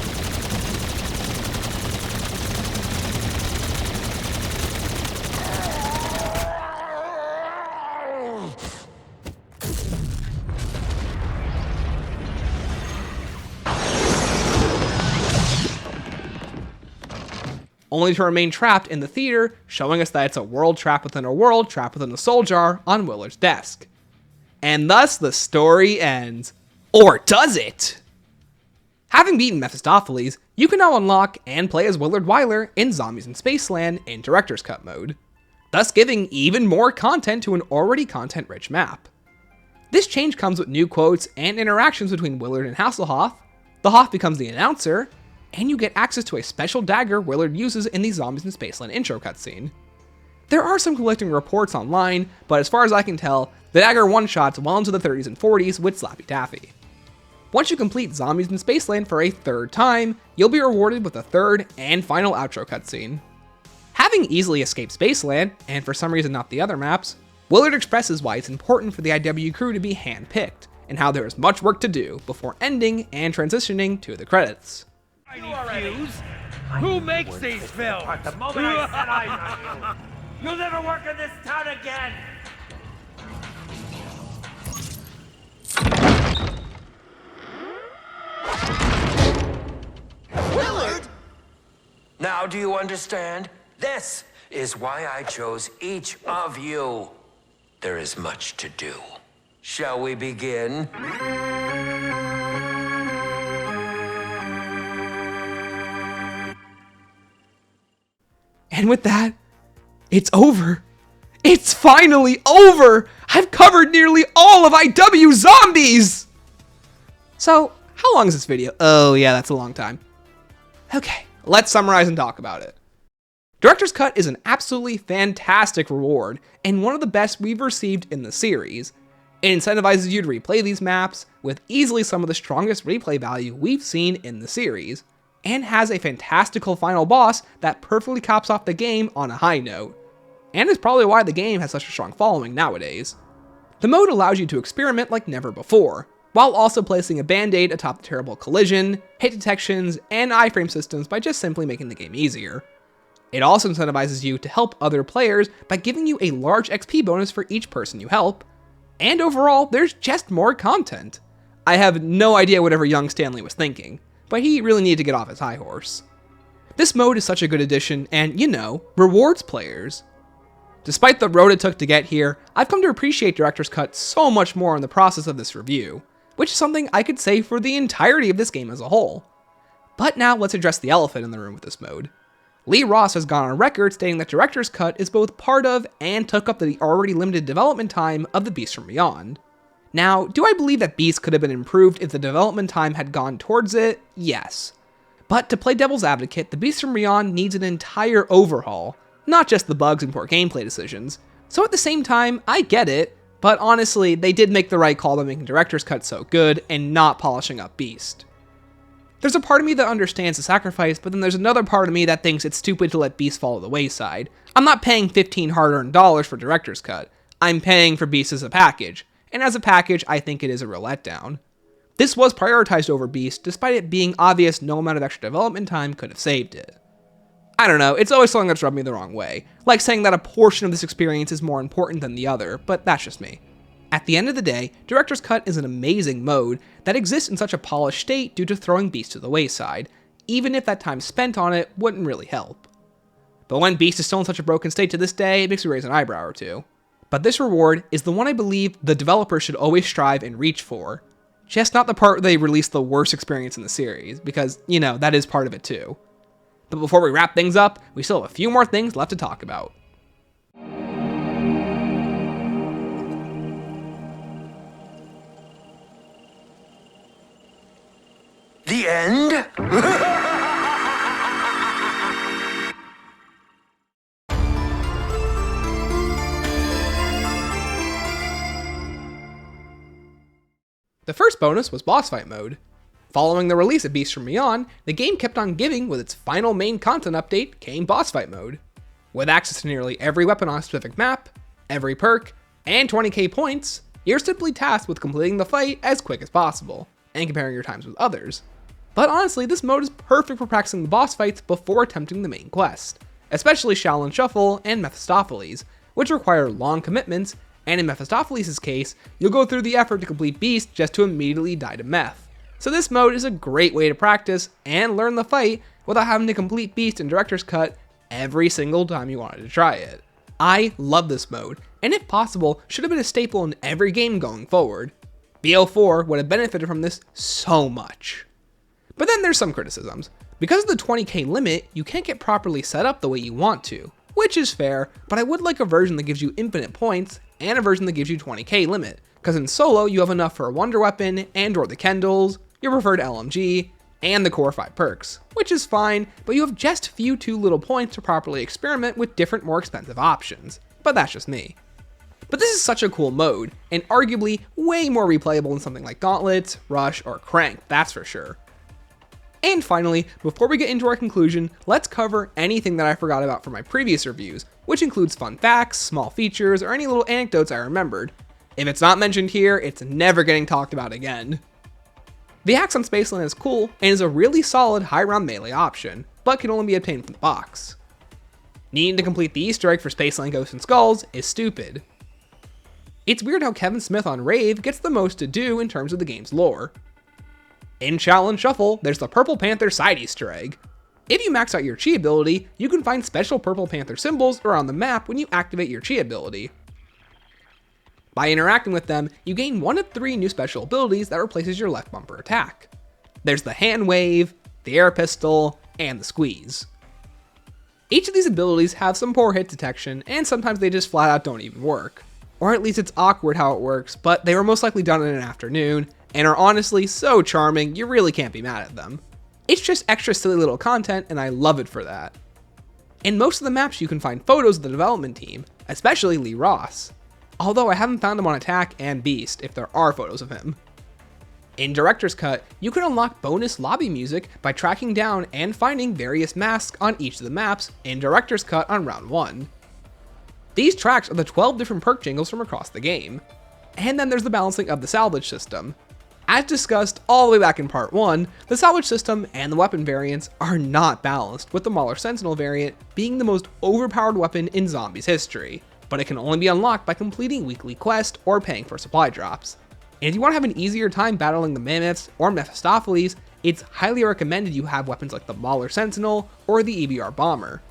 Speaker 1: Only to remain trapped in the theater, showing us that it's a world trapped within a world trapped within a soul jar on Willard's desk. And thus the story ends. Or does it? Having beaten Mephistopheles, you can now unlock and play as Willard Wyler in Zombies in Spaceland in Director's Cut mode, thus giving even more content to an already content-rich map. This change comes with new quotes and interactions between Willard and Hasselhoff, the Hoff becomes the announcer, and you get access to a special dagger Willard uses in the Zombies in Spaceland intro cutscene. There are some conflicting reports online, but as far as I can tell, the dagger one-shots well into the 30s and 40s with Slappy Taffy. Once you complete Zombies in Spaceland for a third time, you'll be rewarded with a third and final outro cutscene. Having easily escaped Spaceland, and for some reason not the other maps, Willard expresses why it's important for the IW crew to be hand-picked, and how there is much work to do before ending and transitioning to the credits.
Speaker 11: Who makes these films? The moment I set eyes on you, you'll never work in this town again!
Speaker 4: Willard! Now do you understand? This is why I chose each of you. There is much to do. Shall we begin?
Speaker 1: And with that, it's over. It's finally over! I've covered nearly all of IW Zombies! So, how long is this video? Oh yeah, that's a long time. Okay, let's summarize and talk about it. Director's Cut is an absolutely fantastic reward, and one of the best we've received in the series. It incentivizes you to replay these maps, with easily some of the strongest replay value we've seen in the series, and has a fantastical final boss that perfectly caps off the game on a high note, and is probably why the game has such a strong following nowadays. The mode allows you to experiment like never before, while also placing a band-aid atop the terrible collision, hit detections, and iframe systems by just simply making the game easier. It also incentivizes you to help other players by giving you a large XP bonus for each person you help, and overall, there's just more content. I have no idea whatever young Stanley was thinking, but he really needed to get off his high horse. This mode is such a good addition and, you know, rewards players. Despite the road it took to get here, I've come to appreciate Director's Cut so much more in the process of this review, which is something I could say for the entirety of this game as a whole. But now let's address the elephant in the room with this mode. Lee Ross has gone on record stating that Director's Cut is both part of and took up the already limited development time of The Beast from Beyond. Now, do I believe that Beast could have been improved if the development time had gone towards it? Yes. But to play devil's advocate, The Beast from Beyond needs an entire overhaul, not just the bugs and poor gameplay decisions. So at the same time, I get it, but honestly, they did make the right call by making Director's Cut so good and not polishing up Beast. There's a part of me that understands the sacrifice, but then there's another part of me that thinks it's stupid to let Beast fall to the wayside. I'm not paying $15 hard-earned dollars for Director's Cut. I'm paying for Beast as a package, and as a package, I think it is a real letdown. This was prioritized over Beast, despite it being obvious no amount of extra development time could have saved it. I don't know, it's always something that's rubbed me the wrong way, like saying that a portion of this experience is more important than the other, but that's just me. At the end of the day, Director's Cut is an amazing mode that exists in such a polished state due to throwing Beast to the wayside, even if that time spent on it wouldn't really help. But when Beast is still in such a broken state to this day, it makes me raise an eyebrow or two. But this reward is the one I believe the developers should always strive and reach for. Just not the part where they release the worst experience in the series, because, you know, that is part of it too. But before we wrap things up, we still have a few more things left to talk about.
Speaker 2: The end?
Speaker 1: The first bonus was boss fight mode. Following the release of Beast from Beyond, the game kept on giving with its final main content update came boss fight mode. With access to nearly every weapon on a specific map, every perk, and 20k points, you're simply tasked with completing the fight as quick as possible, and comparing your times with others. But honestly, this mode is perfect for practicing the boss fights before attempting the main quest, especially Shaolin Shuffle and Mephistopheles, which require long commitments, and in Mephistopheles' case, you'll go through the effort to complete Beast just to immediately die to Meph. So this mode is a great way to practice and learn the fight without having to complete Beast in Director's Cut every single time you wanted to try it. I love this mode, and if possible, should have been a staple in every game going forward. BO4 would have benefited from this so much. But then there's some criticisms. Because of the 20k limit, you can't get properly set up the way you want to, which is fair, but I would like a version that gives you infinite points and a version that gives you 20k limit, because in solo you have enough for a Wonder Weapon and or the Kendalls, your preferred LMG, and the core 5 perks, which is fine, but you have just too little points to properly experiment with different more expensive options, but that's just me. But this is such a cool mode, and arguably way more replayable than something like Gauntlet, Rush, or Crank, that's for sure. And finally, before we get into our conclusion, let's cover anything that I forgot about from my previous reviews, which includes fun facts, small features, or any little anecdotes I remembered. If it's not mentioned here, it's never getting talked about again. The axe on Spaceland is cool, and is a really solid high round melee option, but can only be obtained from the box. Needing to complete the Easter egg for Spaceland Ghosts and Skulls is stupid. It's weird how Kevin Smith on Rave gets the most to do in terms of the game's lore. In Shaolin Shuffle, there's the Purple Panther side Easter egg. If you max out your Chi ability, you can find special Purple Panther symbols around the map when you activate your Chi ability. By interacting with them, you gain one of 3 new special abilities that replaces your left bumper attack. There's the Hand Wave, the Air Pistol, and the Squeeze. Each of these abilities have some poor hit detection, and sometimes they just flat out don't even work. Or at least it's awkward how it works, but they were most likely done in an afternoon, and are honestly so charming, you really can't be mad at them. It's just extra silly little content, and I love it for that. In most of the maps you can find photos of the development team, especially Lee Ross. Although I haven't found him on Attack and Beast, if there are photos of him. In Director's Cut, you can unlock bonus lobby music by tracking down and finding various masks on each of the maps in Director's Cut on round 1. These tracks are the 12 different perk jingles from across the game. And then there's the balancing of the salvage system. As discussed all the way back in part 1, the salvage system and the weapon variants are not balanced, with the Mauler Sentinel variant being the most overpowered weapon in Zombies history, but it can only be unlocked by completing weekly quests or paying for supply drops. And if you want to have an easier time battling the Mammoths or Mephistopheles, it's highly recommended you have weapons like the Mauler Sentinel or the EBR Bomber.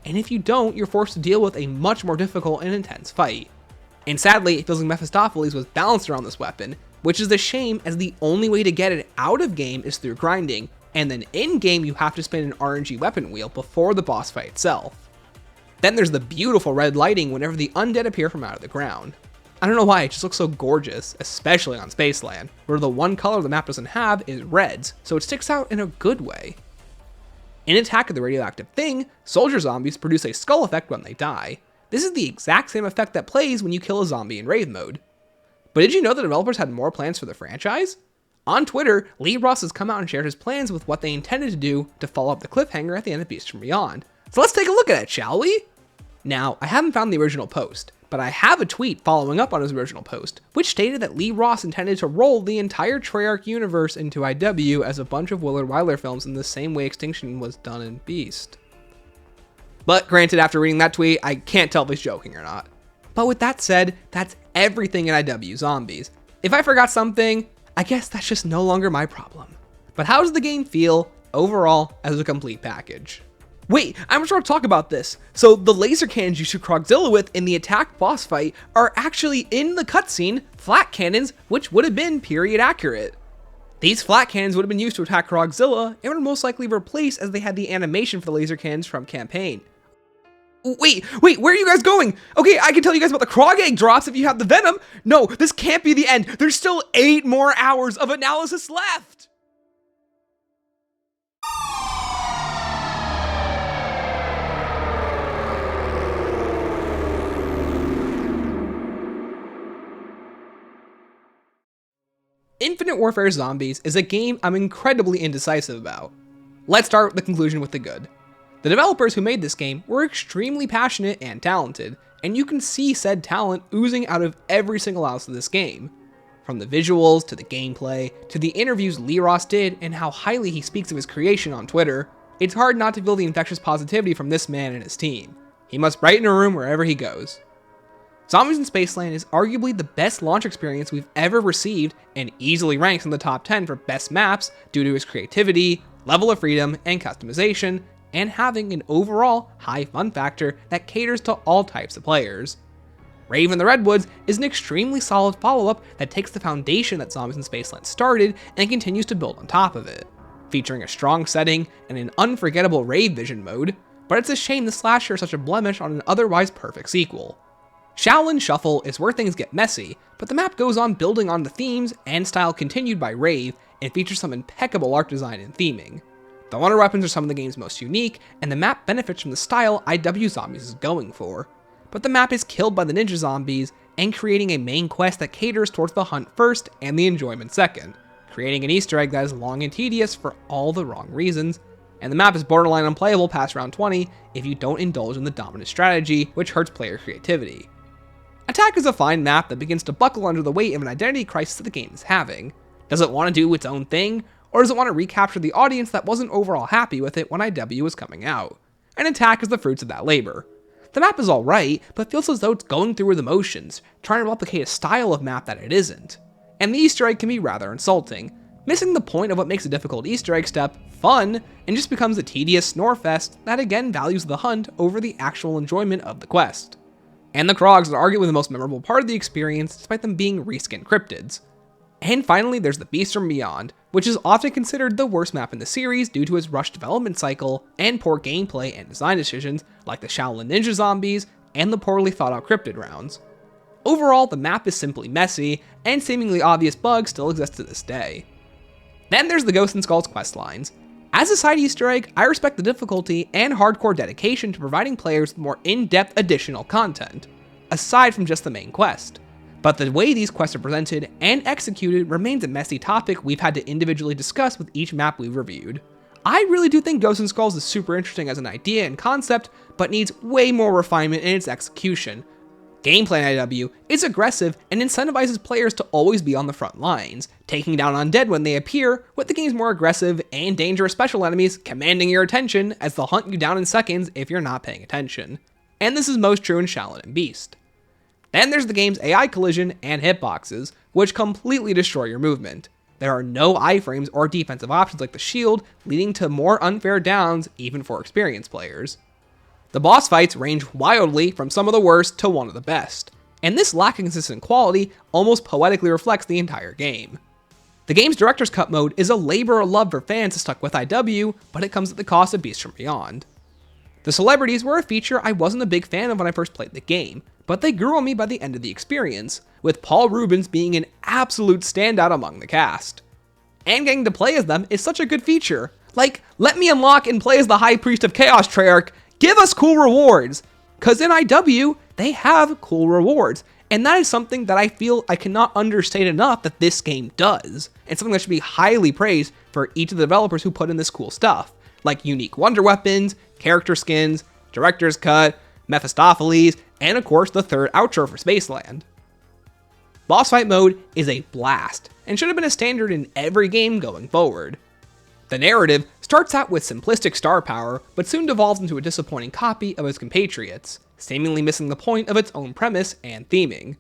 Speaker 1: And if you don't, you're forced to deal with a much more difficult and intense fight. And sadly, it feels like Mephistopheles was balanced around this weapon, which is a shame as the only way to get it out of game is through grinding, and then in game you have to spin an RNG weapon wheel before the boss fight itself. Then there's the beautiful red lighting whenever the undead appear from out of the ground. I don't know why, it just looks so gorgeous, especially on Spaceland, where the one color the map doesn't have is reds, so it sticks out in a good way. In Attack of the Radioactive Thing, soldier zombies produce a skull effect when they die. This is the exact same effect that plays when you kill a zombie in Rave mode. But did you know the developers had more plans for the franchise? On Twitter, Lee Ross has come out and shared his plans with what they intended to do to follow up the cliffhanger at the end of Beast from Beyond. So let's take a look at it, shall we? Now, I haven't found the original post, but I have a tweet following up on his original post, which stated that Lee Ross intended to roll the entire Treyarch universe into IW as a bunch of Willard Wyler films in the same way Extinction was done in Beast. But granted, after reading that tweet, I can't tell if he's joking or not. But with that said, that's everything in IW Zombies. If I forgot something, I guess that's just no longer my problem. But how does the game feel overall as a complete package? Wait, I'm sure to talk about this. So the laser cannons you shoot Krogzilla with in the attack boss fight are actually in the cutscene flat cannons, which would have been period accurate. These flat cannons would have been used to attack Krogzilla and would most likely replace as they had the animation for the laser cannons from campaign. Wait, where are you guys going? Okay, I can tell you guys about the Krog egg drops if you have the venom. No, this can't be the end. There's still 8 more hours of analysis left. Infinite Warfare Zombies is a game I'm incredibly indecisive about. Let's start the conclusion with the good. The developers who made this game were extremely passionate and talented, and you can see said talent oozing out of every single ounce of this game. From the visuals, to the gameplay, to the interviews Lee Ross did and how highly he speaks of his creation on Twitter, it's hard not to feel the infectious positivity from this man and his team. He must brighten a room wherever he goes. Zombies in Spaceland is arguably the best launch experience we've ever received and easily ranks in the top 10 for best maps due to his creativity, level of freedom, and customization, and having an overall high fun factor that caters to all types of players. Rave in the Redwoods is an extremely solid follow-up that takes the foundation that Zombies in Spaceland started and continues to build on top of it, featuring a strong setting and an unforgettable Rave vision mode, but it's a shame the slasher is such a blemish on an otherwise perfect sequel. Shaolin Shuffle is where things get messy, but the map goes on building on the themes and style continued by Rave and features some impeccable art design and theming. The wonder weapons are some of the game's most unique, and the map benefits from the style IW Zombies is going for. But the map is killed by the ninja zombies and creating a main quest that caters towards the hunt first and the enjoyment second, creating an Easter egg that is long and tedious for all the wrong reasons, and the map is borderline unplayable past round 20 if you don't indulge in the dominant strategy, which hurts player creativity. Attack is a fine map that begins to buckle under the weight of an identity crisis that the game is having. Does it want to do its own thing, or does it want to recapture the audience that wasn't overall happy with it when IW was coming out? And Attack is the fruits of that labor. The map is alright, but feels as though it's going through the motions, trying to replicate a style of map that it isn't. And the Easter egg can be rather insulting, missing the point of what makes a difficult Easter egg step fun, and just becomes a tedious snorefest that again values the hunt over the actual enjoyment of the quest. And the Krogs are arguably the most memorable part of the experience, despite them being reskinned cryptids. And finally, there's the Beast from Beyond, which is often considered the worst map in the series due to its rushed development cycle and poor gameplay and design decisions like the Shaolin Ninja Zombies and the poorly thought out cryptid rounds. Overall, the map is simply messy, and seemingly obvious bugs still exist to this day. Then there's the Ghosts and Skulls questlines. As a side Easter egg, I respect the difficulty and hardcore dedication to providing players with more in-depth additional content, aside from just the main quest. But the way these quests are presented and executed remains a messy topic we've had to individually discuss with each map we've reviewed. I really do think Ghosts and Skulls is super interesting as an idea and concept, but needs way more refinement in its execution. Gameplay in IW is aggressive and incentivizes players to always be on the front lines, taking down undead when they appear, with the game's more aggressive and dangerous special enemies commanding your attention as they'll hunt you down in seconds if you're not paying attention. And this is most true in Shaolin and Beast. Then there's the game's AI collision and hitboxes, which completely destroy your movement. There are no iframes or defensive options like the shield, leading to more unfair downs even for experienced players. The boss fights range wildly from some of the worst to one of the best, and this lack of consistent quality almost poetically reflects the entire game. The game's Director's Cut mode is a labor of love for fans who stuck with IW, but it comes at the cost of Beast from Beyond. The celebrities were a feature I wasn't a big fan of when I first played the game, but they grew on me by the end of the experience, with Paul Rubens being an absolute standout among the cast. And getting to play as them is such a good feature. Like, let me unlock and play as the High Priest of Chaos Treyarch. Give us cool rewards! Cause in IW, they have cool rewards. And that is something that I feel I cannot understate enough that this game does. And something that should be highly praised for each of the developers who put in this cool stuff. Like unique wonder weapons, character skins, director's cut, Mephistopheles, and of course the third outro for Spaceland. Boss fight mode is a blast, and should have been a standard in every game going forward. The narrative starts out with simplistic star power, but soon devolves into a disappointing copy of its compatriots, seemingly missing the point of its own premise and theming.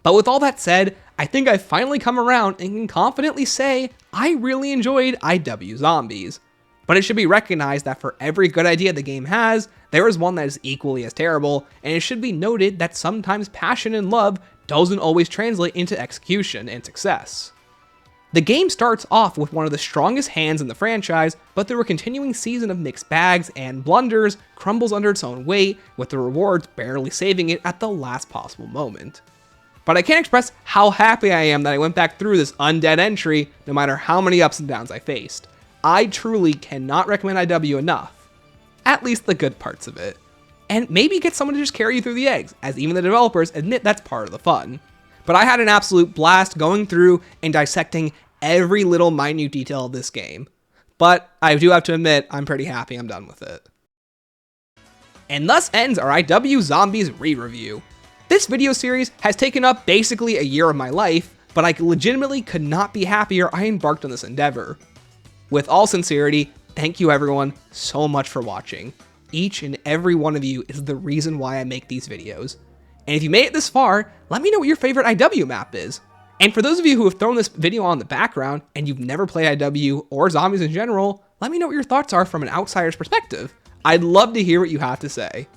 Speaker 1: But with all that said, I think I've finally come around and can confidently say I really enjoyed IW Zombies. But it should be recognized that for every good idea the game has, there is one that is equally as terrible, and it should be noted that sometimes passion and love doesn't always translate into execution and success. The game starts off with one of the strongest hands in the franchise, but through a continuing season of mixed bags and blunders, crumbles under its own weight, with the rewards barely saving it at the last possible moment. But I can't express how happy I am that I went back through this undead entry, no matter how many ups and downs I faced. I truly cannot recommend IW enough. At least the good parts of it. And maybe get someone to just carry you through the eggs, as even the developers admit that's part of the fun. But I had an absolute blast going through and dissecting every little minute detail of this game. But I do have to admit, I'm pretty happy I'm done with it. And thus ends our IW Zombies re-review. This video series has taken up basically a year of my life, but I legitimately could not be happier I embarked on this endeavor. With all sincerity, thank you everyone so much for watching. Each and every one of you is the reason why I make these videos. And if you made it this far, let me know what your favorite IW map is. And for those of you who have thrown this video on the background and you've never played IW or zombies in general, let me know what your thoughts are from an outsider's perspective. I'd love to hear what you have to say.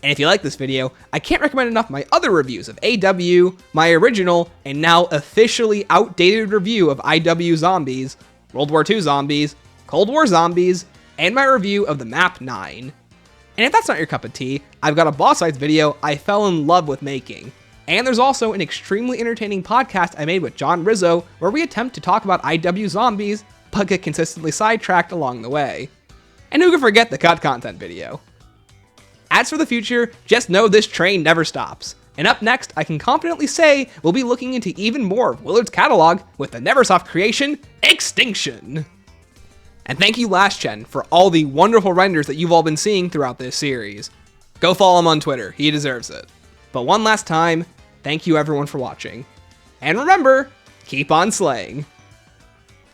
Speaker 1: And if you like this video, I can't recommend enough my other reviews of AW, my original and now officially outdated review of IW Zombies, World War II Zombies, Cold War Zombies, and my review of the map 9. And if that's not your cup of tea, I've got a boss fights video I fell in love with making. And there's also an extremely entertaining podcast I made with John Rizzo where we attempt to talk about IW Zombies, but get consistently sidetracked along the way. And who could forget the cut content video? As for the future, just know this train never stops. And up next, I can confidently say we'll be looking into even more of Willard's catalog with the Neversoft creation, Extinction. And thank you Last Gen for all the wonderful renders that you've all been seeing throughout this series. Go follow him on Twitter, he deserves it. But one last time, thank you everyone for watching. And remember, keep on slaying.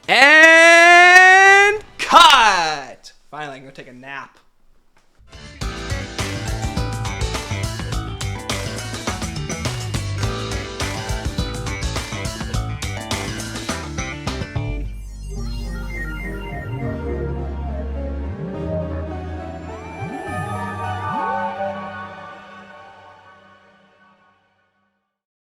Speaker 1: And cut! Finally, I can go take a nap.